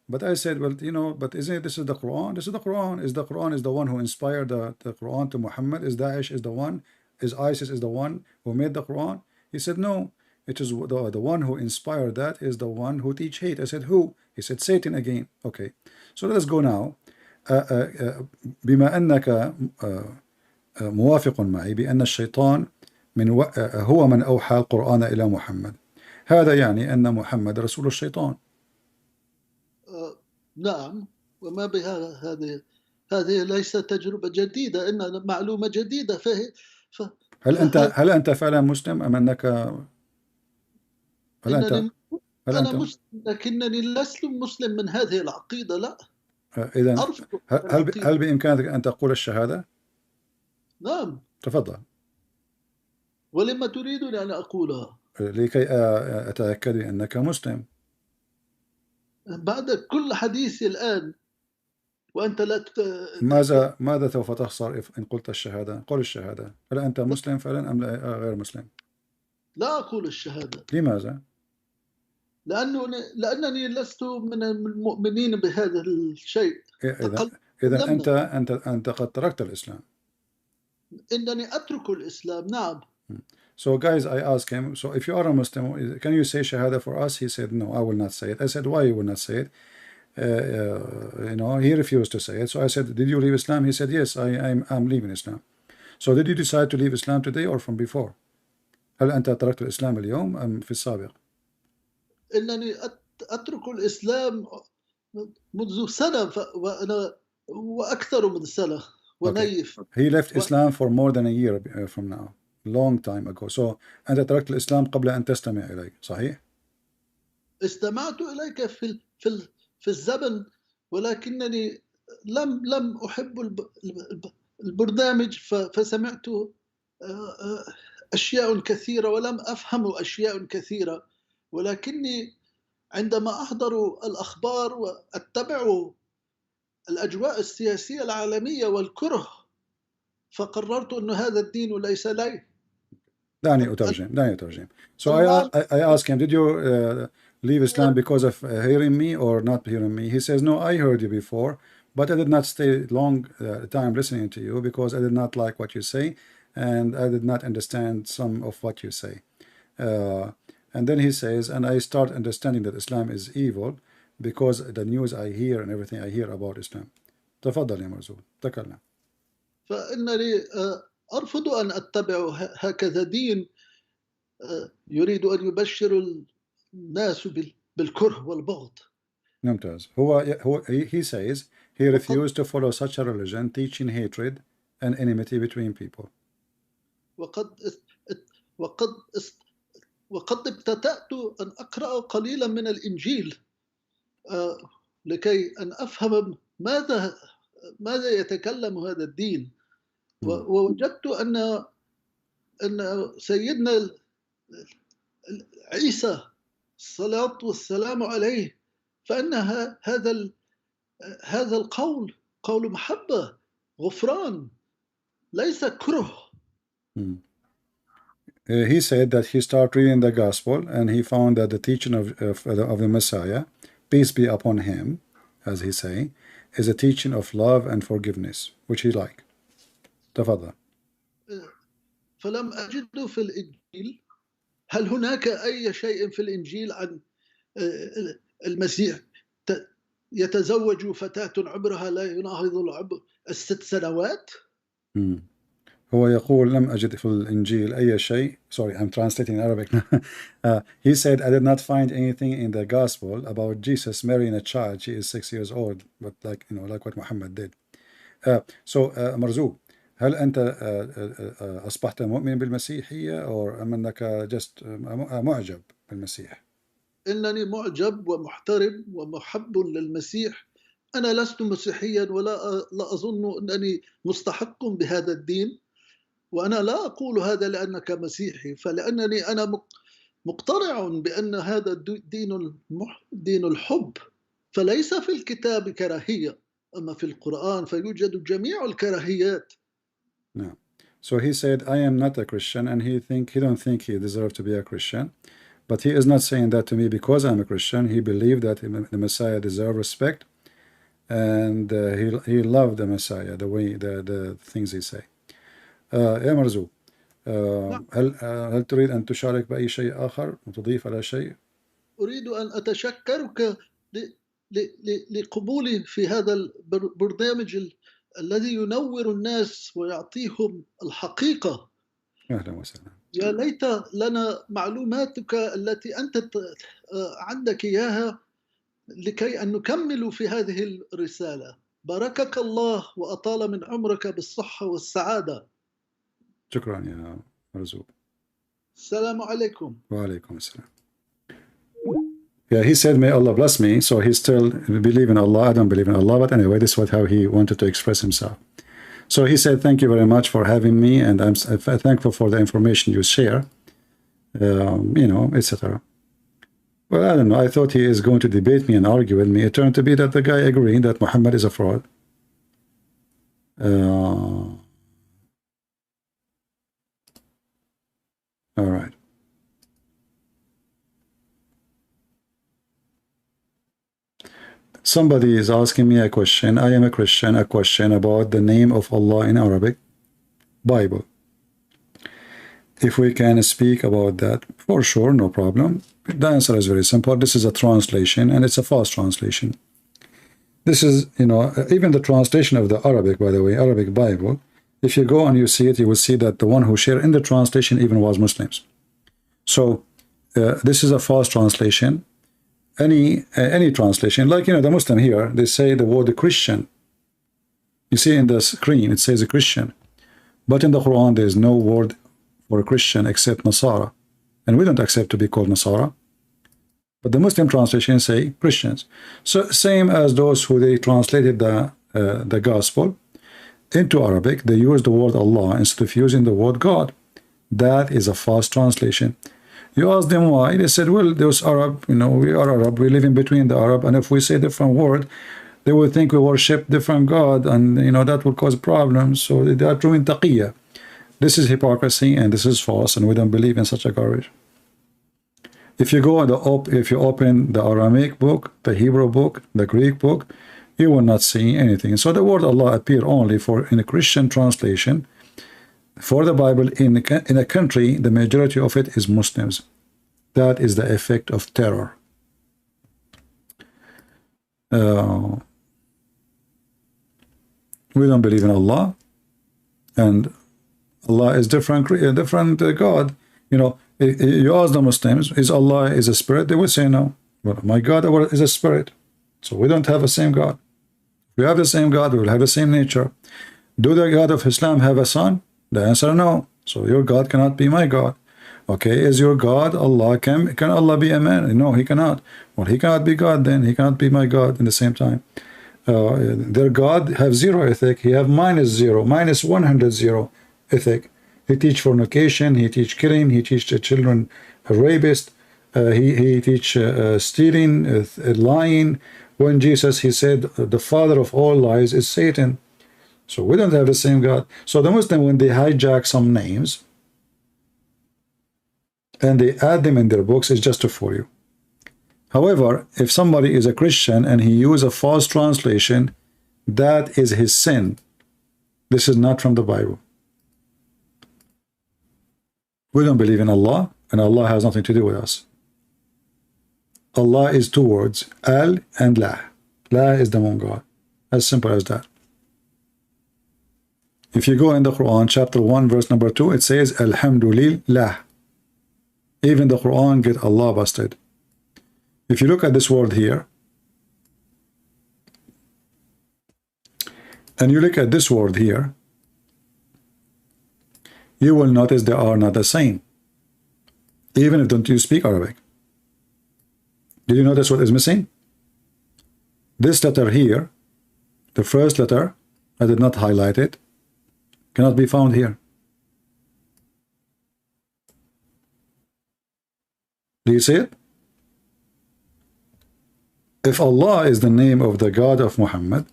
But I said, well, you know, but isn't it, this is the Quran? This is the Quran. Is the Quran is the one who inspired the Quran to Muhammad? Is Daesh is the one? Is ISIS is the one who made the Quran? He said, no. It is the one who inspired that is the one who teach hate. I said, who? He said, Satan again. Okay. So let us go now. بما أنك موافق معي بأن الشيطان هو من أوحى القرآن إلى محمد. هذا يعني أن محمد رسول الشيطان. نعم، وما بها هذه ليست تجربة جديدة، إنها معلومة جديدة. هل أنت فعلا مسلم أم أنك أنا مسلم، لكنني لست مسلم من هذه العقيدة. لا. إذا هل بإمكانك أن تقول الشهادة؟ نعم. تفضل. ولما تريدني أن أقولها؟ لكي أتأكد أنك مسلم. بعد كل حديثي الآن وأنت لا ماذا سوف تخسر إن قلت الشهادة؟ قل الشهادة. هل أنت مسلم فعلا أم غير مسلم؟ لا أقول الشهادة. لماذا؟ لأنني لست من المؤمنين بهذا الشيء. إذا أنت قد تركت الإسلام. إنني أترك الإسلام. نعم. So guys, I asked him, so if you are a Muslim, can you say Shahada for us? He said, no, I will not say it. I said, why you will not say it? You know, he refused to say it. So I said, did you leave Islam? He said, yes, I'm leaving Islam. So did you decide to leave Islam today or from before? هل أنت تركت الإسلام اليوم أم في السابق؟ إنني أترك الإسلام منذ سنة وأكثر من سنة ونيف. He left Islam for more than a year from now. Long time ago. So أنت تركت الإسلام قبل أن تستمع إليك، صحيح؟ استمعت إليك في الزمن، ولكنني لم أحب البرنامج، فسمعت أشياء كثيرة ولم أفهم أشياء كثيرة، ولكني عندما أحضر الأخبار وأتبع الأجواء السياسية العالمية والكره، فقررت أن هذا الدين ليس لي. دعني أترجم. So I asked him, did you leave Islam because of hearing me or not hearing me? He says, no, I heard you before, but I did not stay long time listening to you because I did not like what you say and I did not understand some of what you say. And then he says, and I start understanding that Islam is evil because the news I hear and everything I hear about Islam. تفضل يا مرزوق، تكلم. فإنني أرفض أن أتبع هكذا دين يريد أن يبشر الناس بالكره والبغض. ممتاز. He says he refused to follow such a religion teaching hatred and enmity between people. وقد ابتدأت أن أقرأ قليلا من الإنجيل لكي أن أفهم ماذا يتكلم هذا الدين. ووجدت أن سيدنا عيسى الصلاة والسلام عليه، فإن هذا القول قول محبة، غفران، ليس كره. He said that he started reading the gospel and he found that the teaching of the Messiah, peace be upon him, as he say, is a teaching of love and forgiveness, which he liked. تفضل. فلم أجد في الإنجيل، هل هناك أي شيء في الإنجيل عن المسيح يتزوج فتاة عمرها لا يناهض العمر 6 سنوات؟ هو يقول لم أجد في الإنجيل أي شيء. Sorry, I'm translating Arabic. He said, I did not find anything in the gospel about Jesus marrying a child. She is 6 years old, but like what Muhammad did. So Marzuk, هل أنت أصبحت مؤمن بالمسيحية أو أم أنك just معجب بالمسيح؟ إنني معجب ومحترم ومحب للمسيح. أنا لست مسيحيا ولا أظن أنني مستحق بهذا الدين، وأنا لا أقول هذا لأنك مسيحي، فلأنني أنا مقتنع بأن هذا دين الحب، فليس في الكتاب كراهية، أما في القرآن فيوجد جميع الكراهيات. No. So he said, I am not a Christian, and he don't think he deserves to be a Christian, But he is not saying that to me because I'm a Christian. He believed that the Messiah deserved respect, and he loved the Messiah, the way the things he say. يا مرزوق هل تريد أن تشارك بأي شيء آخر وتضيف على شيء؟ أريد أن أتشكرك لقبولي في هذا البرنامج الذي ينور الناس ويعطيهم الحقيقة. أهلا وسهلا. يا ليت لنا معلوماتك التي أنت عندك إياها لكي أن نكمل في هذه الرسالة. باركك الله وأطال من عمرك بالصحة والسعادة. شكرا يا مرزوق. السلام عليكم. وعليكم السلام. Yeah, he said, may Allah bless me. So he still believe in Allah. I don't believe in Allah. But anyway, this was how he wanted to express himself. So he said, thank you very much for having me. And I'm thankful for the information you share, you know, etc. Well, I don't know. I thought he is going to debate me and argue with me. It turned to be that the guy agreed that Muhammad is a fraud. All right. Somebody is asking me a question. I am a Christian. A question about the name of Allah in Arabic Bible. If we can speak about that, for sure, no problem. The answer is very simple. This is a translation, and it's a false translation. This is, you know, even the translation of the Arabic, by the way, Arabic Bible, if you go and you see it, you will see that the one who shared in the translation even was Muslims. So this is a false translation. Any translation, like, you know, the Muslim here, they say the word Christian. You see in the screen, it says a Christian. But in the Quran, there is no word for a Christian except Nasara. And we don't accept to be called Nasara. But the Muslim translations say Christians. So same as those who they translated the gospel into Arabic, they use the word Allah instead of using the word God. That is a false translation. You ask them why, they said, well, those Arab, you know, we are Arab, we live in between the Arab, and if we say different word, they will think we worship different God, and, you know, that will cause problems. So they are doing taqiyya. This is hypocrisy, and this is false, and we don't believe in such a garbage. If you go if you open the Aramaic book, the Hebrew book, the Greek book, you will not see anything. So the word Allah appear only in a Christian translation. For the Bible in a country, the majority of it is Muslims. That is the effect of terror. We don't believe in Allah, and Allah is different God. You know, you ask the Muslims, is Allah is a spirit? They will say no. Well, my God is a spirit. So we don't have the same God. If we have the same God, we will have the same nature. Do the God of Islam have a son? The answer no. So your God cannot be my God. Okay, is your God Allah? Can Allah be a man? No, he cannot. Well, he cannot be God then. He cannot be my God in the same time. Their God have zero ethic. He have -0, -100 ethic. He teach fornication. He teach killing. He teach the children rapist. He teach stealing, lying. When Jesus, he said, the father of all lies is Satan. So we don't have the same God. So the Muslim, when they hijack some names and they add them in their books, it's just to fool you. However, if somebody is a Christian and he uses a false translation, that is his sin. This is not from the Bible. We don't believe in Allah, and Allah has nothing to do with us. Allah is two words, Al and La. La is the one God. As simple as that. If you go in the Quran, chapter 1, verse number 2, it says, Alhamdulillah. Even the Quran get Allah busted. If you look at this word here, and you look at this word here, you will notice they are not the same. Even if don't you speak Arabic. Did you notice what is missing? This letter here, the first letter, I did not highlight it, cannot be found here. Do you see it? If Allah is the name of the God of Muhammad,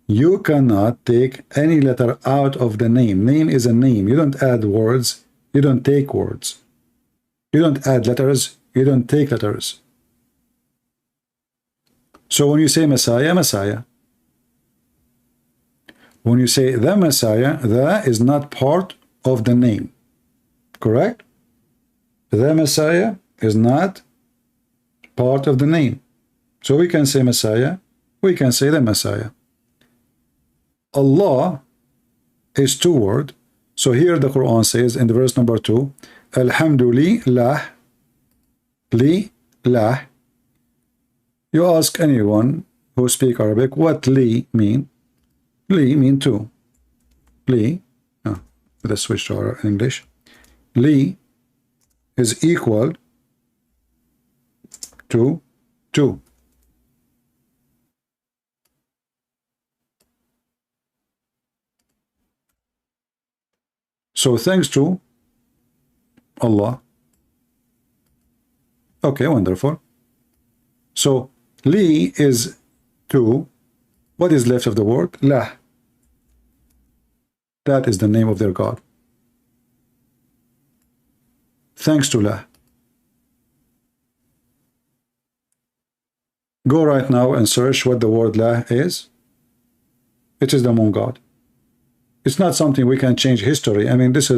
you cannot take any letter out of the name. Name is a name. You don't add words. You don't take words. You don't add letters. You don't take letters. So when you say Messiah, Messiah. When you say the Messiah, the is not part of the name. Correct? The Messiah is not part of the name. So we can say Messiah, we can say the Messiah. Allah is two words. So here the Quran says in the verse number 2, Alhamdulillah, li, lah. You ask anyone who speak Arabic, what li mean? Li mean two. Li, let's switch to our English. Li is equal to 2. So thanks to Allah. Okay, wonderful. So li is 2. What is left of the word? Lah. That is the name of their God. Thanks to lah. Go right now and search what the word lah is. It is the moon god. It's not something we can change history. I mean, this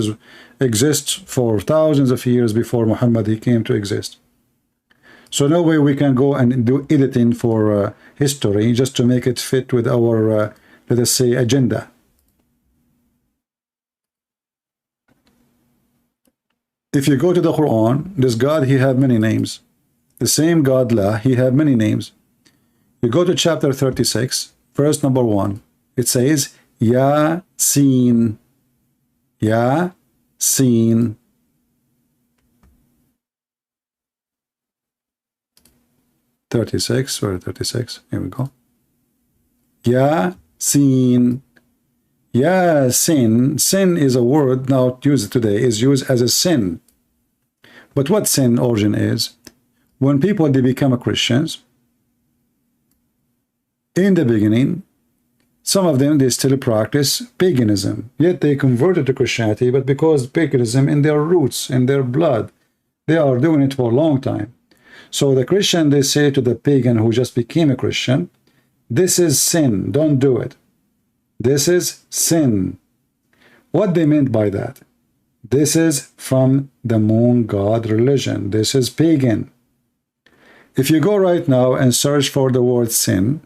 exists for thousands of years before Muhammad he came to exist. So no way we can go and do editing for history just to make it fit with our, let us say, agenda. If you go to the Quran, this God, he have many names. The same God, La, he have many names. You go to chapter 36, verse number 1. It says, Yasin. Yasin. Where 36? Here we go. Yasin. Yasin. Sin is a word now used today, is used as a sin. But what sin origin is? When people they become Christians, in the beginning, some of them they still practice paganism, yet they converted to Christianity, but because paganism in their roots, in their blood, they are doing it for a long time. So the Christian, they say to the pagan who just became a Christian, this is sin, don't do it. This is sin. What they meant by that? This is from the moon god religion. This is pagan. If you go right now and search for the word sin,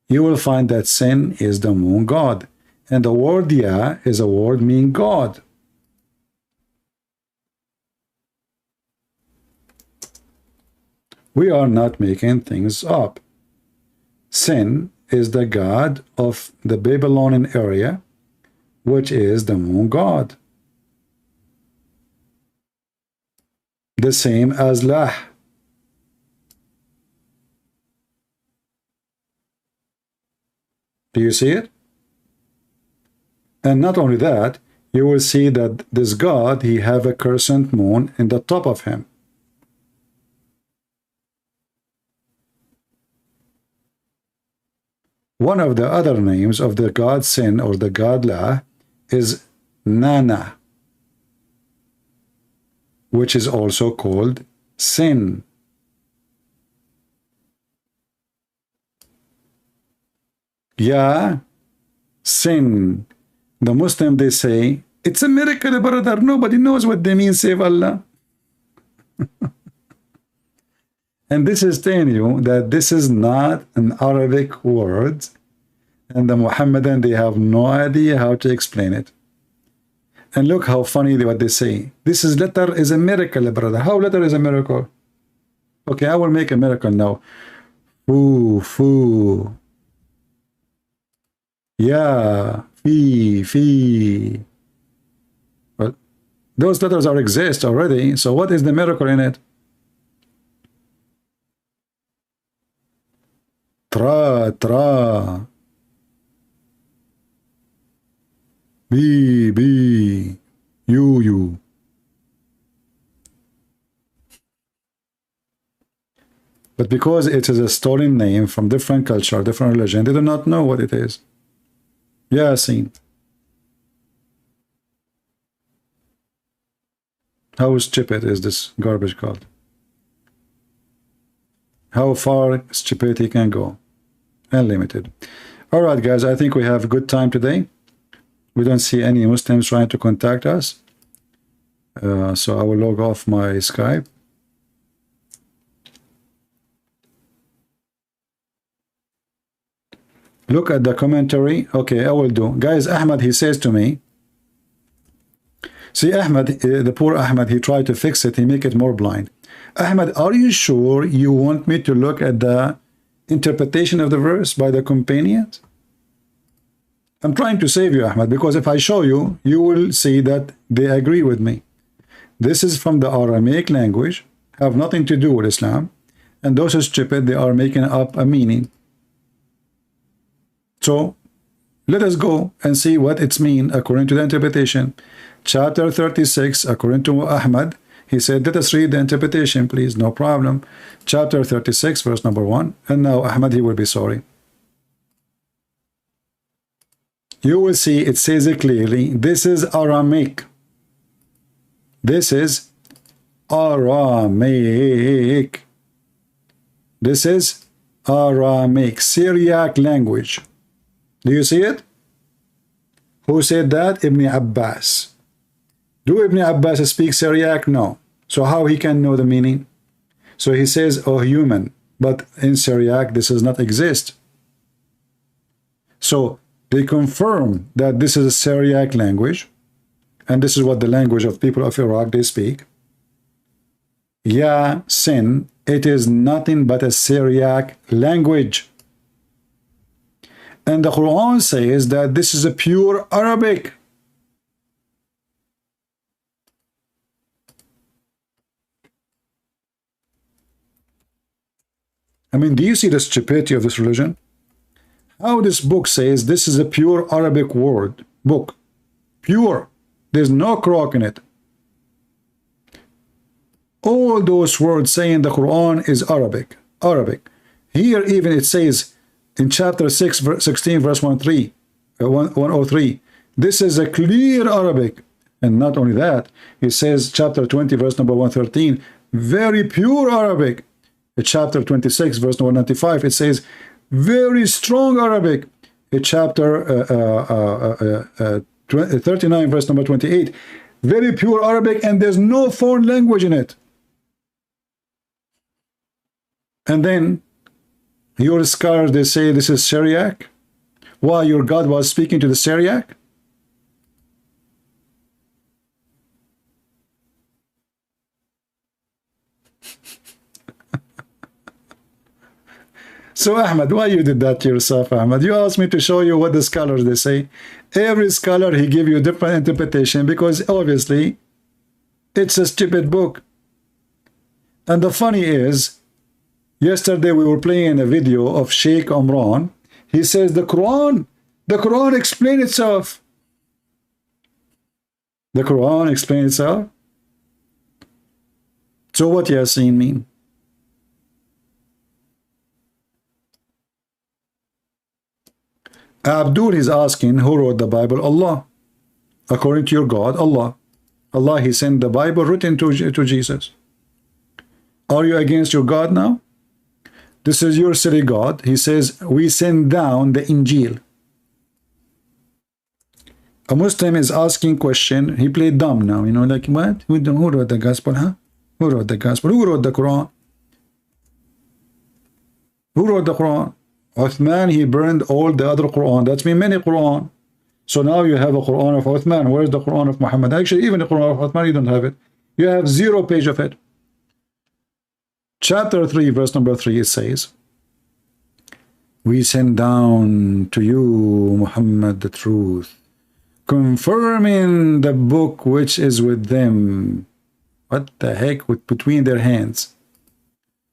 you will find that sin is the moon god. And the word Ya is a word meaning God. We are not making things up. Sin is the god of the Babylonian area, which is the moon god. The same as Lah. Do you see it? And not only that, you will see that this god, he have a crescent moon in the top of him. One of the other names of the god Sin or the god La is Nana, which is also called sin. Ya, sin. The Muslim, they say, it's a miracle, brother. Nobody knows what they mean, save Allah. And this is telling you that this is not an Arabic word, and the Muhammadan, they have no idea how to explain it. And look how funny what they say. This is letter is a miracle, brother. How letter is a miracle? Okay, I will make a miracle now. Foo. Yeah, fee. Well, those letters are exist already. So what is the miracle in it? Tra. Be. You. But because it is a stolen name from different culture, different religion, they do not know what it is. Yasin. How stupid is this garbage called? How far stupidity can go. Unlimited. All right, guys, I think we have a good time today. We don't see any Muslims trying to contact us. So I will log off my Skype. Look at the commentary. Okay, I will do. Guys, Ahmed, he says to me, see, Ahmed, the poor Ahmed, he tried to fix it. He make it more blind. Ahmed, are you sure you want me to look at the interpretation of the verse by the companions? I'm trying to save you, Ahmed, because if I show you, you will see that they agree with me. This is from the Aramaic language, have nothing to do with Islam, and those are stupid, they are making up a meaning. So let us go and see what it's mean according to the interpretation. Chapter 36, according to Ahmed, he said, let us read the interpretation, please, no problem. Chapter 36, verse number 1. And now Ahmed, he will be sorry. You will see it says it clearly. This is Aramaic. This is Aramaic. This is Aramaic, Syriac language. Do you see it? Who said that? Ibn Abbas. Do Ibn Abbas speak Syriac? No. So how he can know the meaning? So he says, oh, human. But in Syriac, this does not exist. So they confirm that this is a Syriac language. And this is what the language of people of Iraq, they speak. Ya sin, it is nothing but a Syriac language. And the Quran says that this is a pure Arabic. I mean, do you see the stupidity of this religion? How this book says this is a pure Arabic word, book. Pure. There's no crock in it. All those words saying the Quran is Arabic. Arabic. Here even it says in chapter 16 verse 103, this is a clear Arabic. And not only that, it says chapter 20 verse number 113, very pure Arabic. In chapter 26 verse number 95, it says very strong Arabic. In chapter 39 verse number 28, very pure Arabic, and there's no foreign language in it. And then your scholars, they say this is Syriac. Why? Your God was speaking to the Syriac? So Ahmed, why you did that to yourself, Ahmed? You asked me to show you what the scholars they say. Every scholar, he give you a different interpretation because obviously it's a stupid book. And the funny is, yesterday we were playing a video of Sheikh Omran. He says the Quran explains itself. The Quran explains itself. So what Yasin mean? Abdul is asking, who wrote the Bible? Allah. According to your God, Allah. Allah, he sent the Bible written to Jesus. Are you against your God now? This is your silly God. He says, we send down the Injil. A Muslim is asking question. He played dumb now. You know, like, what? Who wrote the gospel, huh? Who wrote the gospel? Who wrote the Quran? Who wrote the Quran? Uthman, he burned all the other Quran. That's mean many Quran. So now you have a Quran of Uthman. Where's the Quran of Muhammad? Actually, even the Quran of Uthman, you don't have it. You have 0 page of it. Chapter 3, verse number 3, it says, we send down to you, Muhammad, the truth, confirming the book which is with them. What the heck? With between their hands.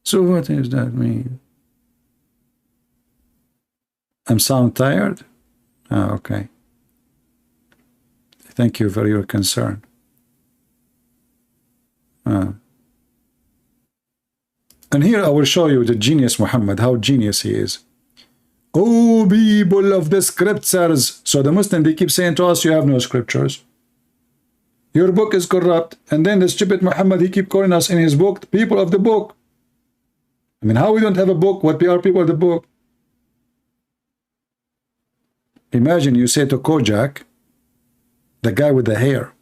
So what does that mean? I'm sound tired? Ah, okay. Thank you for your concern. And here I will show you the genius Muhammad, how genius he is. Oh, people of the scriptures. So the Muslim, they keep saying to us, you have no scriptures. Your book is corrupt. And then the stupid Muhammad, he keep calling us in his book, the people of the book. I mean, how we don't have a book? What PR people the book? Imagine you say to Kojak, the guy with the hair,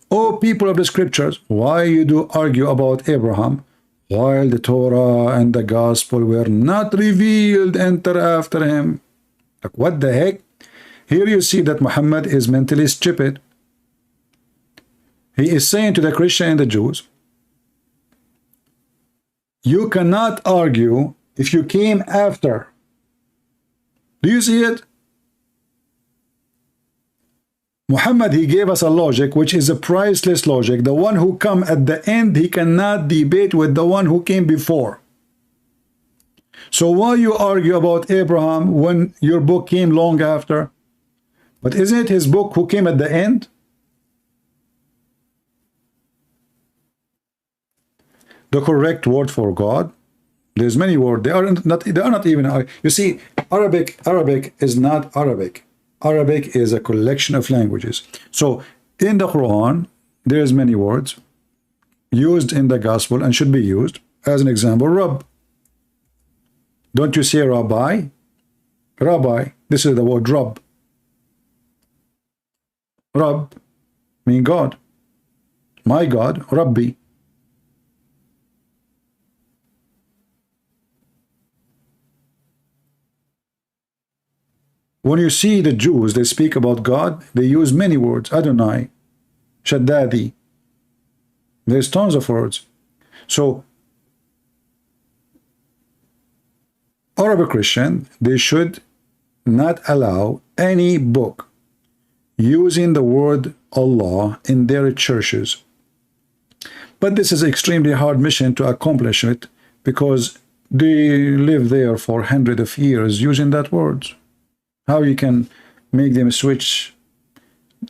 "Oh, people of the scriptures, why you do argue about Abraham while the Torah and the gospel were not revealed enter after him?" Like, what the heck? Here you see that Muhammad is mentally stupid. He is saying to the Christian and the Jews, you cannot argue if you came after. Do you see it? Muhammad, he gave us a logic which is a priceless logic. The one who come at the end, he cannot debate with the one who came before. So why you argue about Abraham when your book came long after? But isn't it his book who came at the end? The correct word for God, there's many words. They are not even. You see, Arabic is not Arabic. Arabic is a collection of languages. So in the Quran, there's many words used in the gospel and should be used. As an example, Rabb. Don't you say Rabbi? Rabbi. This is the word Rabb. Rabb means God. My God, Rabbi. When you see the Jews, they speak about God, they use many words. Adonai, Shaddadi. There's tons of words. So, Arabic Christian, they should not allow any book using the word Allah in their churches. But this is an extremely hard mission to accomplish it because they live there for hundreds of years using that word. How you can make them switch?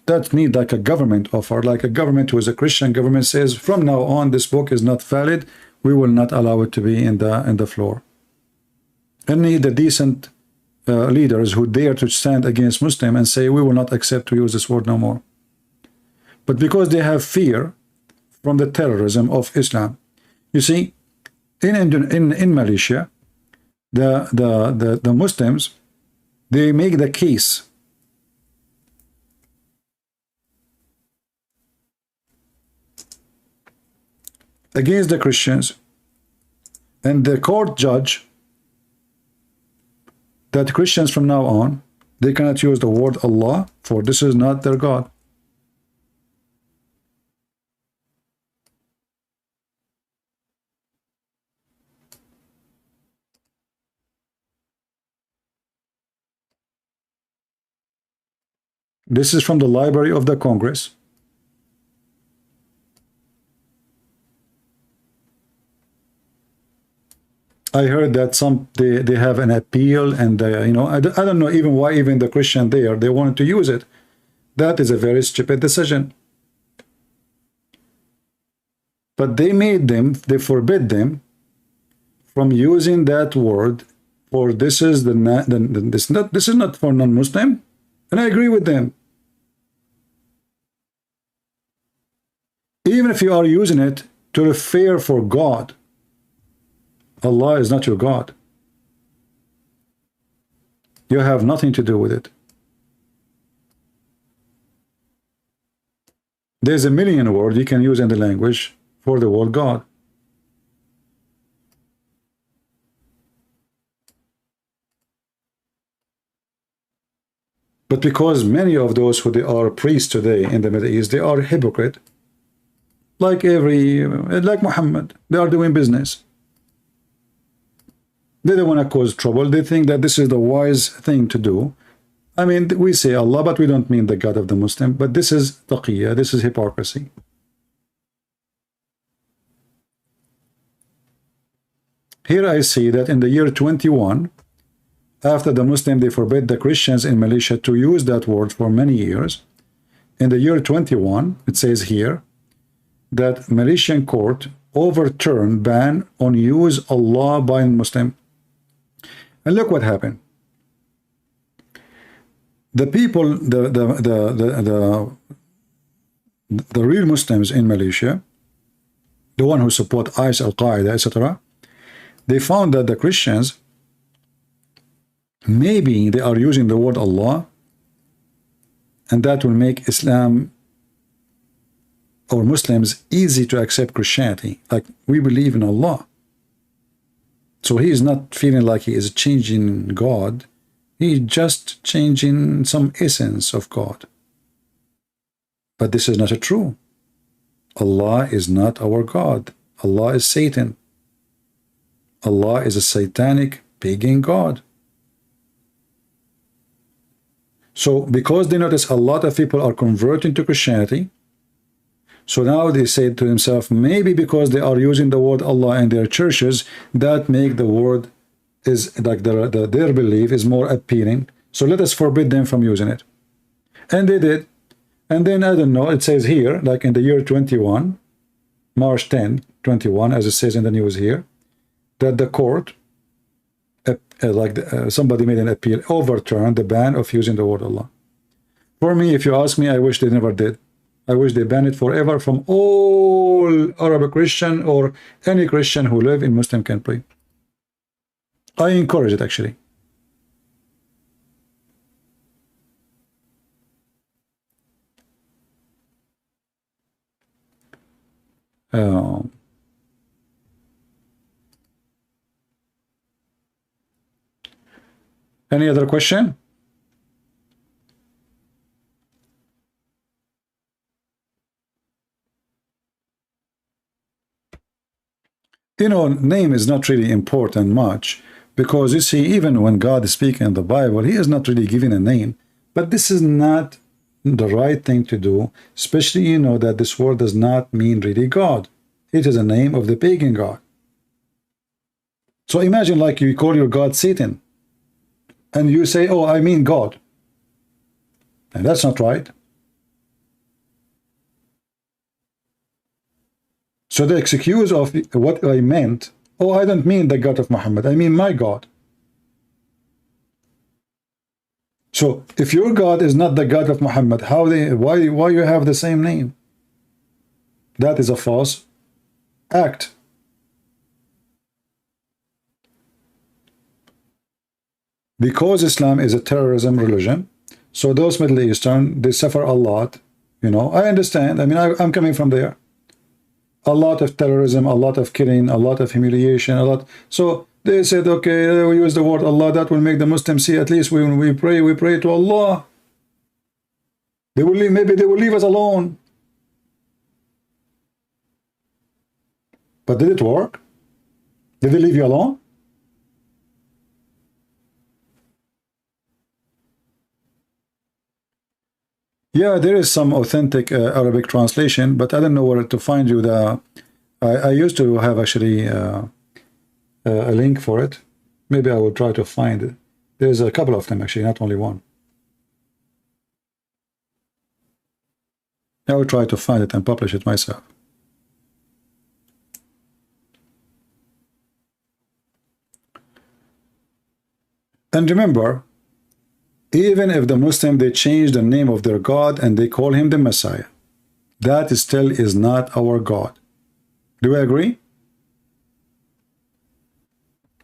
That need like a government offer, like a government who is a Christian government says, from now on, this book is not valid. We will not allow it to be in the floor. And need the decent leaders who dare to stand against Muslim and say, we will not accept to use this word no more. But because they have fear from the terrorism of Islam, you see, in Malaysia, the Muslims, they make the case against the Christians, and the court judge that Christians from now on, they cannot use the word Allah, for this is not their God. This is from the Library of the Congress. I heard that they have an appeal, and you know, I don't know even why even the Christian there they wanted to use it. That is a very stupid decision. But they forbid them from using that word, for this is this is not for non-Muslim, and I agree with them. Even if you are using it to refer for God, Allah is not your God. You have nothing to do with it. There's a million words you can use in the language for the word God. But because many of those who they are priests today in the Middle East, they are hypocrite. Like Mohammed, they are doing business. They don't want to cause trouble. They think that this is the wise thing to do. I mean, we say Allah, but we don't mean the God of the Muslim. But this is taqiyya, this is hypocrisy. Here I see that in the year 21, after the Muslim, they forbid the Christians in Malaysia to use that word for many years. In the year 21, it says here that Malaysian court overturned ban on use Allah by Muslim. And look what happened. The people, the real Muslims in Malaysia, the one who support ISIS, Al-Qaeda, etc., they found that the Christians, maybe they are using the word Allah, and that will make Islam or Muslims easy to accept Christianity. Like, we believe in Allah. So he is not feeling like he is changing God. He's just changing some essence of God. But this is not true. Allah is not our God. Allah is Satan. Allah is a satanic pagan God. So because they notice a lot of people are converting to Christianity, so now they say to themselves, maybe because they are using the word Allah in their churches, that make the word is like their belief is more appealing. So let us forbid them from using it. And they did. And then, I don't know, it says here, like in the year 21, March 10, 21, as it says in the news here, that the court, somebody made an appeal, overturned the ban of using the word Allah. For me, if you ask me, I wish they never did. I wish they ban it forever from all Arab Christian or any Christian who live in Muslim country. I encourage it, actually. Any other question? You know, name is not really important much, because you see, even when God is speaking in the Bible, he is not really giving a name. But this is not the right thing to do, especially, you know, that this word does not mean really God. It is a name of the pagan God. So imagine like you call your God Satan, and you say, oh, I mean God. And that's not right. So the excuse of what I meant, oh, I don't mean the God of Muhammad, I mean my God. So if your God is not the God of Muhammad, why you have the same name? That is a false act. Because Islam is a terrorism religion, so those Middle Eastern, they suffer a lot. You know, I understand. I mean, I'm coming from there. A lot of terrorism, a lot of killing, a lot of humiliation, a lot. So they said, okay, we use the word Allah, that will make the Muslims see, at least when we pray to Allah. They will leave, maybe they will leave us alone. But did it work? Did they leave you alone? Yeah, there is some authentic Arabic translation, but I don't know where to find you. I used to have actually a link for it. Maybe I will try to find it. There's a couple of them actually, not only one. I will try to find it and publish it myself. And remember, even if the Muslim, they change the name of their God and they call him the Messiah, that still is not our God. Do we agree?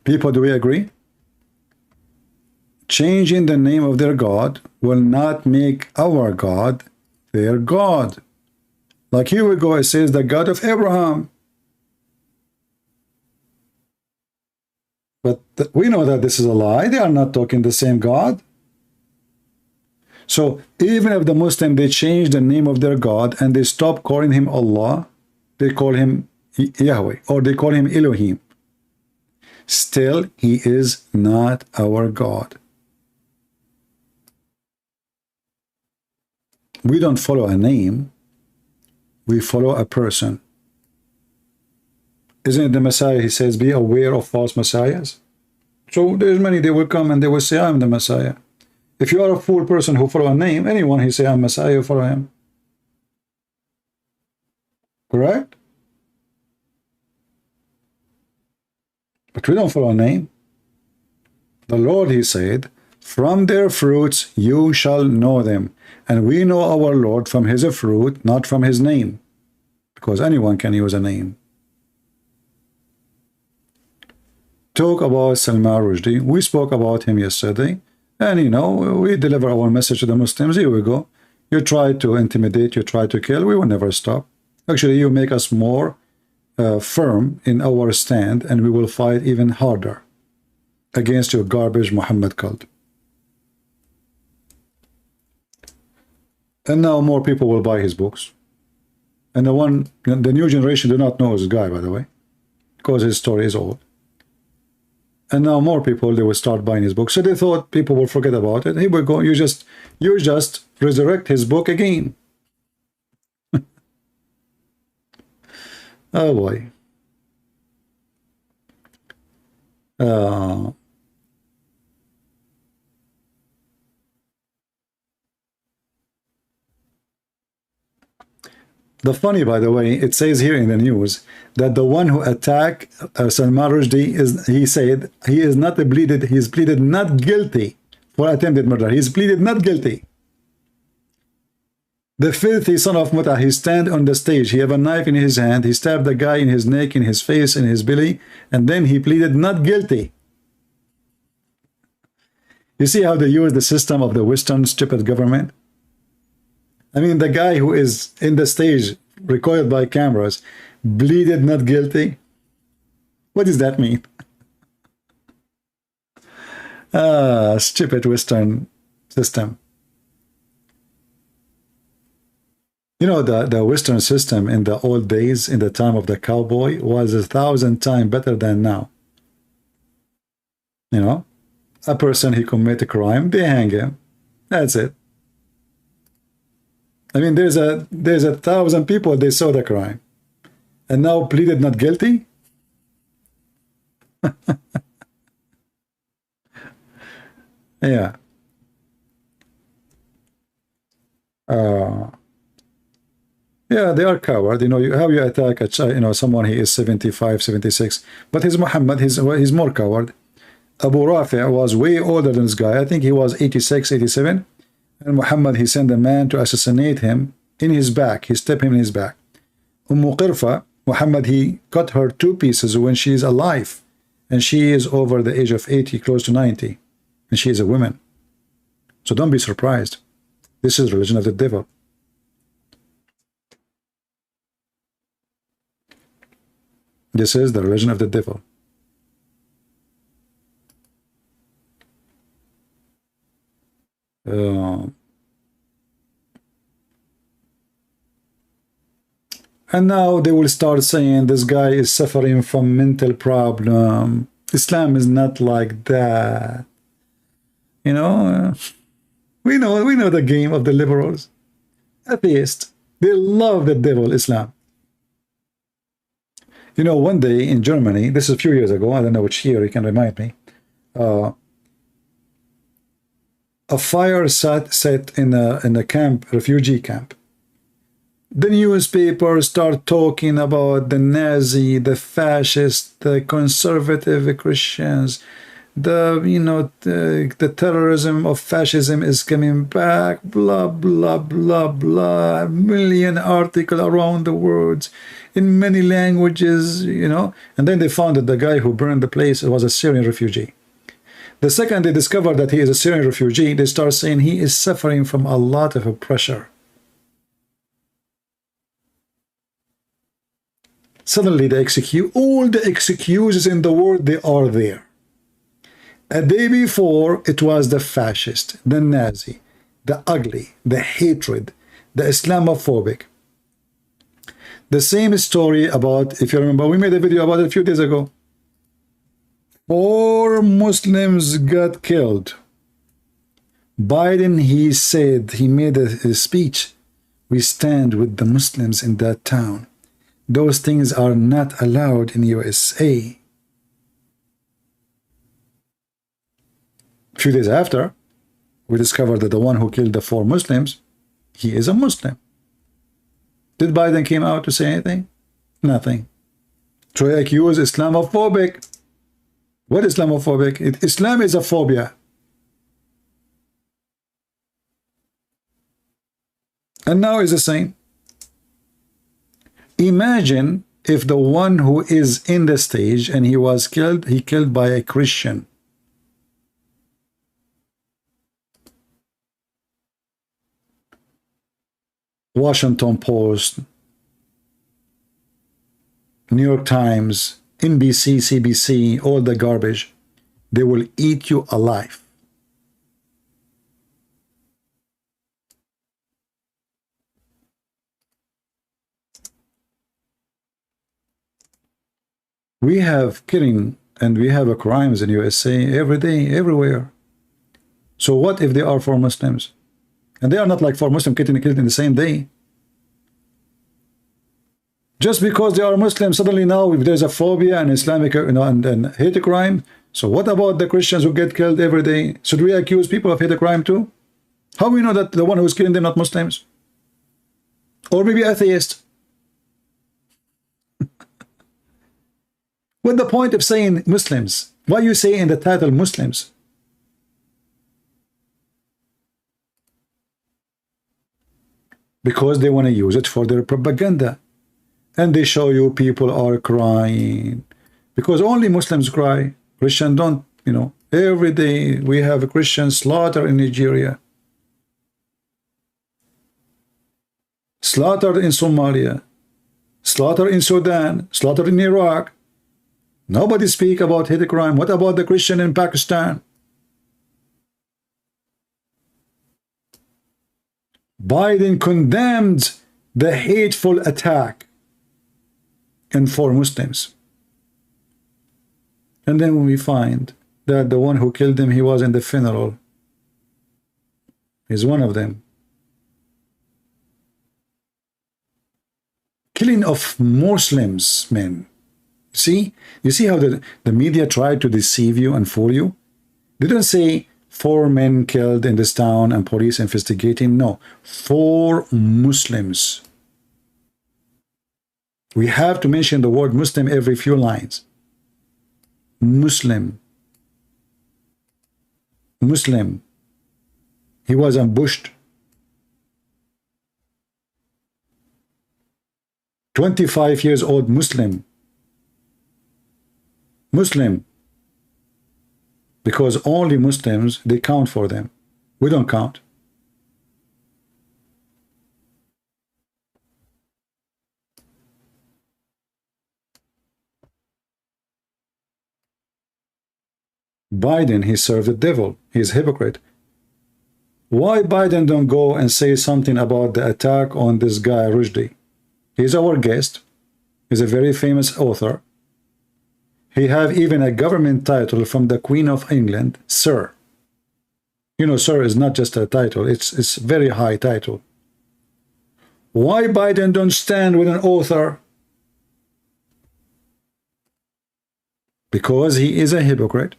People, do we agree? Changing the name of their God will not make our God their God. Like here we go, it says the God of Abraham. But we know that this is a lie. They are not talking the same God. So even if the Muslim, they change the name of their God and they stop calling him Allah, they call him Yahweh or they call him Elohim, still he is not our God. We don't follow a name, we follow a person. Isn't it the Messiah? He says, be aware of false messiahs. So there's many, they will come and they will say, I'm the Messiah. If you are a fool person who follow a name, anyone he say I'm Messiah, you follow him. Correct? But we don't follow a name. The Lord, he said, from their fruits you shall know them. And we know our Lord from his fruit, not from his name. Because anyone can use a name. talk about Salman Rushdie. We spoke about him yesterday. And, you know, we deliver our message to the Muslims. Here we go. You try to intimidate, you try to kill. We will never stop. Actually, you make us more firm in our stand, and we will fight even harder against your garbage Mohammed cult. And now more people will buy his books. And the new generation do not know this guy, by the way, because his story is old. And now more people, they will start buying his book. So they thought people will forget about it. Here we go. You just resurrect his book again. Oh boy. The funny, by the way, it says here in the news that the one who attacked Salman Rushdie he said he is not pleaded, he's pleaded not guilty for attempted murder. He's pleaded not guilty. The filthy son of Mutha, he stand on the stage, he have a knife in his hand, he stabbed the guy in his neck, in his face, in his belly, and then he pleaded not guilty. You see how they use the system of the Western stupid government? I mean, the guy who is in the stage, recorded by cameras, pleaded not guilty. What does that mean? Stupid Western system. You know, the Western system in the old days, in the time of the cowboy, was 1,000 times better than now. You know, a person, he commit a crime, they hang him. That's it. I mean, there's 1,000 people, they saw the crime. And now pleaded not guilty? Yeah. Yeah, they are coward. You know, how you attack a child, you know, someone he is 75, 76. But he's Muhammad, he's more coward. Abu Rafi was way older than this guy. I think he was 86, 87. And Muhammad, he sent a man to assassinate him in his back. He stabbed him in his back. Qirfa, Muhammad, he cut her 2 pieces when she is alive. And she is over the age of 80, close to 90. And she is a woman. So don't be surprised. This is religion of the devil. This is the religion of the devil. And now they will start saying this guy is suffering from mental problem. Islam is not like that. You know, we know the game of the liberals. Atheists, they love the devil, Islam. You know, one day in Germany, this is a few years ago, I don't know which year, you can remind me, a fire set in a camp, refugee camp. The newspapers start talking about the Nazi, the fascist, the conservative Christians, the terrorism of fascism is coming back, blah, blah, blah, blah, a million articles around the world in many languages, you know. And then they found that the guy who burned the place was a Syrian refugee. The second they discovered that he is a Syrian refugee, they start saying he is suffering from a lot of pressure. Suddenly they execute all the excuses in the world, they are there. A day before, it was the fascist, the Nazi, the ugly, the hatred, the Islamophobic. The same story about, if you remember, we made a video about it a few days ago. 4 Muslims got killed. Biden, he said, he made a speech. We stand with the Muslims in that town. Those things are not allowed in USA. A few days after, we discovered that the one who killed the 4 Muslims, he is a Muslim. Did Biden came out to say anything? Nothing. To accuse Islamophobic. What Islamophobic? Islam is a phobia. And now it's the same. Imagine if the one who is in the stage and he was killed, he killed by a Christian? Washington Post, New York Times, NBC, CBC, all the garbage, they will eat you alive. We have killing and we have crimes in USA every day, everywhere. So what if they are for Muslims? And they are not like for Muslim getting killed in the same day. Just because they are Muslim, suddenly now if there's a phobia and Islamic, and hate crime, so what about the Christians who get killed every day? Should we accuse people of hate crime too? How we know that the one who's killing them not Muslims? Or maybe atheists? What's the point of saying Muslims? Why you say in the title Muslims? Because they want to use it for their propaganda. And they show you people are crying. Because only Muslims cry. Christians don't, Every day we have a Christian slaughter in Nigeria. Slaughtered in Somalia. Slaughtered in Sudan. Slaughtered in Iraq. Nobody speak about hate crime. What about the Christian in Pakistan? Biden condemned the hateful attack and for Muslims. And then when we find that the one who killed him, he was in the funeral. He's one of them. Killing of Muslims, men. See? You see how the media tried to deceive you and fool you? They don't say 4 men killed in this town and police investigating. No, 4 Muslims. We have to mention the word Muslim every few lines. Muslim. Muslim. He was ambushed. 25 years old Muslim. Muslim. Because only Muslims, they count for them. We don't count. Biden, he served the devil. He's a hypocrite. Why Biden don't go and say something about the attack on this guy, Rushdie? He's our guest. He's a very famous author. He have even a government title from the Queen of England, Sir. Sir is not just a title. It's very high title. Why Biden don't stand with an author? Because he is a hypocrite.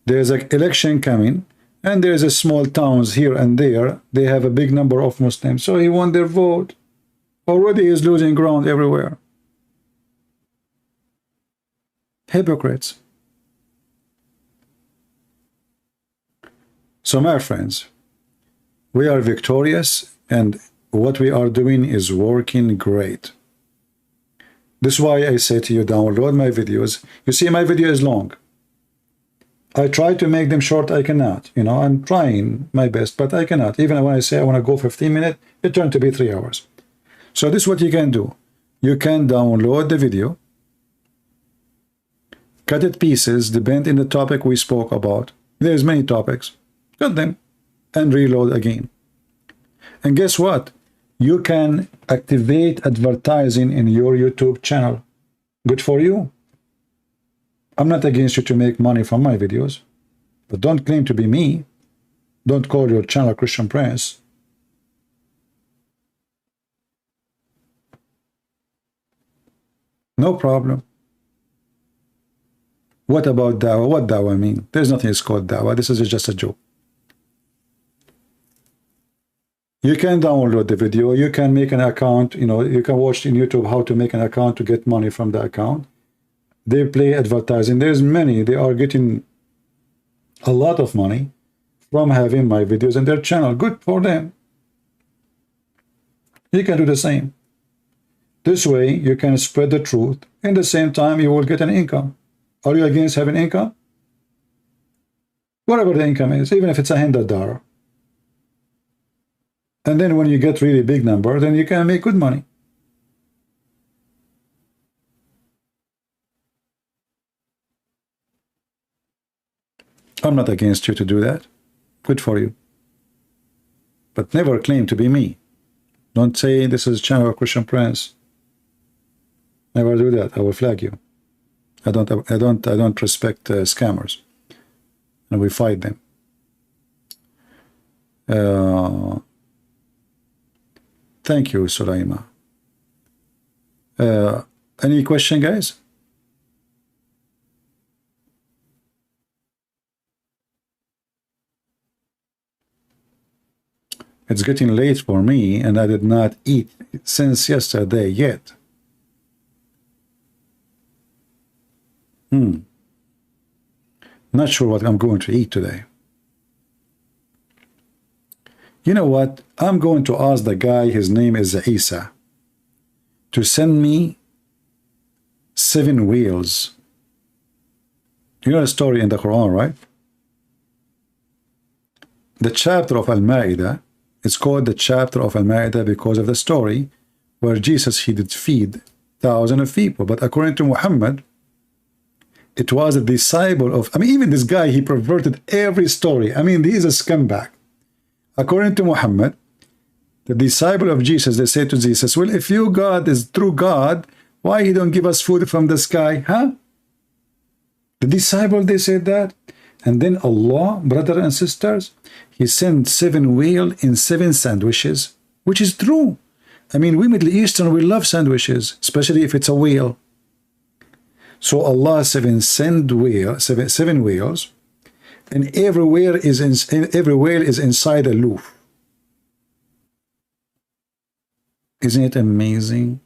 There's an election coming, and there's a small towns here and there. They have a big number of Muslims, so he won their vote. Already he's losing ground everywhere. Hypocrites. So my friends, we are victorious and what we are doing is working great. This is why I say to you, download my videos. You see, my video is long. I try to make them short, I cannot. I'm trying my best, but I cannot. Even when I say I want to go 15 minutes, it turned to be 3 hours. So this is what you can do. You can download the video, cut it pieces, depend on the topic we spoke about. There's many topics. Cut them and reload again. And guess what? You can activate advertising in your YouTube channel. Good for you. I'm not against you to make money from my videos, but don't claim to be me. Don't call your channel Christian Prince. No problem. What about Dawah? What Dawah mean? There's nothing it's called Dawah. This is just a joke. You can download the video. You can make an account. You can watch in YouTube how to make an account to get money from the account. They play advertising. There's many. They are getting a lot of money from having my videos in their channel. Good for them. You can do the same. This way you can spread the truth. In the same time, you will get an income. Are you against having income? Whatever the income is, even if it's $100. And then when you get really big number, then you can make good money. I'm not against you to do that. Good for you. But never claim to be me. Don't say this is channel of Christian Prince. Never do that. I will flag you. I don't respect scammers. And we fight them. Thank you, Sulaima. Any question, guys? It's getting late for me, and I did not eat since yesterday yet. Not sure what I'm going to eat today. You know what? I'm going to ask the guy, his name is Isa, to send me 7 wheels. You know the story in the Quran, right? The chapter of Al-Ma'idah, it's called the chapter of Al-Ma'idah because of the story where Jesus, he did feed thousands of people. But according to Muhammad, it was a disciple of, even this guy, he perverted every story. He is a scumbag. According to Muhammad, the disciple of Jesus, they say to Jesus, well, if you God is true God, why you don't give us food from the sky, huh? The disciple, they said that. And then Allah, brothers and sisters, he sent 7 whale in 7 sandwiches, which is true. We Middle Eastern, we love sandwiches, especially if it's a whale. So Allah seven whales, and every whale is inside a loaf. Isn't it amazing?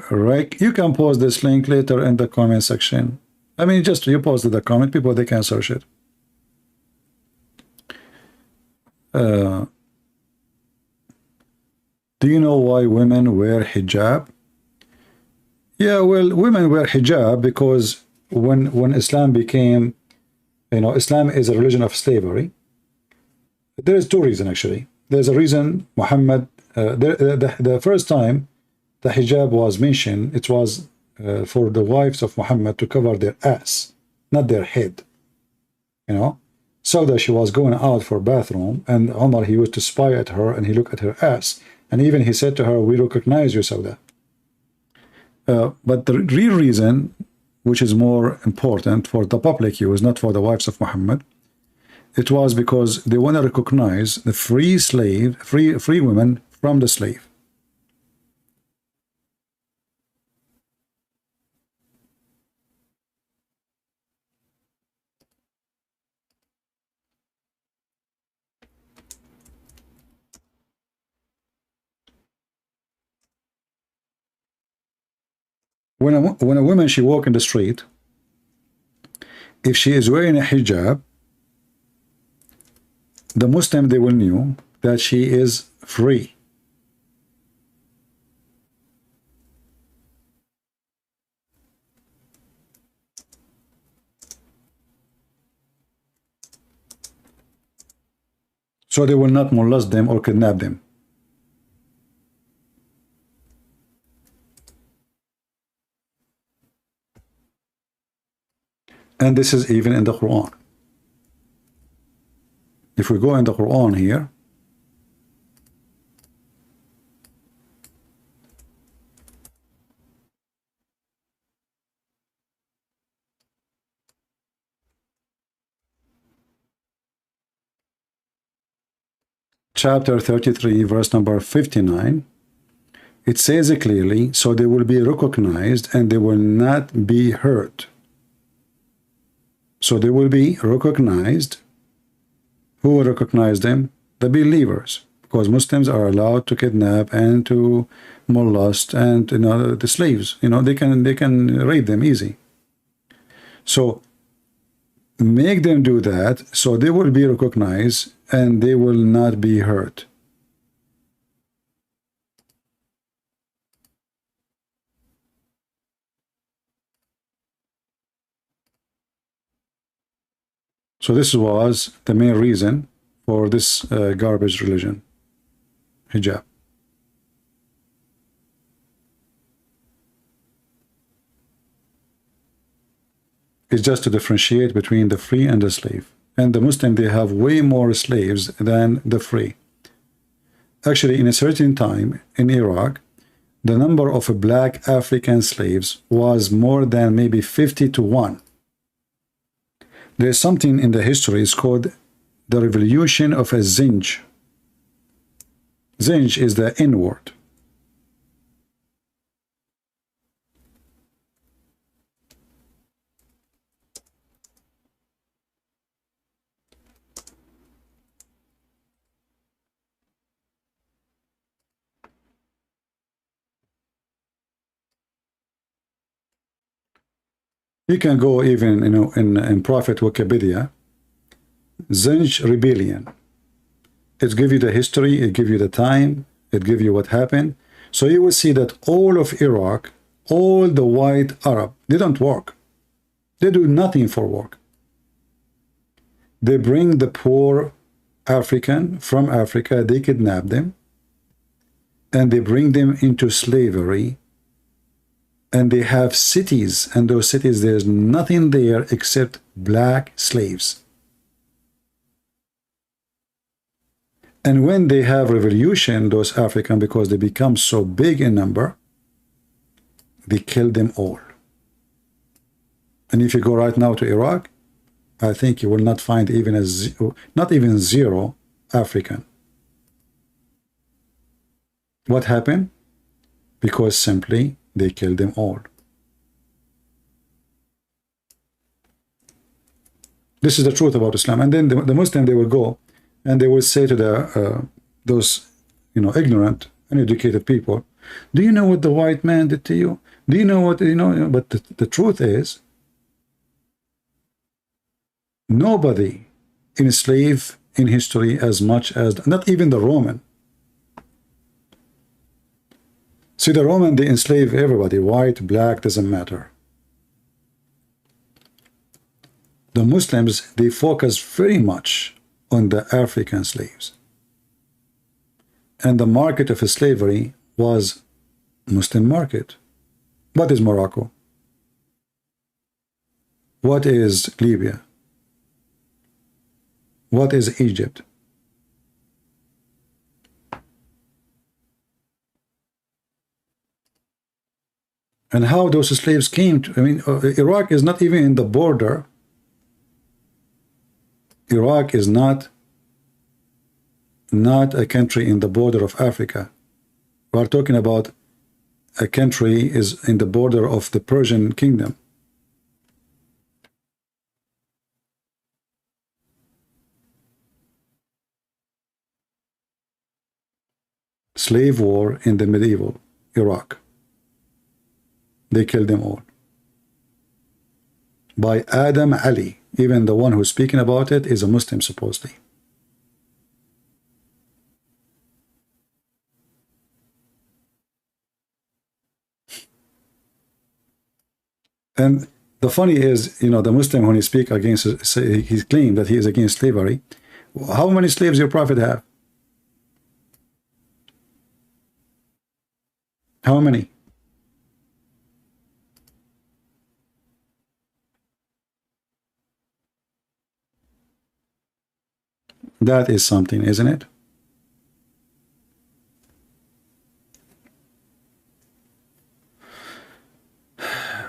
Rick, you can post this link later in the comment section. Just you posted the comment, people they can search it. Do you know why women wear hijab? Yeah, well, women wear hijab because when Islam became, Islam is a religion of slavery. There is 2 reasons actually. There's a reason Muhammad, the first time the hijab was mentioned, it was for the wives of Muhammad to cover their ass, not their head. Sauda, she was going out for bathroom, and Umar, he used to spy at her, and he looked at her ass. And even he said to her, we recognize you, Sauda. But the real reason, which is more important for the public use, not for the wives of Muhammad, it was because they want to recognize the free women from the slave. When a woman, she walk in the street, if she is wearing a hijab, the Muslim, they will know that she is free. So they will not molest them or kidnap them. And this is even in the Quran. If we go in the Quran here, chapter 33, verse number 59, it says it clearly, so they will be recognized and they will not be hurt. So they will be recognized. Who will recognize them? The believers, because Muslims are allowed to kidnap and to molest and the slaves. They can rape them easy. So make them do that, so they will be recognized and they will not be hurt. So this was the main reason for this garbage religion, hijab. It's just to differentiate between the free and the slave. And the Muslim, they have way more slaves than the free. Actually, in a certain time in Iraq, the number of black African slaves was more than maybe 50 to 1. There's something in the history, it's called the revolution of a zinj. Zinj is the N-word. You can go even, you know, in Prophet Wikipedia, Zinj rebellion. It gives you the history, it gives you the time, it gives you what happened. So you will see that all of Iraq, all the white Arab, they don't work. They do nothing for work. They bring the poor African from Africa, they kidnap them, and they bring them into slavery. And they have cities, and those cities, there's nothing there except black slaves. And when they have revolution, those African, because they become so big in number, they kill them all. And if you go right now to Iraq, I think you will not find even not even zero African. What happened? Because simply they killed them all. This is the truth about Islam. And then the Muslim, they will go and they will say to the those, you know, ignorant, uneducated people, do you know what the white man did to you? Do you know what, you know? But the truth is, nobody enslaved in history as much as, not even the Roman. See, the Roman, they enslave everybody, white, black, doesn't matter. The Muslims, they focus very much on the African slaves. And the market of slavery was Muslim market. What is Morocco? What is Libya? What is Egypt? And how those slaves came to, I mean, Iraq is not even in the border. Iraq is not a country in the border of Africa. We are talking about a country is in the border of the Persian kingdom. Slave war in the medieval Iraq. They killed them all. By Adam Ali. Even the one who's speaking about it is a Muslim, supposedly. And the funny is, you know, the Muslim, when he speaks against, he claims that he is against slavery. How many slaves your prophet have? How many? That is something, isn't it?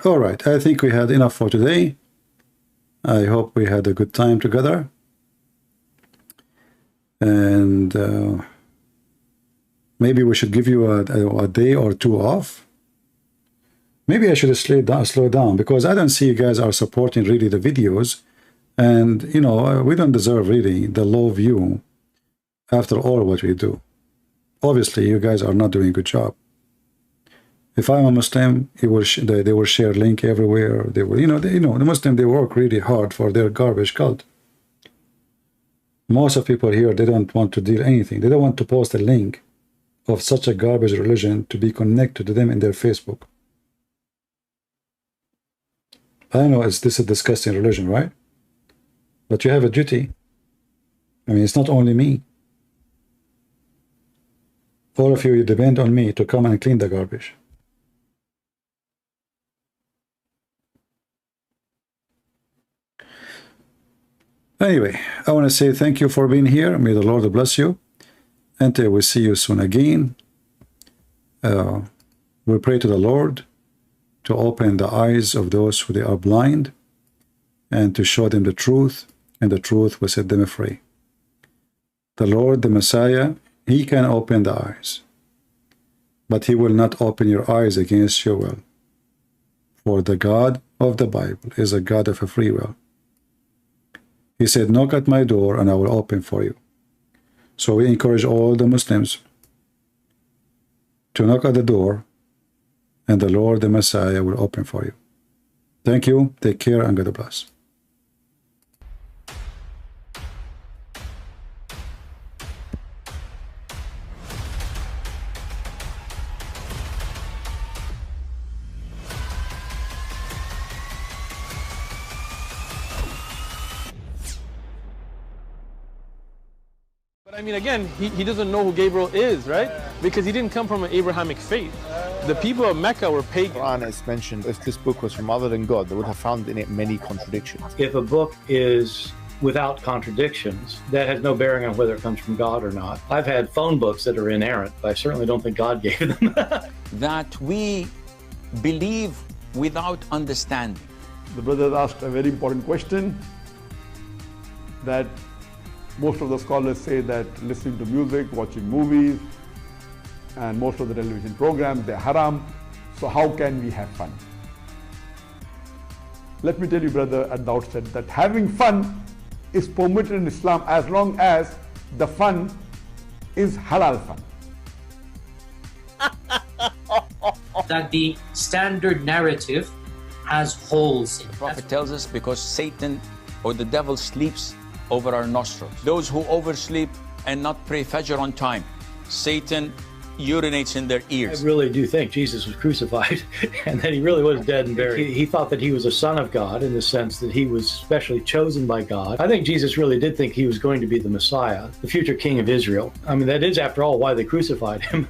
All right, I think we had enough for today. I hope we had a good time together. And maybe we should give you a day or two off. Maybe I should slow down, because I don't see you guys are supporting really the videos. And, you know, we don't deserve really the low view after all what we do. Obviously, you guys are not doing a good job. If I'm a Muslim, they will share link everywhere. They will, the Muslim, they work really hard for their garbage cult. Most of people here, they don't want to deal anything. They don't want to post a link of such a garbage religion to be connected to them in their Facebook. I know this is a disgusting religion, right? But you have a duty. I mean, it's not only me. All of you, you depend on me to come and clean the garbage. Anyway, I want to say thank you for being here. May the Lord bless you. Until we see you soon again. We pray to the Lord to open the eyes of those who they are blind and to show them the truth, and the truth will set them free. The Lord, the Messiah, He can open the eyes, but He will not open your eyes against your will. For the God of the Bible is a God of a free will. He said, knock at my door and I will open for you. So we encourage all the Muslims to knock at the door and the Lord, the Messiah, will open for you. Thank you. Take care and God bless. I mean, again, he doesn't know who Gabriel is, right? Because he didn't come from an Abrahamic faith. The people of Mecca were pagan. The Quran is mentioned, if this book was from other than God, they would have found in it many contradictions. If a book is without contradictions, that has no bearing on whether it comes from God or not. I've had phone books that are inerrant, but I certainly don't think God gave them. That we believe without understanding. The brother asked a very important question, that most of the scholars say that listening to music, watching movies, and most of the television programs, they're haram. So how can we have fun? Let me tell you, brother, at the outset, that having fun is permitted in Islam as long as the fun is halal fun. That the standard narrative has holes in it. The Prophet tells us because Satan or the devil sleeps over our nostrils. Those who oversleep and not pray Fajr on time, Satan urinates in their ears. I really do think Jesus was crucified and that He really was dead and buried. He thought that He was a son of God in the sense that He was specially chosen by God. I think Jesus really did think He was going to be the Messiah, the future king of Israel. I mean, that is, after all, why they crucified Him.